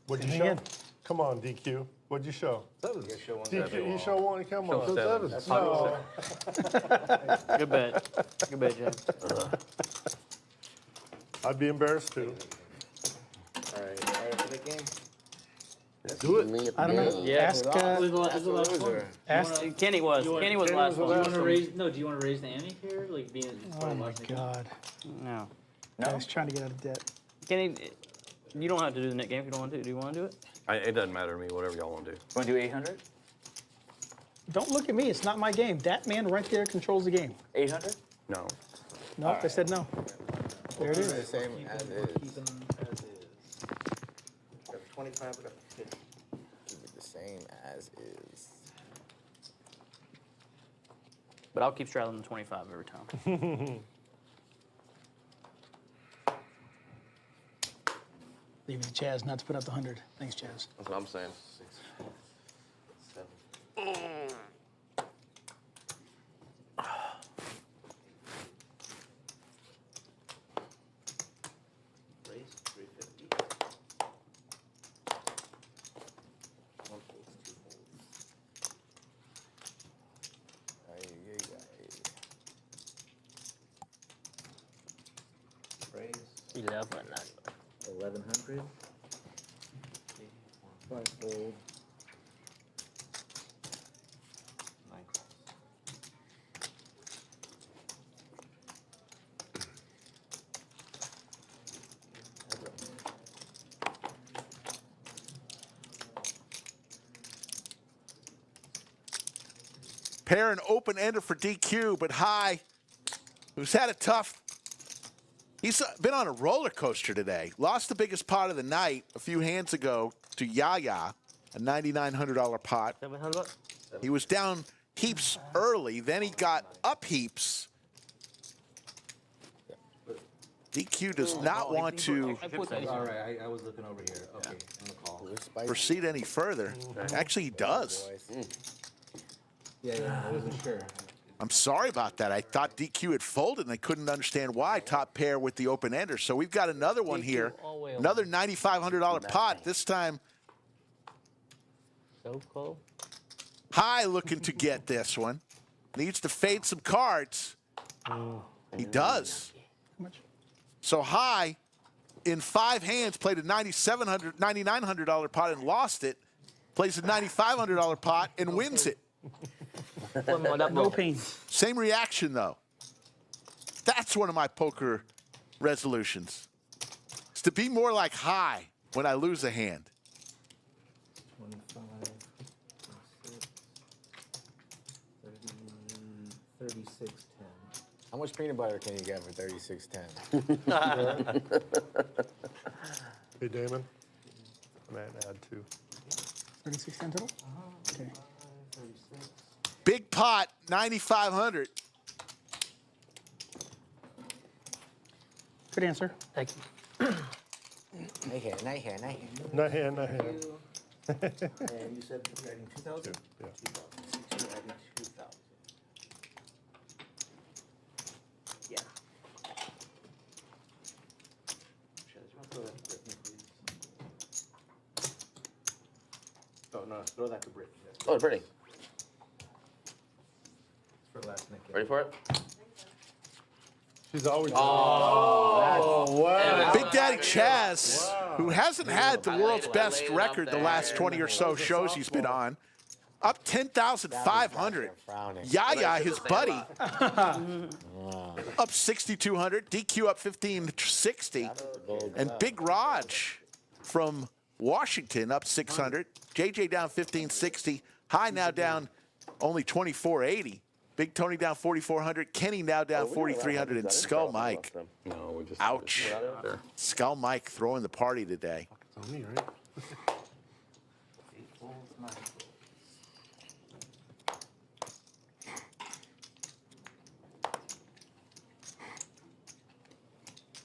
What'd you Hang show? in. Come on, DQ. What'd you show? You gotta show one. DQ, you show one. Come on. Sevens. No. Good bet. Good bet, Jack. I'd be embarrassed too. All right for the game. Do it. I don't know. Yeah. Ask, ask. Kenny was. Kenny was last was one. last one. No, do you want to raise the ante here? Like being. Oh my God. No. Guy's trying to get out of debt. Kenny, you don't have to do the net game if you don't want to. Do you want to do it? It doesn't matter to me, whatever y'all want to do. Want to do 800? Don't look at me. It's not my game. That man right there controls the game. 800? No. Nope, they said no. There it The is. same as is. Keep them as is. Got the 25, I got the 50. Keep it the same as is. But I'll keep straddling the 25 every time. Leave it to Chaz not to put up the 100. Thanks, Chaz. That's what I'm saying. 7. Raise 350. One folds, 2 folds. Raise. 11. 1100. 5 fold. Pair an open ender for DQ, but High, who's had a tough. He's been on a roller coaster today. Lost the biggest pot of the night a few hands ago to Yaya, a $9,900 pot. 700. He was down heaps early, then he got up heaps. DQ does not want to All right, I was looking over here. Okay, I'm gonna call. proceed any further. Actually, he does. Yeah, I wasn't sure. I'm sorry about that. I thought DQ had folded, and I couldn't understand why. Top pair with the open ender. So we've got another one here. Another $9,500 pot. This time, So cool. High looking to get this one. Needs to fade some cards. He does. So High, in 5 hands, played a $9,900 pot and lost it. Plays a $9,500 pot and wins it. One more double. No pain. Same reaction, though. That's one of my poker resolutions. Is to be more like High when I lose a hand. 25, 36, 10. How much peanut butter can you get for 36.10? Hey, Damon. I might add 2. 36 cent total? Okay. Big pot, 9,500. Good answer. Thank you. Night hand. Not hand. And you said you're adding 2,000? Yeah. 2,000. You're adding 2,000. Yeah. Chaz, you want to throw that to Brittany, please? Oh, no, throw that to Brittany. Oh, Brittany. For the last Nick. Ready for it? She's always. Big Daddy Chaz, who hasn't had the world's best record the last 20 or so shows he's been on, up 10,500. Yaya, his buddy, up 6,200. DQ up 1,560. And Big Roj from Washington up 600. JJ down 1,560. High now down only 2,480. Big Tony down 4,400. Kenny now down 4,300. And Skull Mike. No, we just. Ouch. Skull Mike throwing the party today. It's on me, right? 8 folds, 9 folds.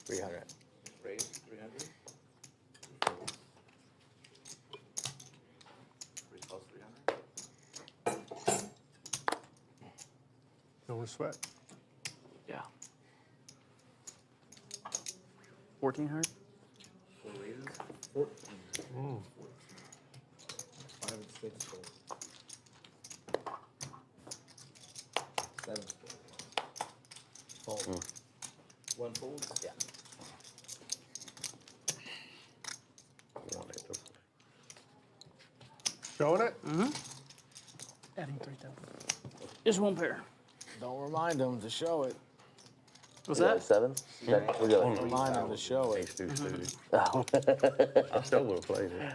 300. Raise 300. 3 calls 300. No sweat. Yeah. 1,400. 4 raises. 14. 5 and 6 folds. 7 folds. Fold. 1 fold? Yeah. Showing it? Adding 3,000. Just one pair. Don't remind them to show it. What's You got that? 7? We're good. Remind them to show it. I still would have played it.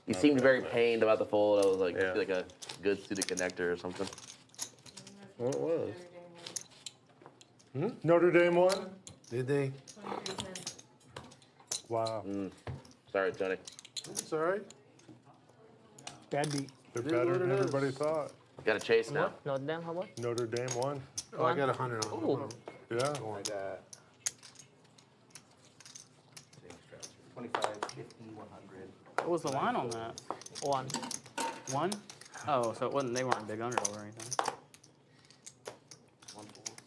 You seemed very pained about the fold. I was like, Yeah. like a good suited connector or something. Well, it was. Notre Dame won? Did they? 23 cents. Wow. Sorry, Tony. It's all right. Bad beat. They're It is better what than it is. everybody thought. Got a chase now. What? Not them, how much? Notre Dame won. Oh, I got 100 on Ooh. one. Yeah. I got 25, 50, 100. What was the line on that? 1. 1? Oh, so it wasn't. They weren't big underdog or anything. 1 fold.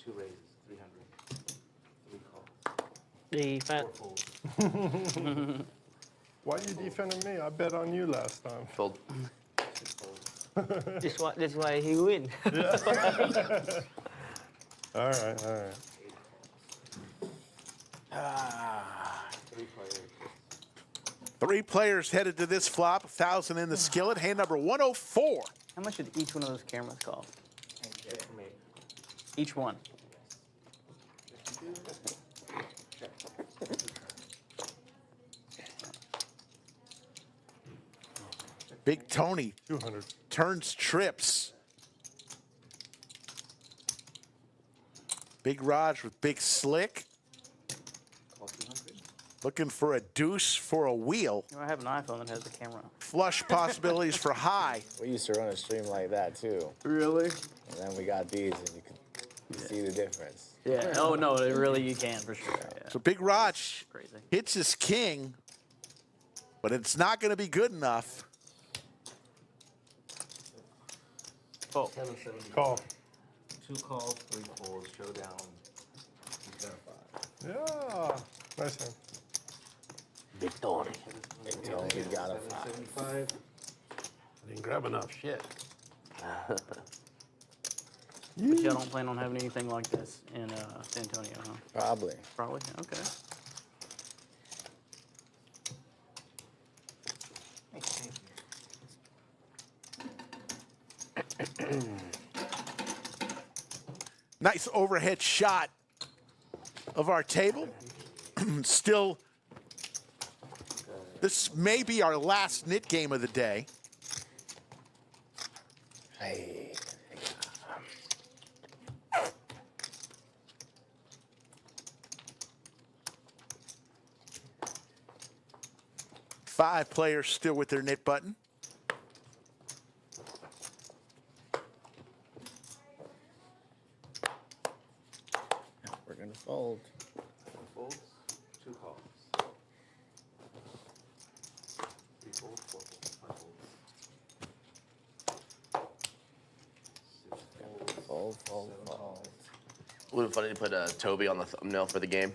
2 raises. 300. 3 calls. Defense. 4 folds. Why are you defending me? I bet on you last time. Fold. 6 folds. This why he win. All right, all right. 3 players. 3 players headed to this flop. 1,000 in the skillet. Hand number 104. How much did each one of those cameras cost? Check me. Each one. Big Tony, 200. turns trips. Big Raj with big slick. Looking for a deuce for a wheel. You know, I have an iPhone that has the camera. Flush possibilities for high. We used to run a stream like that too. Really? And then we got these, and you can see the difference. Yeah. Oh no, it really you can for sure. Yeah. So Big Raj Crazy. hits his king, but it's not going to be good enough. Oh. 770. Call. 2 calls, 3 folds, showdown. He's got a 5. Yeah. Nice hand. Victory. He got a 5. 775. I didn't grab enough shit. But y'all don't plan on having anything like this in San Antonio, huh? Probably. Probably. Okay. Nice overhead shot of our table. Still, this may be our last knit game of the day. Hey. 5 players still with their knit button. We're gonna fold. 1 folds, 2 calls. 3 folds, 4 folds, 5 folds. 6 folds. Fold. 7 calls. Would have been funny to put Toby on the thumbnail for the game.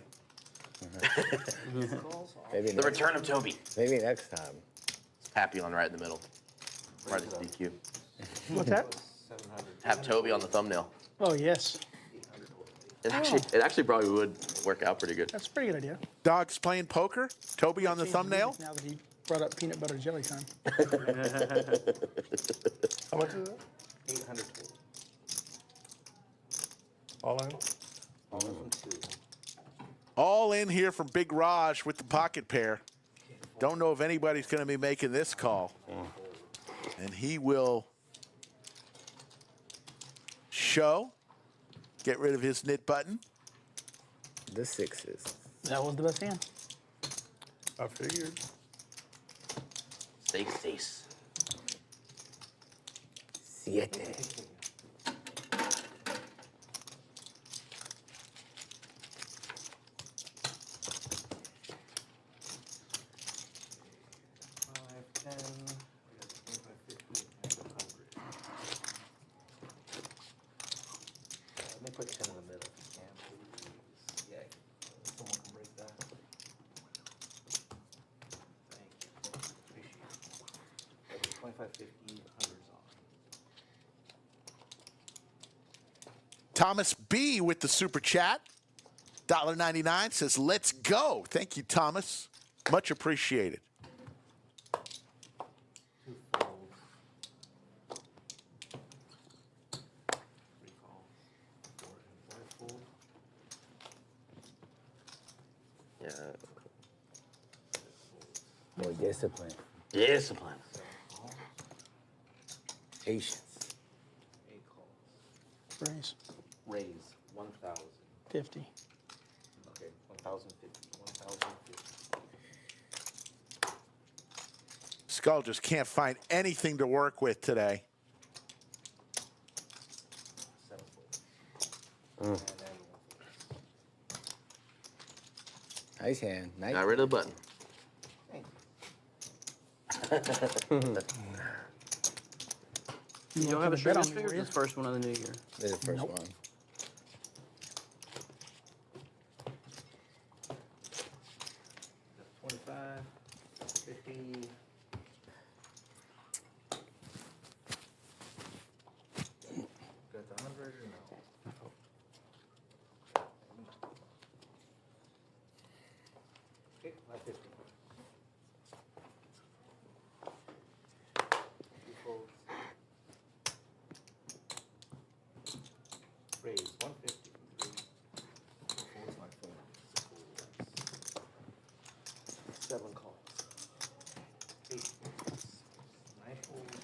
Maybe The return of Toby. Maybe next time. Happy on right in the middle. Right at the DQ. What's that? 700. Have Toby on the thumbnail. Oh, yes. It actually probably would work out pretty good. That's a pretty good idea. Dog's playing poker. Toby on the Change thumbnail. music Now that he brought up peanut butter jelly time. How much is it? 800 total. All in? All in from 2. All in here from Big Raj with the pocket pair. Don't know if anybody's going to be making this call. And he will show. Get rid of his knit button. The 6s. That was the best hand. I figured. Stay safe. 7. 10. We got 25, 50, and 100. Let me put 10 in the middle if you can, please. Yeah, someone can break that. Thank you. Appreciate it. Okay, 25, 50, 100's on. Thomas B with the super chat. $1.99 says, let's go. Thank you, Thomas. Much appreciated. 2 folds. 3 calls. 4 and 5 fold. Yeah. More discipline. Discipline. 7 calls. Patience. 8 calls. Raise. Raise 1,000. 50. Okay, 1,050. 1,050. Skull just can't find anything to work with today. 7 folds. And then 1 fold. Nice hand. Nice. Got rid of the button. You don't have a shirt yesterday, or is this first one of the new year? This is the first one. Got 25, 50. Got the 100 or no? Okay, 550. 2 folds. Raise 150. 2 folds, my phone. 7 calls. 8 folds. 9 folds.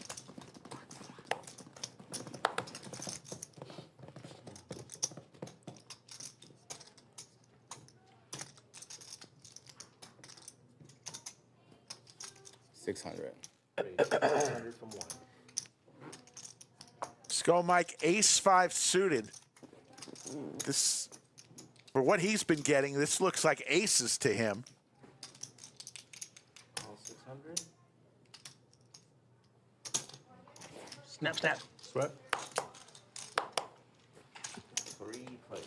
600. 600 from one. Skull Mike, ace-5 suited. This, for what he's been getting, this looks like aces to him. All 600. Snap, snap. Sweat. 3 players.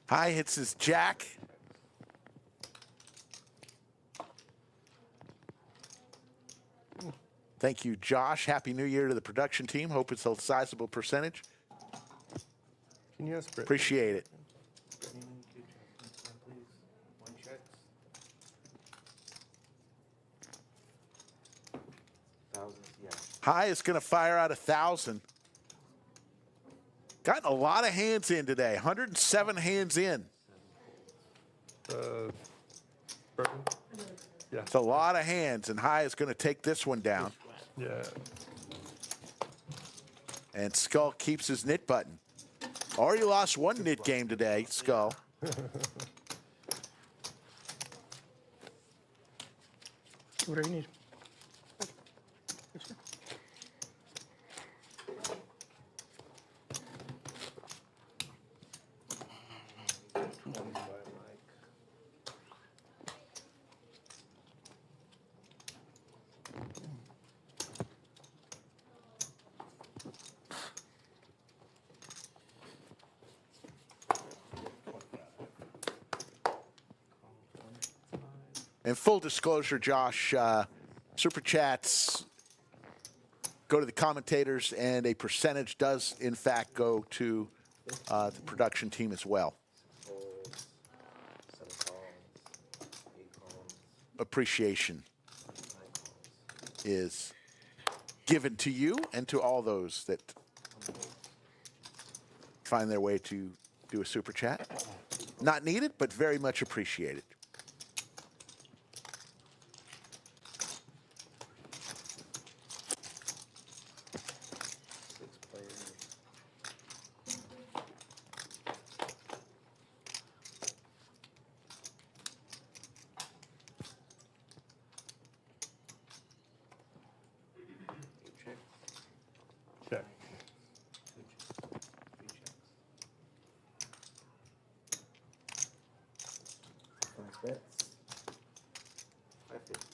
High hits his jack. Thank you, Josh. Happy New Year to the production team. Hope it's a sizable percentage. Can you ask Britt? Appreciate it. Please. One checks. 1,000, yeah. High is going to fire out 1,000. Gotten a lot of hands in today. 107 hands in. Burton? Yeah. It's a lot of hands, and High is going to take this one down. Yeah. And Skull keeps his knit button. Already lost one knit game today, Skull. Whatever you need. And full disclosure, Josh, Super Chats go to the commentators, and a percentage does, in fact, go to the production team as well. 7 calls, 8 calls, Appreciation 9 calls. is given to you and to all those that find their way to do a Super Chat. Not needed, but very much appreciated. Check. 5 bets. 550.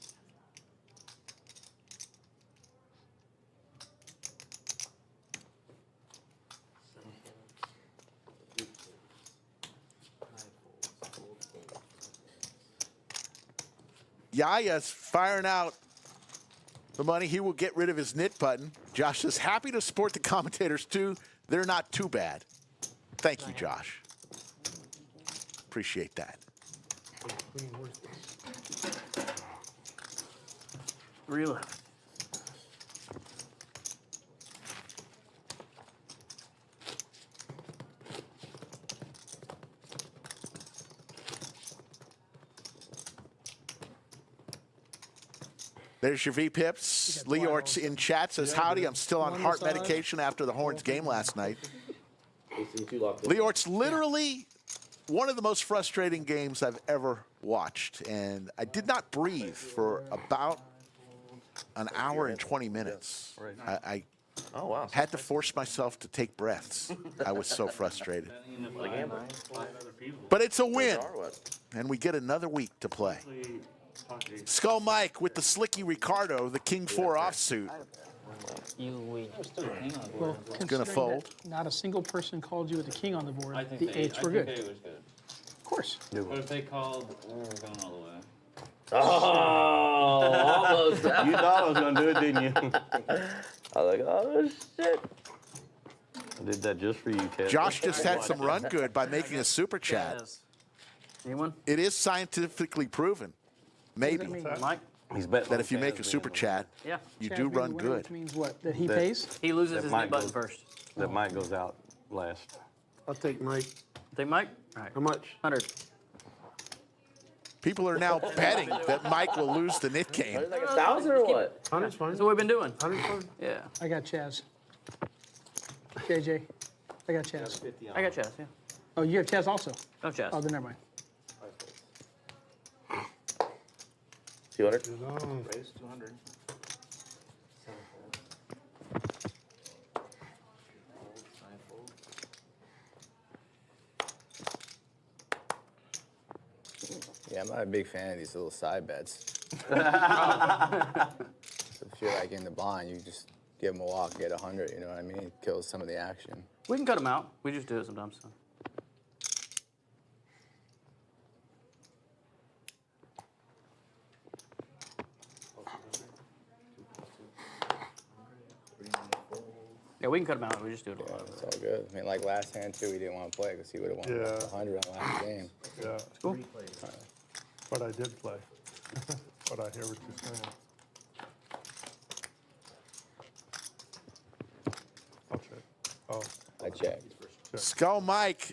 Yaya's firing out the money. He will get rid of his knit button. Josh is happy to support the commentators, too. They're not too bad. Thank you, Josh. Appreciate that. Real. There's your V-Pips. Leort's in chat, says, howdy, I'm still on heart medication after the Horns game last night. Leort's literally one of the most frustrating games I've ever watched, and I did not breathe for about an hour and 20 minutes. I had to force myself to take breaths. I was so frustrated. But it's a win, and we get another week to play. Skull Mike with the Slicky Ricardo, the King 4 offsuit. You win. Well, It's going to fold. Not a single person called you with the king on the board. I think The they- eights I were think good. they was good. Of course. But if they called, we're going all the way. Oh, almost. You thought I was going to do it, didn't you? I was like, oh, shit. I did that just for you, Ted. Josh just had some run good by making a super chat. Anyone? It is scientifically proven, maybe, Mike? He's bet that if you make a super chat, Yeah. you Chad do being the run winner, good. Which means what? That he That- pays? He loses That his might knit button go- first. That Mike goes out last. I'll take Mike. Take Mike? All right. How much? 100. People are now betting that Mike will lose the knit game. Like 1,000 or what? 100's fine. That's what we've been doing. 100's fine. Yeah. I got Chaz. JJ. I got Chaz. I got Chaz, yeah. Oh, you have Chaz also? No Chaz. Oh, then never mind. 200. Raise 200. Yeah, I'm not a big fan of these little side bets. So if you're like in the blind, you just give them a walk, get 100. You know what I mean? It kills some of the action. We can cut them out. We just do it sometimes. So. Yeah, we can cut them out. We just do it a lot. It's all good. I mean, like last hand too, we didn't want to play because he would have won Yeah. 100 on last game. Yeah. Cool. But I did play. But I hear what you're saying. I'll check. Oh, I checked. Skull Mike,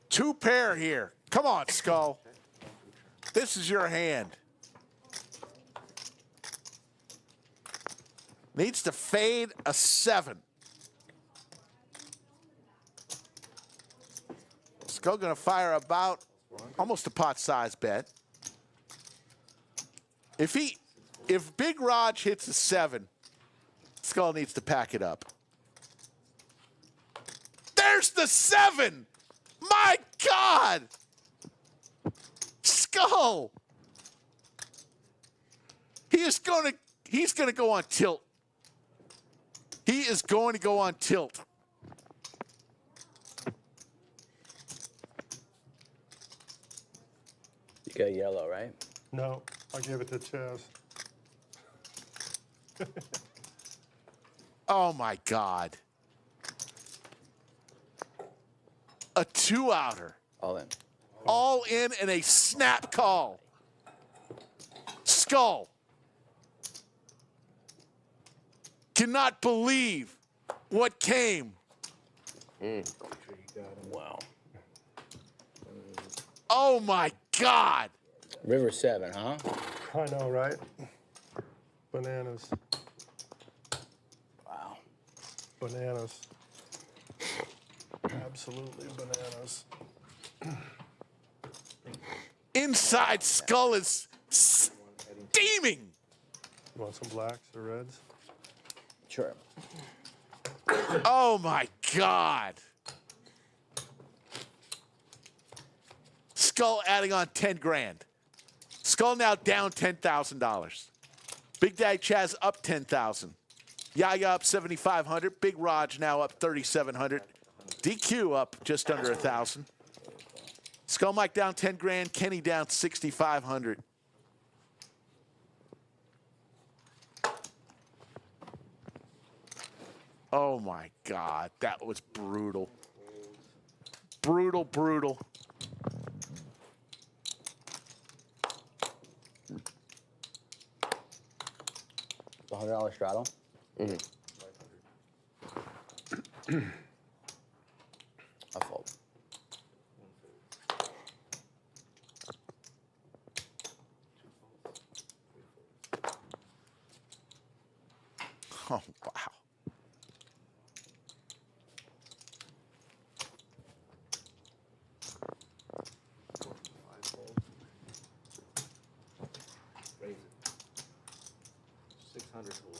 2 pair here. Come on, Skull. This is your hand. Needs to fade a 7. Skull gonna fire about almost a pot-sized bet. If Big Roj hits a 7, Skull needs to pack it up. There's the 7! My God! Skull! He's gonna go on tilt. He is going to go on tilt. You got yellow, right? no, I gave it to Chaz. Oh my God. A 2-outer. All in. All in and a snap call. Skull. Cannot believe what came. Wow. Oh my God. River 7, huh? I know, right? Bananas. Wow. Bananas. Absolutely bananas. Inside Skull is steaming. You want some blacks or reds? Sure. Oh my God. Skull adding on 10 grand. Skull now down $10,000. Big Daddy Chaz up 10,000. Yaya up 7,500. Big Roj now up 3,700. DQ up just under 1,000. Skull Mike down 10 grand. Kenny down 6,500. Oh my God, that was brutal. Brutal, brutal. The $100 straddle. I fold. Oh, wow.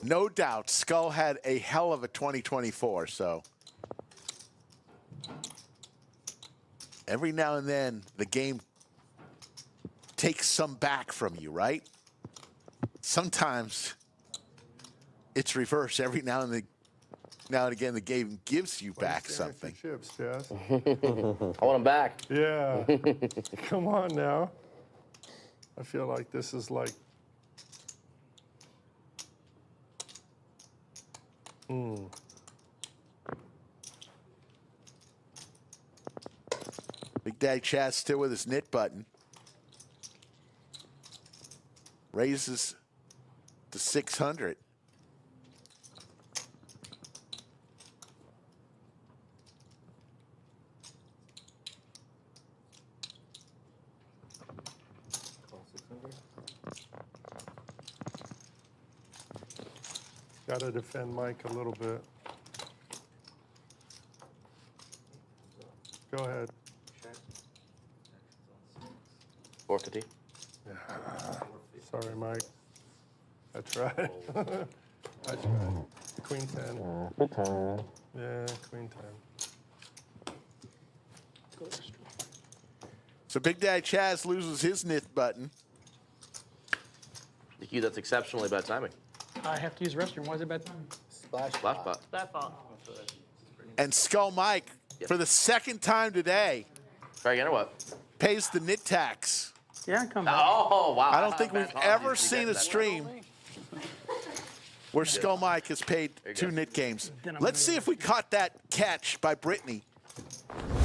No doubt, Skull had a hell of a 2024, so. Every now and then, the game takes some back from you, right? Sometimes it's reverse. Every now and again, the game gives you back something. Chips, Chaz. I want them back. Yeah. Come on now. I feel like this is like. Big Daddy Chaz still with his knit button. Raises to 600. Got to defend Mike a little bit. Go ahead. Forkity. Sorry, Mike. I tried. I tried. Queen 10. Yeah, Queen 10. So Big Daddy Chaz loses his nith button. DQ, that's exceptionally bad timing. I have to use the restroom. Why is it bad time? Splash Flash pot. That fault. And Skull Mike, for the second time today, Try again or what? pays the nit tax. Yeah, come back. Oh, wow. I don't think we've ever seen a stream where Skull Mike has paid There you 2 go. nit games. Then I'm Let's gonna- see if we caught that catch by Brittany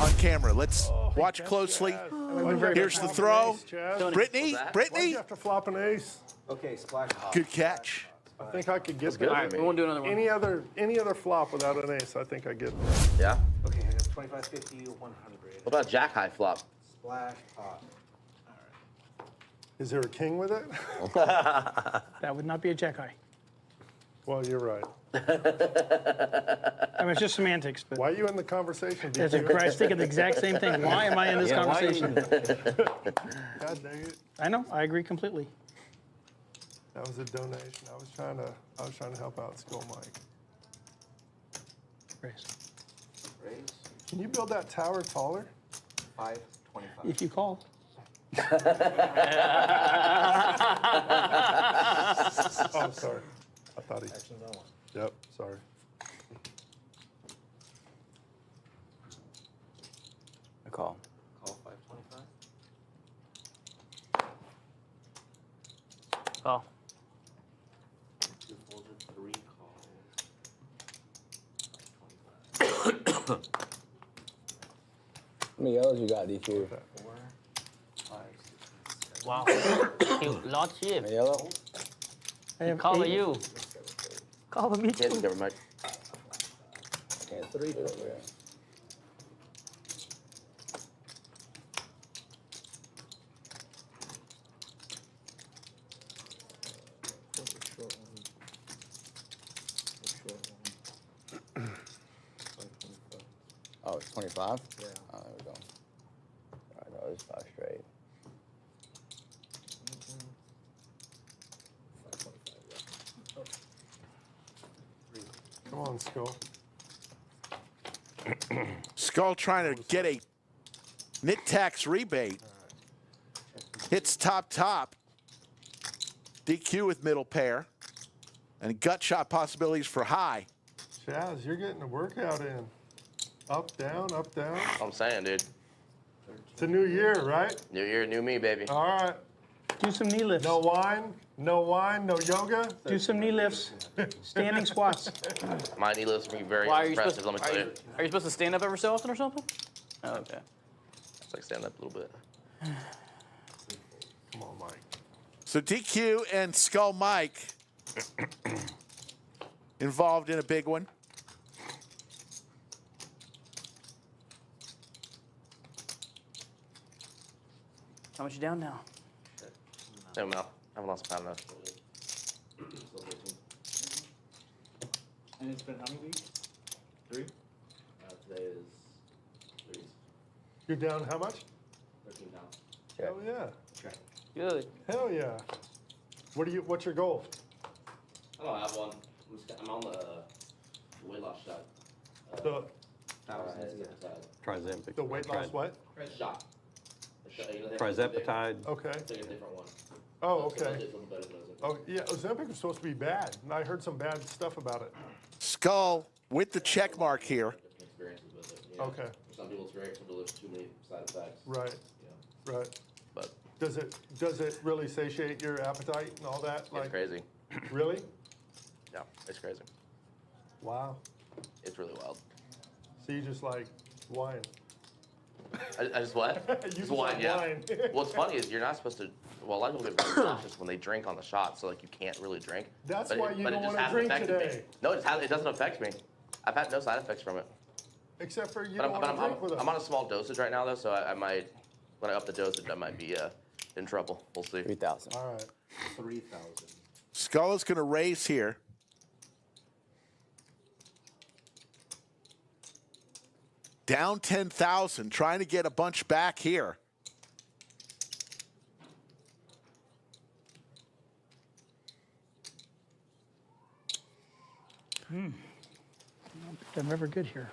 on camera. Let's watch closely. Here's the throw. Brittany, Why'd Brittany, you have to flop an ace? Okay, splash pot. good catch. I think I could get good. that. All right, we won't do another one. Any other flop without an ace, I think I get. Yeah? Okay, I got 25, 50, 100. What about Jack High flop? Splash pot. Is there a king with it? That would not be a jack high. Well, you're right. I mean, it's just semantics, but Why are you in the conversation? as a I was thinking the exact same thing. Why am I in this Yeah, why are you- conversation? God dang it. I know. I agree completely. That was a donation. I was trying to help out Skull Mike. Raise. Raise. Can you build that tower taller? 5, 25. If you call. Oh, sorry. I thought he. Actions on 1. Yep, sorry. I call. Call 525. Oh. 2 folded, 3 calls. How many yellows you got, DQ? 4, 5, 6, 7. Wow. You lot chip. A yellow? I have Call 8. you. Call me Yeah, too. never mind. Yeah, 3 over there. Oh, it's 25? Yeah. Oh, there we go. All right, no, it's 5 straight. Come on, Skull. Skull trying to get a nit tax rebate. Hits top. DQ with middle pair. And gut shot possibilities for high. Chaz, you're getting a workout in. Up, down, up, down. I'm saying, dude. It's a new year, right? New year, new me, baby. All right. Do some knee lifts. No wine, no yoga. Do some knee lifts. Standing squats. My knee lifts be very Why are you impressive, supposed let me to, tell you. are you supposed to stand up every so often or something? Oh, okay. It's like stand up a little bit. Come on, Mike. So DQ and Skull Mike involved in a big one. How much you down now? Same amount. I haven't lost a pound enough. And it's been how many weeks? 3? Today is 3. You're down how much? 13 pounds. Hell yeah. Check. Good. Hell yeah. What's your goal? I don't have one. I'm on the weight loss shot. The Trizemptic. the weight loss what? Shot. Trizepatide. Okay. It's like a different one. Oh, okay. It's a little better than Ozempic. Oh, yeah, Ozempic was supposed to be bad, and I heard some bad stuff about it. Skull with the check mark here. Different experiences with it. You know? Okay. For some people it's great, some people there's too many side effects. Right, Yeah. right. But Does it really satiate your appetite and all that? it's crazy. Really? Yeah, it's crazy. Wow. It's really wild. So you just like wine. I just what? You Just just wine, like yeah. wine. What's funny is you're not supposed to. Well, a lot of people get really nauseous when they drink on the shot, so like you can't really drink. That's But why it, you but don't it just wanna hasn't drink affected today. me. No, it doesn't affect me. I've had no side effects from it. Except for you But, don't want to drink with us. I'm on a small dosage right now though, so I might, when I up the dosage, I might be in trouble. We'll see. 3,000. All right. 3,000. Skull is going to raise here. down 10,000, trying to get a bunch back here. I'm ever good here.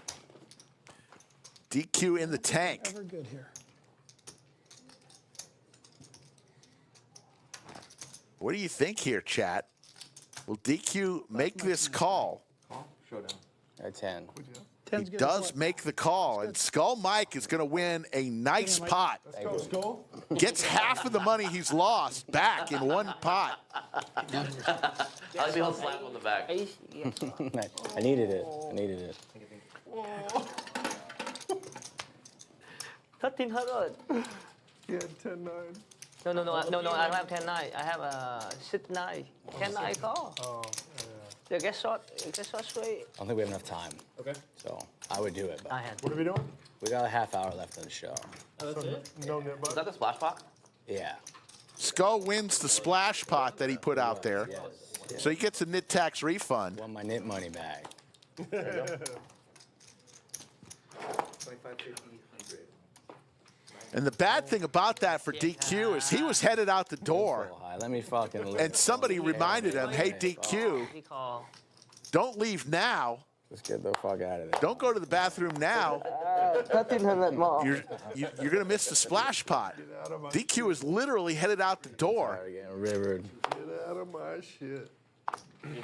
DQ in the tank. Ever good here. What do you think here, chat? Will DQ make this call? Showdown. At 10. He does make the call, and Skull Mike is going to win a nice pot. Let's go, Skull. Gets half of the money he's lost back in one pot. I'll be able to slap on the back. I needed it. I needed it. 1300. Yeah, 10-9. No, I don't have 10-9. I have a 6-9. 10-9 call. Oh, They get short straight. I don't think we have enough time. Okay. So I would do it. But I had. what are we doing? we got a half hour left in the show. Oh, that's it? No nip Is that the splash pot? Yeah. Skull wins the splash pot that he put out there. Yes. So he gets a knit tax refund. Want my knit money back. 25, 50, 100. And the bad thing about that for DQ is he was headed out the door, So high. Let me fucking live. and somebody reminded him, hey, He DQ, call. don't leave now. Let's get the fuck out of there. Don't go to the bathroom now. 1300 more. You're going to miss the splash pot. DQ is literally headed out the door. Sorry, getting rivered. Get out of my shit.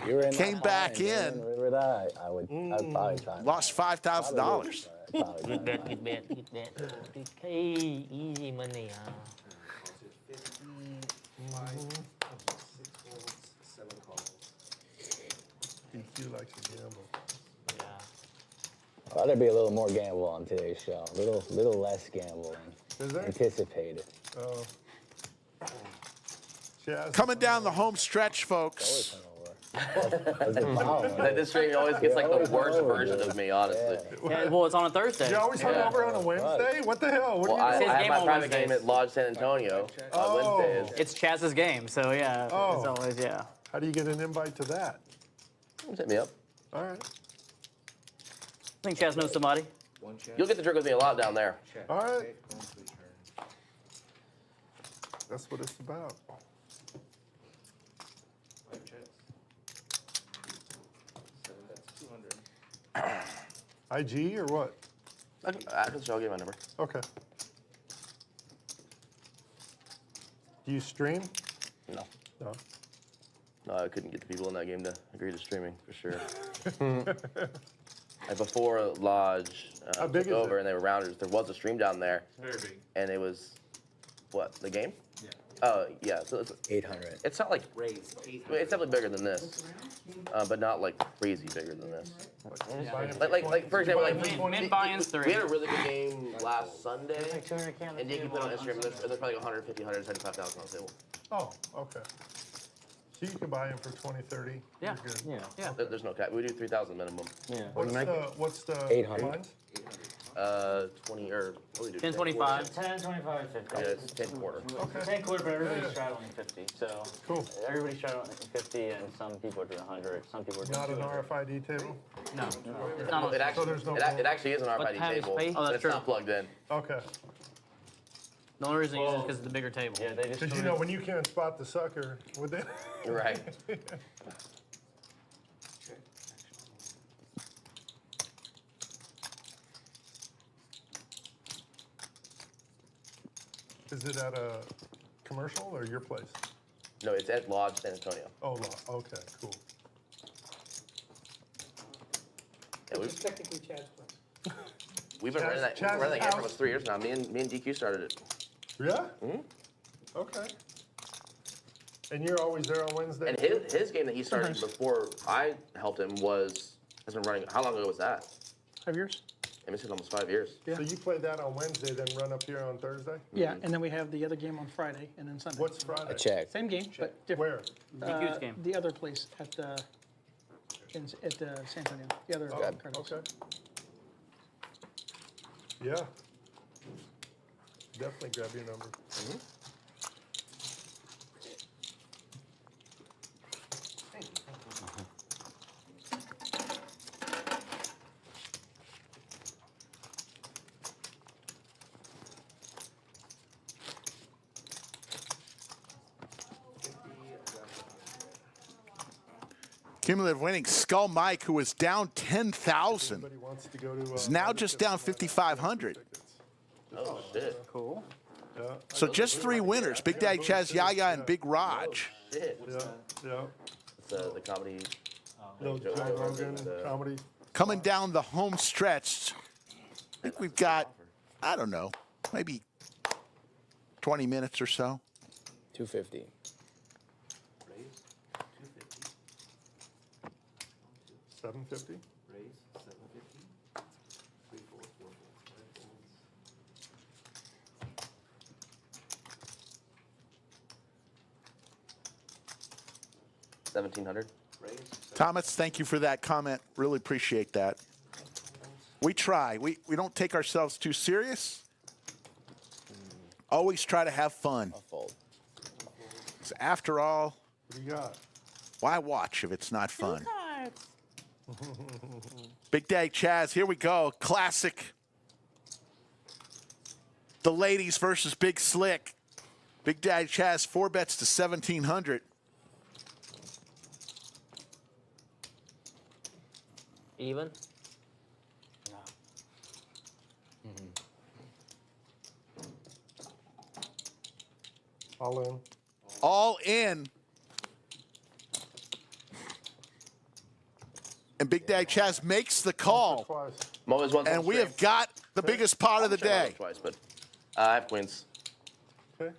You were in Came that back line, in. man. Rivered I'd probably try. Lost $5,000. Good bet. Okay, easy money. DQ likes to gamble. Yeah. Thought there'd be a little more gamble on today's show. A little less gambling. Is there? Anticipated. Oh. Chaz, Coming down the home stretch, folks. This stream always gets like the worst version of me, honestly. Yeah, well, it's on a Thursday. you always hung over on a Wednesday? What the hell? What Well, are you I doing? have my on private Wednesdays. game at Lodge San Antonio on Oh. Wednesdays. It's Chaz's game, so yeah, Oh. it's always, yeah. How do you get an invite to that? Hit me up. All right. I think Chaz knows somebody. One check. You'll get to drink with me a lot down there. Check. All right. Okay, going to the turn. That's what it's about. 5 checks. 7 bets, 200. IG or what? After the show, I'll give you my number. Okay. Do you stream? No. No. No, I couldn't get the people in that game to agree to streaming, for sure. And before Lodge How big took is over it? and they were rounders, there was a stream down there, Very big. and it was, what, the game? Yeah. Oh, yeah. So it's, 800. it's not like, Raised. I mean, it's definitely bigger than this, but not like crazy bigger than this. Buy it Like for example, like Mid buy-ins we 3. had a really good game last Sunday, and you can put it on Instagram. There's probably 150, 175,000 on the table. Oh, okay. So you can buy them for 20, 30. Yeah. You're good. Yeah. There's no cap. We do 3,000 minimum. What's the 800. lines? 20 or what do we do? 10, 25. 10, 25, 50. Yeah, it's 10 quarter. Okay. 10 quarter, but everybody's straddling 50. So Cool. everybody's straddling 50, and some people are doing 100. Some people are doing Not an 200. RFID table? No. It's It not. actually, there's no it actually is an But RFID have table, space? Oh, but that's it's true. not plugged in. Okay. The only reason I use it is because of the bigger table. Yeah, they just. Because you know, when you can't spot the sucker, would they? Right. Is it at a commercial or your place? No, it's at Lodge San Antonio. Oh, okay, cool. Yeah, Technically Chad's place. we've been Chaz- running that Chaz's game for house. almost 3 years now. Me and DQ started it. Yeah? Mhm. Okay. And you're always there on Wednesday? And his game that he started before I helped him has been running. How long ago was that? 5 years? I missed it almost 5 years. Yeah. So you play that on Wednesday, then run up here on Thursday? Yeah, and then we have the other game on Friday and then Sunday. What's Friday? A check. Same game, but different. Where? DQ's game. The other place at the San Antonio. The other Oh, Cardinals. okay. Yeah. Definitely grab your number. Cumulative winnings. Skull Mike, who was down 10,000, Anybody wants to go to, is now just down 5,500. Oh, shit. Cool. Yeah, So just 3 winners. Big Daddy Chaz, Yaya, and Big Roj. Shit. yeah. It's the comedy. No, Joe Joe Rogan, Rogan's, comedy. Coming down the home stretch, I think we've got, I don't know, maybe 20 minutes or so. 250. Raise, 250. 750. Raise, 750. 3 folds, 4 folds, 5 folds. 1,700. Raise, Thomas, thank you for that comment. Really appreciate that. We try. We don't take ourselves too serious. Always try to have fun. A fold. 'Cause after all, What do you got? why watch if it's not fun? Big Daddy Chaz, here we go. Classic. The ladies versus Big Slick. Big Daddy Chaz, 4 bets to 1,700. Even. All in. All in. And Big Daddy Chaz makes the call. Twice. I'm always one. And we have got the biggest pot of the day. Twice, but I have queens. Okay.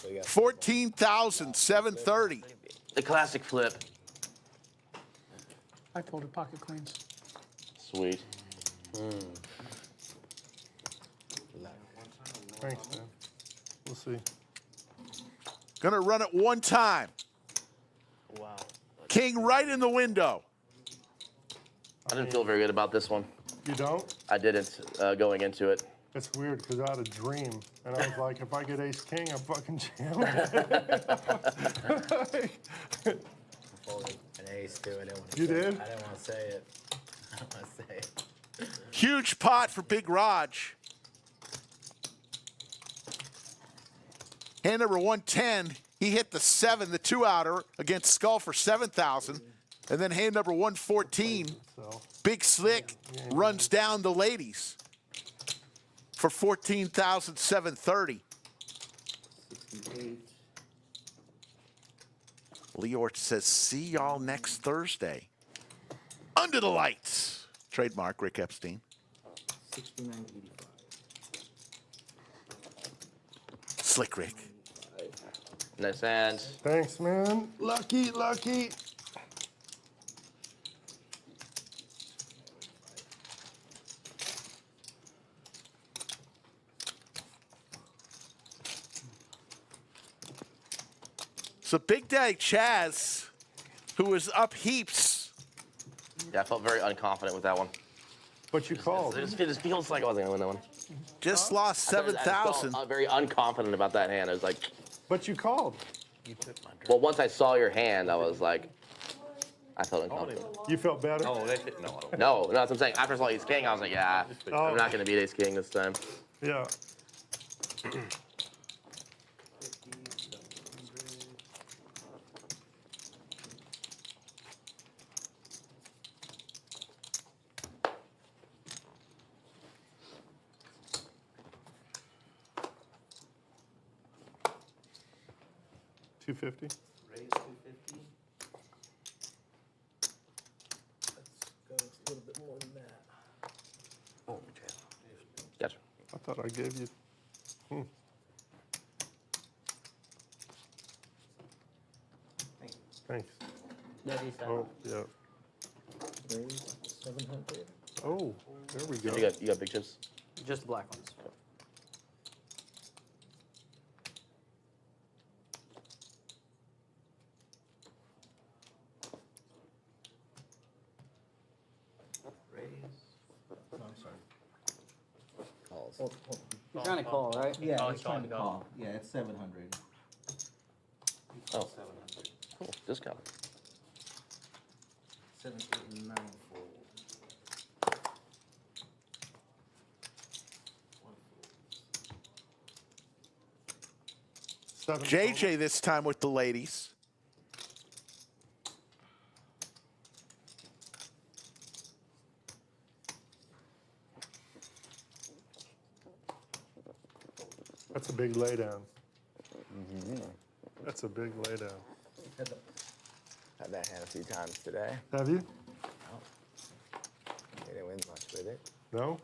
So you got 14,730. The classic flip. I folded pocket queens. Sweet. Thanks, man. We'll see. Gonna run it one time. Wow. King right in the window. I didn't feel very good about this one. You don't? I didn't going into it. It's weird because I had a dream, and I was like, if I get ace king, I'm fucking jamming. folded an ace too. I didn't want to. You say did? It. I didn't want to say it. I don't want to say it. Huge pot for Big Roj. Hand number 110, he hit the 7, the 2-outer against Skull for 7,000. And then hand number 114, So, Big Slick runs down the ladies for 14,730. 68. Leort says, see y'all next Thursday. Under the lights. Trademark, Rick Epstein. 69.85. Slick Rick. Nice hand. thanks, man. Lucky, lucky. So Big Daddy Chaz, who was up heaps, Yeah, I felt very unconfident with that one. But you called. It just feels like I wasn't gonna win that one. just lost I just 7,000. felt very unconfident about that hand. I was like, But you called. well, once I saw your hand, I was like, I felt unconfident. You felt better? Oh, that's it. No, I don't. No, that's what I'm saying. After I saw Ace King, I was like, yeah, Oh. I'm not gonna beat Ace King this time. Yeah. 250. Raise 250. Let's go a little bit more than that. Oh, gotcha. I thought I gave you. Thanks. That is Oh, yeah. Raise 700. Oh, there we go. You got big chips. Just the black ones. Raise. No, I'm sorry. Calls. You're trying to call, right? Yeah, it's trying to call. Yeah, it's 700. Oh. 700. Cool. Discount. 7, 8, 9 fold. One fold. JJ this time with the ladies. That's a big laydown. That's a big laydown. Had that hand a few times today. Have you? They didn't win much with it. No?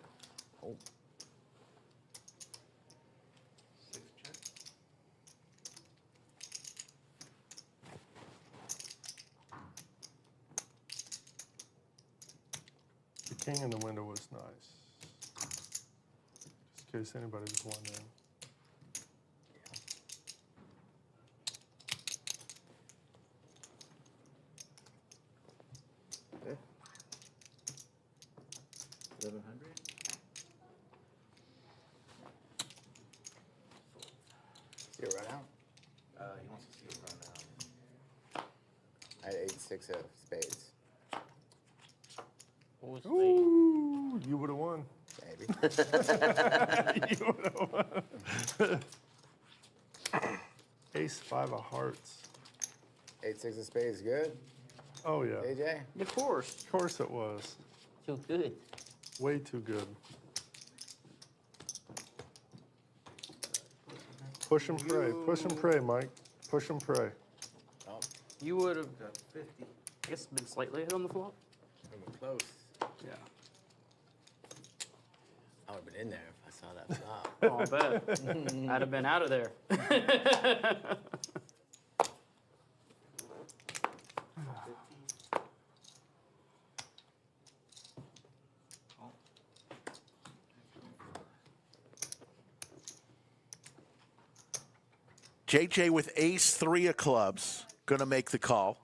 Oh. The king in the window was nice. Just in case anybody was wondering. Okay. 1100. See it run out? He wants to see it run out. I had 8-6 of spades. Ooh, you would have won. Maybe. You would have won. Ace 5 of hearts. 8-6 of spades, good? Oh, yeah. AJ? Of course. Of course it was. Too good. Way too good. Push and pray. Push and pray, Mike. Push and pray. Oh, You would have, Got 50. I guess, been slightly ahead on the flop. we were close. Yeah. I would have been in there if I saw that flop. Oh, I bet. I'd have been out of there. JJ with ace 3 of clubs, gonna make the call.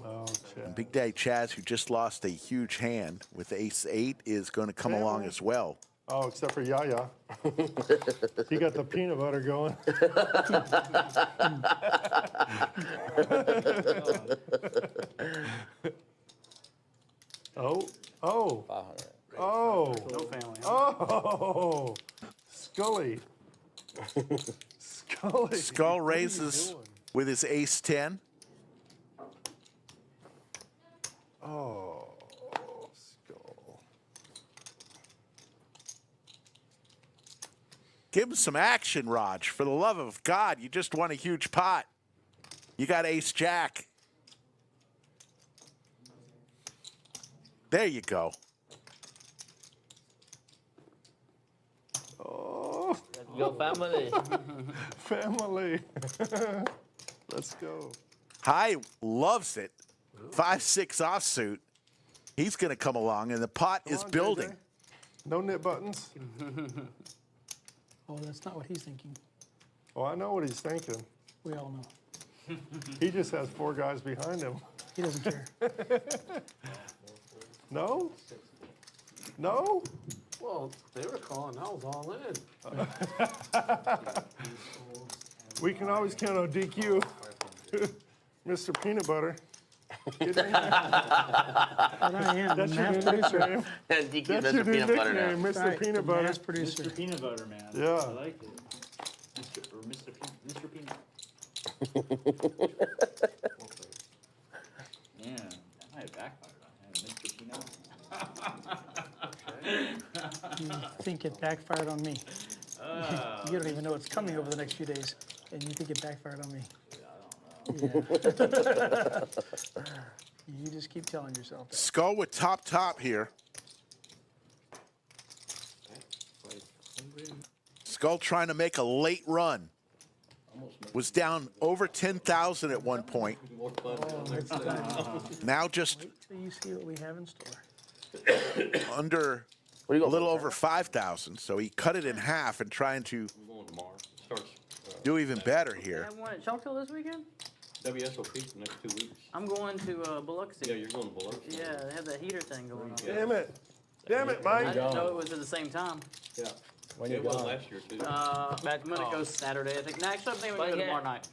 Oh, Chad. Big Daddy Chaz, who just lost a huge hand with ace 8, is gonna come along as well. Oh, except for Yaya. He got the peanut butter going. Oh, oh, 500. oh, No family. oh, Scully. Scully. Skull raises with his ace 10. Oh, Skull. Give him some action, Raj. For the love of God, you just won a huge pot. You got ace jack. There you go. Oh, Your family. family. Let's go. High loves it. 5-6 offsuit. He's going to come along, and the pot Come is on, building. JJ. No knit buttons. Oh, that's not what he's thinking. Oh, I know what he's thinking. We all know. He just has 4 guys behind him. He doesn't care. No? No? Well, they were calling. I was all in. We can always count on DQ. Mr. Peanut Butter. Get in. But I am the That's your mass new producer. nickname. And DQ That's Mr. your new Peanut Butter now. nickname, Mr. Right, Peanut the Butter. mass producer. Mr. Peanut Butter, man. Yeah. I like it. Mr. Peanut. Yeah, that might have backfired on him. Mr. Peanut. You think it backfired on me. You don't even know what's coming over the next few days, and you think it backfired on me. Yeah. You just keep telling yourself that. Skull with top here. Skull trying to make a late run. Was down over 10,000 at one point. Now just Wait till you see what we have in store. under What do you a got? little over 5,000. So he cut it in half and trying to I'm going tomorrow. Starts do even better here. Have one at Chalkville this weekend? WSOP for the next 2 weeks. I'm going to Biloxi. Yeah, you're going to Biloxi. Yeah, they have that heater thing going on. Damn it. Damn it, I Mike. didn't know it was at the same time. Yeah. When It you was going? last year, too. But I'm gonna go Saturday, I think. No, actually, I think I'm gonna go But yeah. tomorrow night.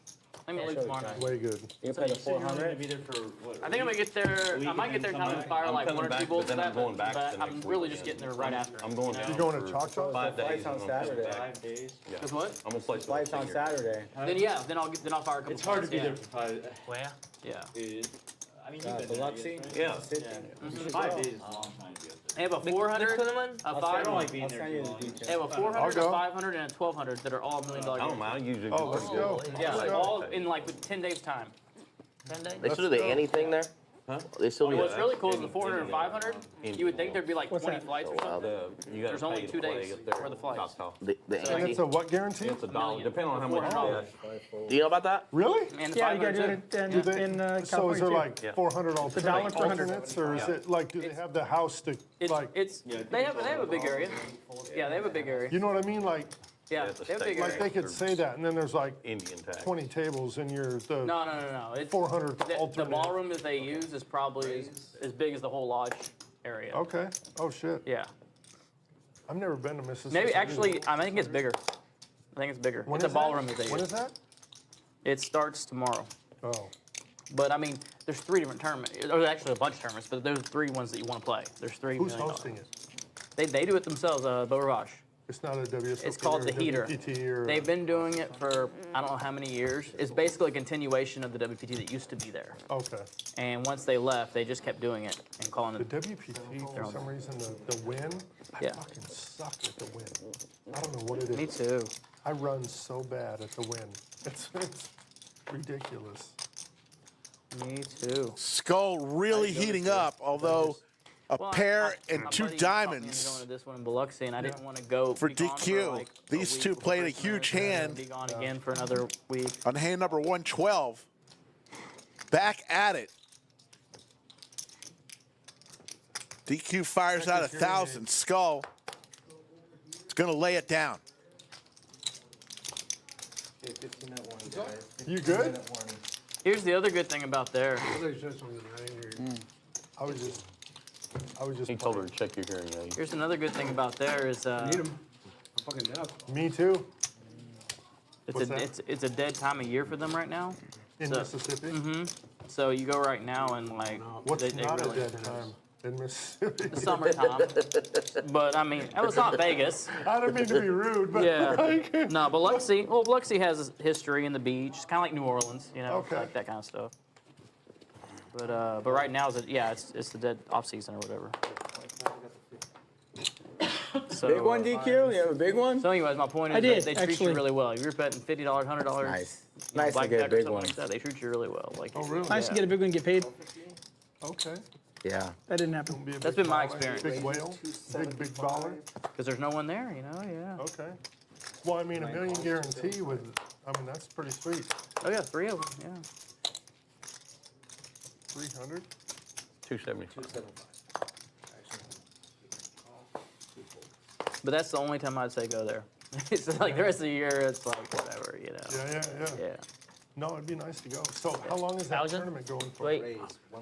I'm gonna leave tomorrow night. Way good. You play the So you're only gonna 400? be there for what? I think I'm gonna get there. I might get there time to fire I'm like coming 1 or 2 back, bolts but of then I'm that, going back but the I'm next really weekend. just getting there right after. I'm going you down. You going to for Choctaw? 5 days. Flight's on and I'm coming Saturday. back. 5 days. Yeah. Cause what? I'm gonna play some Flight's on senior. Saturday. Then yeah, then I'll fire a couple. It's hard to flights, be yeah. there for 5. Yeah. Yeah. It is. I mean, you've been there, I Biloxi? guess, right? Yeah. City. Yeah. You should 5 go. days is a long time to be up there. They have a 400, Xuan? a I'll 500. send you the details. They have a 400, a 500, and a 1200 that are all $1 million. I don't mind. I usually Oh, let's go. Yeah, Let's like go. all in like with 10 days time. 10 days? They still do the anything there? Huh? They still do What's that. really cool is the 400 and 500. You would think there'd be like 20 flights or Wow. something. You gotta There's only pay 2 to play days up there for the flights. Choctaw. The And ante. it's a what guarantee? It's a dollar, depending on how much you $400. bet. Do you know about that? Really? And the Yeah, you gotta 500 do it Do in, they, in so is California there too. like Yeah. 400 $1 for 100. alternates, or is it like, do they have the house to, It's, like, it's they have a big area. Yeah, they have a big area. you know what I mean? Like, Yeah, it's a they have a big state. like area. they could say that, and then there's like Indian tax. 20 tables in your, the No. It's 400 the alternate. ballroom that they use is probably as big as the whole lodge area. Okay. Oh, shit. Yeah. I've never been to Mississippi. Maybe actually, I think it's bigger. I think it's bigger. When It's a is that? ballroom that they When use. is that? It starts tomorrow. Oh. But I mean, there's 3 different tournaments. There's actually a bunch of tournaments, but there's 3 ones that you want to play. There's 3 Who's million hosting dollars. it? They do it themselves, Beau Rivage. It's not a WSOP. It's called or the Heater. WPT or They've been doing it for I don't know how many years. It's basically a continuation of the WPT that used to be there. Okay. And once they left, they just kept doing it and calling The it. WPT, for some reason, the win, I Yeah. fucking suck at the win. I don't know what it is. Me too. I run so bad at the win. It's ridiculous. Me too. Skull really heating up, although a Well, pair my and 2 buddy talked me into diamonds going to this one in Biloxi, and I didn't want to go for be gone DQ. like a These week 2 before played a Christmas, huge and then hand Be gone again for another week. on hand number 112. Back at it. DQ fires out 1,000. Skull is going to lay it down. Okay, 15 at 1, guys. You good? 15 at 1. Here's the other good thing about there. I was just He told her to check your hearing aid. Here's another good thing about there is Me too. What's that? it's a dead time of year for them right now. In So- Mississippi. So you go right now and like What's they not really, a dead time in Mississippi? the summertime. But I mean, it was not Vegas. I don't mean to be rude, but Yeah. like, No, Biloxi has history in the beach. It's kind of like New Orleans, you know, Okay. like that kind of stuff. But right now it's the dead off season or whatever. So, Big one, DQ? You have a big one? So anyways, my point is I did, they treat actually. you really well. If you're betting $50, $100, Nice. you know, Nice to blackjack get a or big something one. like that, they treat you really well. Like, oh really? Nice to get a big one and get paid. Okay. Yeah. That didn't happen. Be a That's big been my baller. experience. Big whale, big baller. because there's no one there, you know. Yeah. Okay. Well, I mean, a million guarantee with, I mean, that's pretty sweet. Oh yeah, 3 of them. Yeah. 300. 275. But that's the only time I'd say go there. It's like the rest of the year, it's like whatever, you know. Yeah. Yeah. No, it'd be nice to go. So how long is that 1,000? tournament going for? Wait,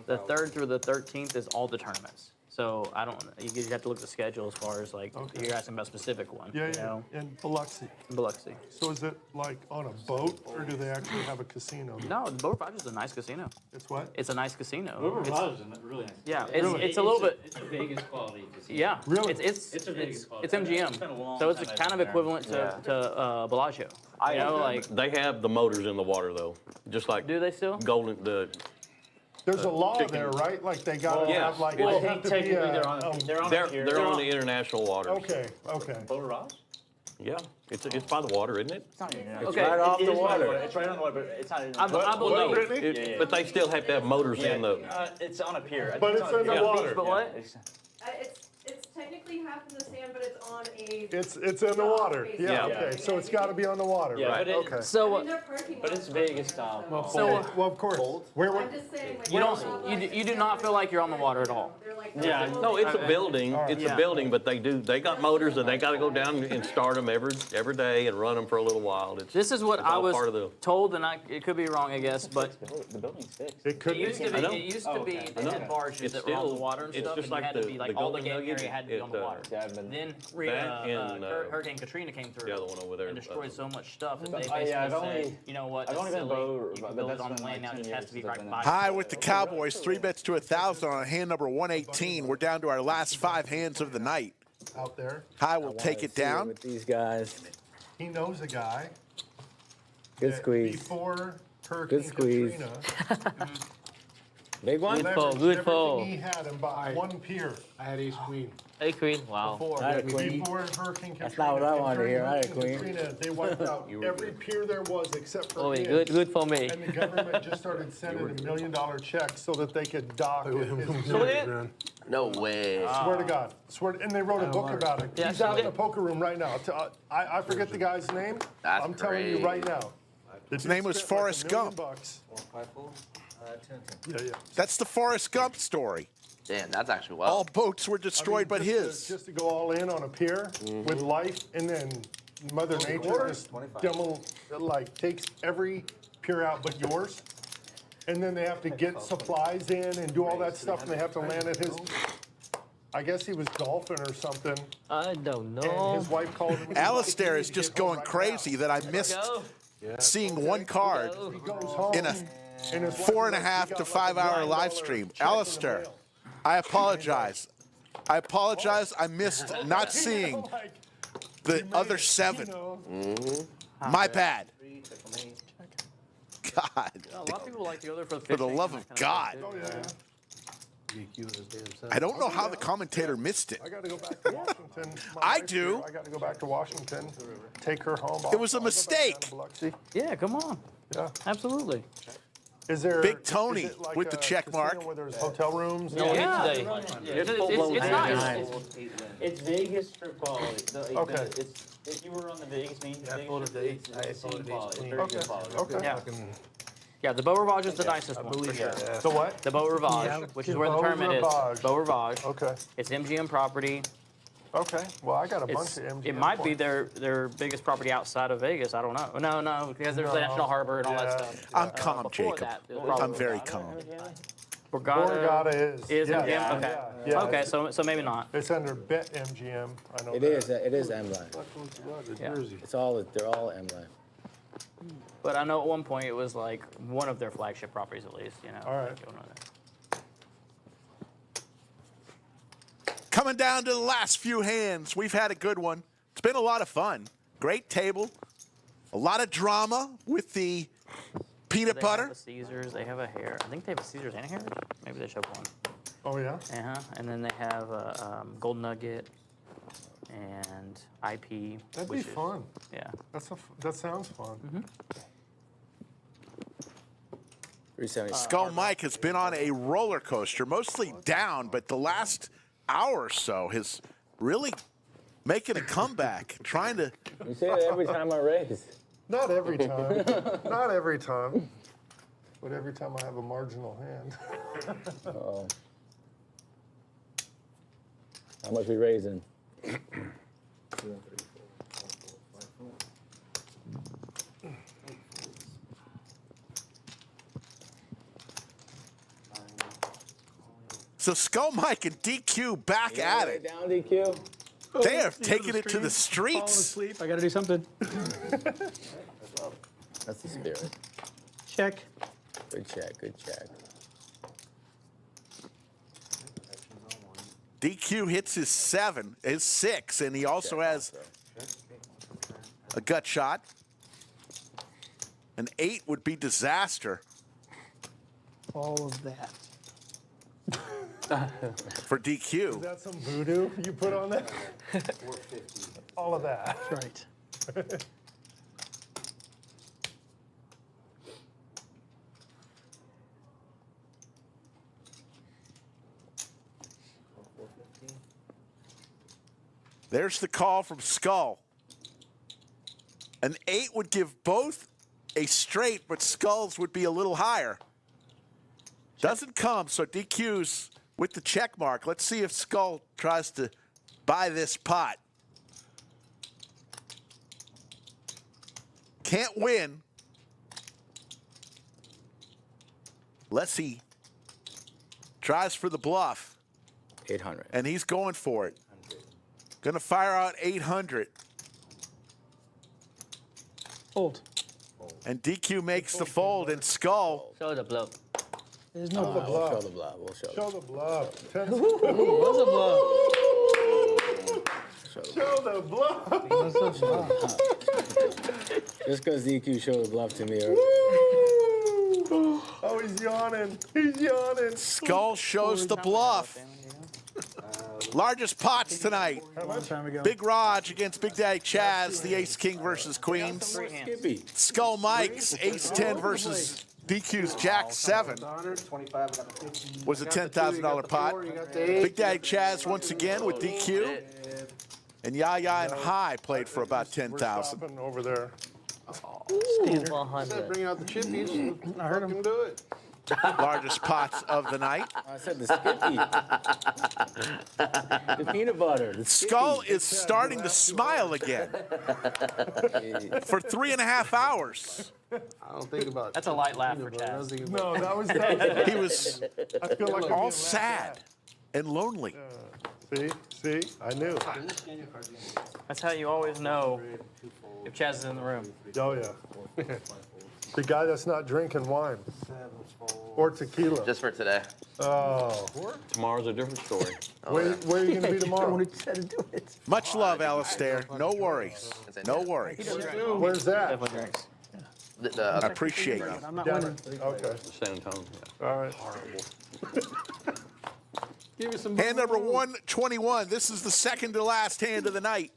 the 3rd through the 13th is all the tournaments. So I don't. You just have to look at the schedule as far as like Okay. you're asking about a specific one. Yeah, You yeah. know, In Biloxi. in Biloxi. So is it like on a boat, or do they actually have a casino? No, the Beau Rivage is a nice casino. It's what? It's a nice casino. Beau It's- Rivage is really nice. Yeah, Really? it's a little bit. It's a Vegas quality casino. Yeah. Really? It's a Vegas quality. It's MGM. It's been a long So it's time I've kind of been there. equivalent to Bellagio. You know, like They have the motors in the water though, just like do they still? Golden. There's a law chicken. there, right? Like they gotta Yeah. have like. Well, they I have think to be technically a- they're on They're a pier. they're on the international waters. Okay. Okay. Beau Rivage? Yeah, it's by the water, isn't it? It's not even. Okay. Right off It the is by water. It's right on the water, but it's not. I believe. It- But they still have to have motors in the. It's on a pier. I But think it's on a in the pier. water. But what? It's technically half in the sand, but it's on a. It's in the water. Yeah. Yeah. Okay. So it's got to be on the water, Yeah, right? but it- Okay. So Their parking But lot. it's Vegas style. So Well, of course. Where? I'm just saying, like. you don't you do not feel like you're on the water at all. They're like. Yeah. No, it's a building. It's Yeah. a building, but they got motors and they got to go down and start them every day and run them for a little while. This is what It's I all was part of the- told, and it could be wrong, I guess, but The building's fixed. It could it be. used to be. I know. It used to be. They had barges It's that were on the still- water and it's stuff, just and like you had to the- be like the all the Golden game Nugget area had to be on the water. Yeah, I've been. Then That and, Hurricane Katrina came through. the other one over there, And destroyed so much stuff that they Oh, basically yeah, I've said, only- you know what, I've that's only been silly. Beau- You can but build that's it on been the like land now, it 10 just has years to be since I've right been by. High with the Cowboys, 3 bets to 1,000 on hand number 118. We're down to our last 5 hands of the night. Out there. High will take it down. With these guys. He knows a guy. Good that squeeze. Before Hurricane squeeze. Katrina, Big one? Good fold, good Everything fold. he had and bought one pier. I had ace queen. Hey, queen. Wow. I had a queen. Before Hurricane Katrina. That's not what I wanted to hear. I had a Hurricane queen. Katrina, they wiped out every pier there was except for Oh, his. good for me. And the government just started sending $1 million checks so that they could dock it. No way. Swear to God. And they wrote a book about it. Yeah, He's out in yeah. the poker room right now. I forget the guy's name. That's I'm telling you great. right now. His name was Forrest Gump. Yeah. That's the Forrest Gump story. Damn, that's actually All wild. boats were destroyed but his. Just to go all in on a pier with life, and then Mother Nature just takes every pier out but yours. And then they have to get supplies in and do all that stuff, and they have to land at his. I guess he was golfing or something. I don't And know. his wife called him. Alistair is just going crazy that I missed seeing one card He goes home. in a and his wife 4.5 to 5 hour live stream. Alistair, I apologize. I missed not seeing the other 7. My bad. God. A lot of people like to go there for the For the fishing love and of that kind God. stuff, too. I don't know how the commentator missed it. I got to go back to Washington. My I wife's do. here. I got to go back to Washington, take her home. It was a I'll go back down mistake. to Biloxi. Yeah, come on. Yeah. Absolutely. Is there Big Tony is it like with the a check casino mark. Where there's hotel rooms. No, Yeah. today. It's nice. It's Vegas strip quality. Okay. If you were on the Vegas main stage, folded it's the ace scene quality. It's queen. very Okay. good quality. Okay. Yeah. Yeah, the Beau Rivage is the nicest one, for sure. The what? The Beau Rivage, which is where the Beau tournament Rivage. is. Beau Rivage. Okay. It's MGM property. Okay. Well, I got a bunch It's, of MGM. it might be points. their biggest property outside of Vegas. I don't know. No, because there's the No. National Harbor and all Yeah. that stuff. I'm calm, Before Jacob. that, it was probably I'm very calm. Borgata Borgata is yeah, MGM. yeah, Okay. yeah. Okay, so maybe not. It's under Bet MGM. I know. It that. is M-Line. Yeah. They're all M-Line. But I know at one point it was like one of their flagship properties, at least. You know. All right. like, going on there. Coming down to the last few hands. We've had a good one. It's been a lot of fun. Great table. A lot of drama with the peanut They butter. have a Caesars. They have a hair. I think they have a Caesars and a Harris. Maybe they showed one. Oh yeah. And then they have a Gold Nugget and IP. That'd which be is- fun. Yeah. That sounds fun. 370. Skull Mike has been on a roller coaster, mostly down, but the last hour or so has really making a comeback, trying to. You say that every time I raise. Not every time. Not every time. But every time I have a marginal hand. Uh-oh. How much we raising? So Skull Mike and DQ back at it. Down DQ. They have taken it to the Falling streets. asleep. I got to do something. That's the spirit. Check. Good check, good check. DQ hits his 6, and he also has a gut shot. An 8 would be disaster All of that. for DQ. Is that some voodoo you put on that? All of that. That's right. There's the call from Skull. An 8 would give both a straight, but Skulls would be a little higher. Doesn't come, so DQ's with the check mark. Let's see if Skull tries to buy this pot. Can't win. Unless he tries for the bluff. 800. And he's going for it. Gonna fire out 800. Fold. And DQ makes the fold, and Skull. Show the bluff. There's no the bluff. bluff. Show the bluff. We'll show Show the bluff. What's a bluff? Show the bluff. What's a bluff? Just because DQ showed the bluff to me. Oh he's yawning. He's yawning. Skull shows the bluff. Largest pots tonight. Long time ago. Big Roj against Big Daddy Chaz, the Ace King versus Queens. Skippy. Skull Mike's Ace 10 versus DQ's Jack 7 was a $10,000 pot. Big Daddy Chaz once again with DQ. And Yaya and High played for about 10,000. Stopping over there. Standard. 100. Bring out the chippies. I heard him. Do it. Largest pots of the night. I said the Skippy. The peanut butter. The Skull is starting to smile again for 3.5 hours. I don't think about. That's a light laugh for peanut butter. I was Chaz. thinking No, about- that was. He was I feel like I'm all being sad and lonely. See, I knew. That's how you always know if Chaz is in the room. Oh yeah. The guy that's not drinking wine or tequila. Just for today. Oh, Tomorrow's a different story. where are you gonna be tomorrow? Much love, Alistair. No worries. No worries. Where's that? Definitely drinks. I appreciate you. I'm not Down winning. at- Okay. San Antonio. All right. Give me some. Hand number 121. This is the second to last hand of the night.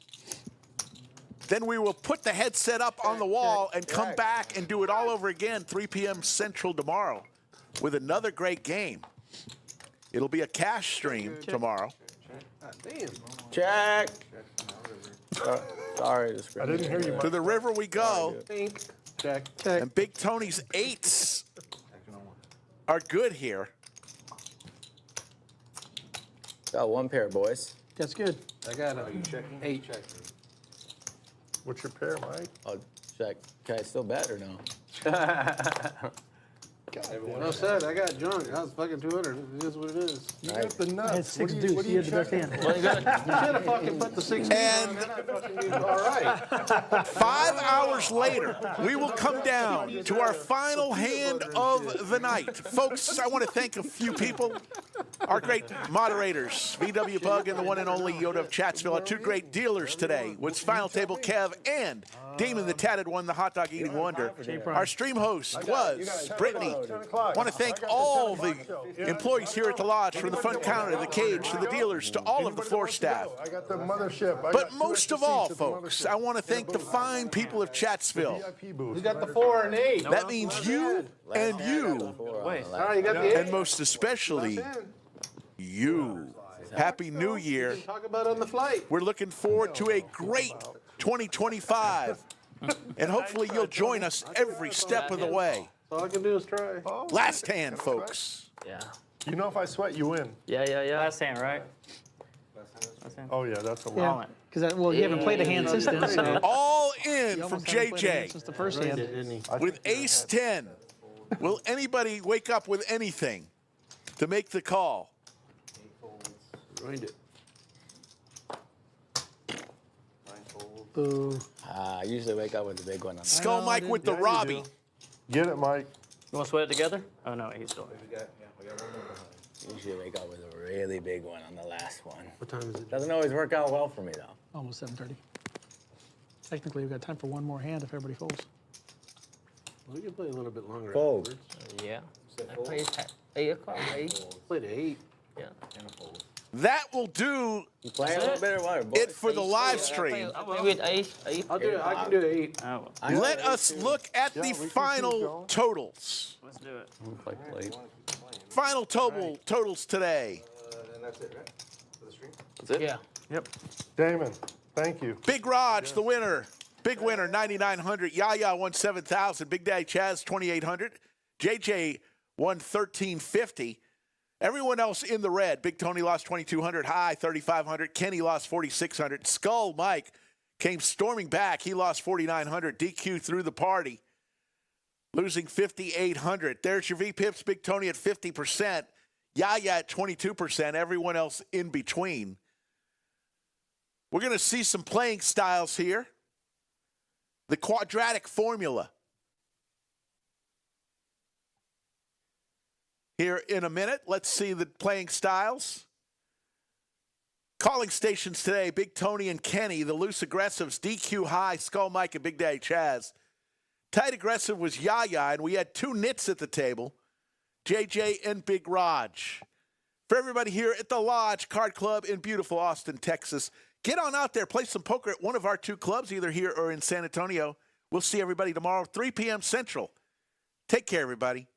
Then we will put the headset up on the wall and come back and do it all over again, 3 p.m. Central tomorrow, with another great game. It'll be a cash stream tomorrow. Damn. Check. Sorry, I didn't hear you. To the river we go. Think. Check. And Big Tony's 8s are good here. Got one pair, boys. That's good. I got a 8. What's your pair, Mike? Oh, check. Can I still bet or no? No said. I got junk. I was fucking 200. It is what it is. You got the nuts. I had 6 deuce. He had the best hand. You should have fucking put the 16 And- on. Then I'd fucking be all right. 5 hours later, we will come down to our final hand of the night. Folks, I want to thank a few people. Our great moderators, VW Bug and the one and only Yoda of Chatsville, our 2 great dealers today, with Final Table Kev and Demon the Tatted One, the hot dog eating wonder. Our stream host was Brittany. I want to thank all the employees here at the lodge, from the front counter to the cage to the dealers to all of the floor staff. I got the mothership. I But got 2 most extra of all, seats at the folks, mothership. I want to thank the fine people of Chatsville. VIP booth. You got the 4 and 8. That means you and you, Wait. All right, you got the 8. and most especially you. Happy New Year. Talk about it on the flight. We're looking forward to a great 2025. And hopefully you'll join us every step of the way. All I can do is try. Last hand, folks. Yeah. You know, if I sweat, you win. Yeah. Last hand, right? Last hand. Oh yeah, that's a All lot. in. Because you haven't played a hand since then. So All in you from almost haven't played a hand JJ since the first hand. with ace 10. Will anybody wake up with anything to make the call? Ruined it. Boo. I usually wake up with the big one on. Skull Mike with the Robbie. Get it, Mike. You want to sweat it together? Oh, no, he's still. Usually wake up with a really big one on the last one. What time is it? Doesn't always work out well for me though. Almost 7:30. Technically, we've got time for one more hand if everybody folds. We can play a little bit longer. Fold. afterwards. Yeah. I play at 8 o'clock, 8. Played 8. Yeah. That will do You play a little bit or what, boys? it for the live stream. I play with 8. I'll do it. I can do 8. Oh, Let us look at the final totals. let's do it. I'm gonna play late. Final totals today. And that's it, right? For the stream? That's it? Yeah. Yep. Damon, thank you. Big Roj, the winner. Big winner, 9,900. Yaya won 7,000. Big Daddy Chaz, 2,800. JJ won 1,350. Everyone else in the red. Big Tony lost 2,200. High, 3,500. Kenny lost 4,600. Skull Mike came storming back. He lost 4,900. DQ through the party, losing 5,800. There's your VPips. Big Tony at 50%. Yaya at 22%. Everyone else in between. We're going to see some playing styles here. The quadratic formula. Here in a minute, let's see the playing styles. Calling stations today, Big Tony and Kenny. The loose aggressives, DQ High, Skull Mike, and Big Daddy Chaz. Tight aggressive was Yaya, and we had 2 nits at the table. JJ, and Big Raj. For everybody here at the Lodge Card Club in beautiful Austin, Texas, get on out there, play some poker at one of our 2 clubs, either here or in San Antonio. We'll see everybody tomorrow, 3 p.m. Central. Take care, everybody.